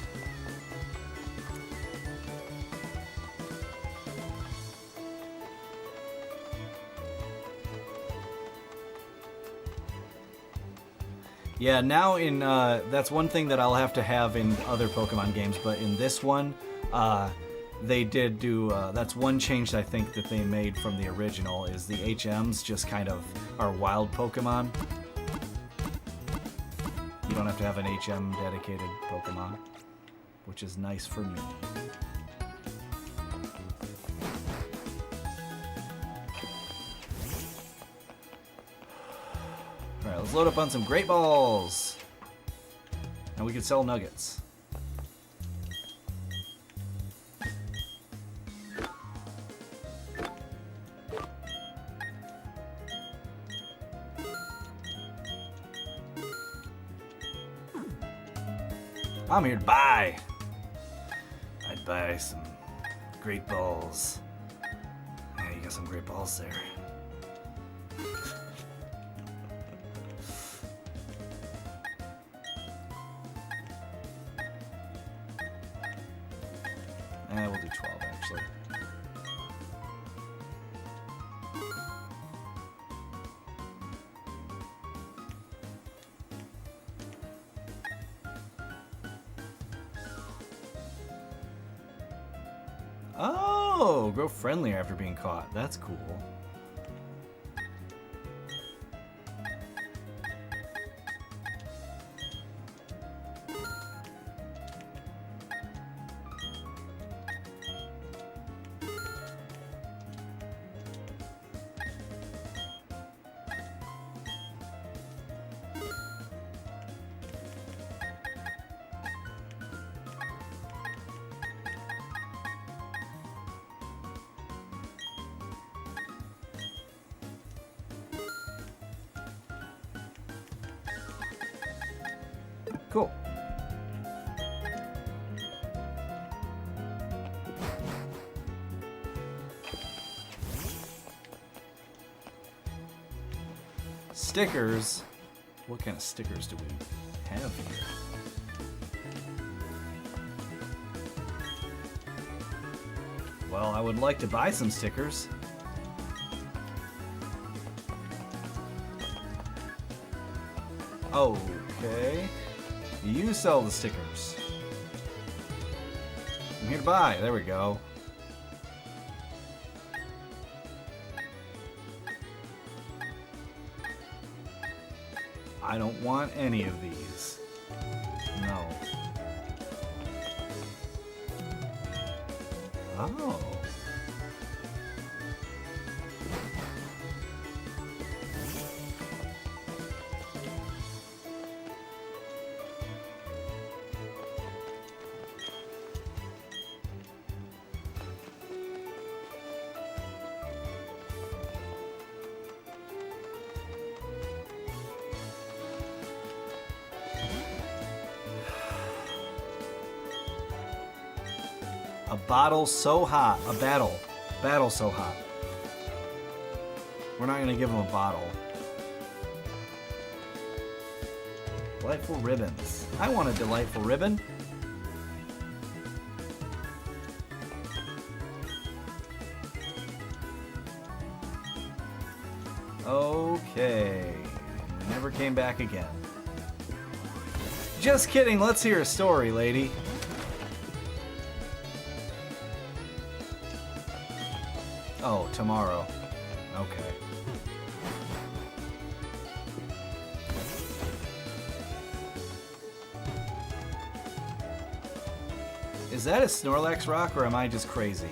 Yeah, now in, that's one thing that I'll have to have in other Pokemon games, but in this one, they did do, that's one change I think that they made from the original, is the HMs just kind of are wild Pokemon. You don't have to have an HM dedicated Pokemon, which is nice for me. Alright, let's load up on some Great Balls! And we can sell nuggets. I'm here to buy. I'd buy some Great Balls. Yeah, you got some Great Balls there. We'll do 12 actually. Oh, grow friendlier after being caught. That's cool. Cool. Stickers. What kind of stickers do we have here? Well, I would like to buy some stickers. Okay. You sell the stickers. I'm here to buy. There we go. I don't want any of these. No. Oh. A bottle so hot. A battle. Battle so hot. We're not going to give him a bottle. Delightful ribbons. I want a delightful ribbon. Okay. Never came back again. Just kidding. Let's hear a story, lady. Oh, tomorrow. Okay. Is that a Snorlax rock, or am I just crazy?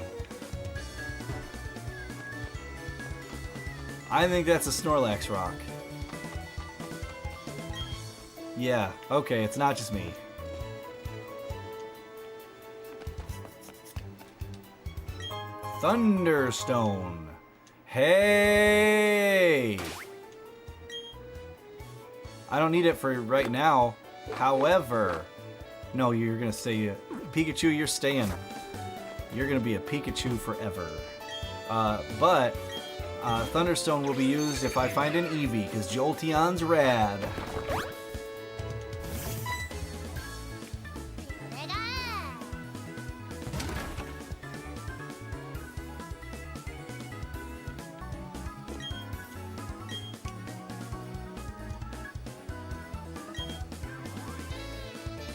I think that's a Snorlax rock. Yeah, okay, it's not just me. Thunderstone. Hey! I don't need it for right now. However, no, you're gonna stay. Pikachu, you're staying. You're gonna be a Pikachu forever. But Thunderstone will be used if I find an Eevee, because Jolteon's rad.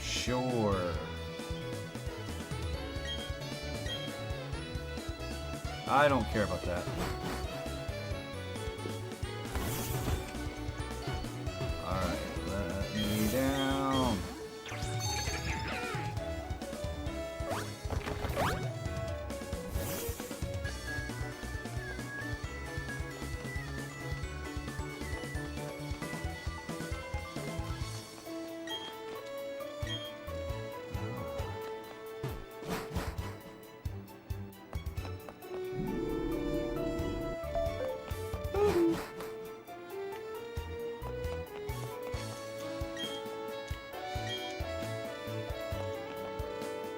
Sure. I don't care about that. Alright, let me down.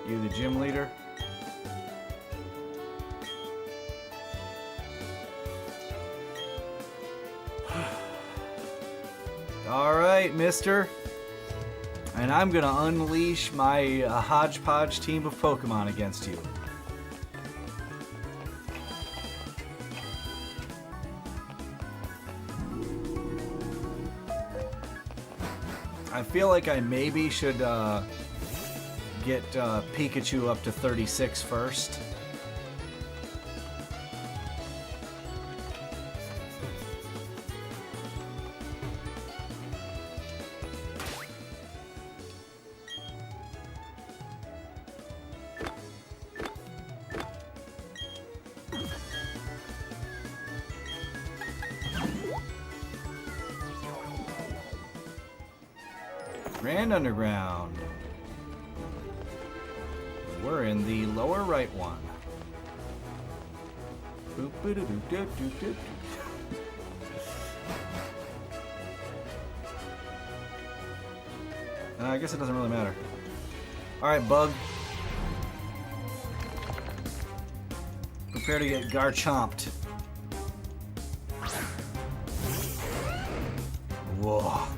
You the gym leader? Alright, mister. And I'm gonna unleash my hodgepodge team of Pokemon against you. I feel like I maybe should get Pikachu up to 36 first. Grand Underground. We're in the lower right one. Boop-a-doo-doo-doo-doo-doo. I guess it doesn't really matter. Alright, Bug. Prepare to get Garchomped. Whoa.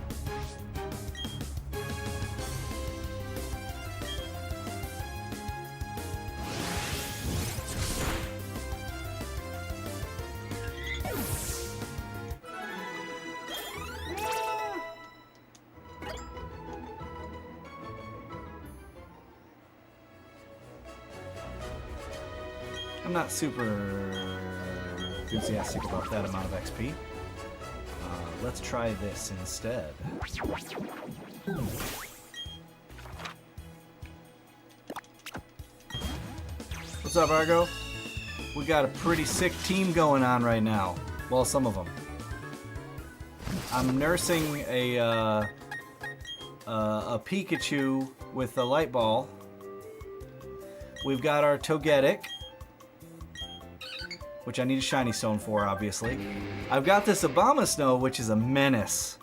I'm not super enthusiastic about that amount of XP. Let's try this instead. What's up, Argo? We got a pretty sick team going on right now. Well, some of them. I'm nursing a Pikachu with a light ball. We've got our Togetic, which I need a shiny stone for, obviously. I've got this Abomasnow, which is a menace.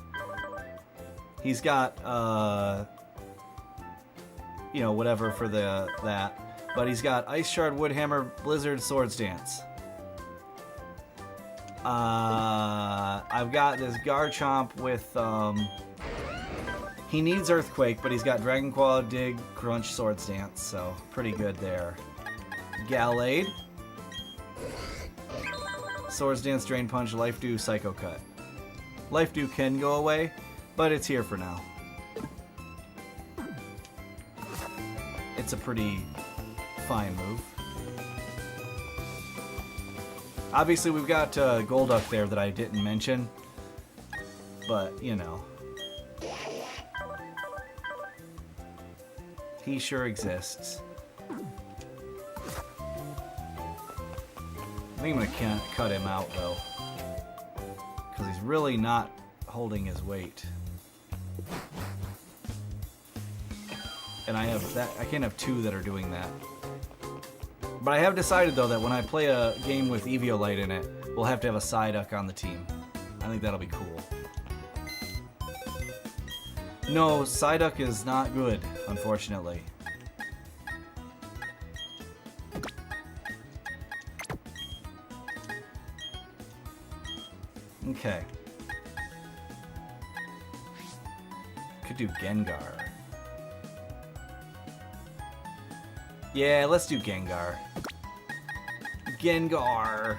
He's got, you know, whatever for that. But he's got Ice Shard, Wood Hammer, Blizzard, Swords Dance. I've got this Garchomp with, he needs Earthquake, but he's got Dragon Claw, Dig, Crunch, Swords Dance, so pretty good there. Gallade. Swords Dance, Drain Punch, Life Dew, Psycho Cut. Life Dew can go away, but it's here for now. It's a pretty fine move. Obviously, we've got Golduck there that I didn't mention, but, you know. He sure exists. I think I'm gonna cut him out, though. Because he's really not holding his weight. And I can't have two that are doing that. But I have decided, though, that when I play a game with Eviolite in it, we'll have to have a Psyduck on the team. I think that'll be cool. No, Psyduck is not good, unfortunately. Okay. Could do Gengar. Yeah, let's do Gengar. Gengar.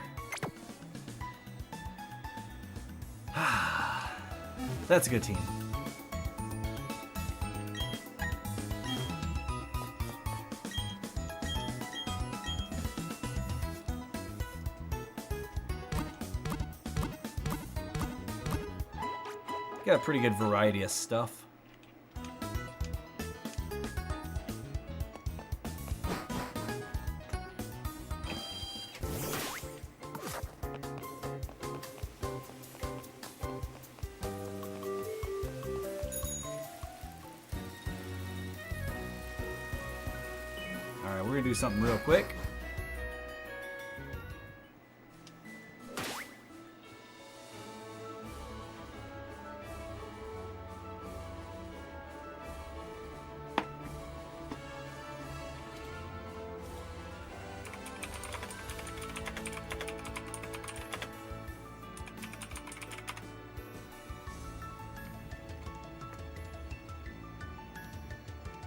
That's a good team. Got a pretty good variety of stuff. Alright, we're gonna do something real quick.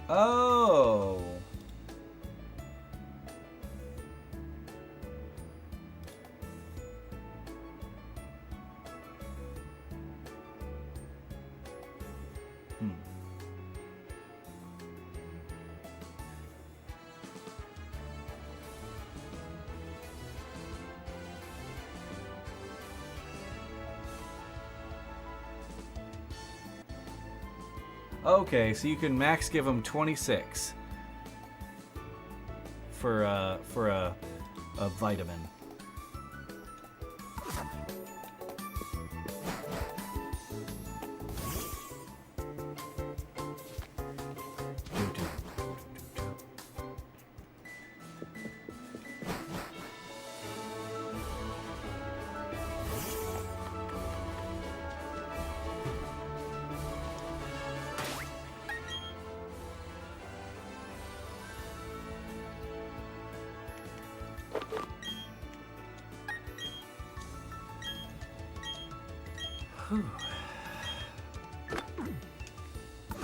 Oh. Okay, so you can max give him 26 for a vitamin.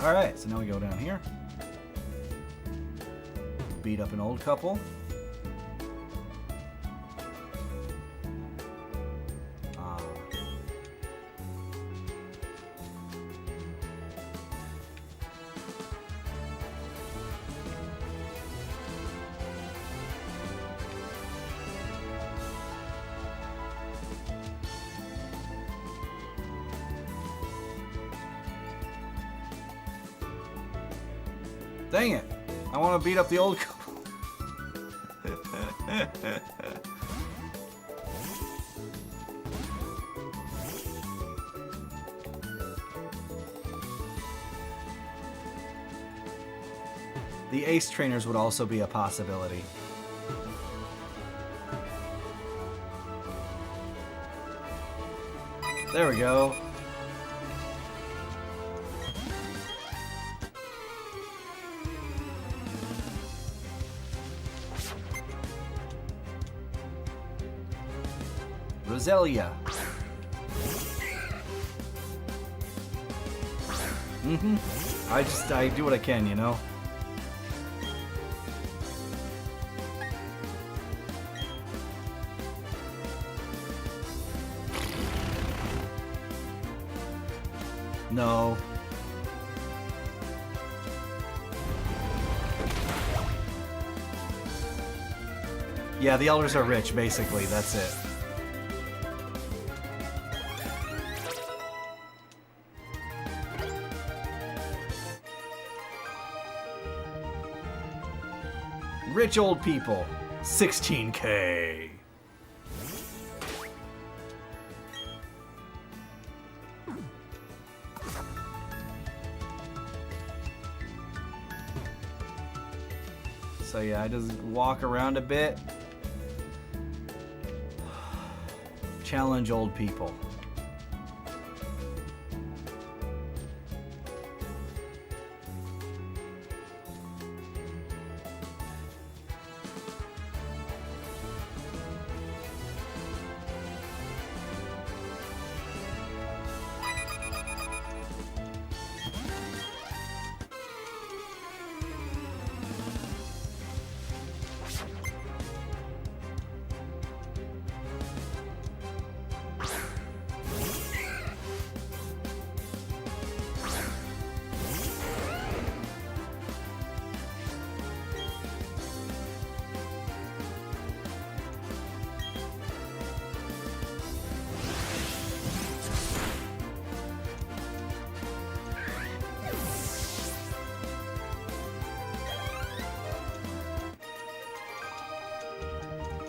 Alright, so now we go down here. Beat up an old couple. Dang it! I want to beat up the old couple. The ace trainers would also be a possibility. There we go. Roselia. I do what I can, you know? No. Yeah, the elders are rich, basically. That's it. Rich old people. 16K. So yeah, I just walk around a bit. Challenge old people.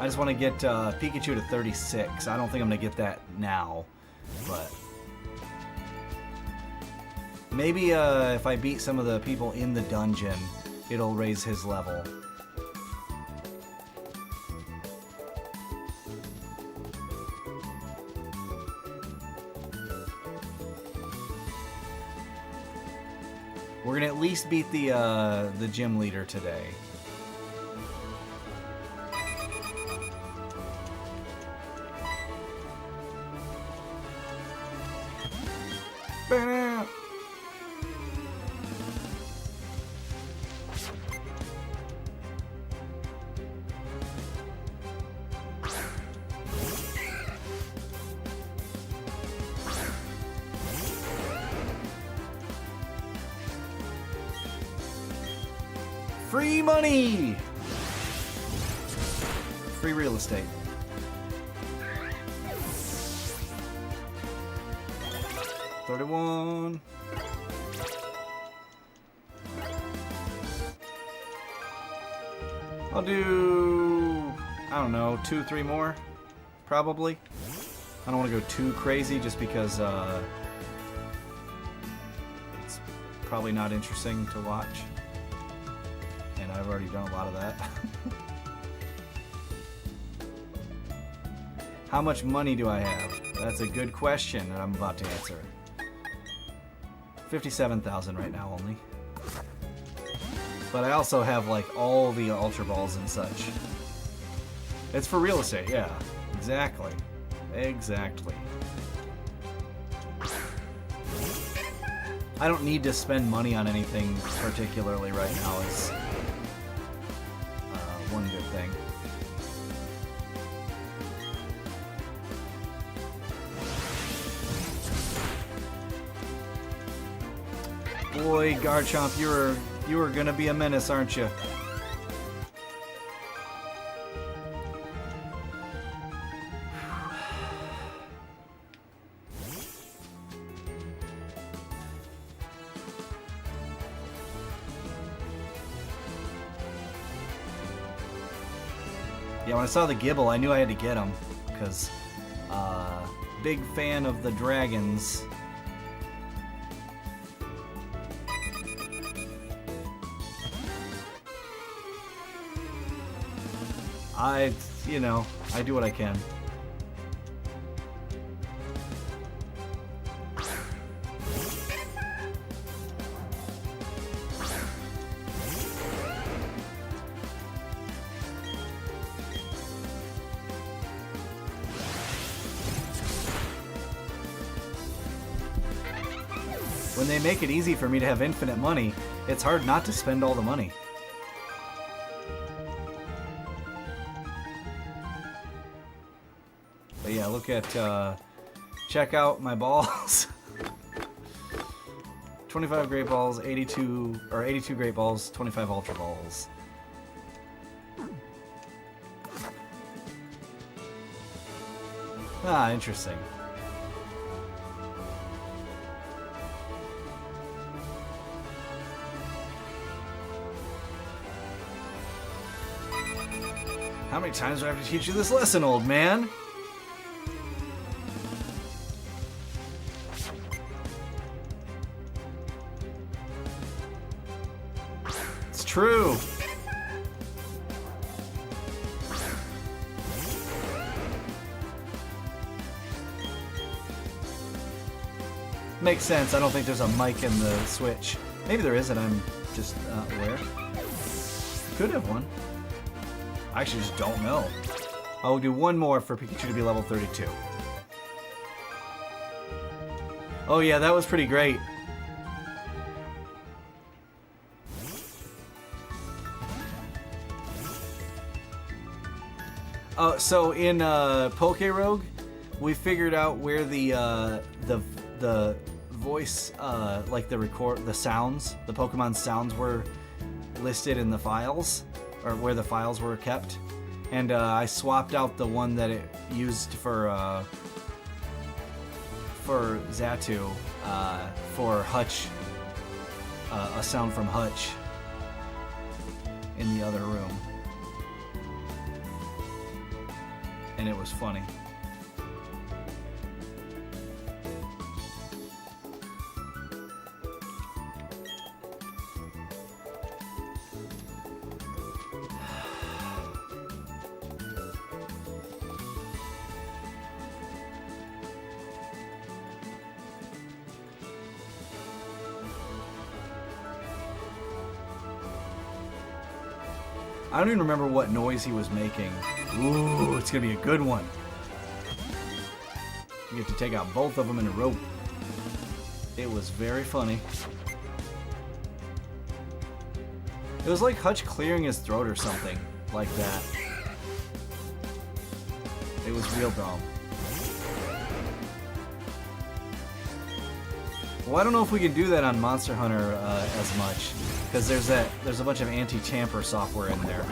I just want to get Pikachu to 36. I don't think I'm going to get that now, but maybe if I beat some of the people in the dungeon, it'll raise his level. We're going to at least beat the gym leader today. Free money! Free real estate. $31. I'll do, I don't know, 2-3 more, probably. I don't want to go too crazy just because it's probably not interesting to watch. And I've already done a lot of that. How much money do I have? That's a good question that I'm about to answer. 57,000 right now only. But I also have like all the Ultra Balls and such. It's for real estate, yeah. Exactly. Exactly. I don't need to spend money on anything particularly right now is one good thing. Boy, Garchomp, you are gonna be a menace, aren't you? Yeah, when I saw the Gibble, I knew I had to get him because big fan of the dragons. You know, I do what I can. When they make it easy for me to have infinite money, it's hard not to spend all the money. But yeah, look at, check out my balls. 25 Great Balls, 82 Great Balls, 25 Ultra Balls. Ah, interesting. How many times do I have to teach you this lesson, old man? It's true. Makes sense. I don't think there's a mic in the Switch. Maybe there is, and I'm just not aware. Could have one. I actually just don't know. I'll do one more for Pikachu to be level 32. Oh yeah, that was pretty great. So in Pokerogue, we figured out where the voice, like the sounds, the Pokemon sounds were listed in the files, or where the files were kept, and I swapped out the one that it used for Xatu for Hutch, a sound from Hutch in the other room, and it was funny. I don't even remember what noise he was making. Ooh, it's gonna be a good one. You have to take out both of them in a row. It was very funny. It was like Hutch clearing his throat or something like that. It was real dumb. Well, I don't know if we can do that on Monster Hunter as much, because there's a bunch of anti-tamper software in there.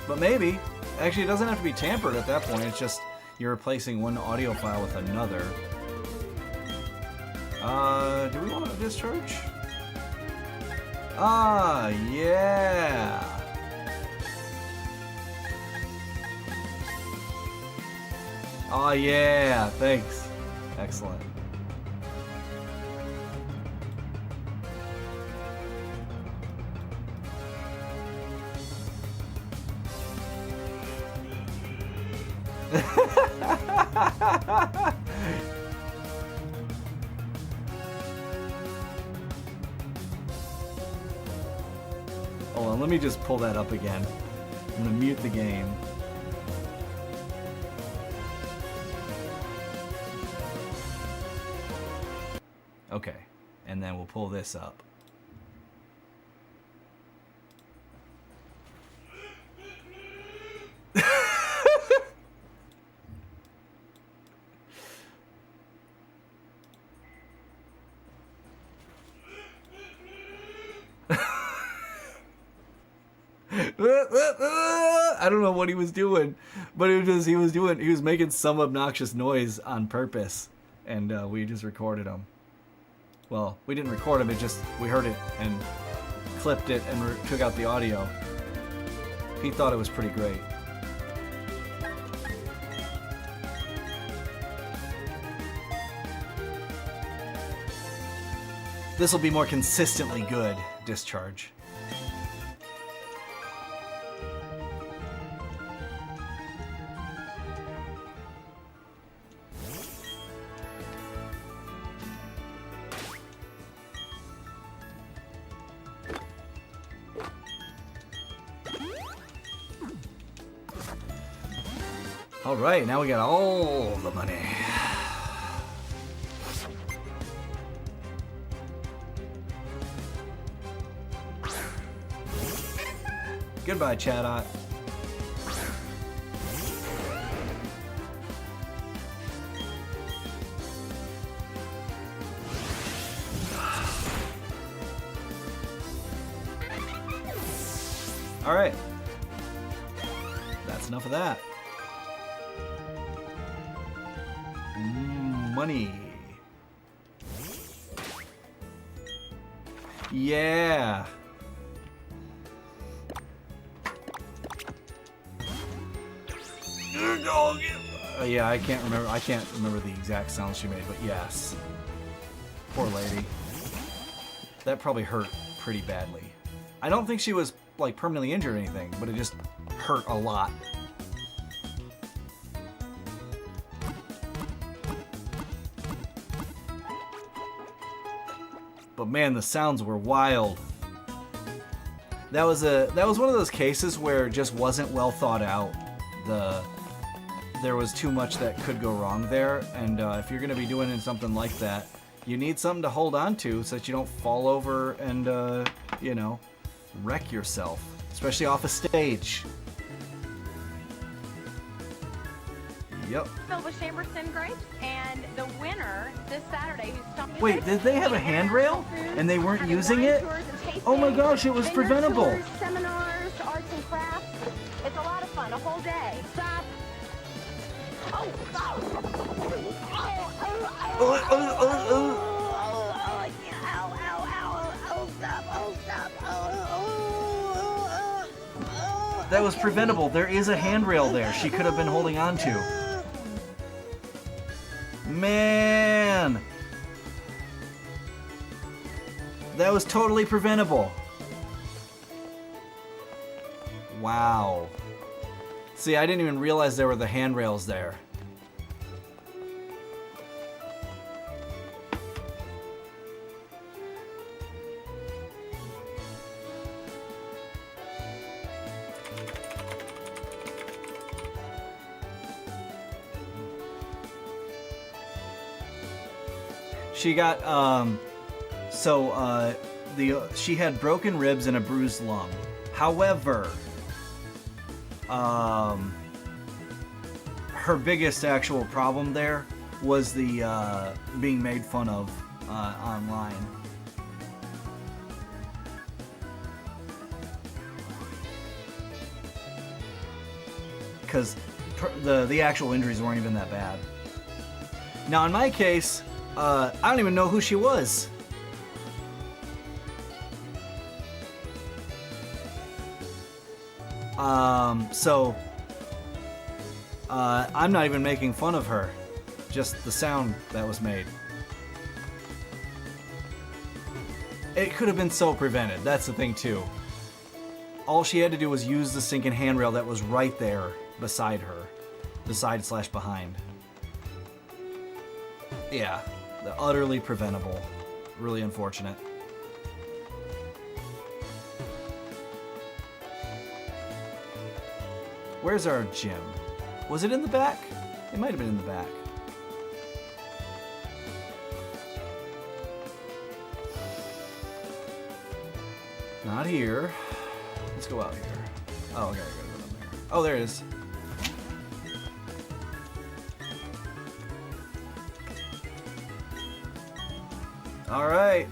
But maybe. Actually, it doesn't have to be tampered at that point. It's just you're replacing one audio file with another. Do we want to discharge? Ah, yeah. Oh yeah, thanks. Excellent. Hold on, let me just pull that up again. I'm gonna mute the game. Okay, and then we'll pull this up. I don't know what he was doing, but it was just he was making some obnoxious noise on purpose, and we just recorded him. Well, we didn't record him, we heard it and clipped it and took out the audio. He thought it was pretty great. This will be more consistently good, Discharge. Alright, now we got all the money. Goodbye, Chatot. Alright. That's enough of that. Money. Yeah. Yeah, I can't remember the exact sound she made, but yes. Poor lady. That probably hurt pretty badly. I don't think she was like permanently injured or anything, but it just hurt a lot. But man, the sounds were wild. That was one of those cases where it just wasn't well thought out. There was too much that could go wrong there, and if you're going to be doing something like that, you need something to hold on to so that you don't fall over and, you know, wreck yourself, especially off a stage. Yep. Filled with Chamberson grapes, and the winner this Saturday who's stopping. Wait, did they have a handrail and they weren't using it? Oh my gosh, it was preventable. Tours, seminars, arts and crafts. It's a lot of fun, a whole day. Stop. Oh, stop. That was preventable. There is a handrail there she could have been holding on to. Man! That was totally preventable. Wow. See, I didn't even realize there were the handrails there. She got, she had broken ribs and a bruised lung. However, her biggest actual problem there was the being made fun of online. Because the actual injuries weren't even that bad. Now, in my case, I don't even know who she was. I'm not even making fun of her. Just the sound that was made. It could have been so prevented. That's the thing, too. All she had to do was use the sinking handrail that was right there beside her. Beside/behind. Yeah. Utterly preventable. Really unfortunate. Where's our gym? Was it in the back? It might have been in the back. Not here. Let's go out here. Oh, okay, I gotta go down there. Oh, there it is. All right.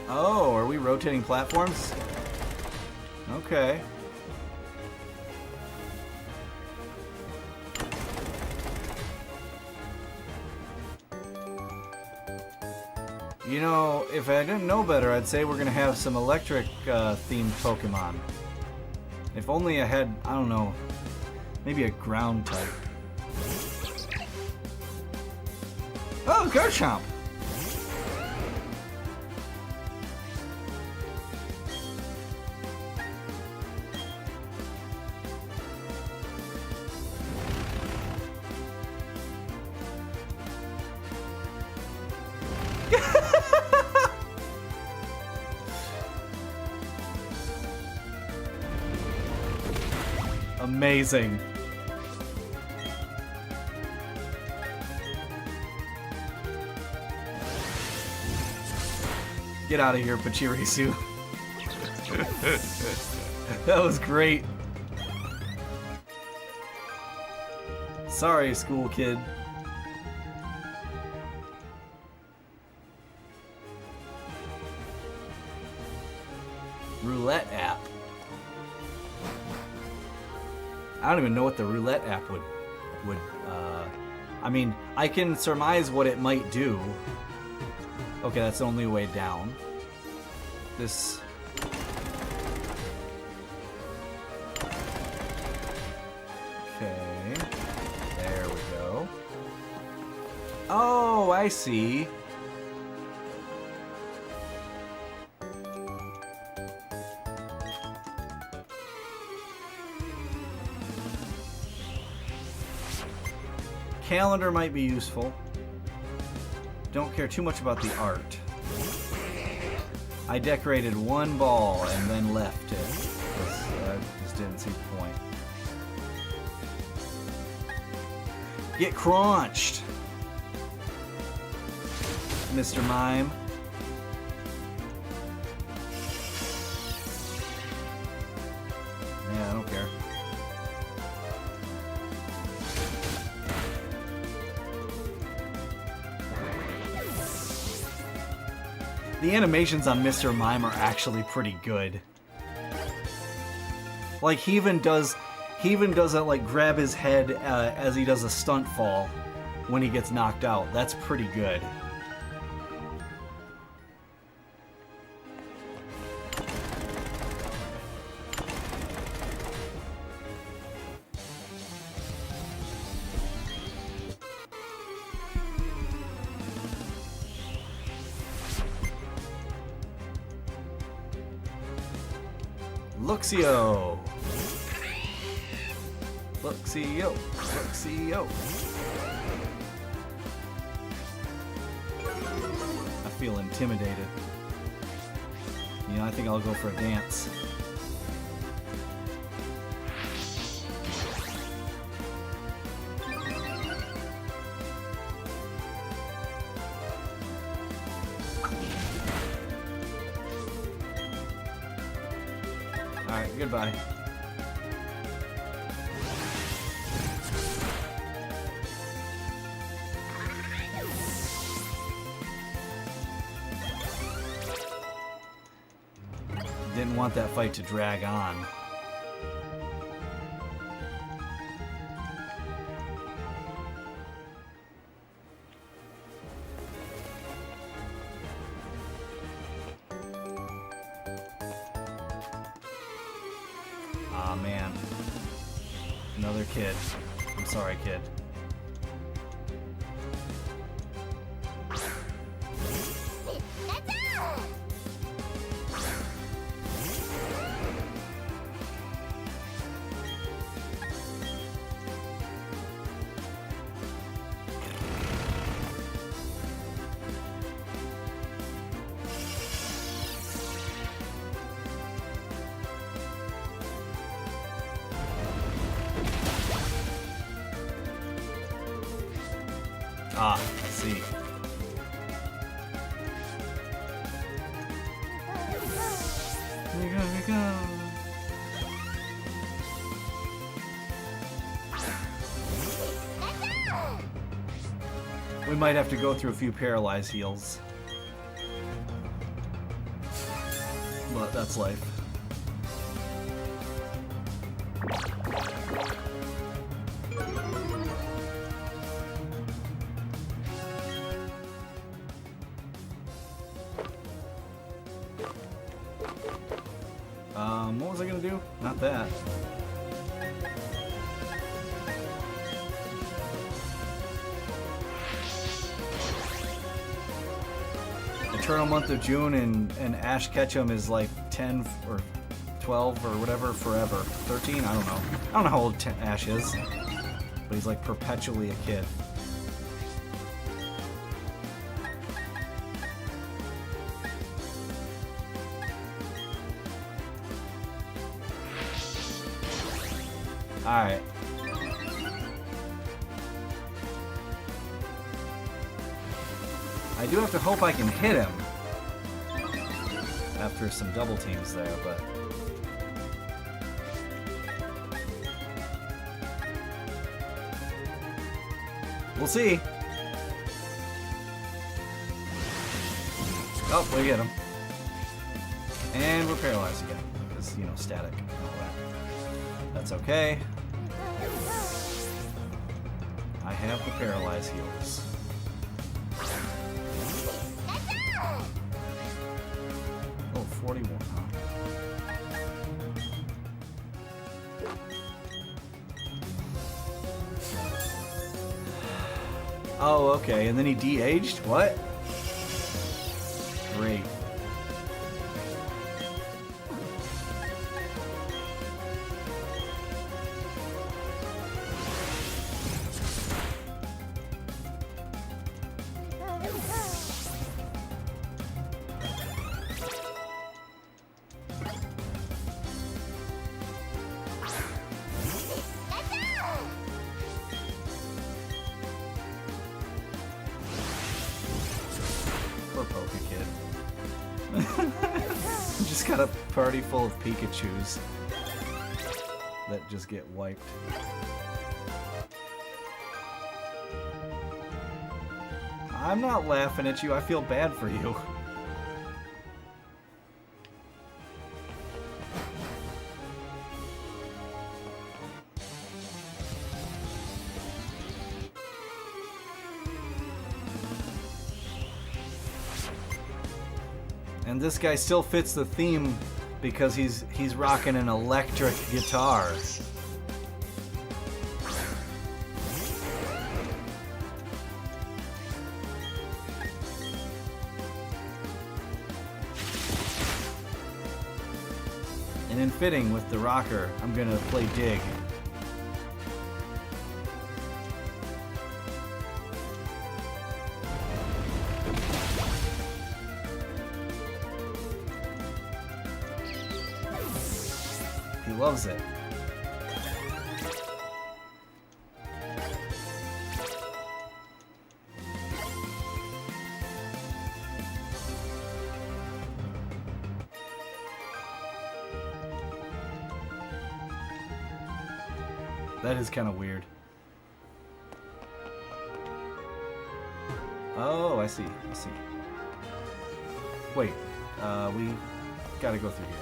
Oh, are we rotating platforms? Okay. You know, if I didn't know better, I'd say we're gonna have some electric themed Pokemon. If only I had, I don't know, maybe a ground type. Oh, Garchomp! Amazing. Get out of here, Pachirisu. That was great. Sorry, school kid. Roulette app. I don't even know what the roulette app would I mean, I can surmise what it might do. Okay, that's the only way down. This... Okay. There we go. Oh, I see. Calendar might be useful. Don't care too much about the art. I decorated one ball and then left it because I just didn't see the point. Get crunched, Mr. Mime. Yeah, I don't care. The animations on Mr. Mime are actually pretty good. Like he even doesn't like grab his head as he does a stunt fall when he gets knocked out. That's pretty good. Luxio! Luxio! Luxio! I feel intimidated. You know, I think I'll go for a dance. Alright, goodbye. Didn't want that fight to drag on. Aw, man. Another kid. I'm sorry, kid. Ah, I see. Here we go. We might have to go through a few paralyzed heals. But that's life. What was I gonna do? Not that. Eternal month of June and Ash Ketchum is like 10 or 12 or whatever forever. 13? I don't know. I don't know how old Ash is. But he's like perpetually a kid. Alright. I do have to hope I can hit him after some double teams there, but... We'll see. Oh, we get him. And we're paralyzed again. Because, you know, static and all that. That's okay. I have the paralyze heals. Oh, 41, huh? Oh, okay, and then he de-aged? What? Great. Poor Poke Kid. Just got a party full of Pikachus that just get wiped. I'm not laughing at you, I feel bad for you. And this guy still fits the theme because he's rocking an electric guitar. And in fitting with the rocker, I'm gonna play Dig. He loves it. That is kind of weird. Oh, I see. I see. Wait, we gotta go through here.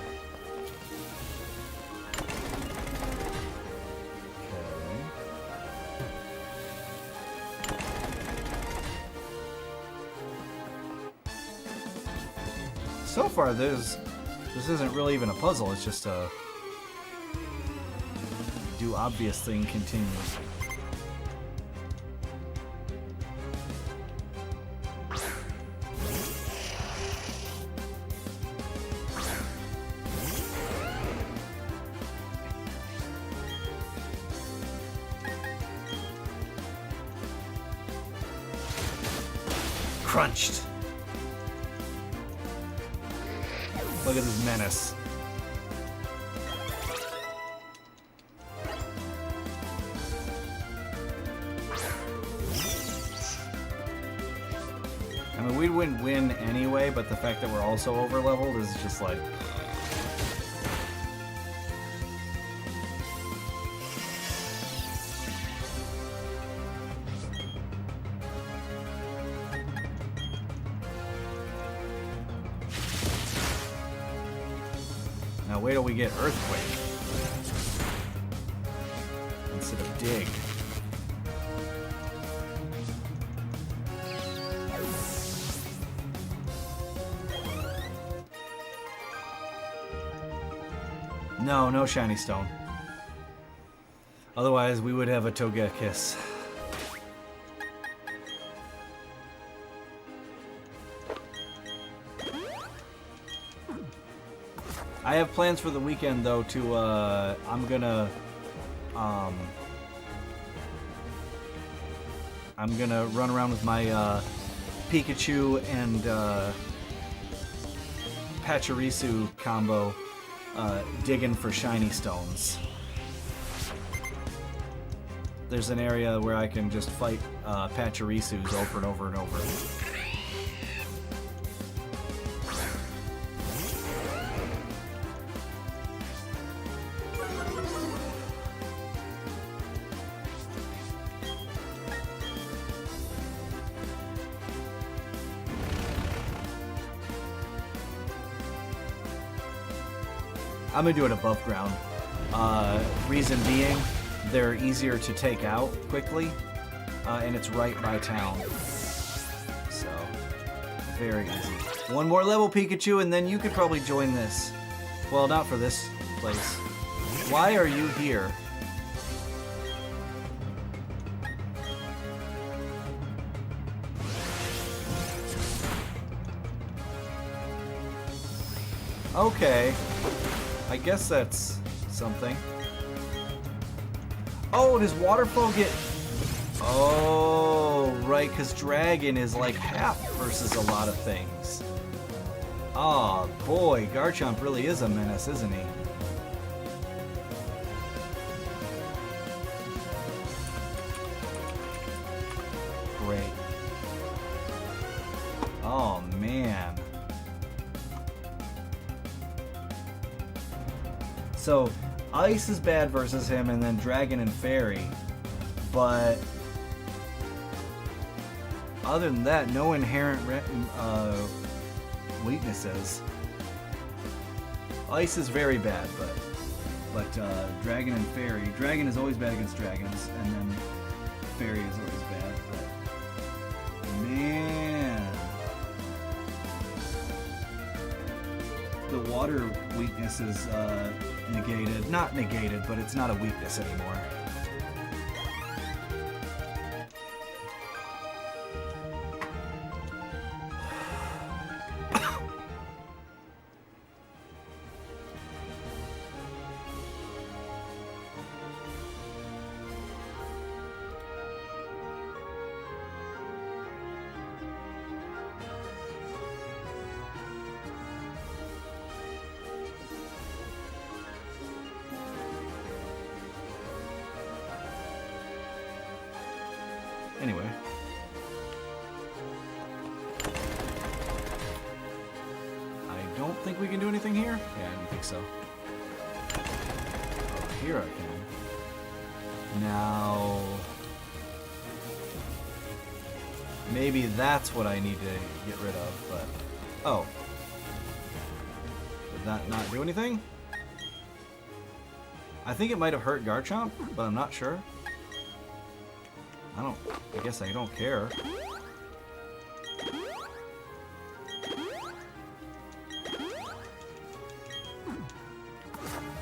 So far, this isn't really even a puzzle. It's just a do obvious thing continues. Crunched. Look at this menace. I mean, we wouldn't win anyway, but the fact that we're also over-leveled is just like... Now wait till we get Earthquake instead of Dig. No, no shiny stone. Otherwise, we would have a Togekiss. I have plans for the weekend, though, to, I'm gonna run around with my, Pikachu and, Pachirisu combo, digging for shiny stones. There's an area where I can just fight, Pachirisus over and over and over. I'm gonna do it above ground. Reason being, they're easier to take out quickly, and it's right by town. So, very easy. One more level, Pikachu, and then you could probably join this. Well, not for this place. Why are you here? Okay. I guess that's something. Oh, does Waterfall get... Oh, right, because Dragon is like half versus a lot of things. Oh, boy, Garchomp really is a menace, isn't he? Great. Oh, man. So, Ice is bad versus him, and then Dragon and Fairy. But other than that, no inherent weaknesses. Ice is very bad, but Dragon and Fairy. Dragon is always bad against dragons, and then Fairy is always bad. But man, the water weakness is negated. Not negated, but it's not a weakness anymore. Anyway. I don't think we can do anything here? Yeah, I don't think so. Oh, here I can. Now... maybe that's what I need to get rid of, but... oh. Did that not do anything? I think it might have hurt Garchomp, but I'm not sure. I guess I don't care. I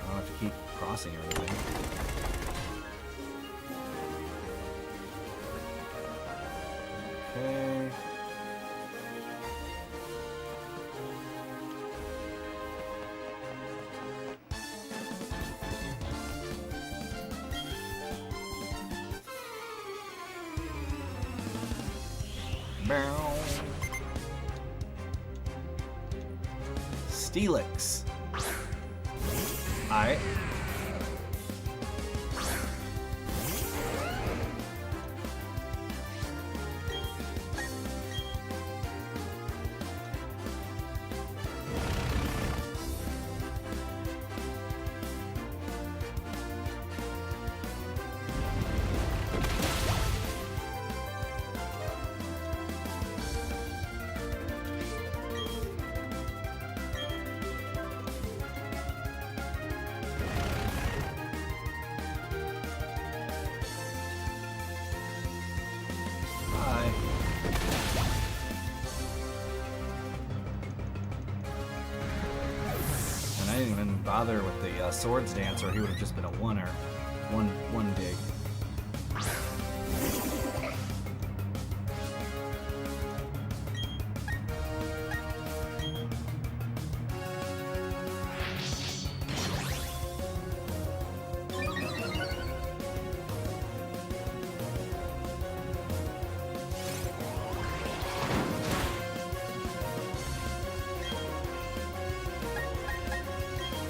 don't have to keep crossing or anything. Okay. Steelix. Alright. I didn't even bother with the Swords Dance, or he would have just been a oneer. One dig.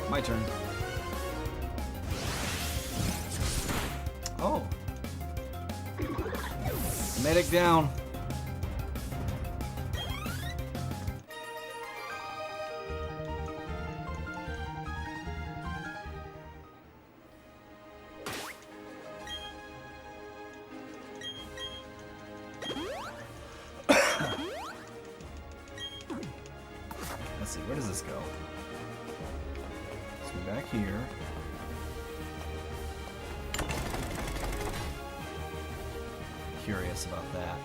My turn. Oh. Medic down. Let's see, where does this go? Back here. Curious about that.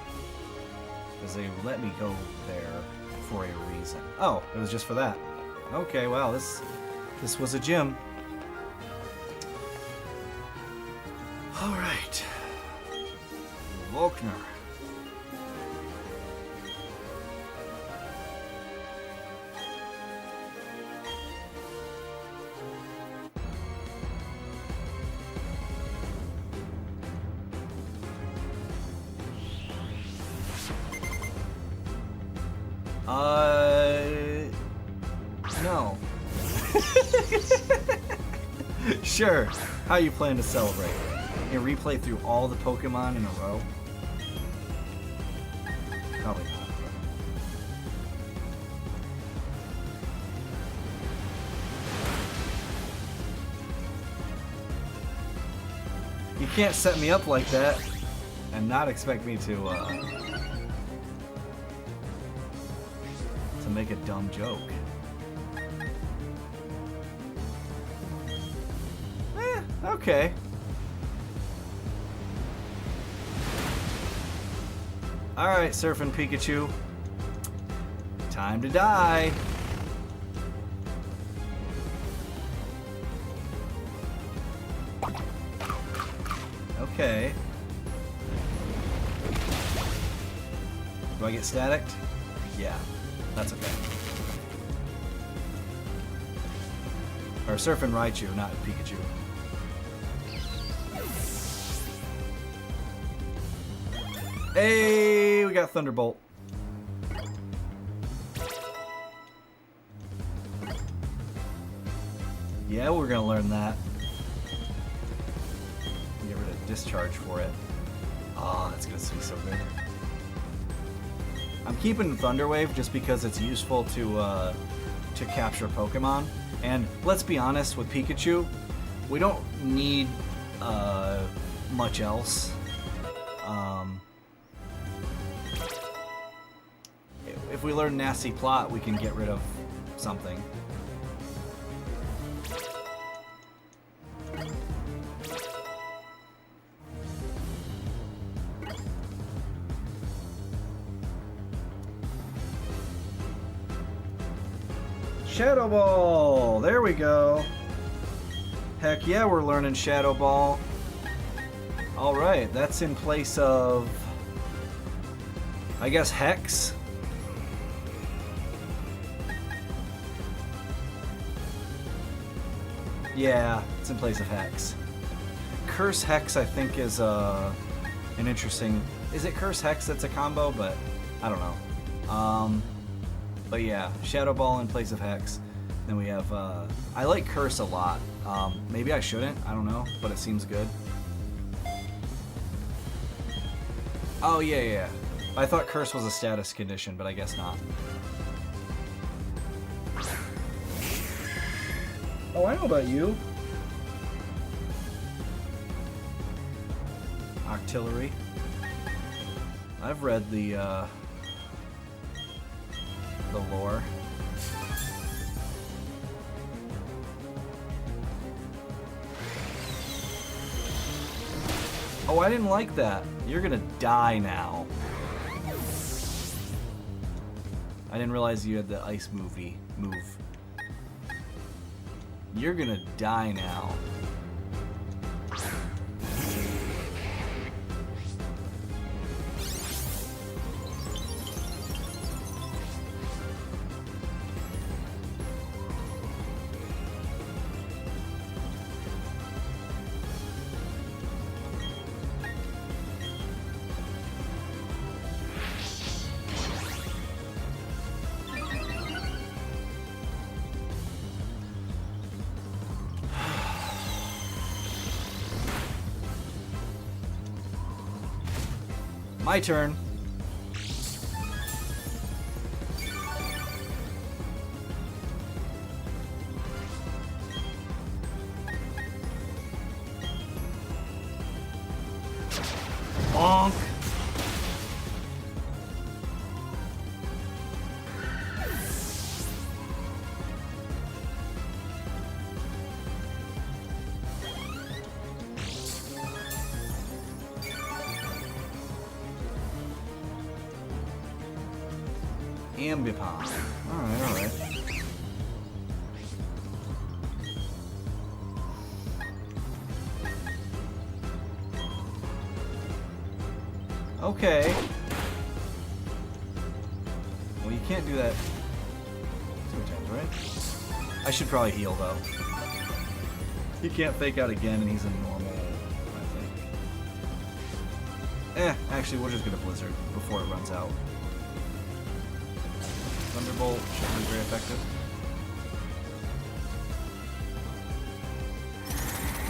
Because they let me go there for a reason. Oh, it was just for that. Okay, wow, this was a gym. Alright. Volkner. No. Sure. How you plan to celebrate? You replay through all the Pokemon in a row? Probably not. You can't set me up like that and not expect me to make a dumb joke. Okay. Alright, Surfing Pikachu. Time to die. Okay. Do I get staticked? Yeah, that's okay. Or Surfing Raichu, not Pikachu. Hey, we got Thunderbolt. Yeah, we're gonna learn that. Get rid of Discharge for it. Oh, that's gonna be so good. I'm keeping Thunder Wave just because it's useful to capture Pokemon. And let's be honest, with Pikachu, we don't need much else. If we learn Nasty Plot, we can get rid of something. Shadow Ball! There we go! Heck yeah, we're learning Shadow Ball. Alright, that's in place of, I guess, Hex? Yeah, it's in place of Hex. Curse Hex, I think, is an interesting... Is it Curse Hex that's a combo? But I don't know. But yeah, Shadow Ball in place of Hex. Then we have... I like Curse a lot. Maybe I shouldn't, I don't know, but it seems good. Oh, yeah. I thought Curse was a status condition, but I guess not. Oh, I know about you. Octillery. I've read the lore. Oh, I didn't like that. You're gonna die now. I didn't realize you had the ice move. You're gonna die now. My turn. Bonk. Ambipom. Alright, alright. Okay. Well, you can't do that 2 times, right? I should probably heal, though. He can't fake out again, and he's a normal, I think. Actually, we'll just get a Blizzard before it runs out. Thunderbolt should be very effective.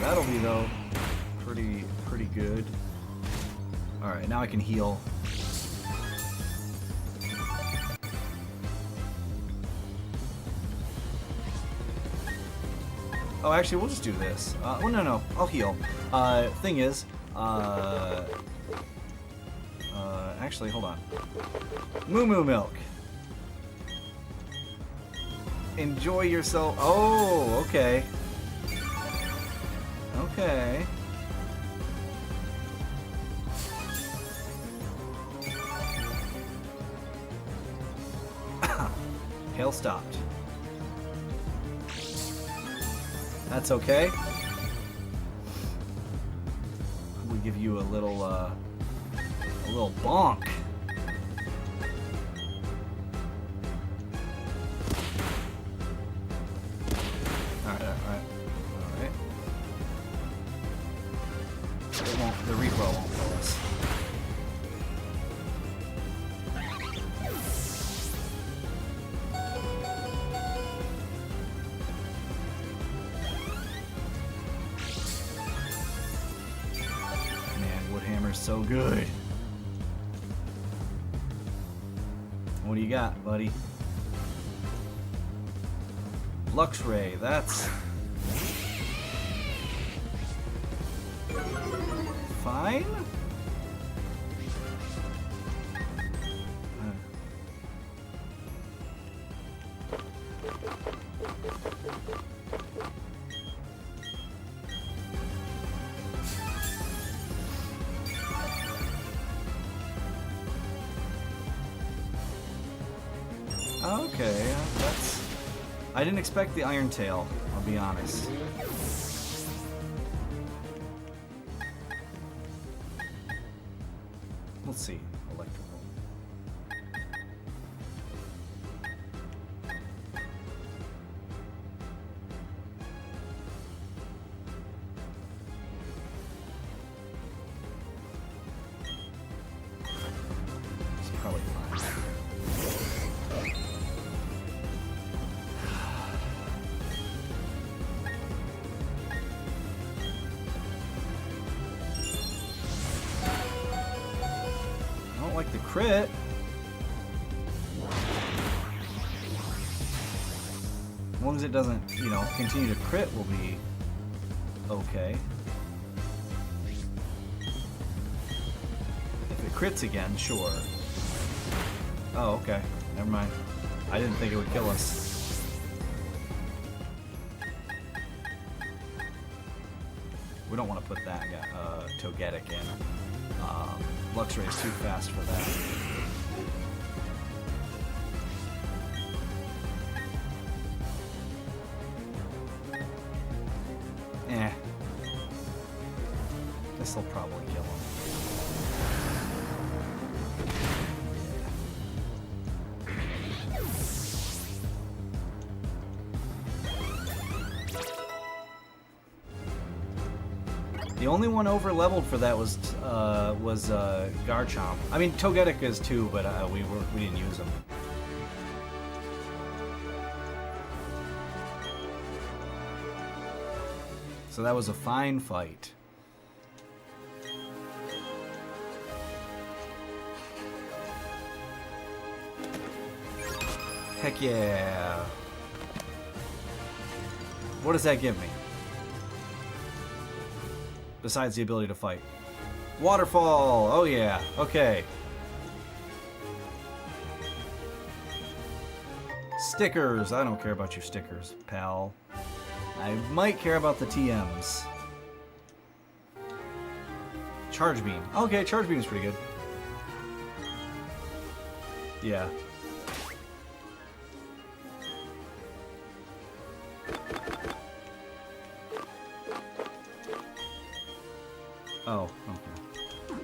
That'll be, though, pretty good. Alright, now I can heal. Oh, actually, we'll just do this. Well, no, I'll heal. Thing is, actually, hold on. Moo Moo Milk. Enjoy yourself. Oh, okay. Okay. Hail stopped. That's okay. We give you a little bonk. Alright. The repro won't kill us. So good. What do you got, buddy? Luxray, that's fine. Okay, that's... I didn't expect the Iron Tail, I'll be honest. Let's see. Electrical. It's probably fine. Like the crit. As long as it doesn't, you know, continue to crit, will be okay. If it crits again, sure. Oh, okay. Never mind. I didn't think it would kill us. We don't want to put that Togetic in. Luxray is too fast for that. This'll probably kill him. The only one over leveled for that was Garchomp. I mean, Togetic is too, but we didn't use them. So that was a fine fight. Heck yeah! What does that give me? Besides the ability to fight. Waterfall! Oh yeah, okay. Stickers! I don't care about your stickers, pal. I might care about the TMs. Charge Beam. Okay, Charge Beam is pretty good. Yeah. Oh, okay.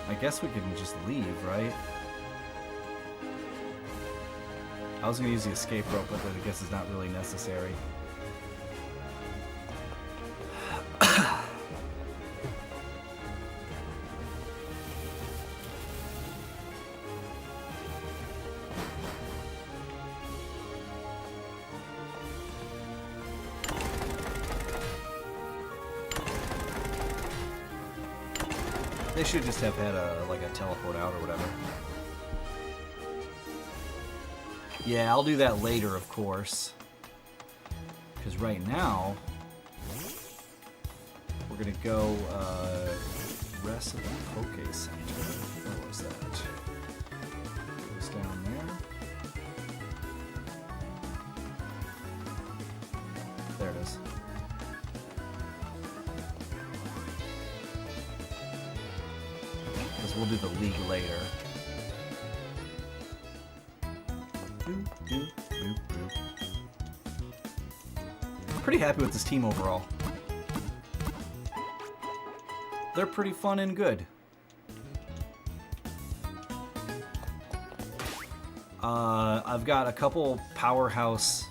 I guess we can just leave, right? I was gonna use the escape rope, but I guess it's not really necessary. They should just have had a teleport out or whatever. Yeah, I'll do that later, of course. Because right now, we're gonna go rest at the Poke Center. Where was that? It was down there. There it is. We'll do the league later. I'm pretty happy with this team overall. They're pretty fun and good. I've got a couple powerhouse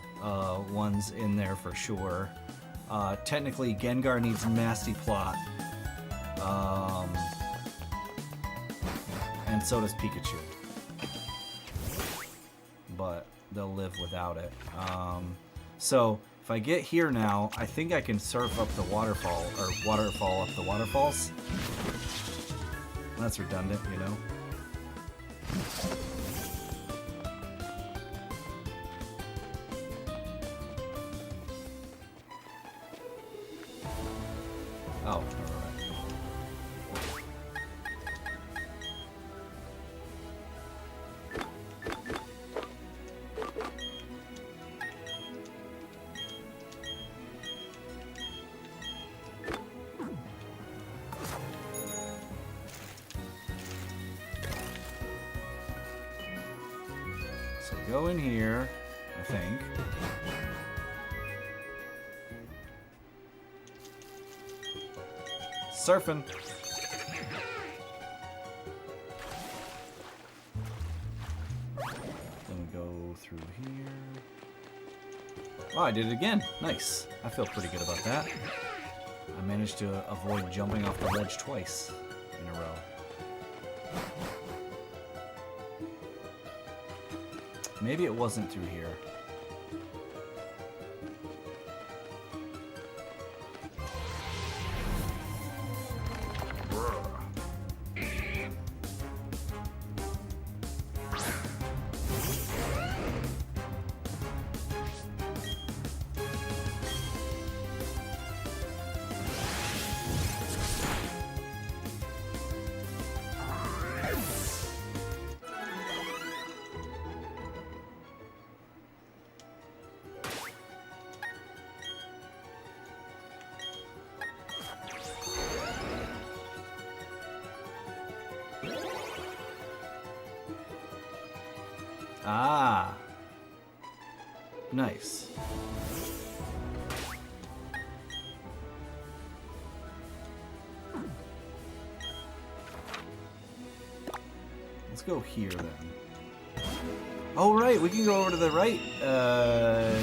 ones in there for sure. Technically, Gengar needs nasty plot. And so does Pikachu. But they'll live without it. So if I get here now, I think I can surf up the waterfall, or waterfall up the waterfalls. That's redundant, you know? Oh, alright. So go in here, I think. Surfing. Then we go through here. Oh, I did it again. Nice. I feel pretty good about that. I managed to avoid jumping off the ledge twice in a row. Maybe it wasn't through here. Ah. Nice. Let's go here then. Oh right, we can go over to the right,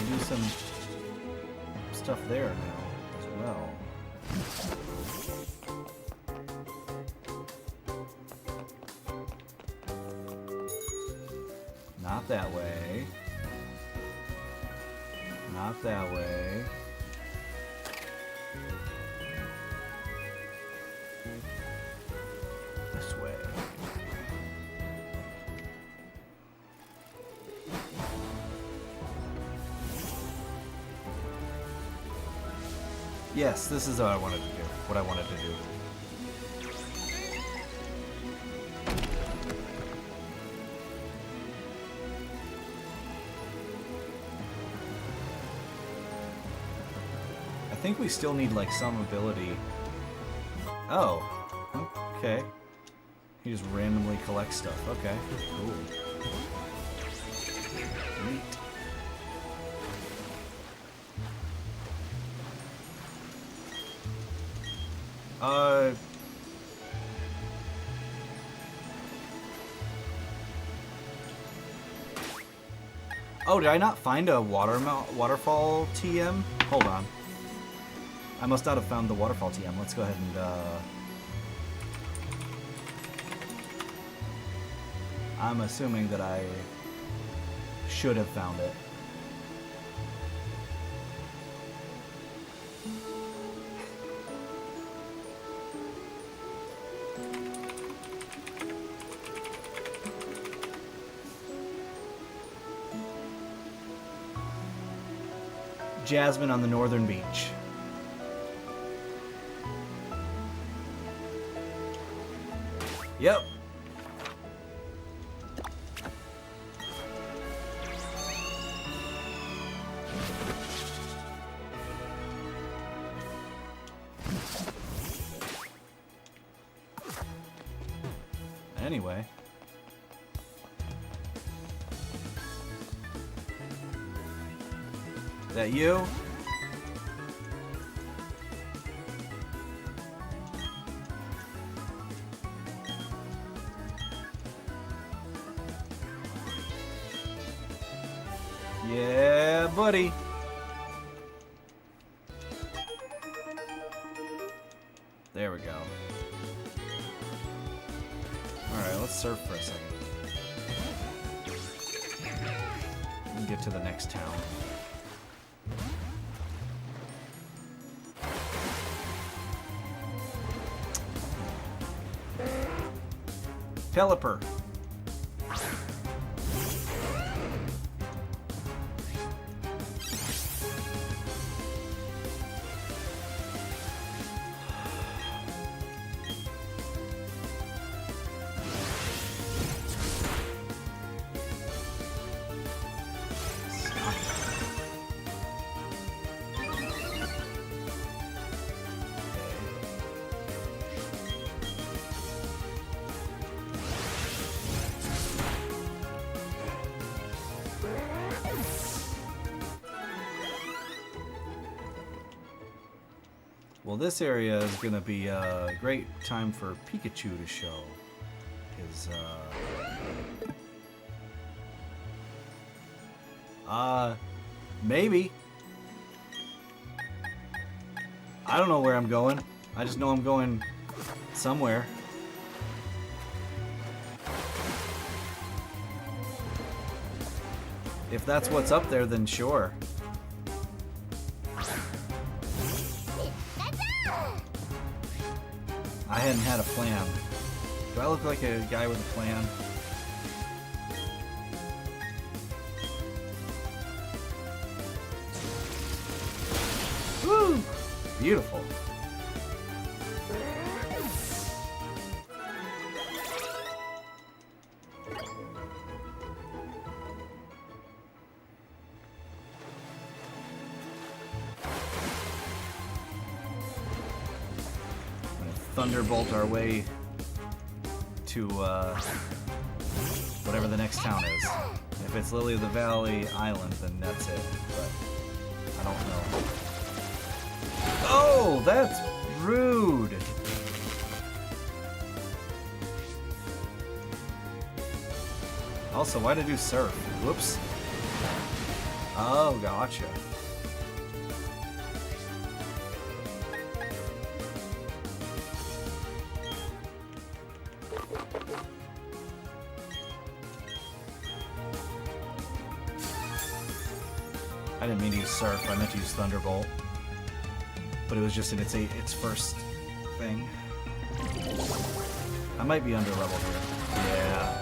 do some stuff there now as well. Not that way. Not that way. This way. Yes, this is what I wanted to do. What I wanted to do. I think we still need like some ability. Oh, okay. He just randomly collects stuff. Okay, cool. Neat. Oh, did I not find a waterfall TM? Hold on. I must not have found the waterfall TM. Let's go ahead and, I'm assuming that I should have found it. Jasmine on the northern beach. Yep. Anyway. Is that you? Yeah, buddy. There we go. Alright, let's surf for a second. And get to the next town. Pelipper. Well, this area is going to be a great time for Pikachu to show his, maybe. I don't know where I'm going. I just know I'm going somewhere. If that's what's up there, then sure. I hadn't had a plan. Do I look like a guy with a plan? Woo! Beautiful. Thunderbolt our way to whatever the next town is. If it's Lily of the Valley Island, then that's it. But I don't know. Oh, that's rude. Also, why'd I do surf? Whoops. Oh, gotcha. I didn't mean to use Surf, I meant to use Thunderbolt. But it was just in its first thing. I might be under level here. Yeah.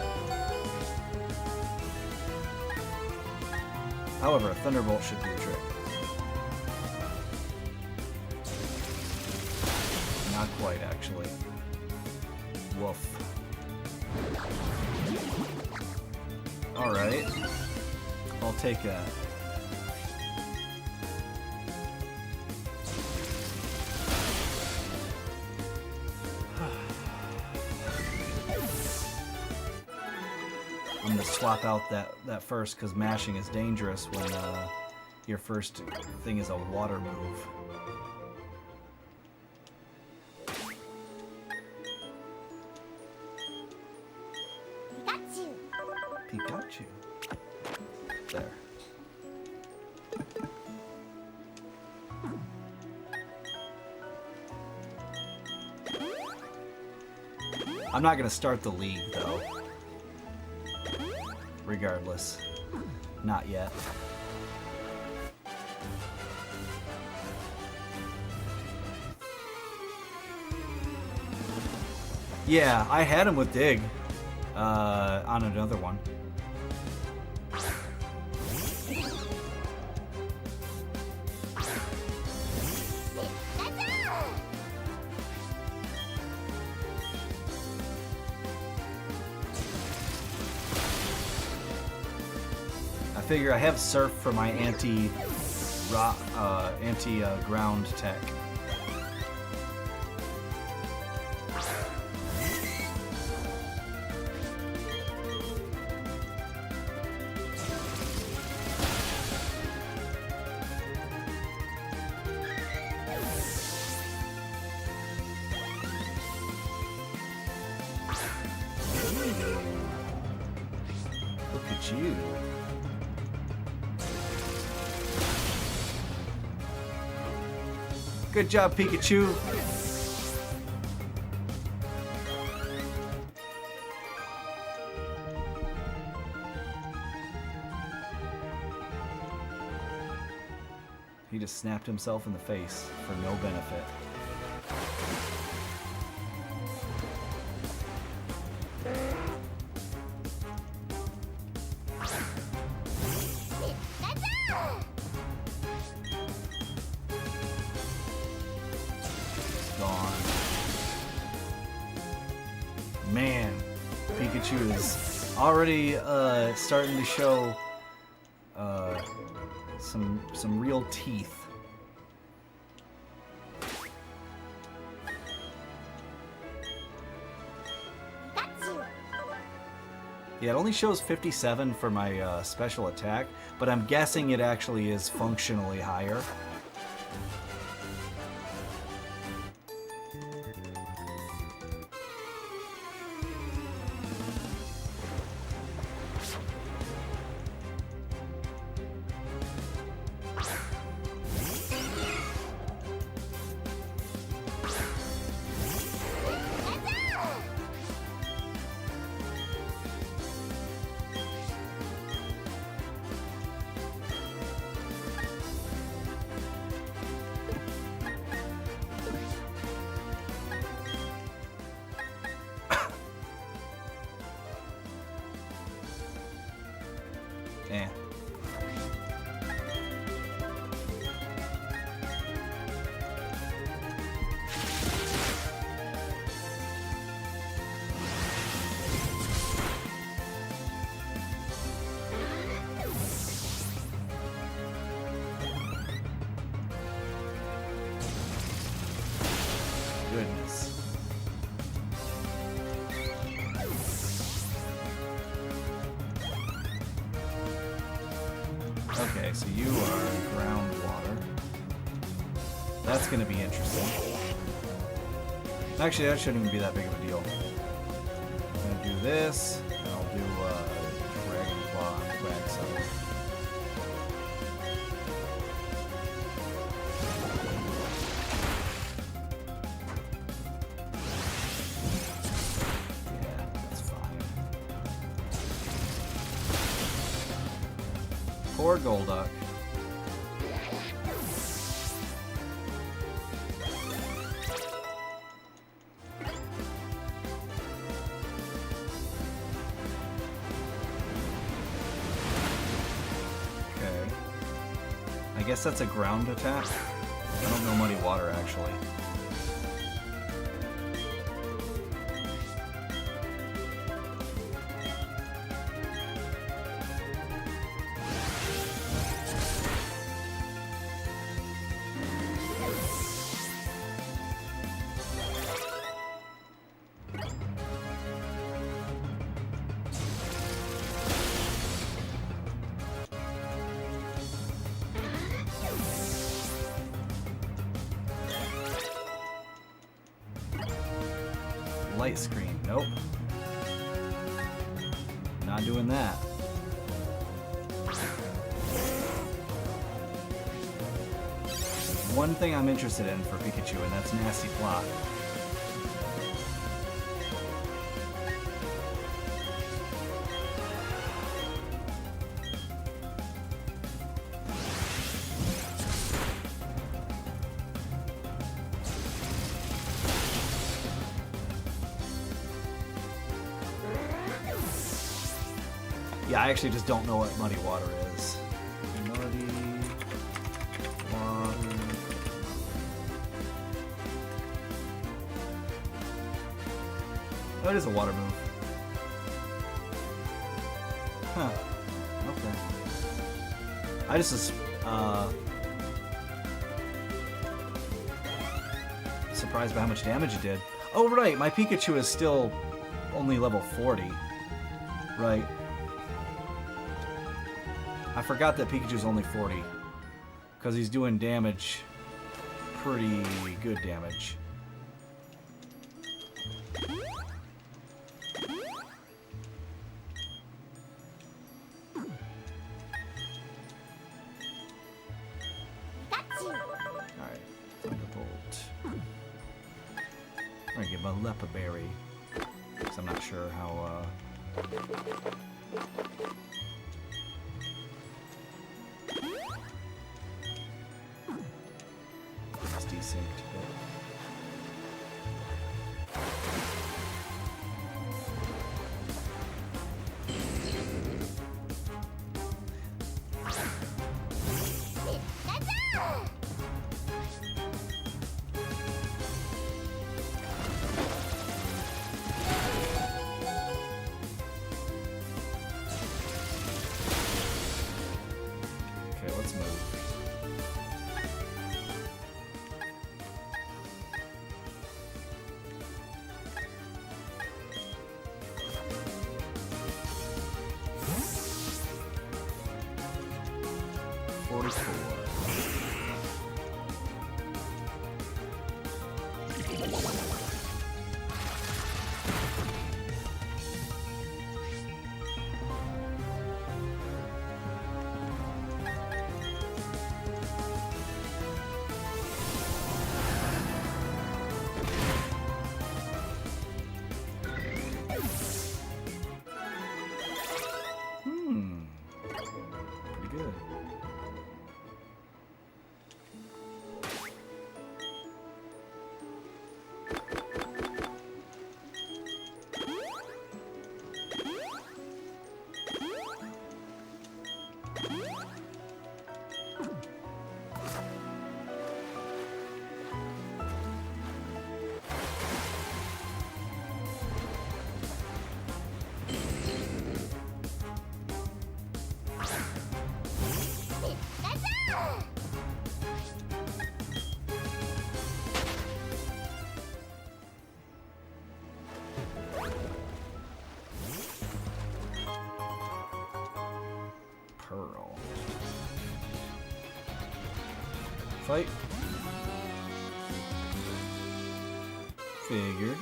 However, a Thunderbolt should do the trick. Not quite, actually. Woof. Alright. I'll take that. I'm gonna swap out that first because mashing is dangerous when your first thing is a water move. He got you. There. I'm not gonna start the league though. Regardless. Not yet. Yeah, I had him with Dig on another one. I figure I have Surf for my anti-ground tech. Look at you. Good job, Pikachu. He just snapped himself in the face for no benefit. Gone. Man, Pikachu is already starting to show some real teeth. Yeah, it only shows 57 for my special attack, but I'm guessing it actually is functionally higher. Eh. Goodness. Okay, so you are groundwater. That's going to be interesting. Actually, that shouldn't even be that big of a deal. I'm going to do this, and I'll do Dragon Claw on Quagsire. Yeah, that's fine. Poor Golduck. Okay. I guess that's a ground attack. I don't know Muddy Water actually. Light screen, nope. Not doing that. one thing I'm interested in for Pikachu, and that's Nasty Plot. Yeah, I actually just don't know what Muddy Water is. Muddy Water. Oh, it is a water move. Huh. Okay. I just was surprised by how much damage it did. Oh, right, my Pikachu is still only level 40. Right. I forgot that Pikachu's only 40. Because he's doing damage. Pretty good damage. Alright. Thunderbolt. I'm gonna give him a Lepa Berry. Because I'm not sure how, it's desynced, but... Okay, let's move. Pretty good. Pearl. Fight. Figured.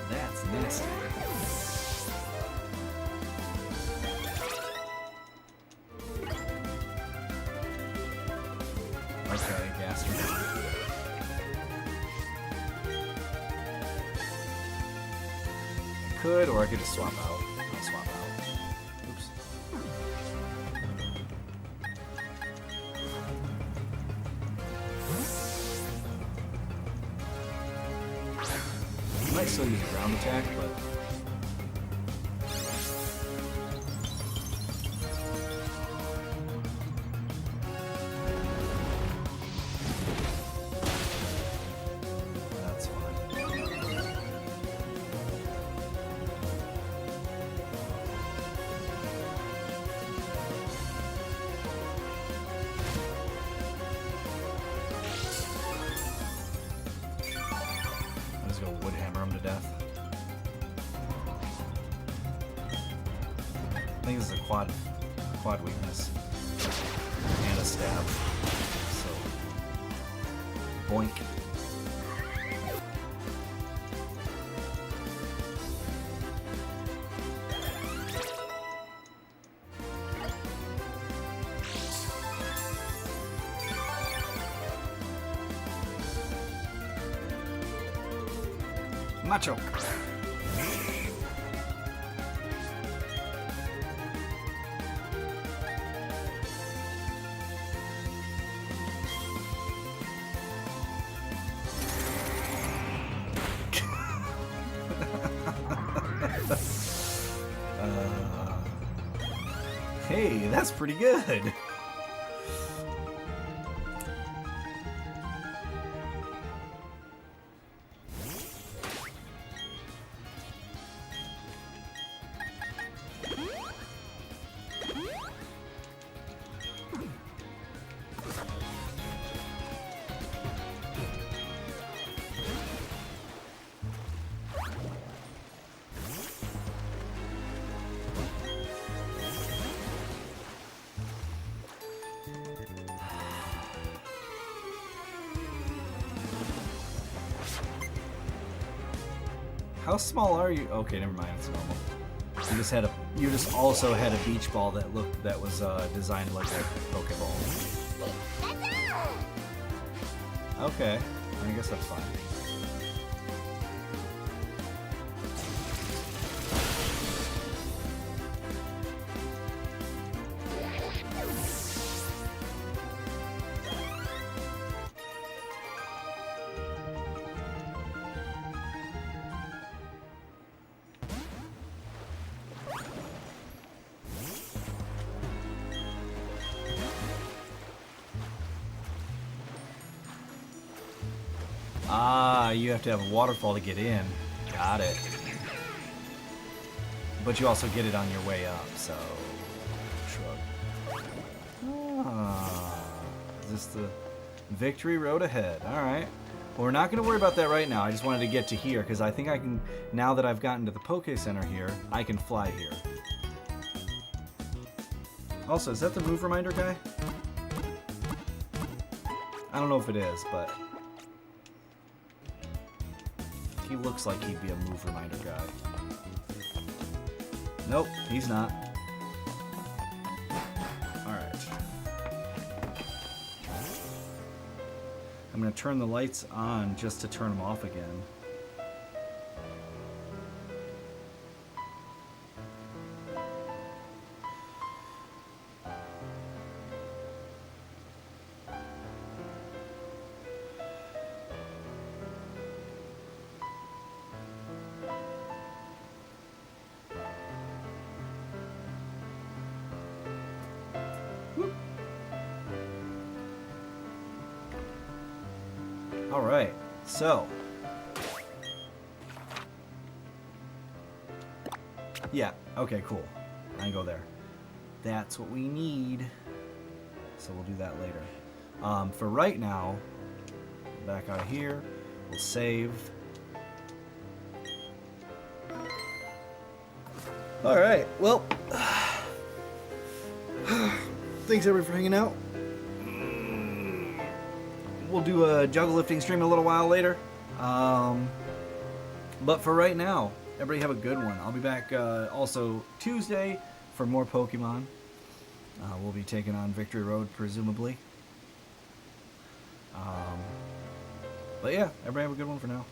That's nasty. Okay, Gaster. Could, or I could just swap out. I'll swap out. Oops. I might still use a ground attack, but... that's fine. I think this is a quad weakness. And a stab. So, boink. Macho. Hey, that's pretty good. How small are you? Okay, never mind. It's normal. You just also had a beach ball that was designed like a Pokeball. Okay, I guess that's fine. Ah, you have to have a waterfall to get in. Got it. But you also get it on your way up, so... Shrug. Ah, is this the victory road ahead? Alright. Well, we're not going to worry about that right now. I just wanted to get to here, because I think I can... Now that I've gotten to the Poke Center here, I can fly here. Also, is that the move reminder guy? I don't know if it is, but... He looks like he'd be a move reminder guy. Nope, he's not. Alright. I'm going to turn the lights on just to turn them off again. Alright, so. Yeah, okay, cool. I can go there. That's what we need. So we'll do that later. For right now, back out of here, we'll save. Alright, well. Thanks everybody for hanging out. We'll do a juggle lifting stream a little while later. But for right now, everybody have a good one. I'll be back also Tuesday for more Pokemon. We'll be taking on Victory Road, presumably. But yeah, everybody have a good one for now.